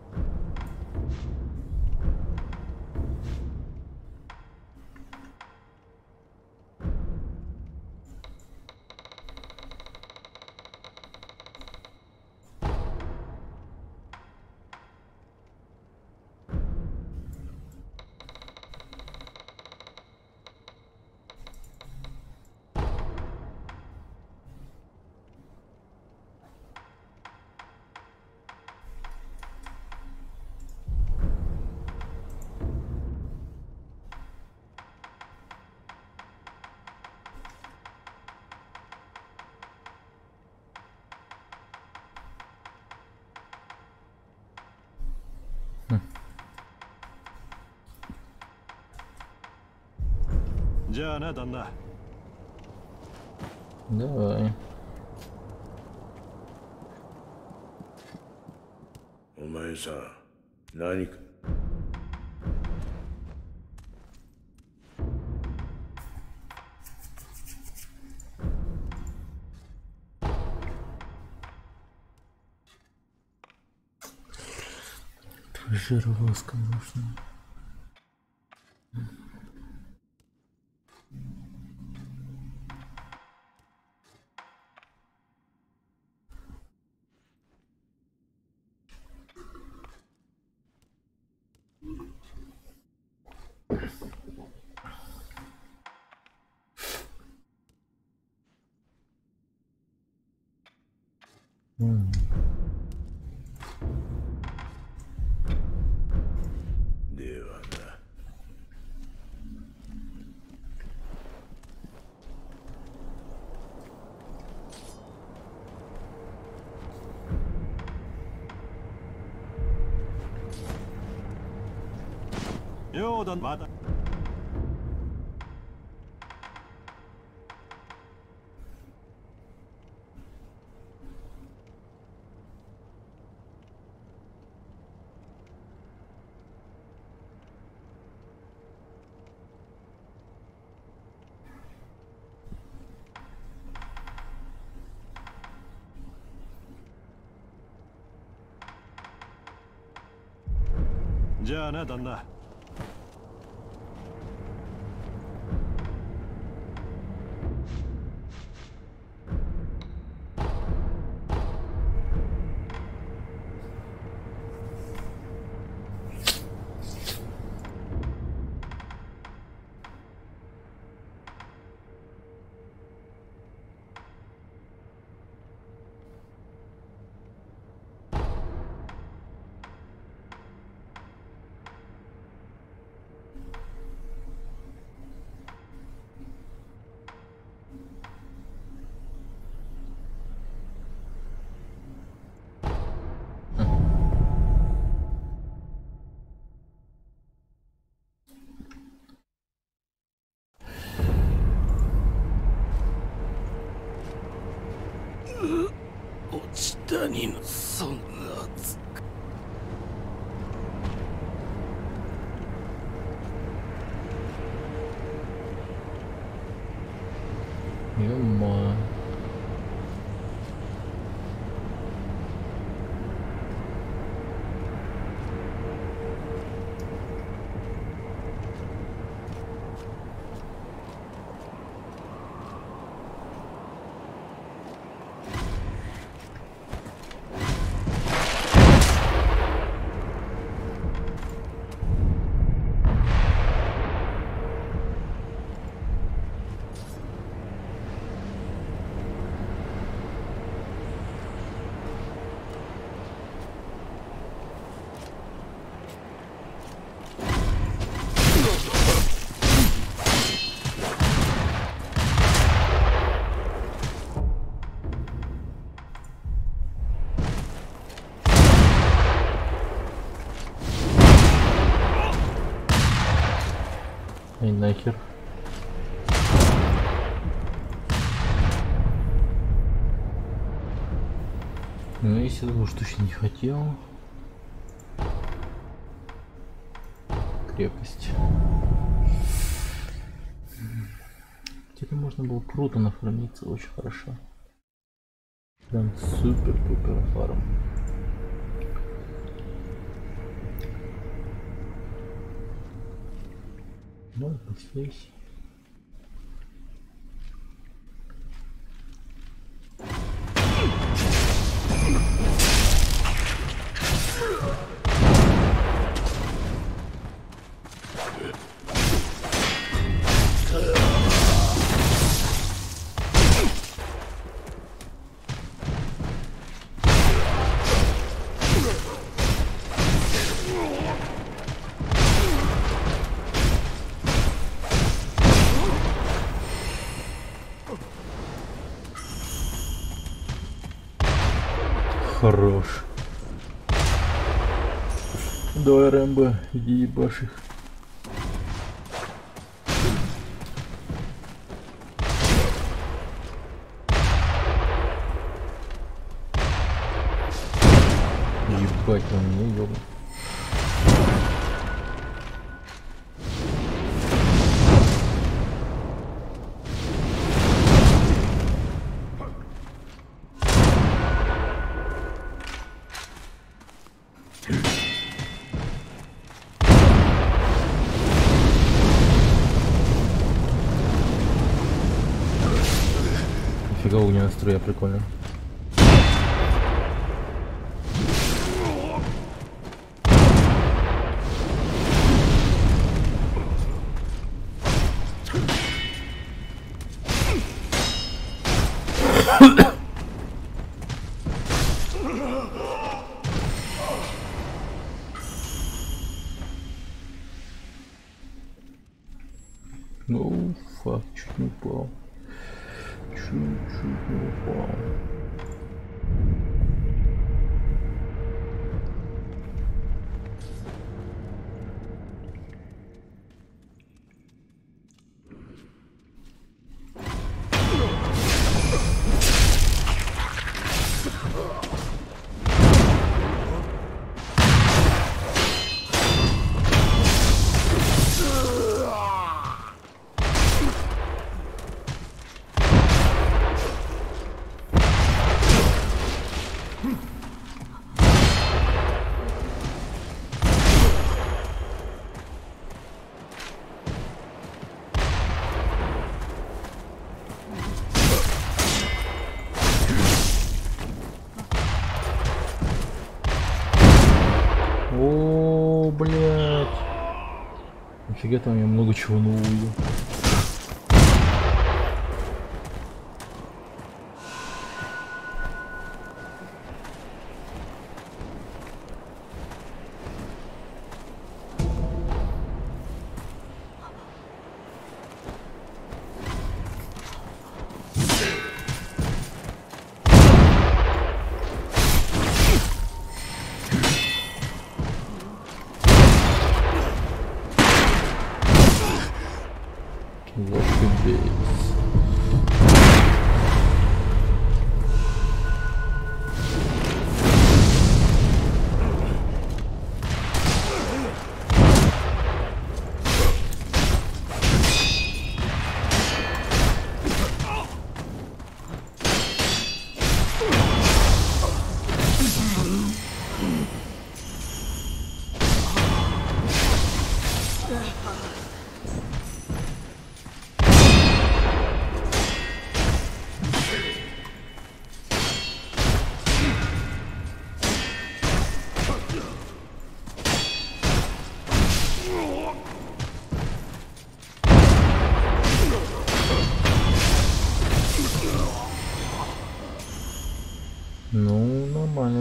じゃあな、旦那。Давай. お前さん、何か。Жировоз, конечно.ようだ、まだ。じゃあな、旦那。にのそんなつか Ё-моё. Ай, нахер. Ну, если я уж точно не хотел. Крепость. Где-то можно было круто нафармиться, очень хорошо. Прям супер-пупер фарм. Ну, здесь. Хорош. Давай, Рэмбо, иди ебашь их. Ебать, он мне ёбан. Нифига у него струя прикольная. Ну, фак, чуть не упал. Чуть-чуть не упал. О, блядь. Нифига там я много чего нового увидел.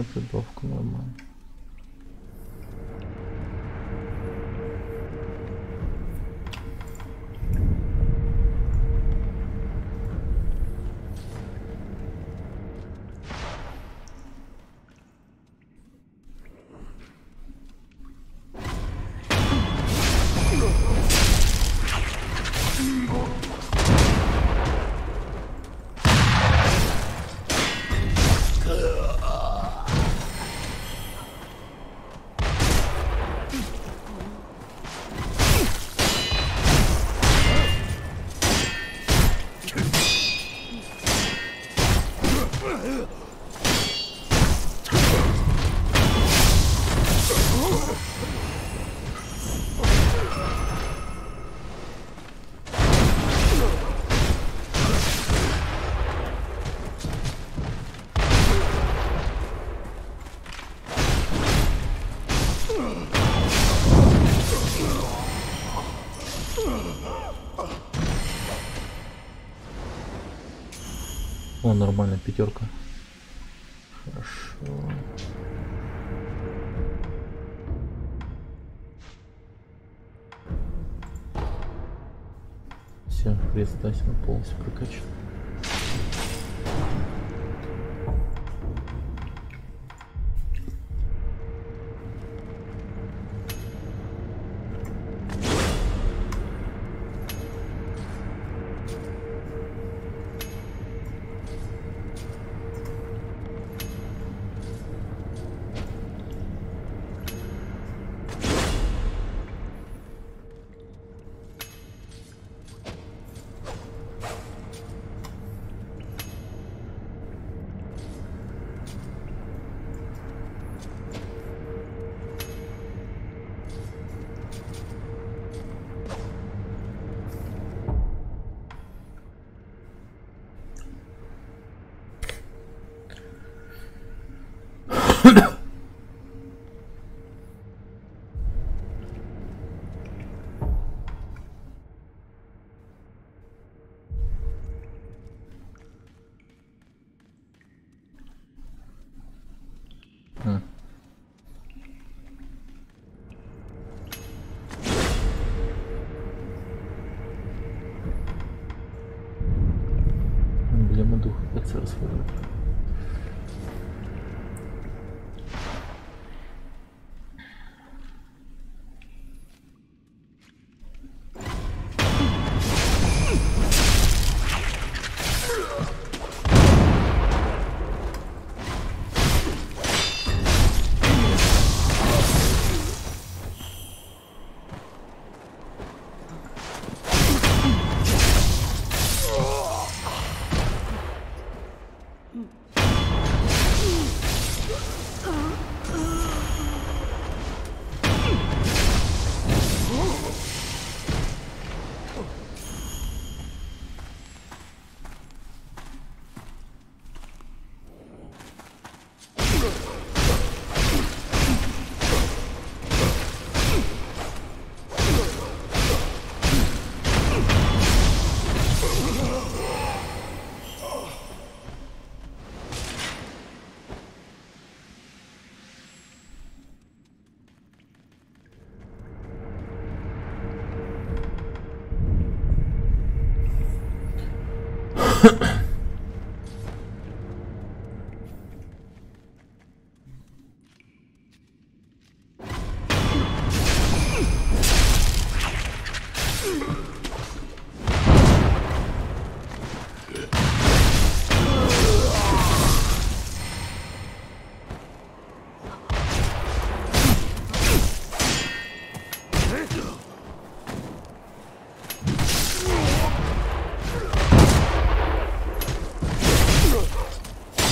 Оружейная прибавка нормально. О, нормально, пятерка. Хорошо. Все, предстательно полностью прокачан. Эмблема духа ПЦ свою.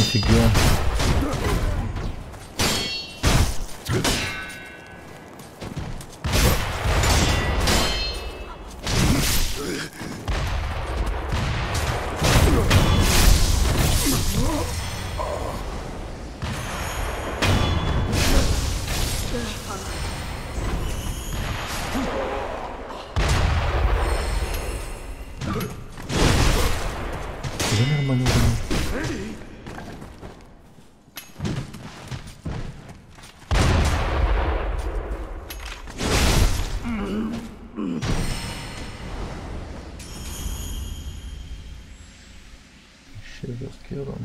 Офигенно. Да нормально. Жесткий урон.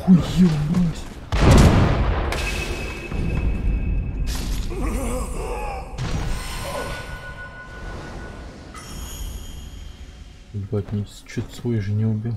Охуел, мразь. Ебать, чуть свой же не убил.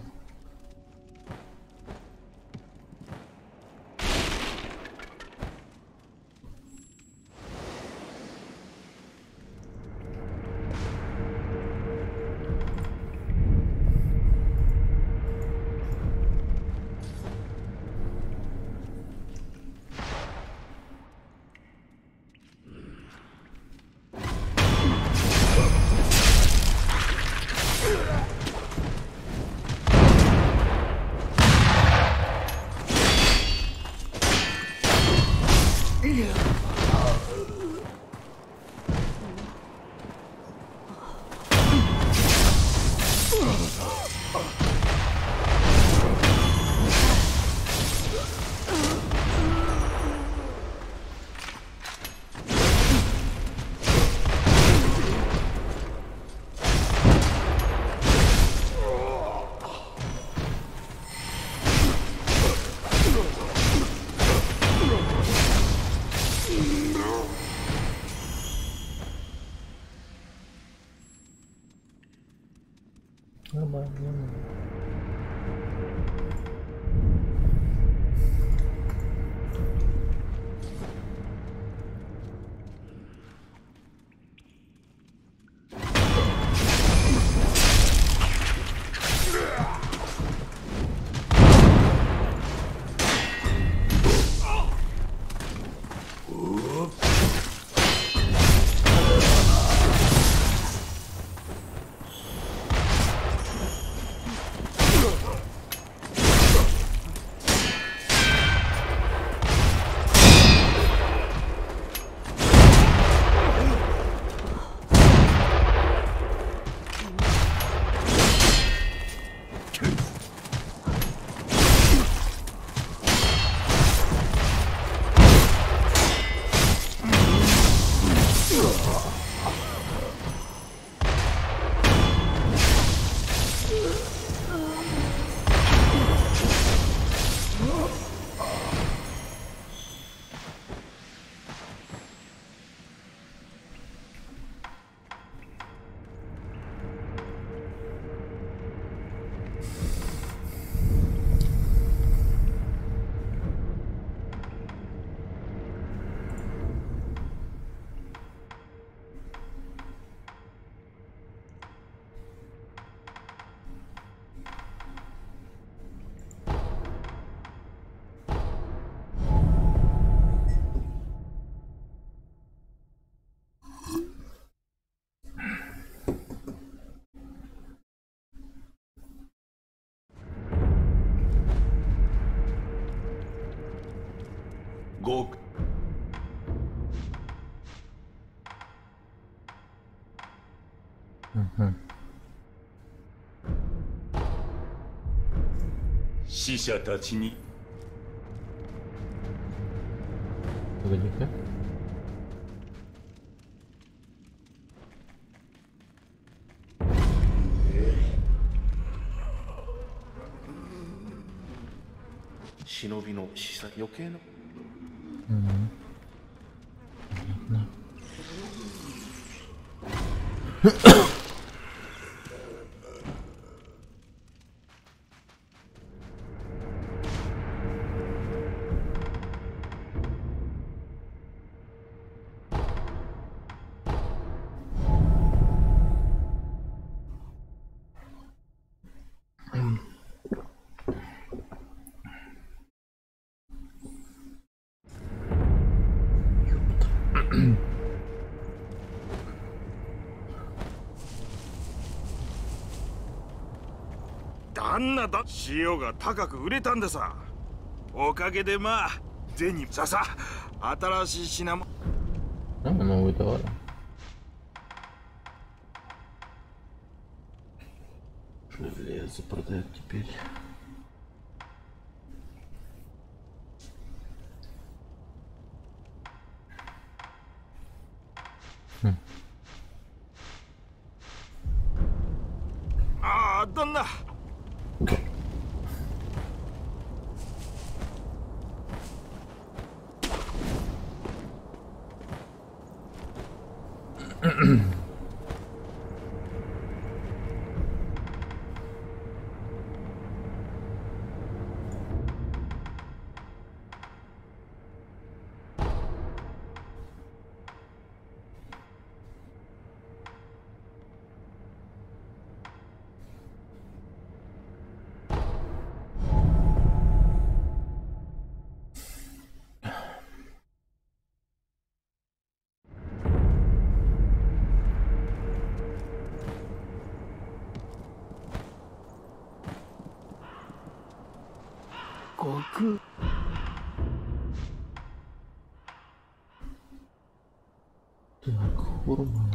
ご死者たちに Погоди-ка. Шинобиの死者余計な。旦那だ塩が高く売れたんでさ。おかげでまあ銭さ新しい品も Новый товар. Железо продают теперь. А,旦那 極 Так, форма.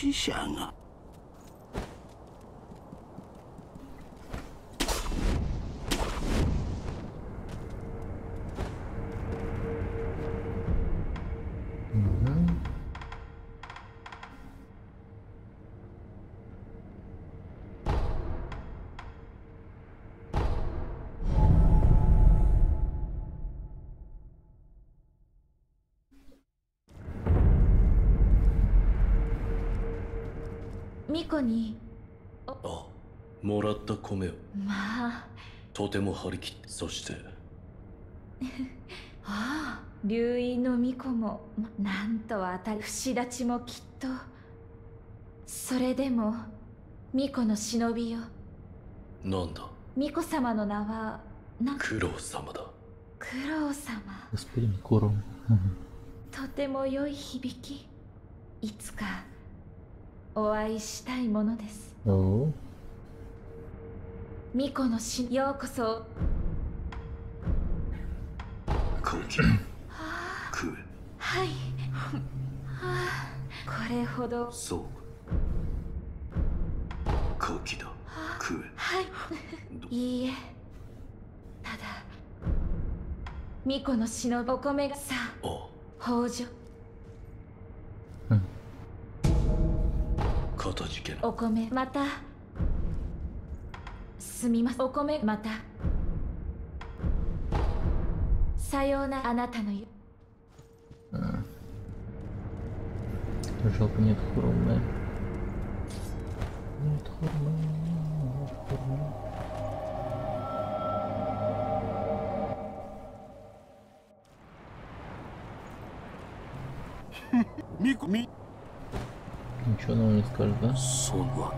死者が ミコにあ、もらった米をまあとても張り切って、そしてああ流飲のミコもなんと当たり節立ちもきっとそれでもミコの忍びよなんだミコ様の名は苦労様だ苦労様 Господин Куром. とても良い響きいつかお会いしたいものです О, ミコのしようこそ空気食えはいはあこれほどそうカキだ。食え。はい。いいえ。ただ巫女の死のお米がさあ、北条。かたじけな。お米またすみません。お米またさようならあなたのよ。Жалко, нет хрома. Нет хрома. Ничего нам не скажет, да? Ясно.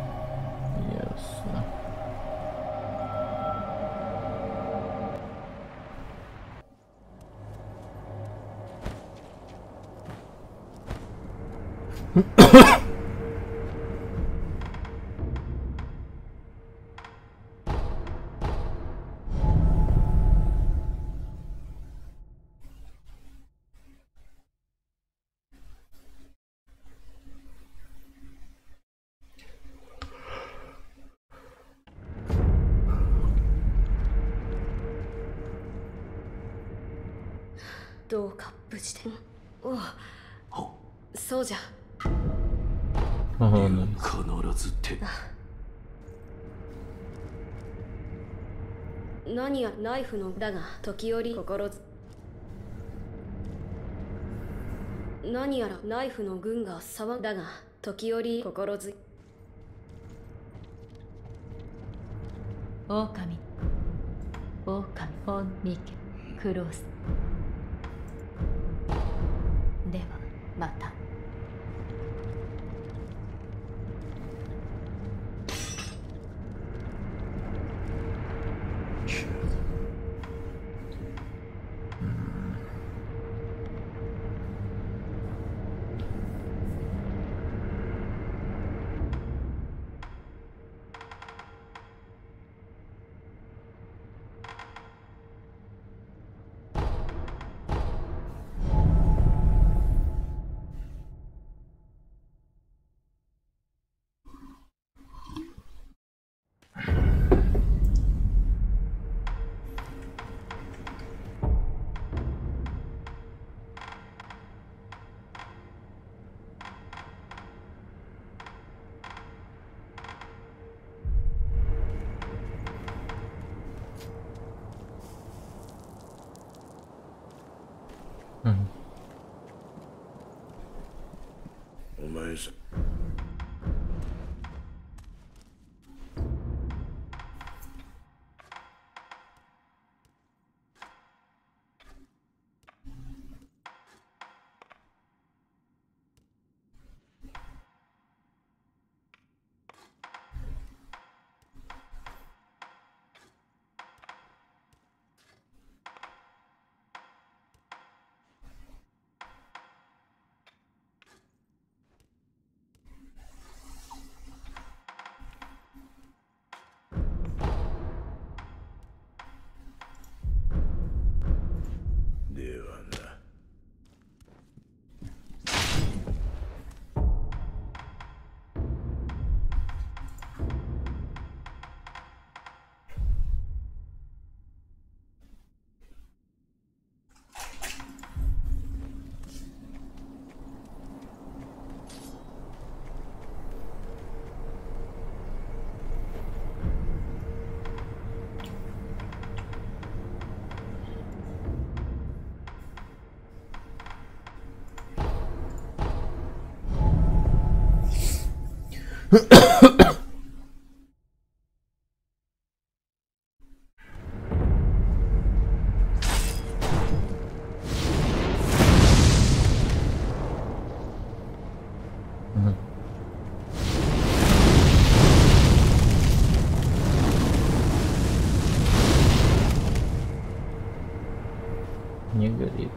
どうか無事で。おう、そうじゃ。必ず手。何やナイフのだが時折心ず。何やらナイフの軍が騒だが時折心ず。狼本ミケクロース。ではまた。お前さ。Не горит.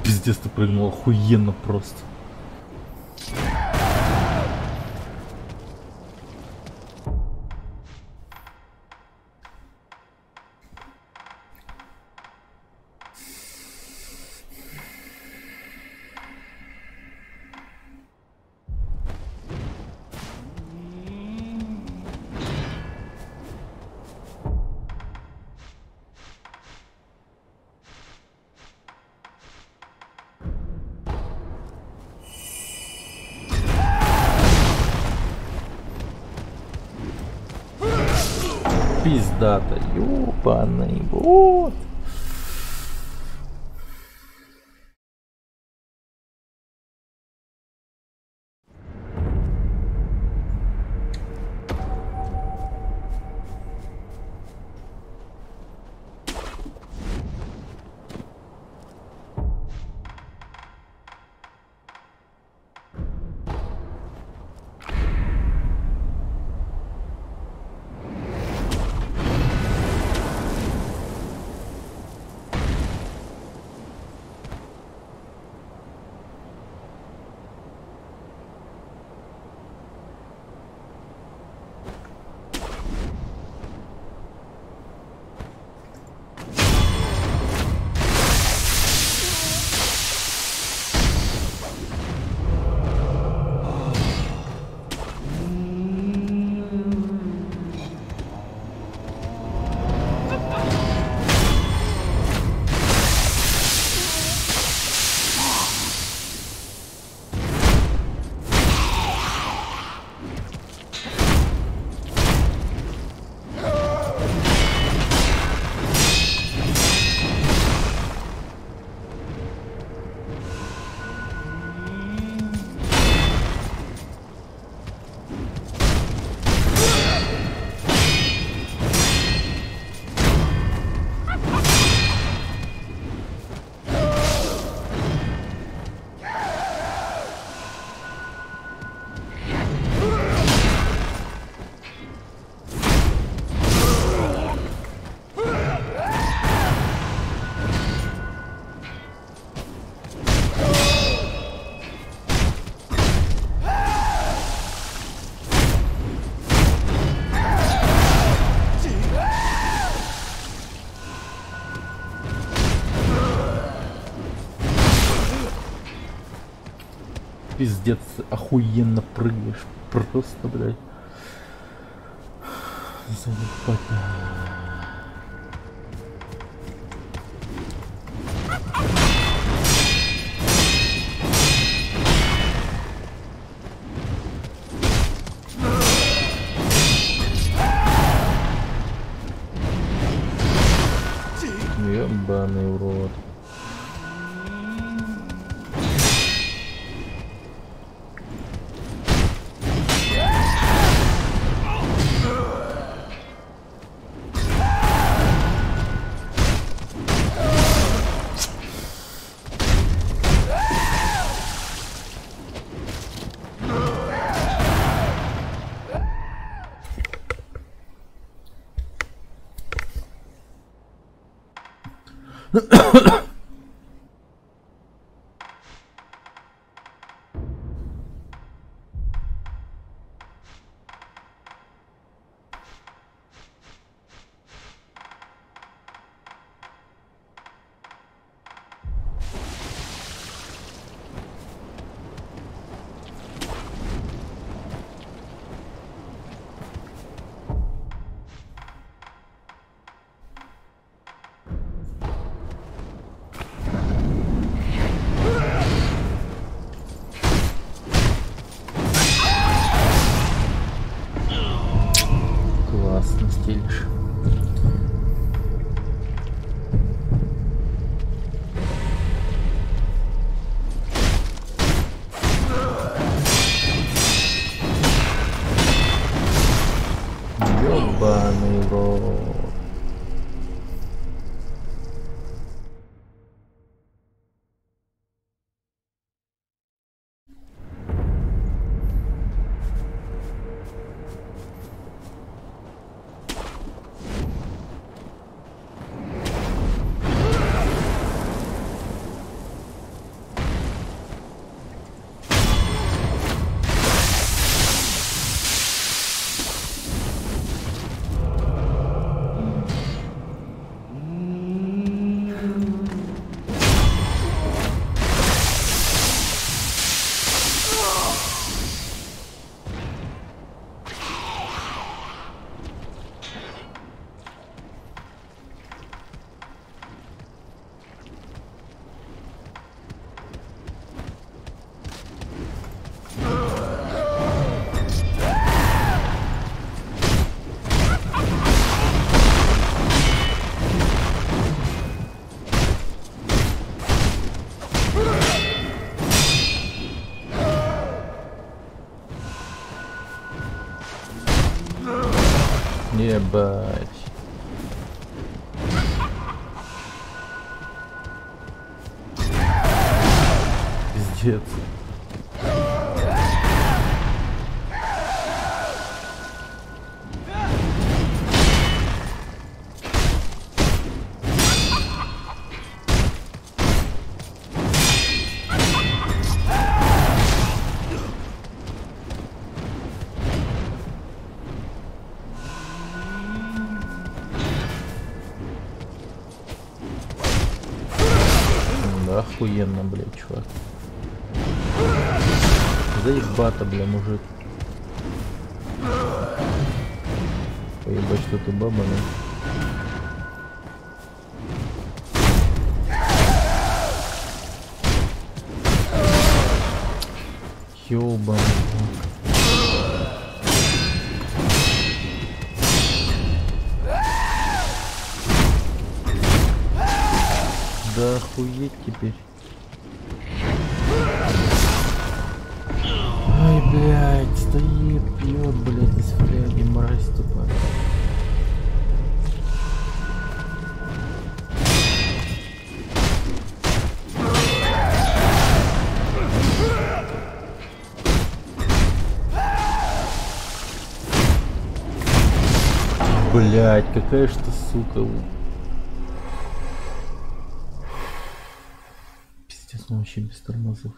Пиздец, ты прыгнул охуенно просто. Пиздата, ёбаный, вот. Пиздец, охуенно прыгаешь. Просто, блядь. Заебать. Ебаный урод. Ебать. Пиздец. Охуенно, блядь, чувак. Заебато, бля, мужик. Поебать, что ты баба, да? Ёбаный. Да охуеть теперь. Ай, блядь, стоит, пьет, блядь, из фляги, мразь тупая. Блядь, какая ж ты сука. Пиздец, он вообще без тормозов.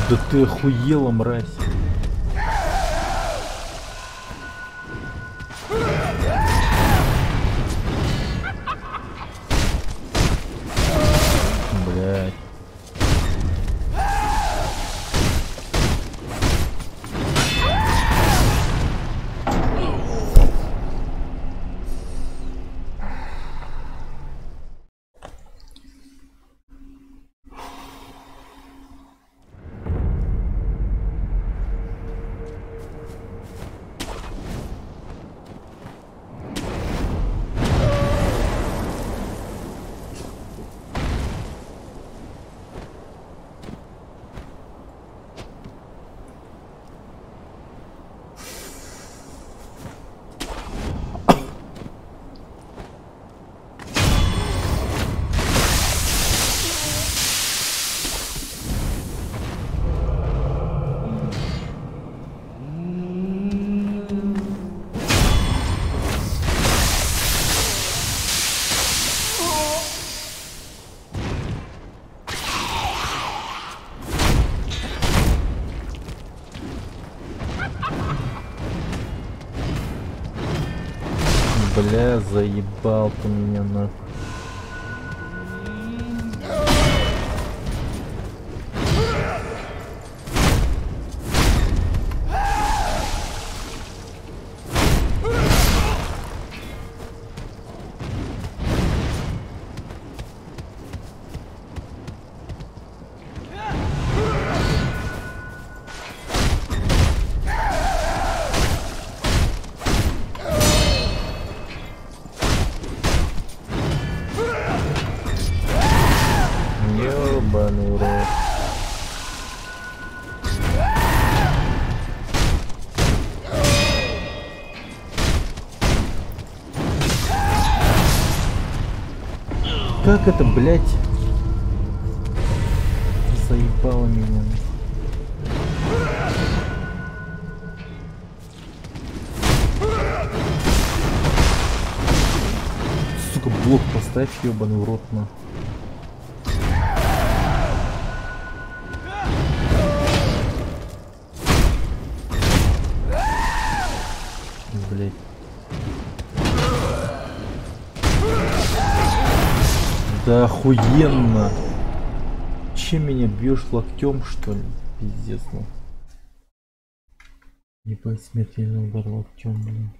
Да ты охуела, мразь. Блядь. бля, заебал ты меня нахуй. Ёбаный рот. Как это, блядь, заебало меня. Сука, блок поставь, ёбаный в рот, нахуй. Блять. Да охуенно. Чем меня бьешь, локтем, что ли? Пиздец, ну. Ебать, смертельный удар локтем, блин.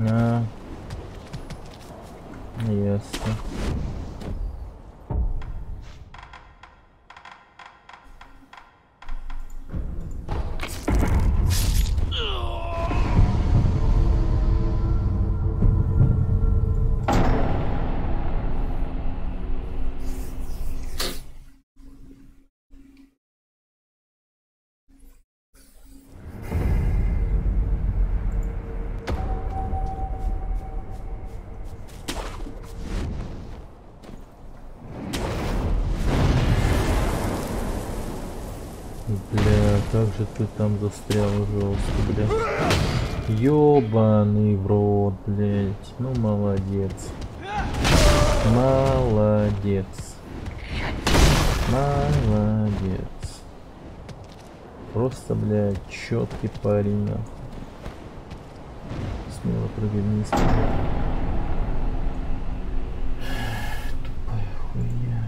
А, ясно. Бля, как же ты там застрял жестко, бля. Ёбаный в рот, блять. Ну молодец. Молодец. Молодец. Просто, блядь, четкий парень, нахуй. Смело прыгай вниз. Тупая хуйня.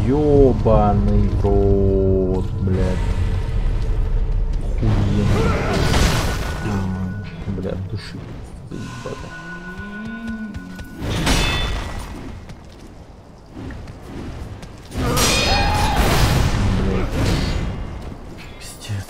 Ёбаный в рот, блядь. Охуенно. Блядь, души. Заебато. Блядь. Пиздец.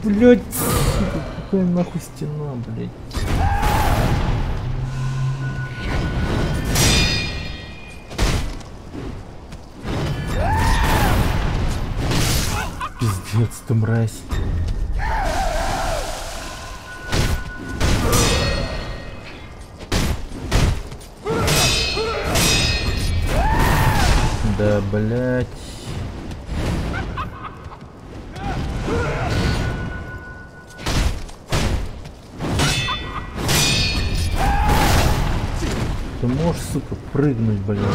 Блять, какая нахуй стена, блять. Пиздец, ты мразь. Да, блять. Ты можешь, сука, прыгнуть, блядь.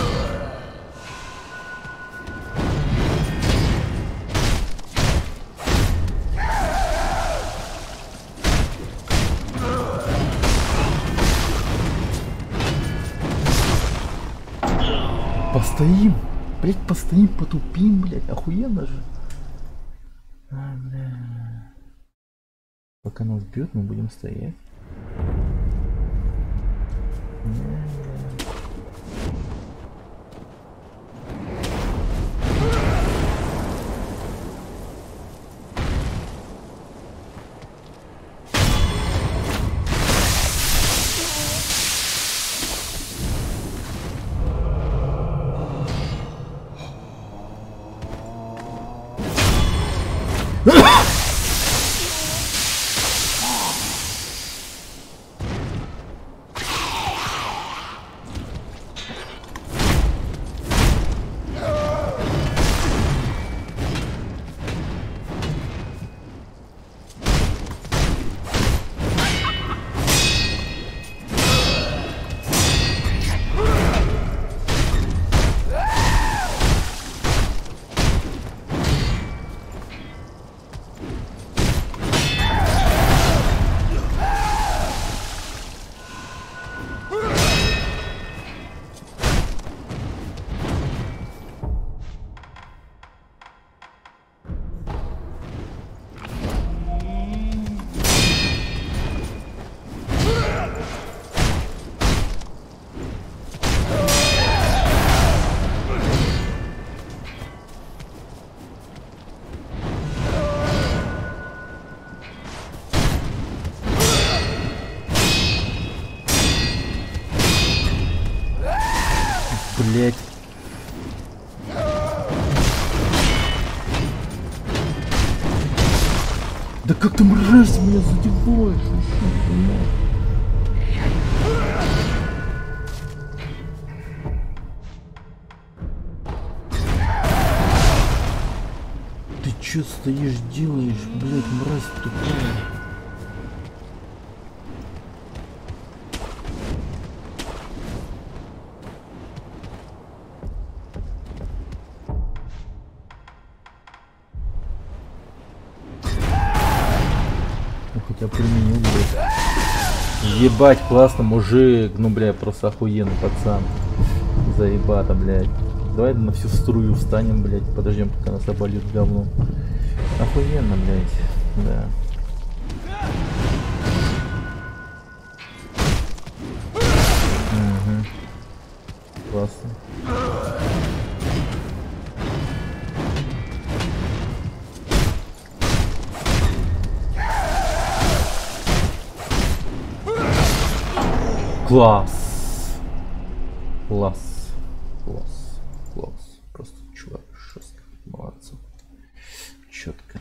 Постоим, блядь, постоим, потупим, блядь, охуенно же. А, бля. Пока нас бьет, мы будем стоять. Блять. Да как ты, мразь, меня задеваешь? Ты чё стоишь, делаешь, блять, мразь тупая? Я применил, блядь. Ебать, классно, мужик. Ну, бля, просто охуенный пацан. Заебато, блядь. Давай на всю струю встанем, блядь. Подождем, пока нас обольют говно. Охуенно, блядь. Да. Угу. Классно. Класс. Класс. Класс. Класс. Просто чувак жестко. Молодцы. Четко.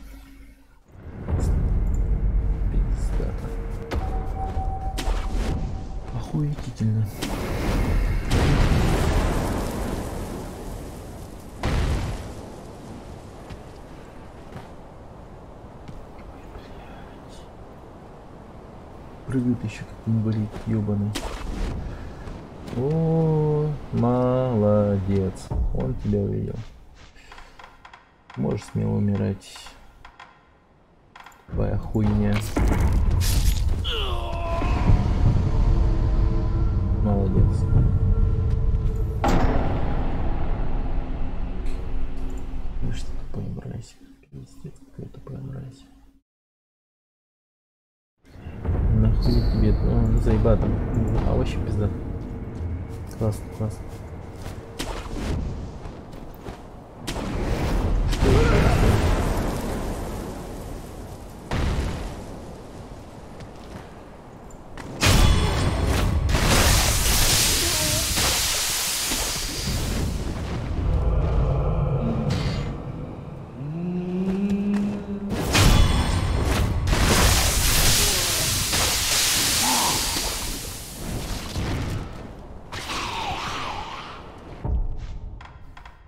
Пиздато. Охуительно. Прыгает еще как инвалид, ебаный. О, молодец. Он тебя увидел. Можешь смело умирать. Твоя хуйня. Молодец. Ну что тупая мразь. Пиздец, какая тупая мразь. Нахуй тебе, ну, заебато. А вообще пизда. Классно, классно.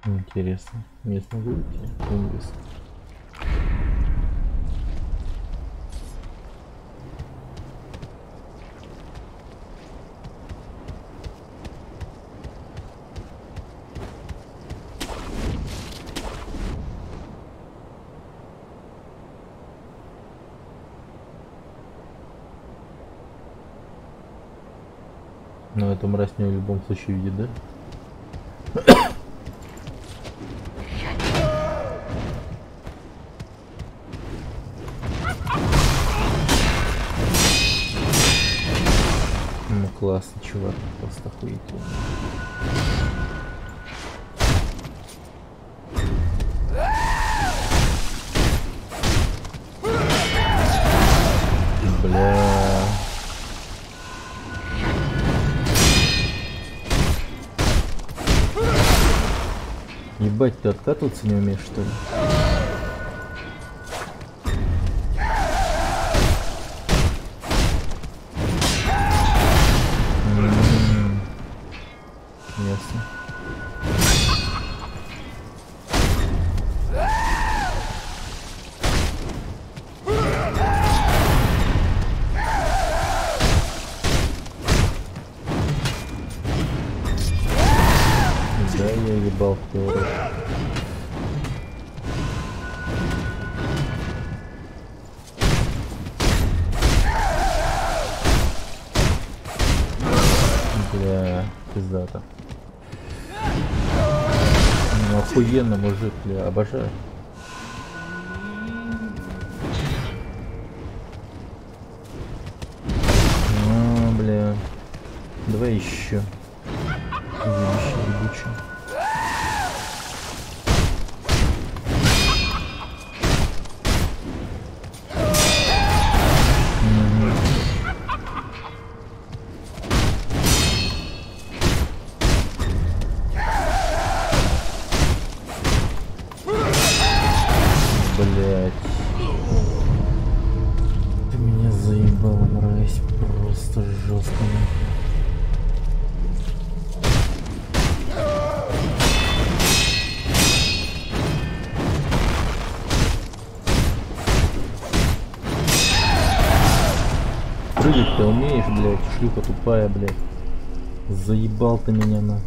Интересно. Я смогу уйти? Инвест. Но эту мразь меня в любом случае видит, да? Ну классный чувак, просто охуительный. Бля. Ебать, ты откатываться не умеешь, что ли? Ясно. Да, я ебал в твой рот. Бля, пиздата. Ну охуенно, мужик, бля, обожаю. Ну, бля. Давай еще. Ебучий. Блять. Ты меня заебал, мразь. Просто жестко. Прыгать ты умеешь, блядь, шлюха тупая, блядь. Заебал ты меня нахуй.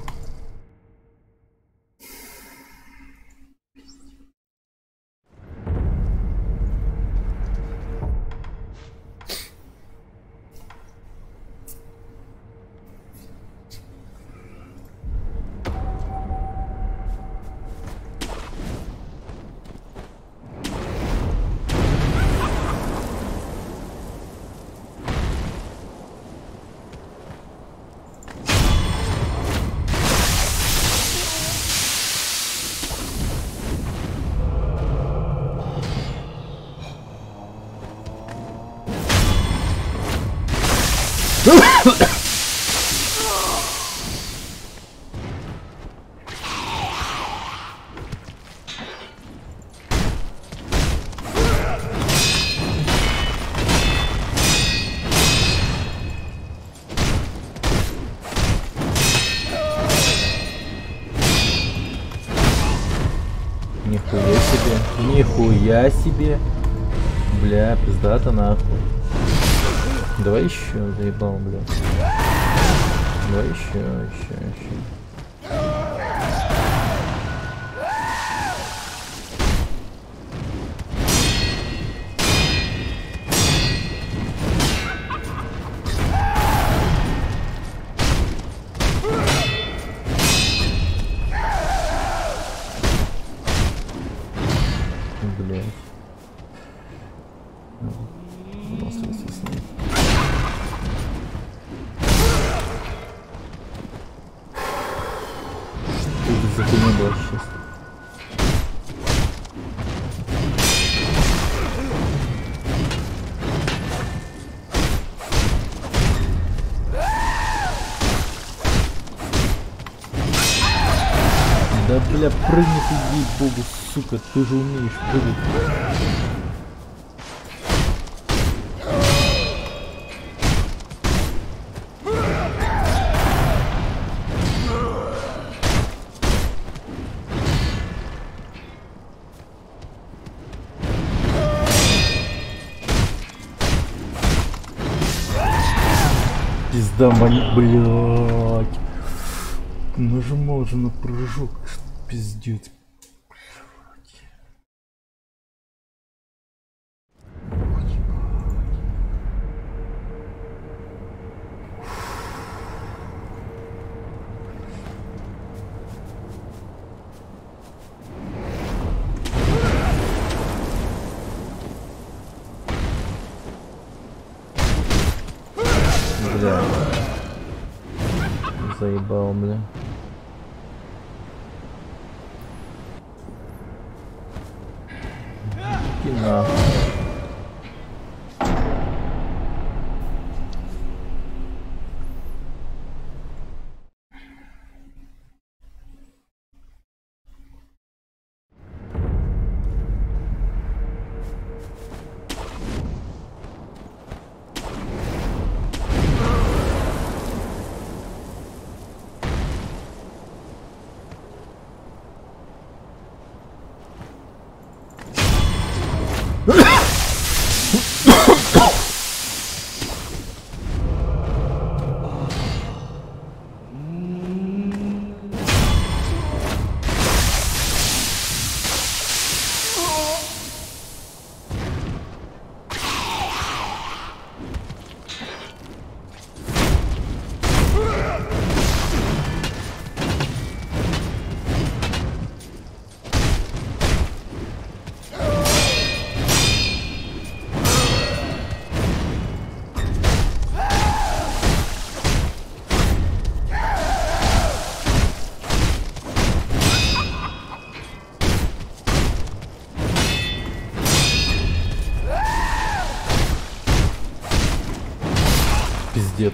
Нихуя себе, нихуя себе. Бля, пиздата нахуй. Давай еще, заебал, бля. Давай еще. Блять. Что это за хуйня была сейчас? Да бля, прыгни ты, ей-богу, сука, ты же умеешь прыгать. пизда, блядь. Нажимал же на прыжок, пиздец. Бля. Заебал, бля. Кино. Пиздец.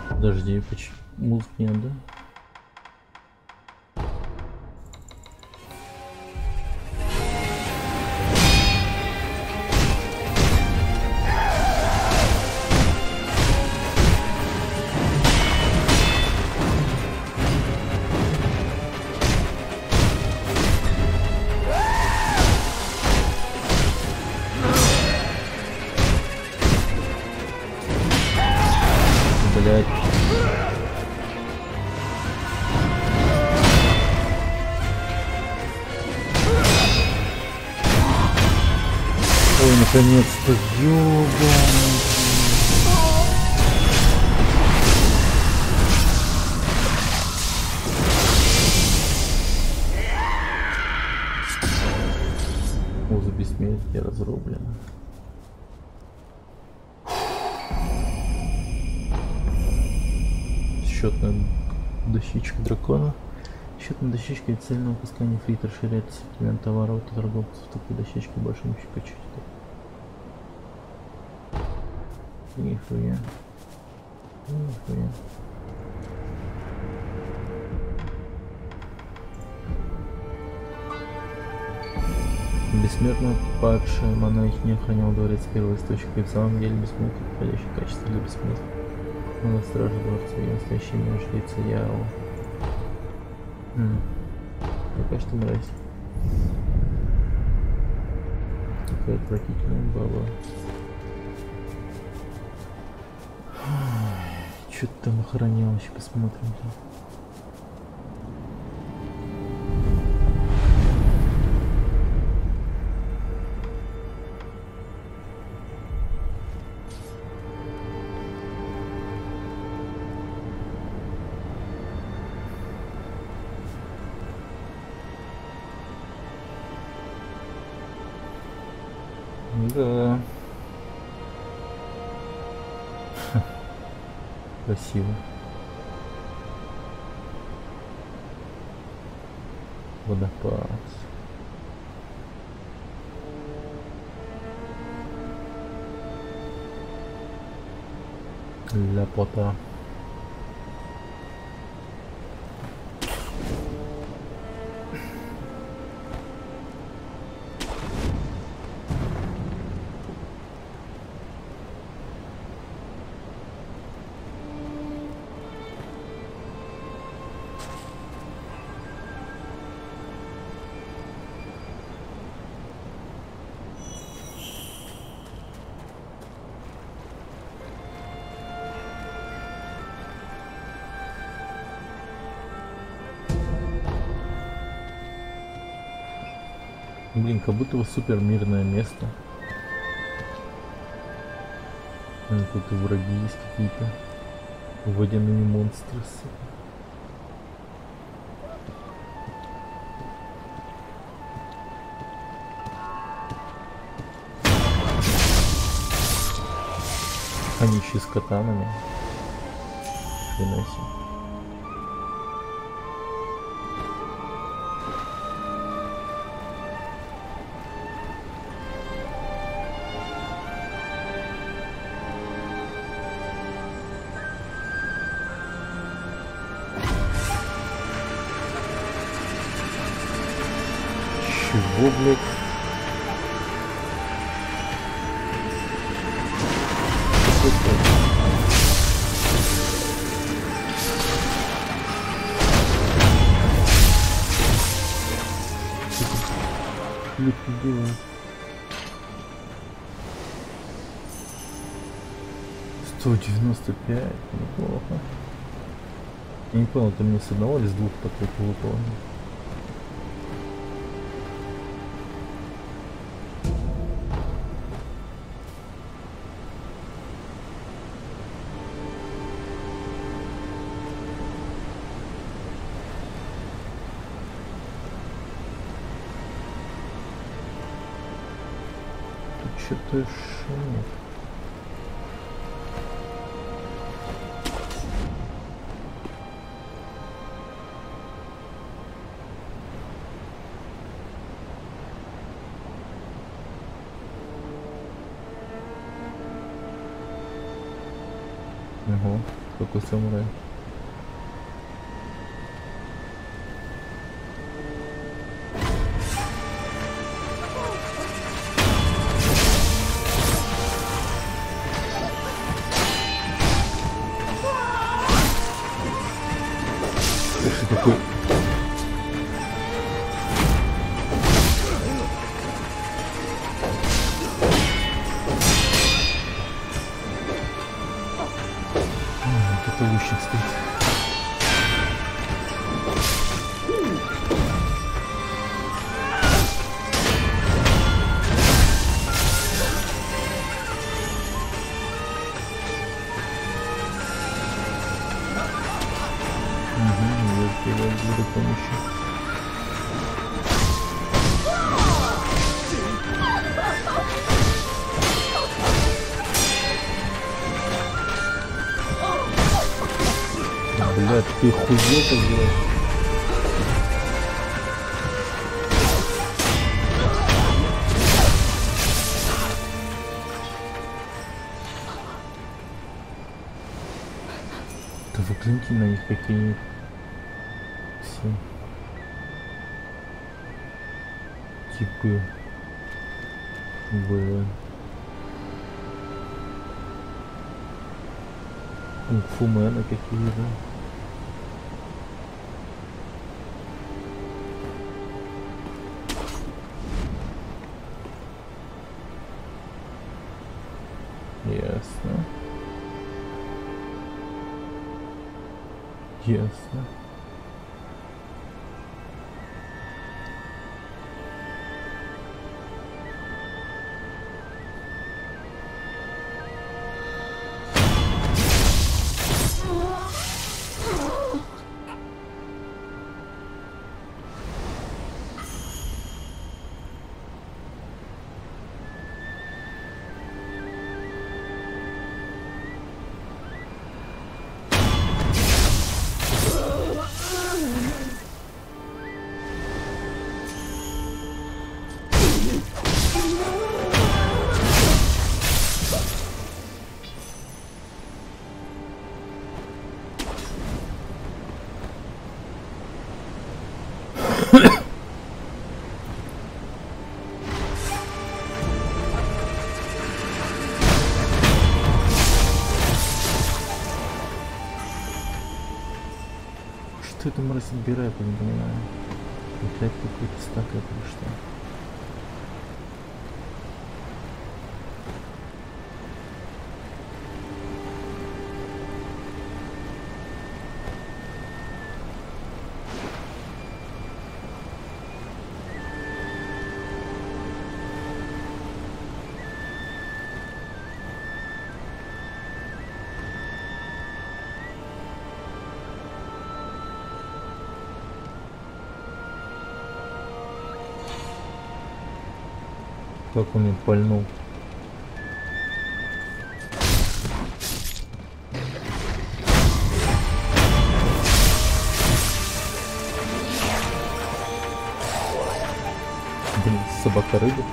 Подожди, почему музыки нет, да? Блять. Ой, наконец-то, ёбаный. Муза бессмертия разрублена. Счетная дощечка дракона. Счетная дощечка и цельного выпускания фрит расширяет ассортимент товаров от торговцев. Такой дощечки больше не щекочуть. Нихуя. Нихуя. Бессмертно падшая монахиня охранял дворец первого источника, и в самом деле бессмертный подходящее качество для бессмертных. На страже дворца и настоящий мир жрица Яо. Какая что мразь. Какая отвратительная баба. Чё ты там охранял, еще посмотрим-то. Да. Красиво. Водопад. Ляпота. Блин, как будто бы супер мирное место. Тут и враги есть какие-то. Водяные монстры. Они еще с катанами. Хрена себе. Чего, блядь? Делает. 195, неплохо. Я не понял, ты мне с одного или с двух потоков выполнил? Что-то шумит. Ого, какой самурай. Такой. Это лучник стоит. Буду помощи. Блядь, ты хуёто, блядь. Да выгляньте на них какие-нибудь. Типы кунг-фу-мены какие-то. Ясно. Ясно. Что это мы разбираем, я не понимаю. Опять какой-то стак или что? Как он меня пальнул. Блин, собака-рыба.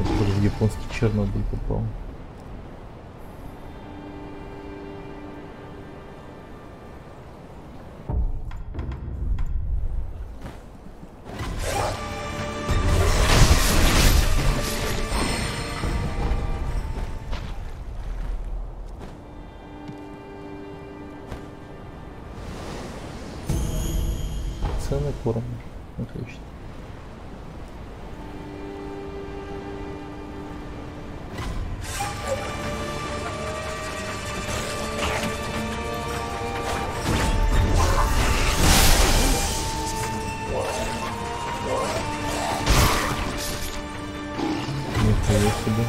В японский Чернобыль попал. Ценный корм. Отлично. Нихуя себе.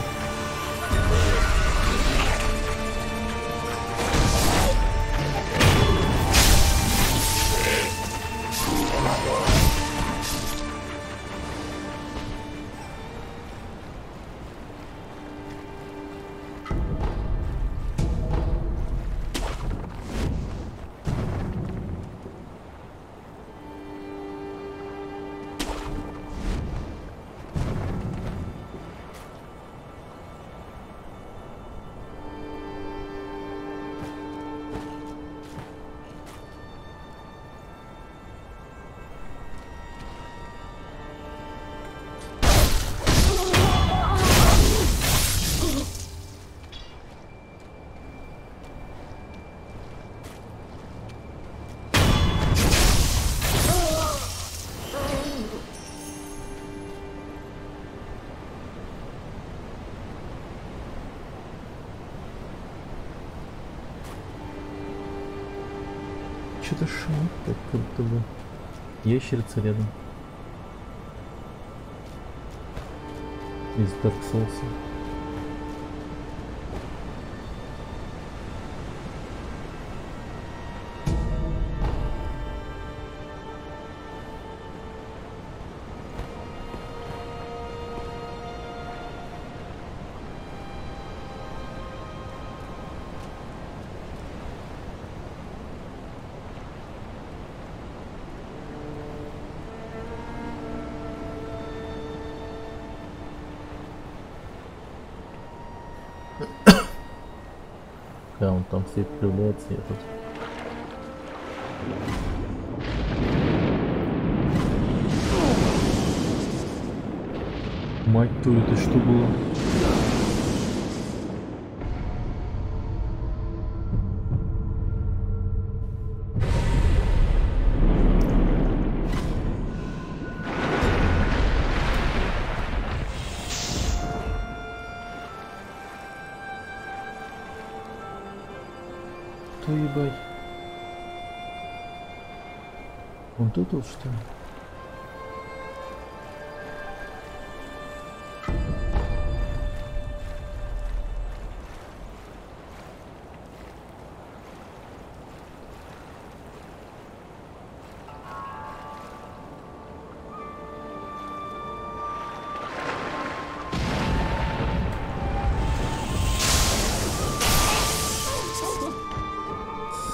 Что-то шумит, как будто бы ящерица рядом. Из Dark Souls. Да, он там все появляется, я тут. Мать твою, это что было? Ебать. Он тут вот что ли?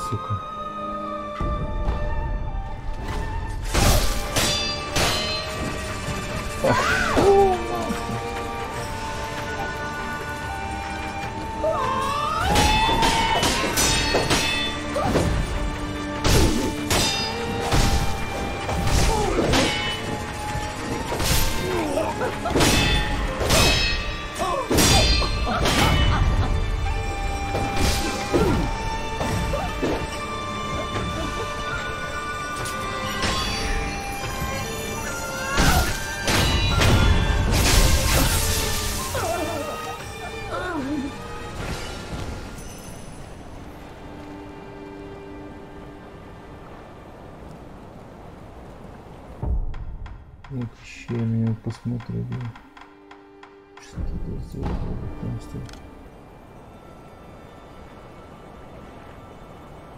Сука. Вот еще я на него посмотрю, да. Что-то сделал, там стоит.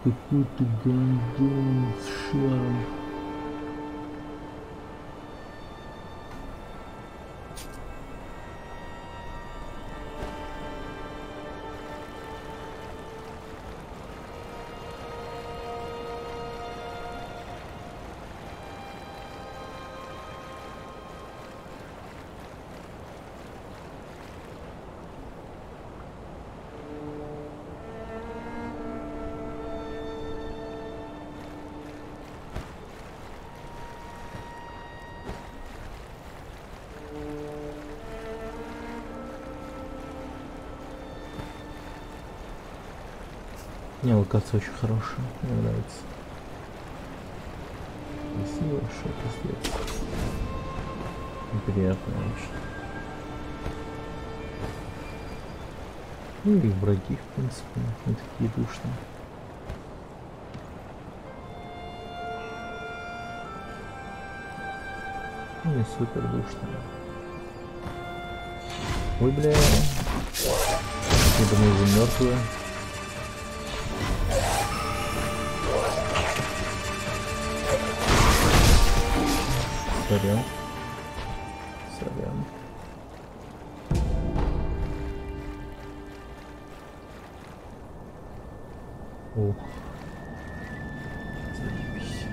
Какой-то гандон с шаром. Не, локация очень хорошая, мне нравится. Красиво, что-то здесь. Неприятно, конечно. Ну и враги, в принципе, не такие душные. Не супер душные. Ой, бля. Я думаю, вы мертвые. Сорян. Сорян. Ух. Заебись.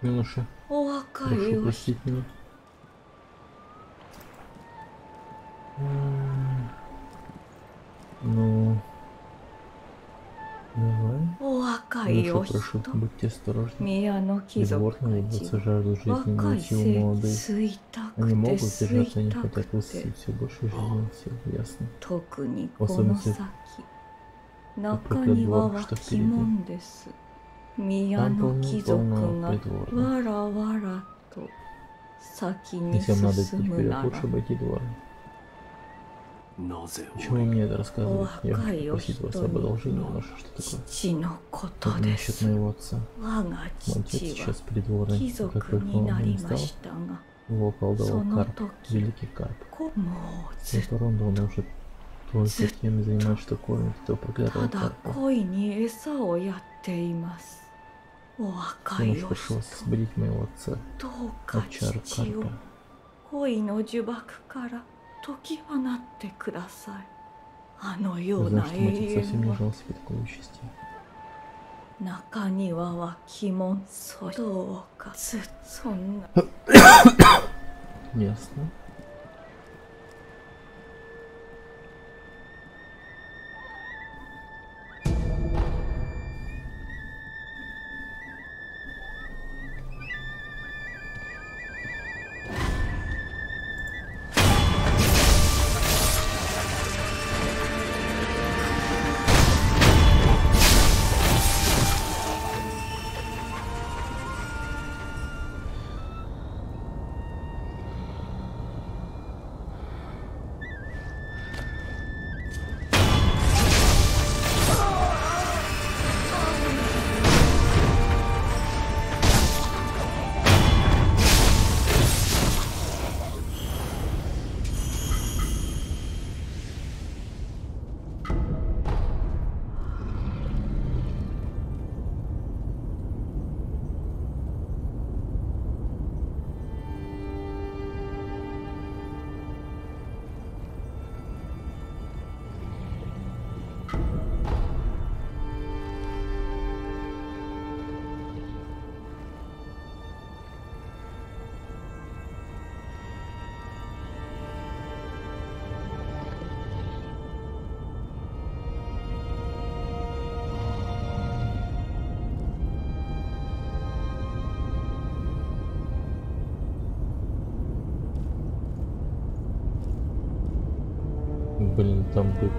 Юноша, прошу простить меня. Ну, давай. Юноша, прошу, будьте осторожны. Придворные улыбаться жаждут жизни, но силы молодые. Они могут держаться, они хотят высосать все больше жизненных сил, ясно. В особенности, как придворных, что впереди. Там полно придворных. Если вам надо идти вперед, лучше обойти двор. Почему вы мне это рассказываете? Я хочу попросить вас об одолжении, Юноша, что такое? Это насчет моего отца. Мой отец сейчас придворный, как только он не стал, его околдовал Карп, великий Карп. С этого ронда он уже только тем занимается, что кормит этого проклятого Карпа. Юноша, прошу вас освободить моего отца от чар Карпа. Вы знаете, что мой отец совсем не ждал себе такой участи. Ясно. там бык?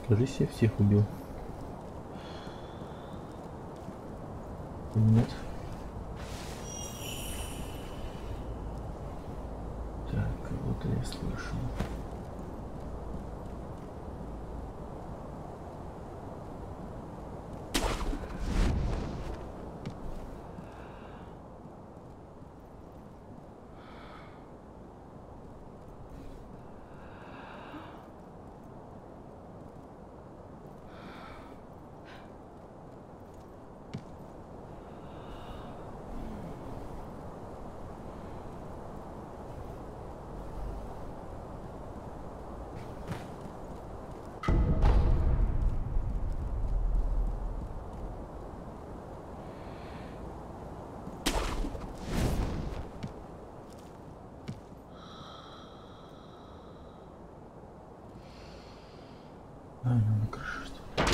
Кажись, я всех убил. Нет. Так, кого-то я слышал. На крыше, что ли?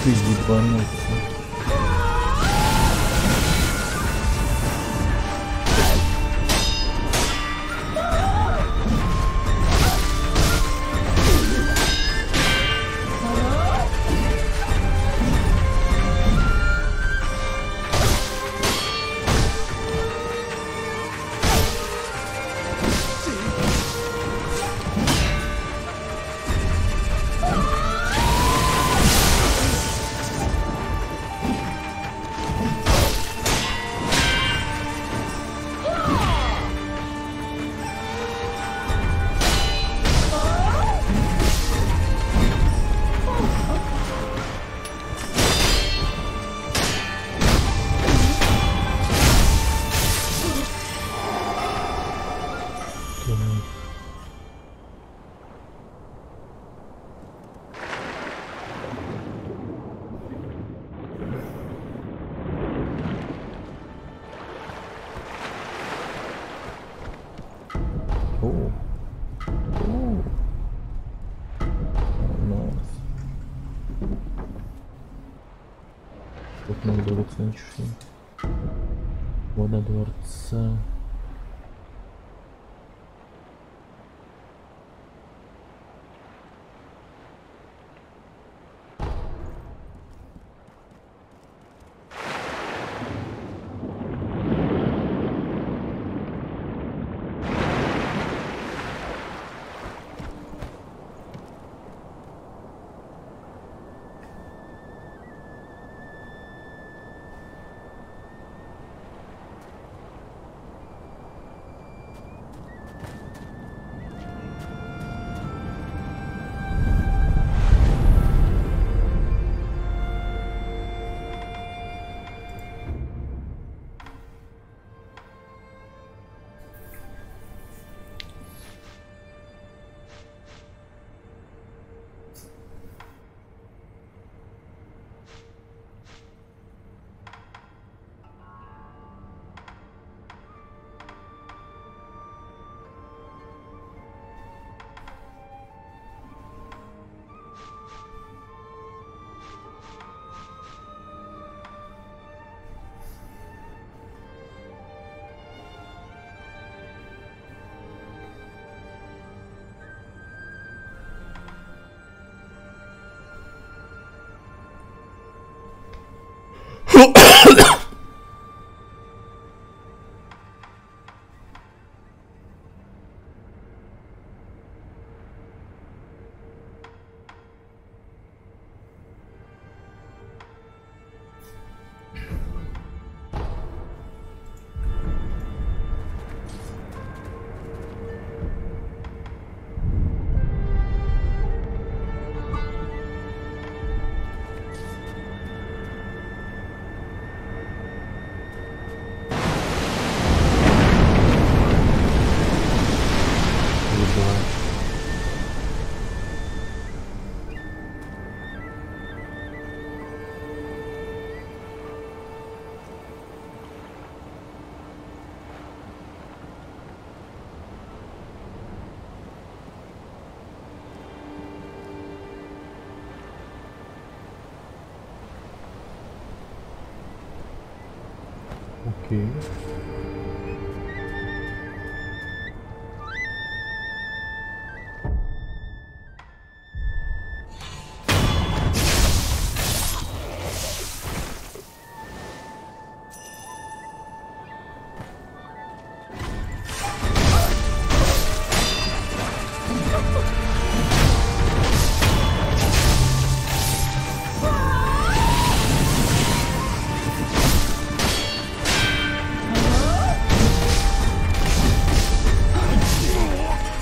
Ты ебанулся. Крупные дворцы нашли. Вода дворца. Okay.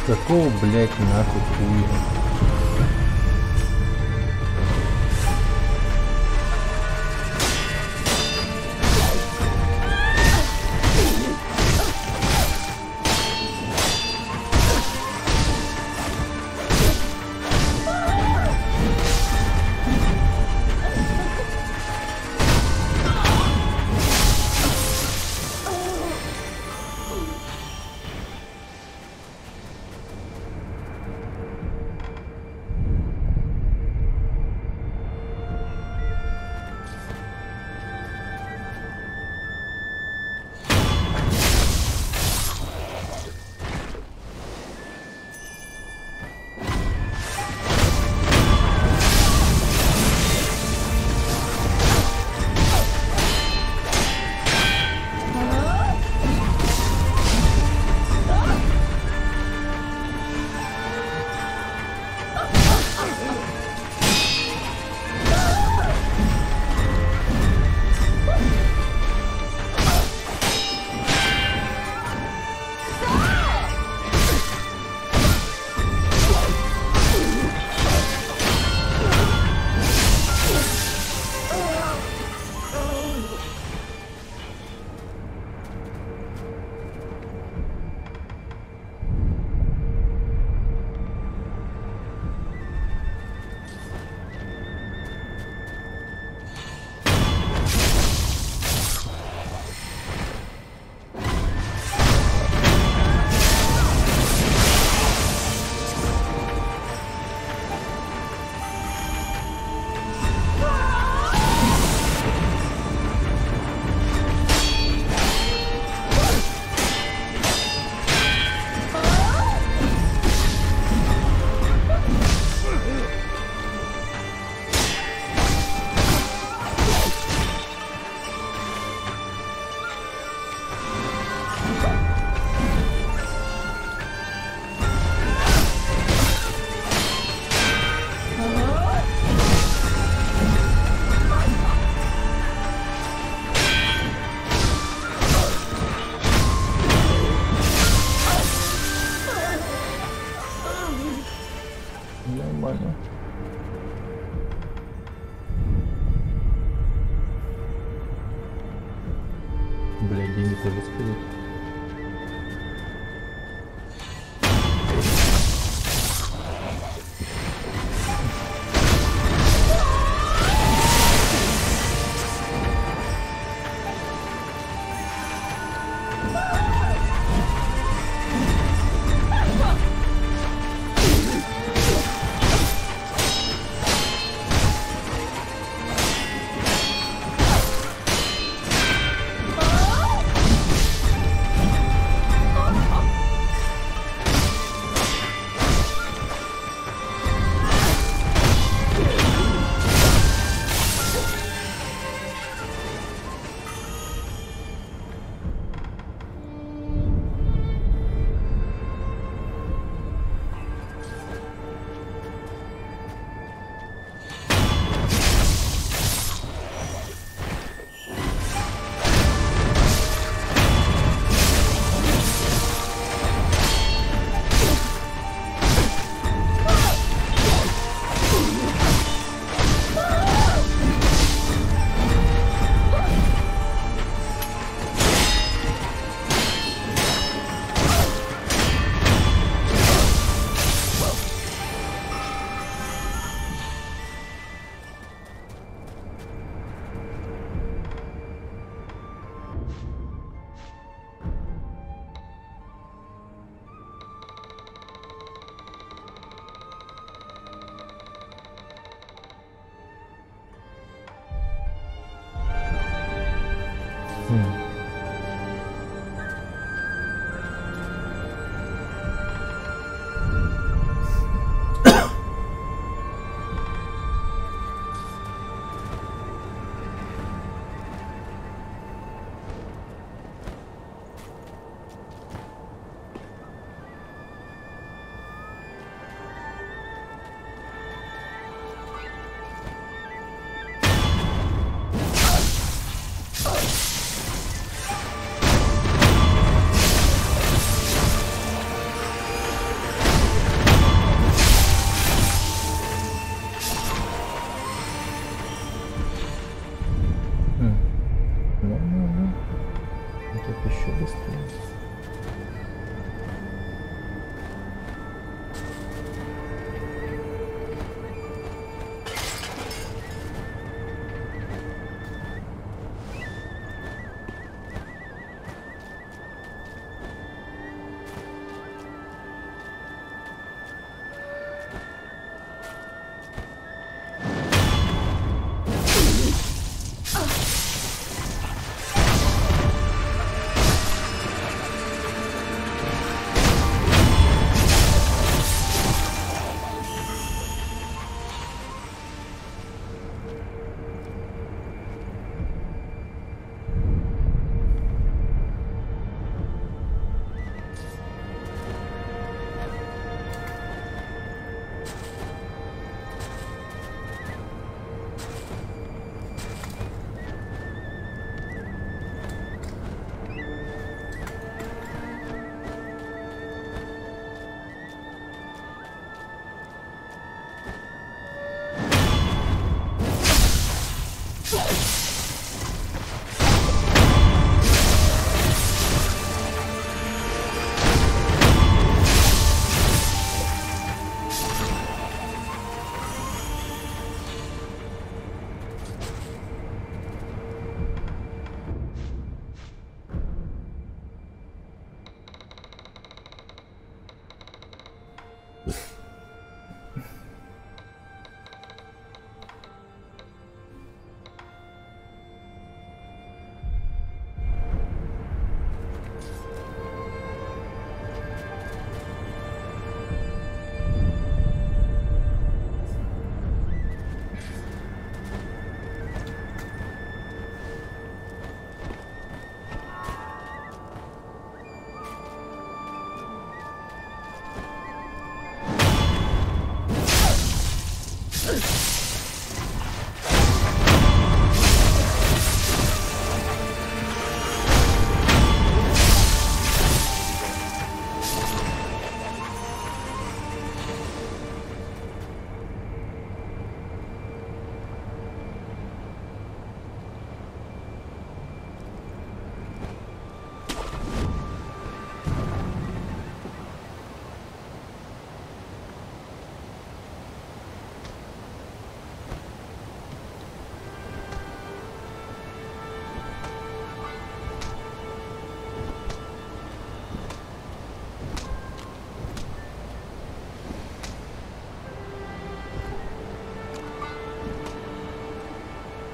Какого, блять, нахуй хуя? Нормально. Блядь, деньги тоже сходят.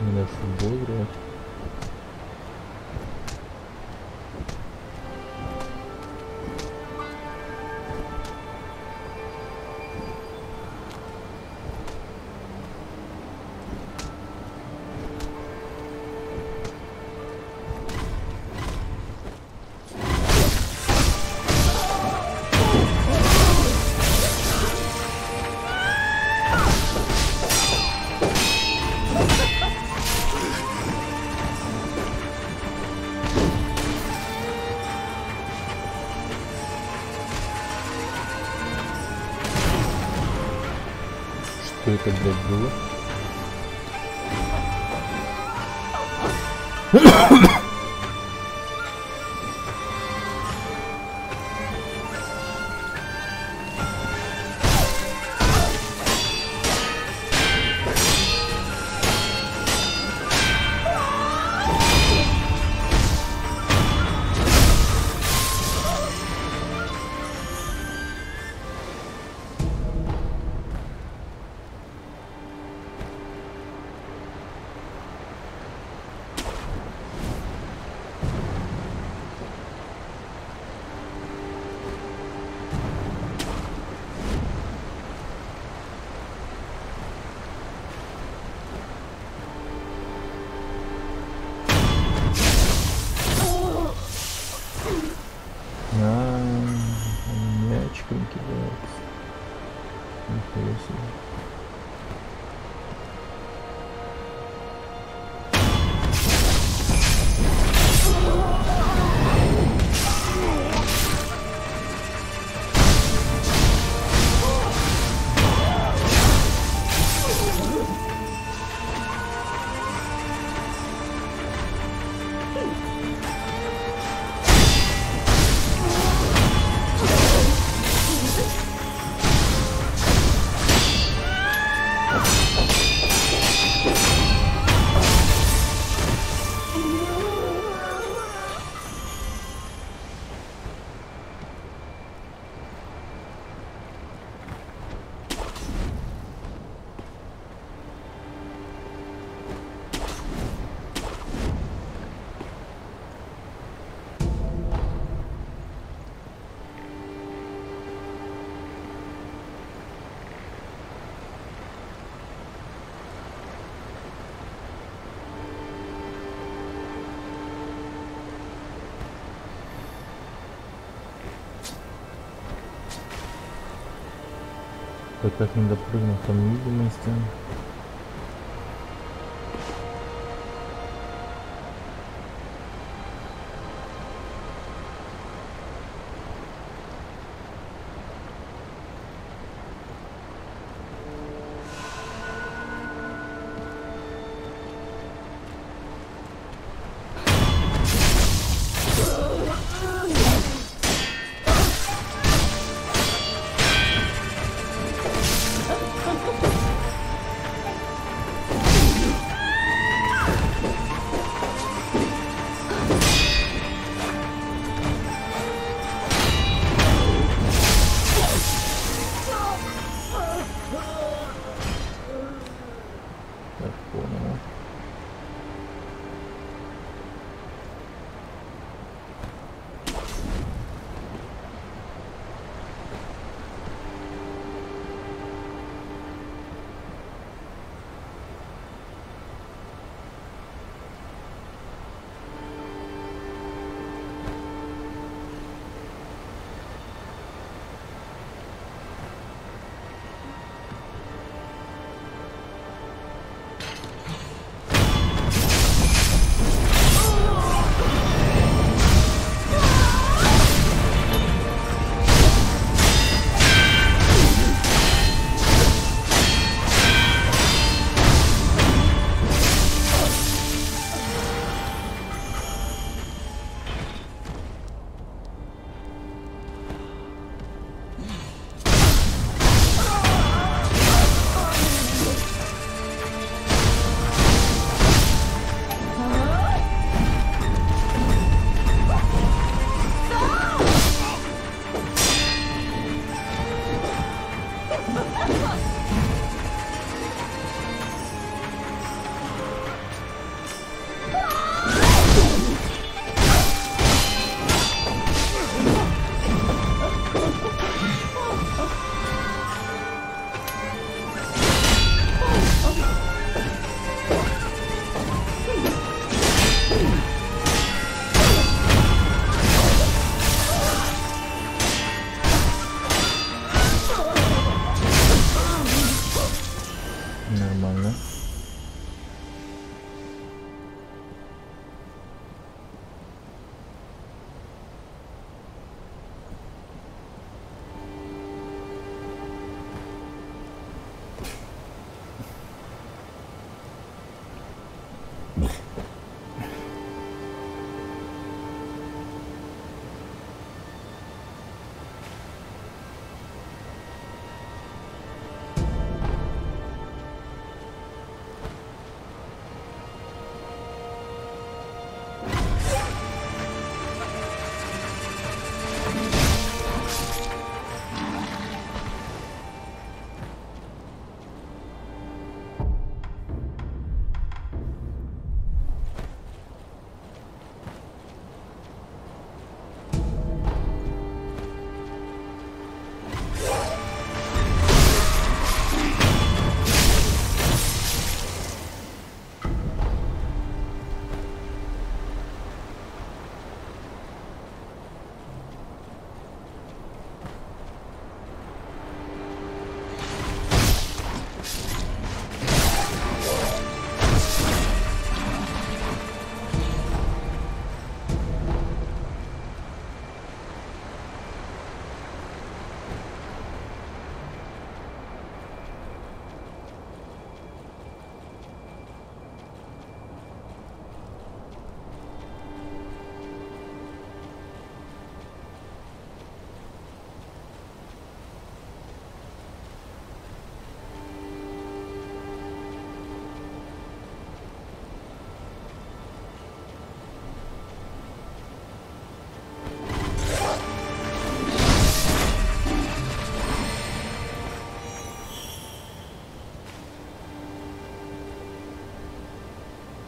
Надо футбол играть. Что это, блядь, было? Мячиком кидается. Нихуя себе. Так как не допрыгнул там видимости. Нормально.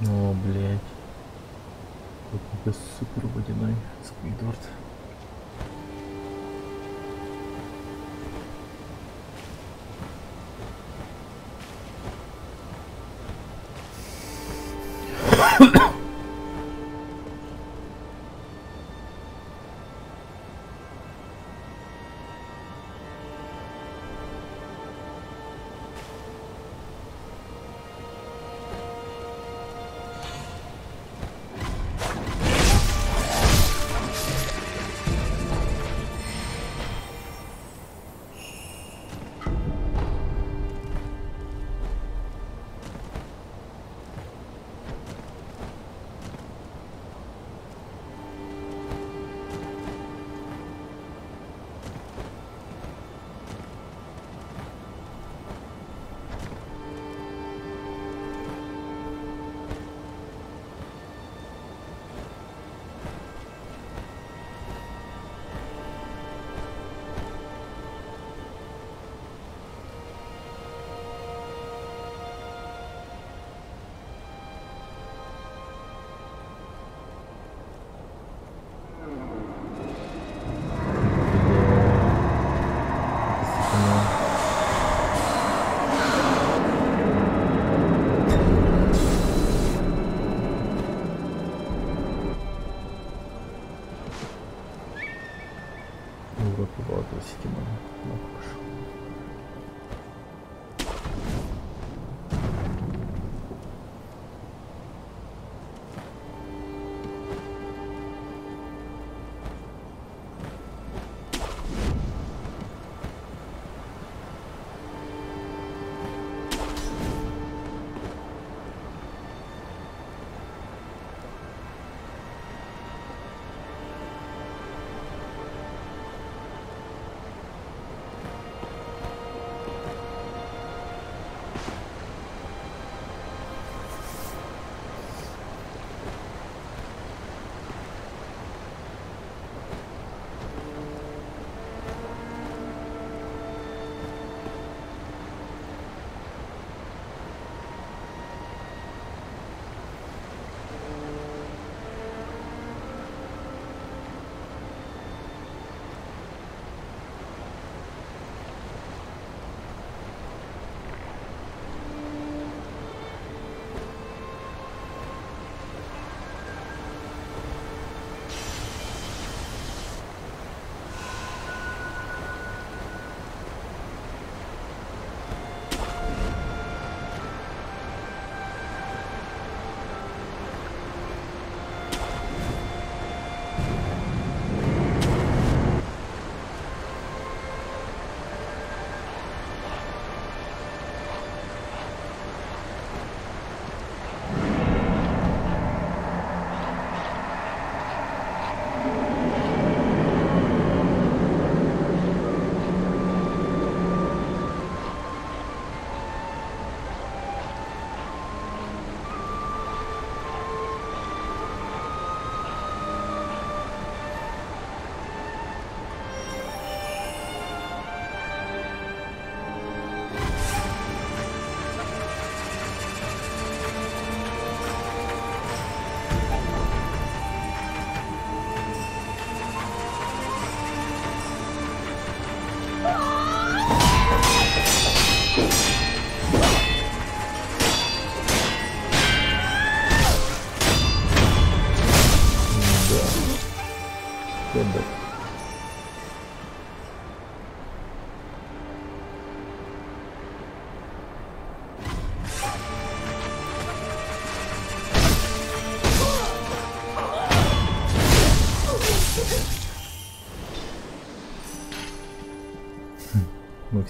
О, блядь. Какой-то супер водяной Сквидвард.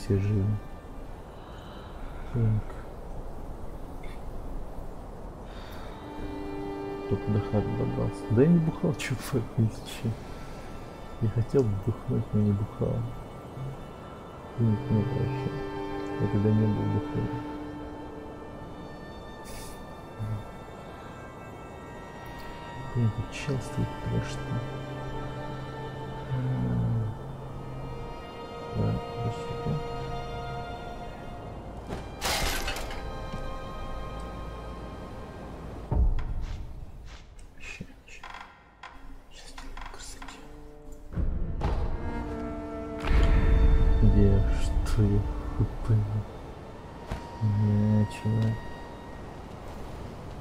все живы. Так. Кто-то до хаты добрался. Да я не бухал, чувак, если. Я хотел бы бухнуть, но не бухал. Нет, вообще. Я тогда не был бухой. Блин, тут чел стоит, потому что... Да, до сюда. Сейчас делаю красоте. Где? Что я хуй? Не, чувак.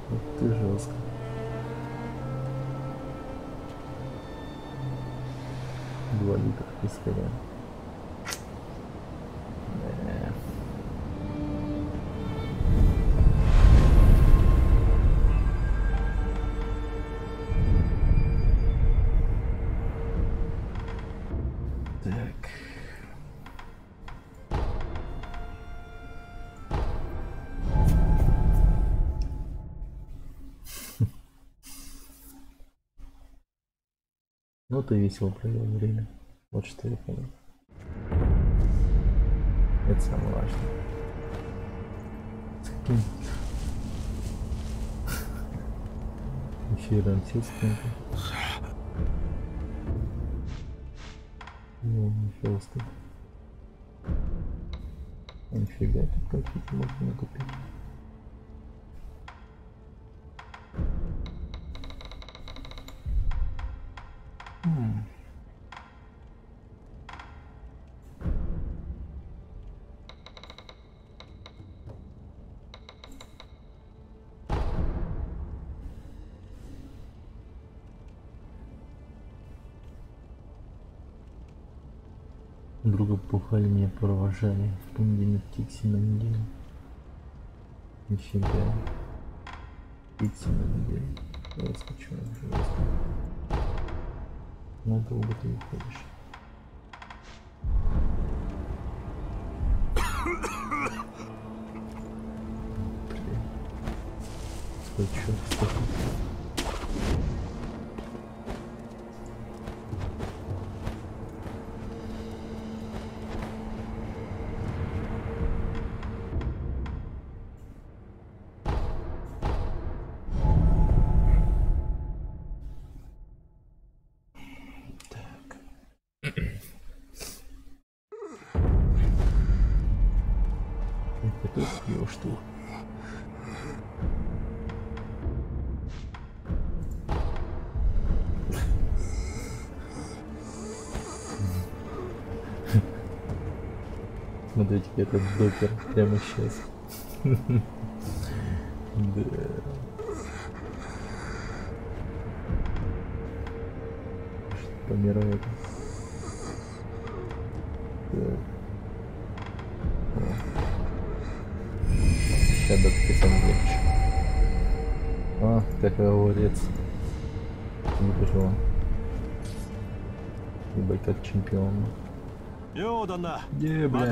Вот ты жестко. Два литра пискаря. Так. Ну ты весело провел время. Вот что я понял. Это самое важное. Еще и рамсил с кем-то. Ну, нифига стоит. Нифига, тут какие-то можно накупить. Друга пухали мне провожали в понедельник Тикси на неделю. Нифига. Тикси на неделю. Я скачу уже. На долго ты уходишь. Блин. Стой, чё, стой. Его что? Смотрите, этот докер прямо сейчас. Да. Помирает. Сейчас дописал легче. А, как говорится. Не переживай. Ебать, как чемпион. Где, блин?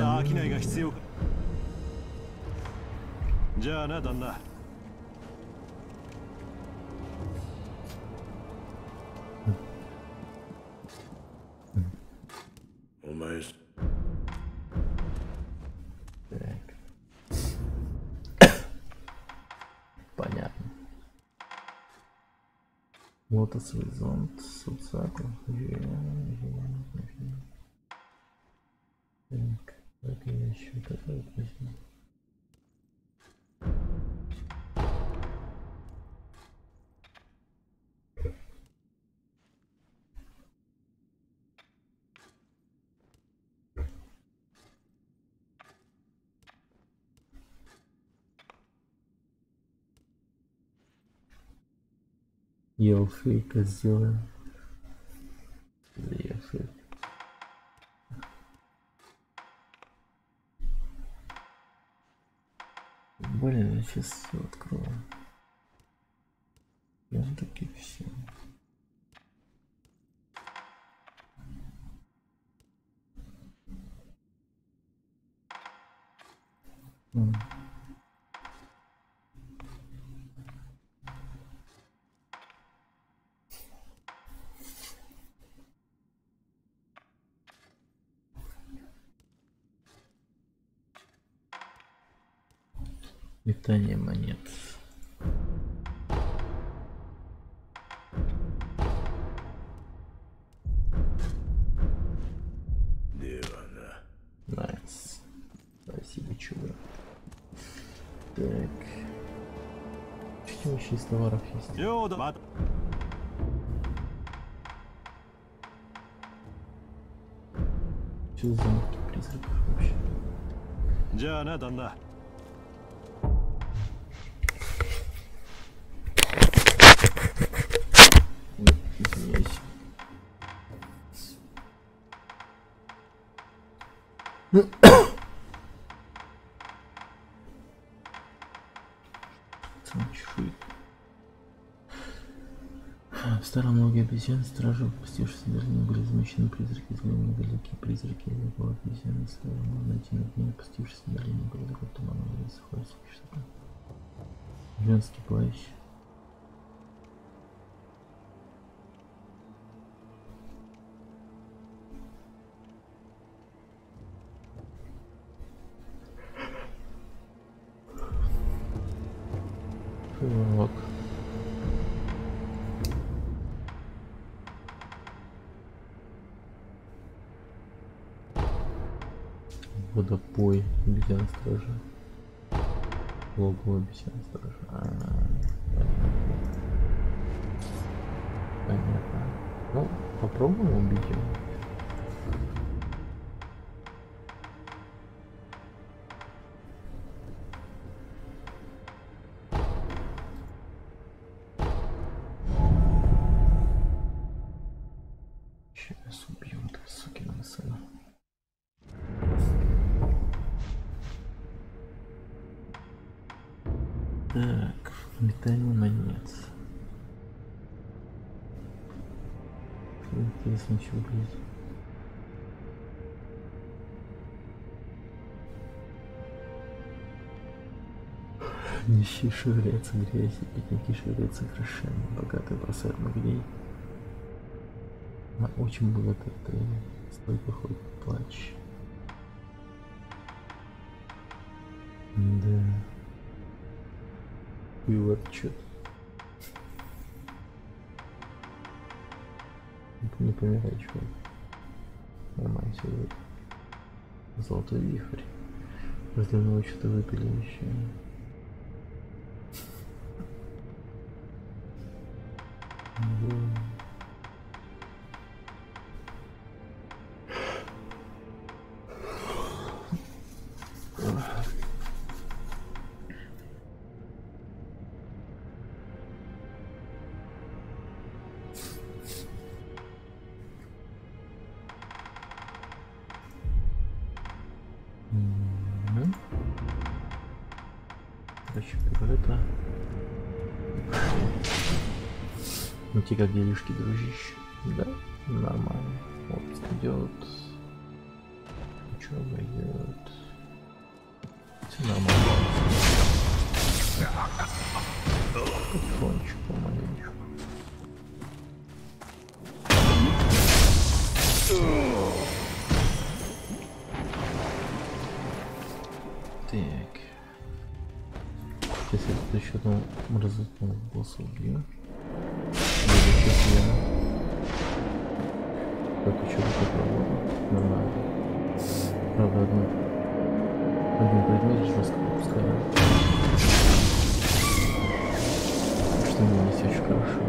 Понятно. Вот свой зонт, Суцаку. Так, как я еще такой возьму. Елфейка сделаем. Елфейк. Блин, я сейчас все открою. Прям таки все. Метание монет. Найс. Спасибо, чувак. Так. Что вообще из товаров есть? Что за замки призраков вообще? Извиняюсь. В старом логе обезьян стражи, выпустившись на Берлине, были замечены призраки, изгнанные недалекие призраки из его обезьян. Стражи можно найти на дне, опустившись на Берлине, был такой туманный лес, хватит, что-то. Женский плащ. Так. Водопой обезьян стража. Логово обезьян стража. Понятно. Ну, попробуем убить его. Сейчас убью этого сукиного сына. Так, метание монет. Интересно, что будет. Нищие шевелятся в грязи, бедняки шевелятся грошами, богатые бросают могилей. На очень богатый отель, столько ходит плач. Да. И вот чё-то. Не помирай, чувак. Нормально все будет. Золотой вихрь. Разливного что-то выпили еще. Короче, это... Ну те как делишки, дружище? Да? Нормально. Отпуск идет. Учеба идет. Все нормально. Потихонечку, помаленечку. Так. Сейчас я тут еще одного разутного босса убью. Сейчас я как еще попробую. Нормально. Правда, один предмет жестко выпускаю. Что у меня есть очень хорошо.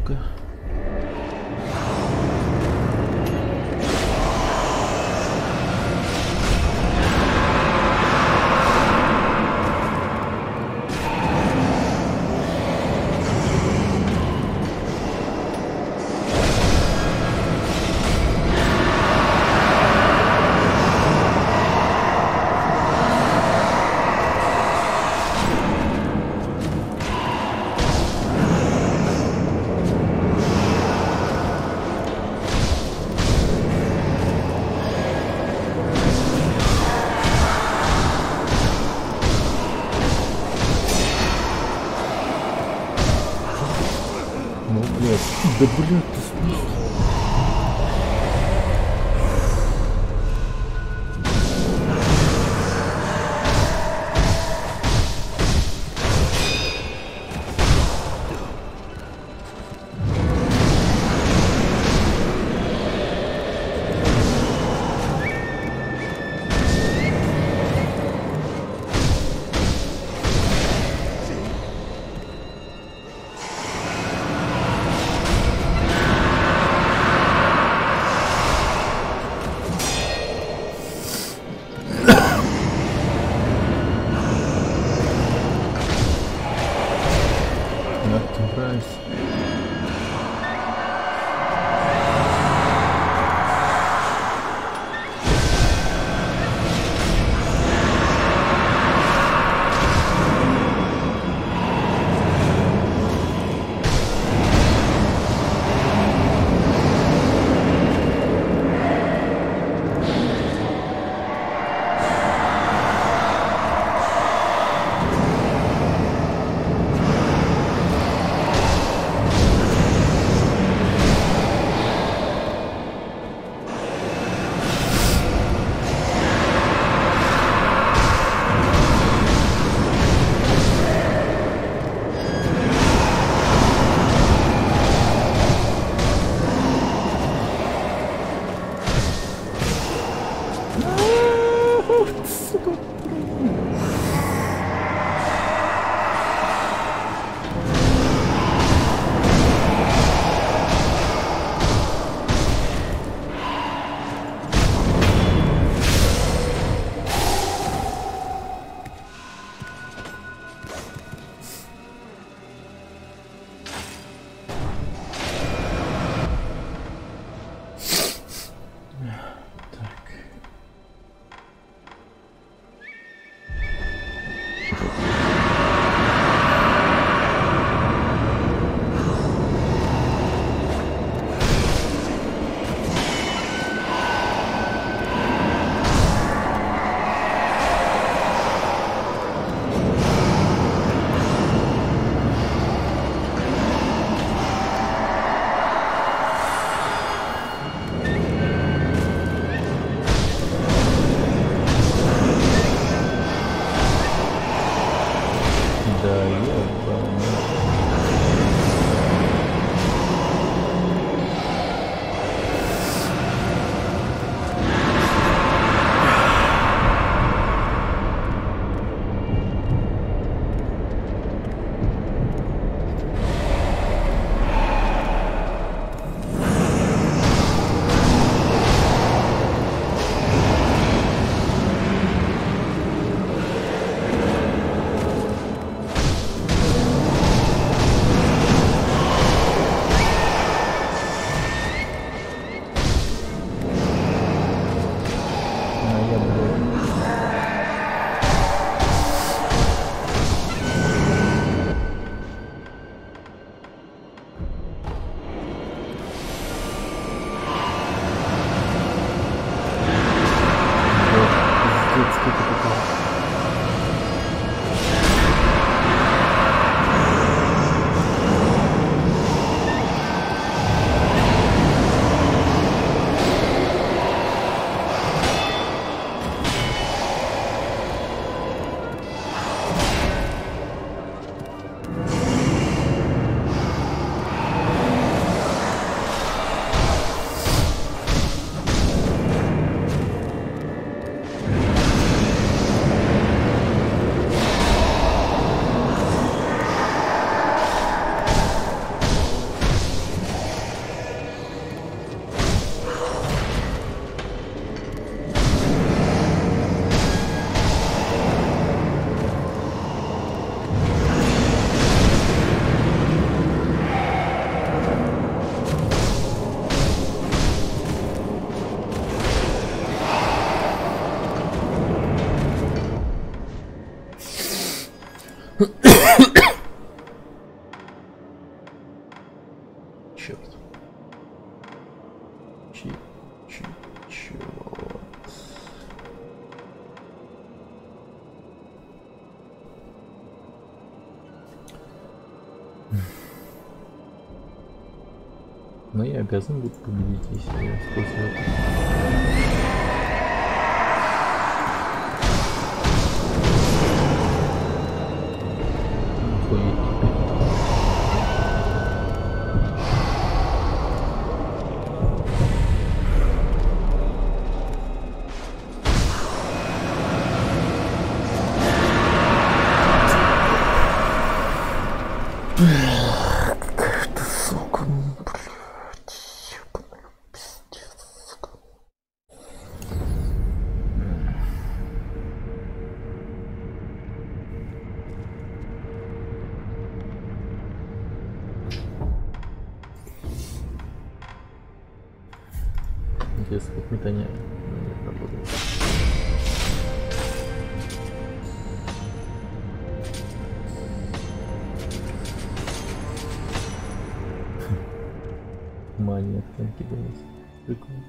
Ну-ка. Ну, блядь, да блядь, ты смысл? черт. Черт. Но я обязан буду победить, если я использую это. Интересно, как метание работает. Мания кидалась. Прикольно.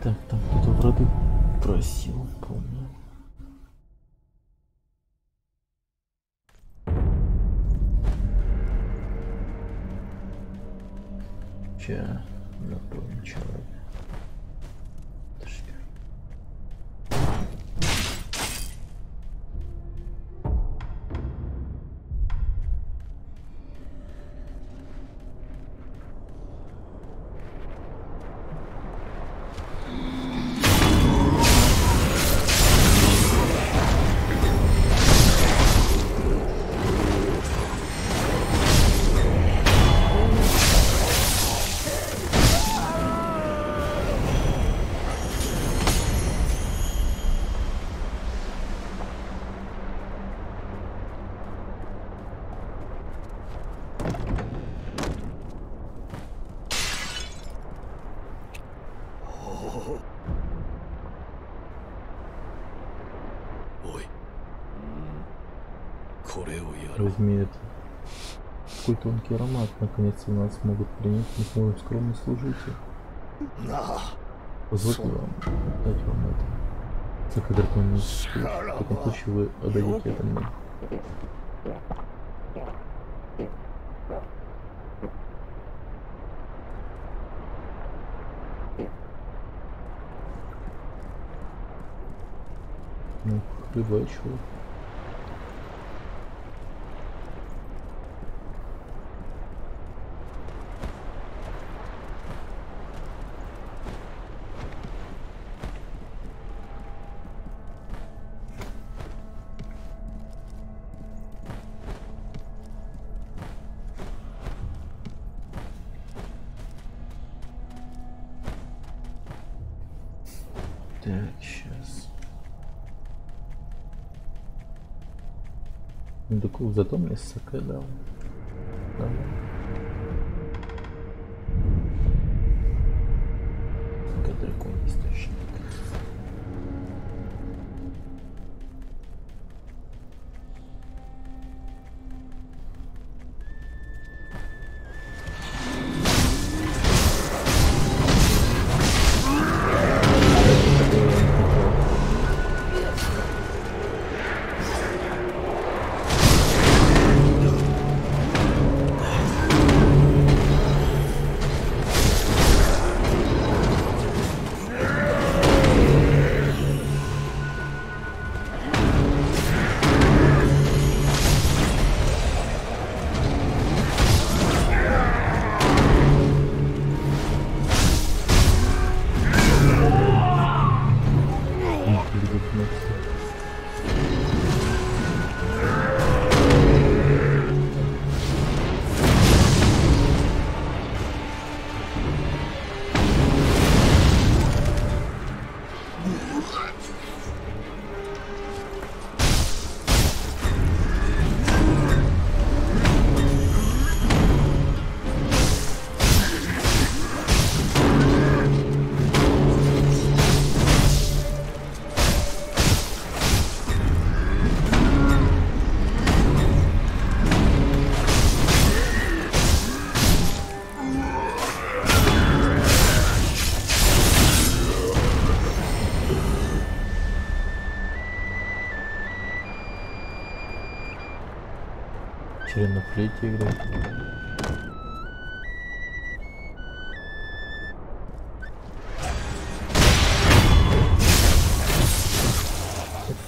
Так, там кто-то вроде просил, помню. Че, напомню, человек. Возьми это. Какой тонкий аромат. Наконец-то нас могут принять мы скромный служитель. Позвольте вам отдать вам это. Как дракон не спит. В таком случае вы отдадите это мне. Ну, рыбачил. Так, сейчас. Индуков зато мне саке дал. Как дракон источник. Член на флейте играет.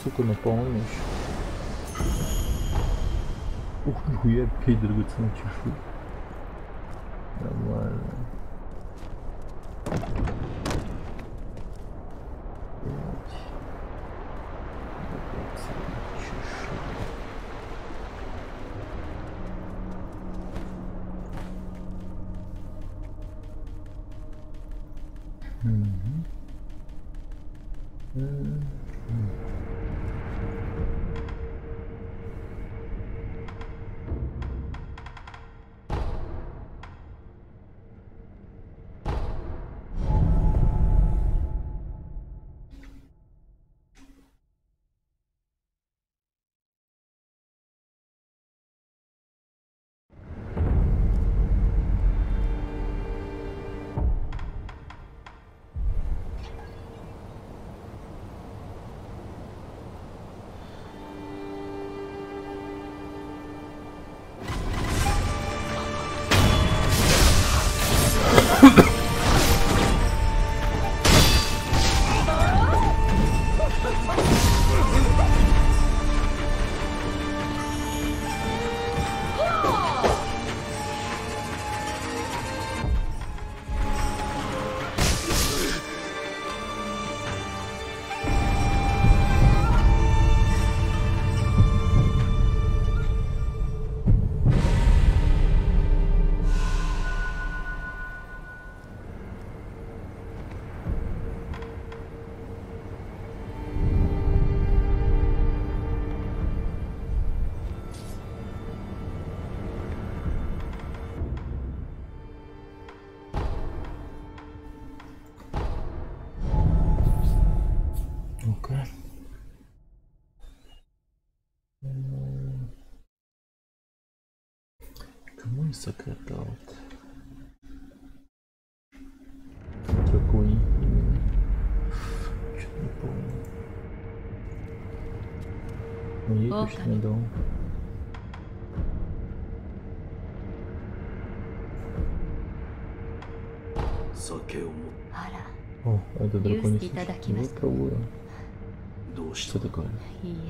Сука, наполняешь. Ух, нихуя, 5 драгоценных чешуй. Нормально. Кому я сократал? Драконий именно. Что-то не помню. Но ей точно не дал. О, это драконий существо. Вот пробую. Что такое?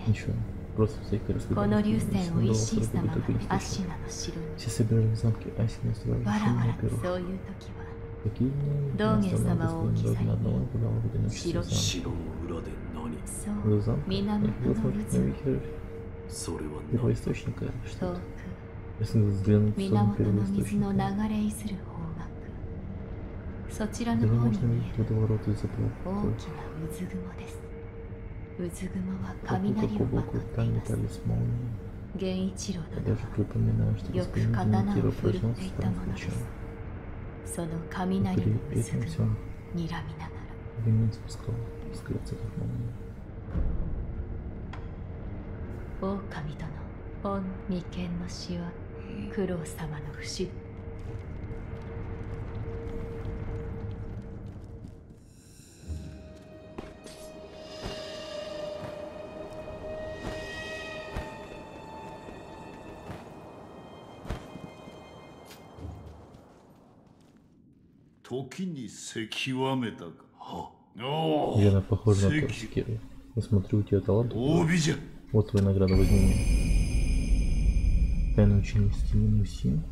Ничего. Просто всякие рассказывали. Все собирали в замке Асина и строили шумные пирог. Какие дни наставлял господин одного и подал в одиночестве замка. За замком я хотел смотреть на вихрь первоисточника. Что-то. Если взглянуть в сторону первоисточника, тогда можно видеть водоворот из-за плохо. Как облако метались молнии. Я даже припоминаю, что господин Генетира проснулся там в печали. И при этом всем огонь спускал, скрыться как молния. 狼殿、御眉間の死は九郎様の不死。時にせきわめたか。Жена похожа на Торскиру. Я смотрю, у тебя талант. Вот твоя награда, возьми меня. Тайна учения стены Мусин.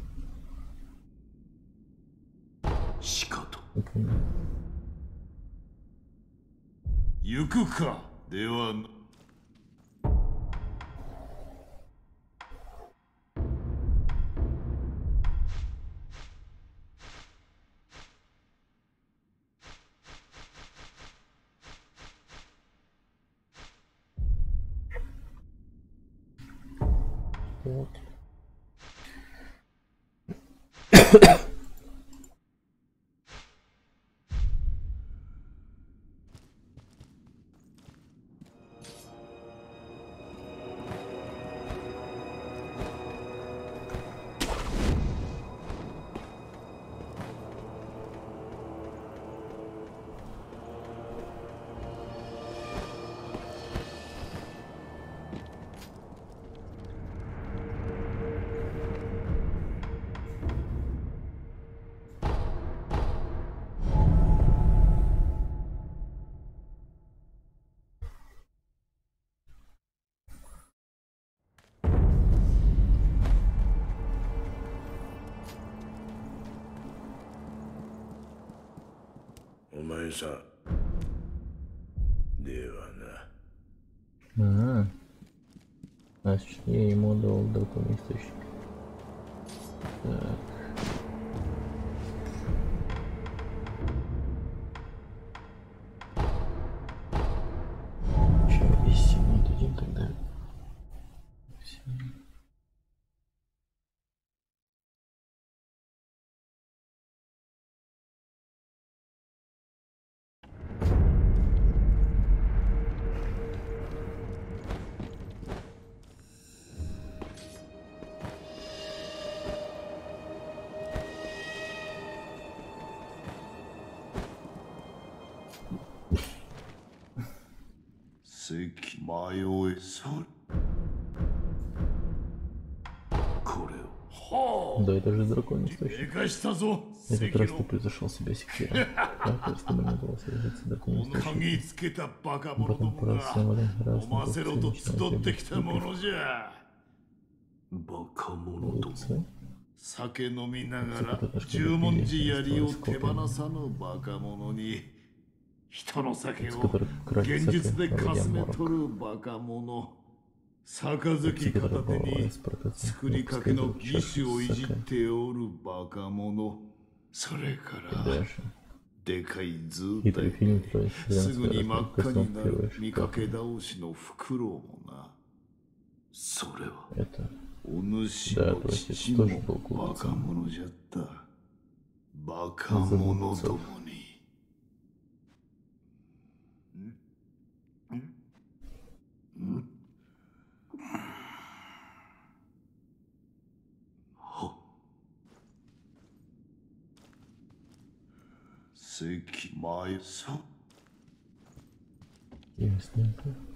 Юкука, Деван. Вот. 前さ。ではな。Значит, я ему дал драконий источник. Так. Че, вести мы дадим тогда?迷いそれこれを Да, это же драконий источник. Этот раз ты превзошел себя сектиром. Как остальным удалось сражаться драконий источник. Потом поразился один раз на толстый 酒飲みながら十文字槍を手放さぬバカ者に人の酒を現実でかすめ取るバカ者杯片手に作りかけの義手をいじっておるバカ者それからでかい図体すぐに真っ赤になる見かけ倒しのフクロウもなそれはお主の父もバカ者じゃったバカ者どもに関前さん Ясненько.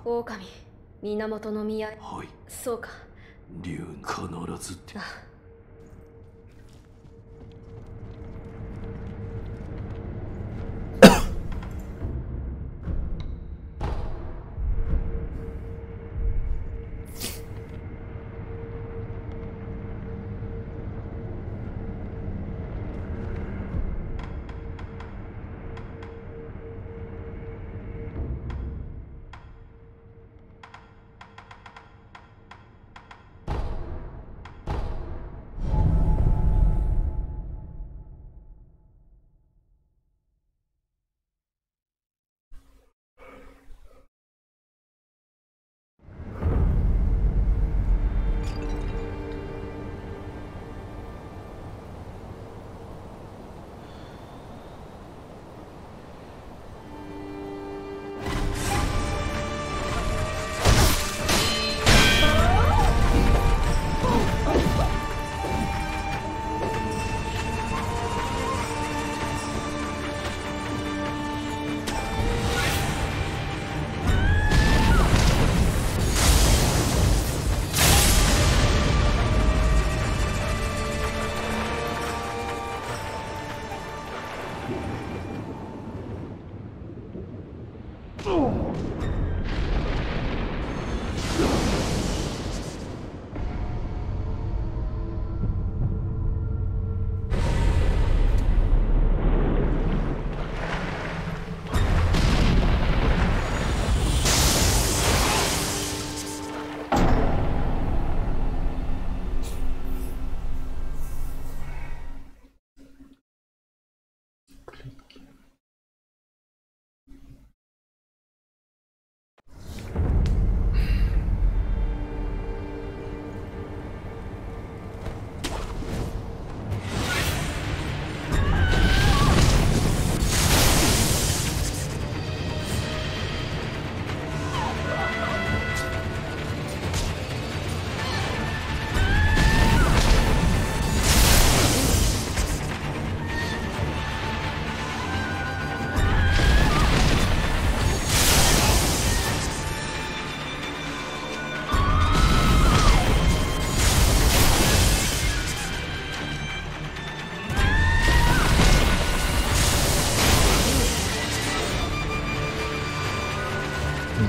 狼源宮はいそうか竜必ずって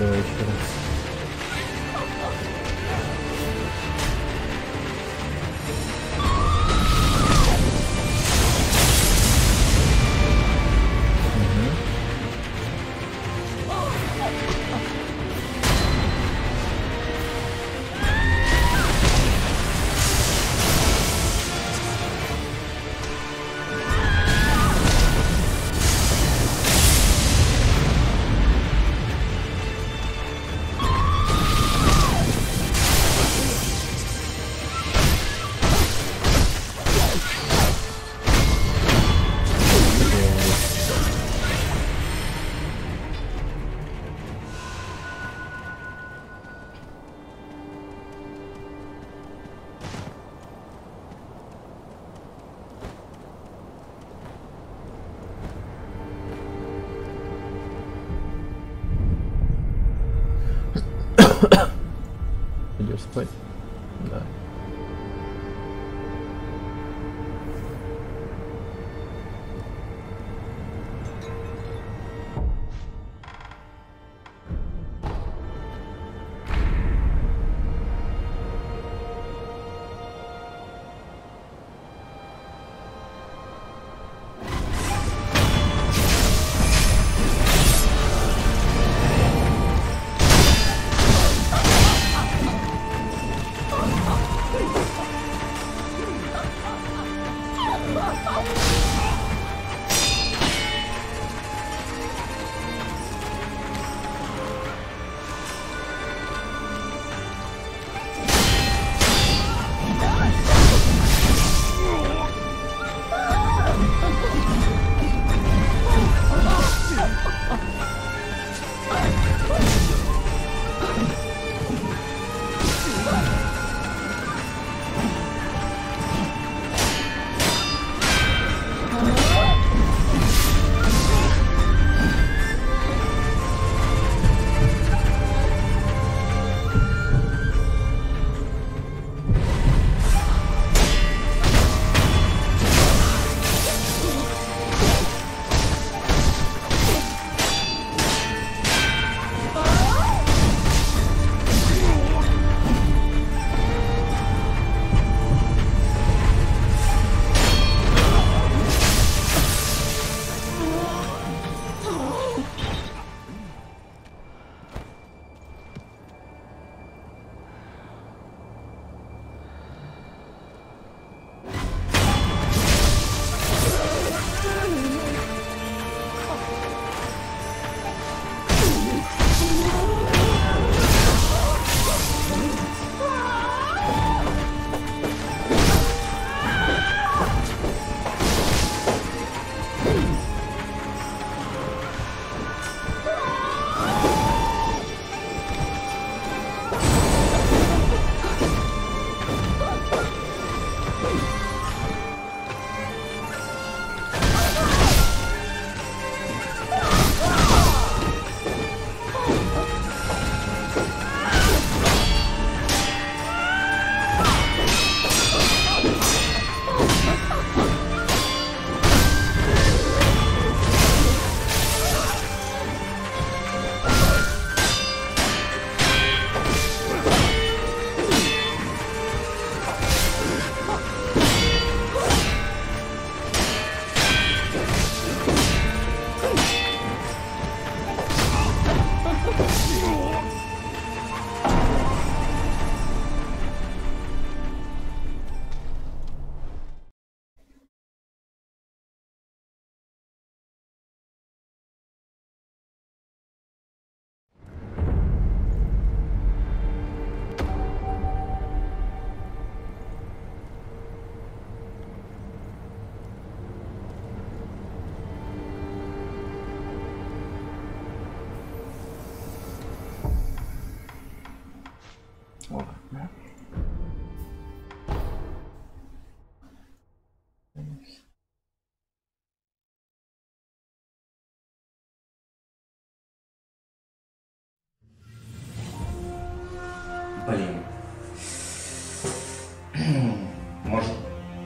Давай еще раз. Идешь спать? Да.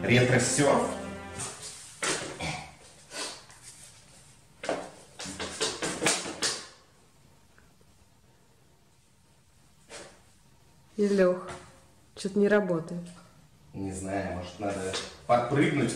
Ретро-серф. Илюх, что-то не работает. Не знаю, может надо подпрыгнуть.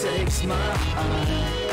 Takes my eye.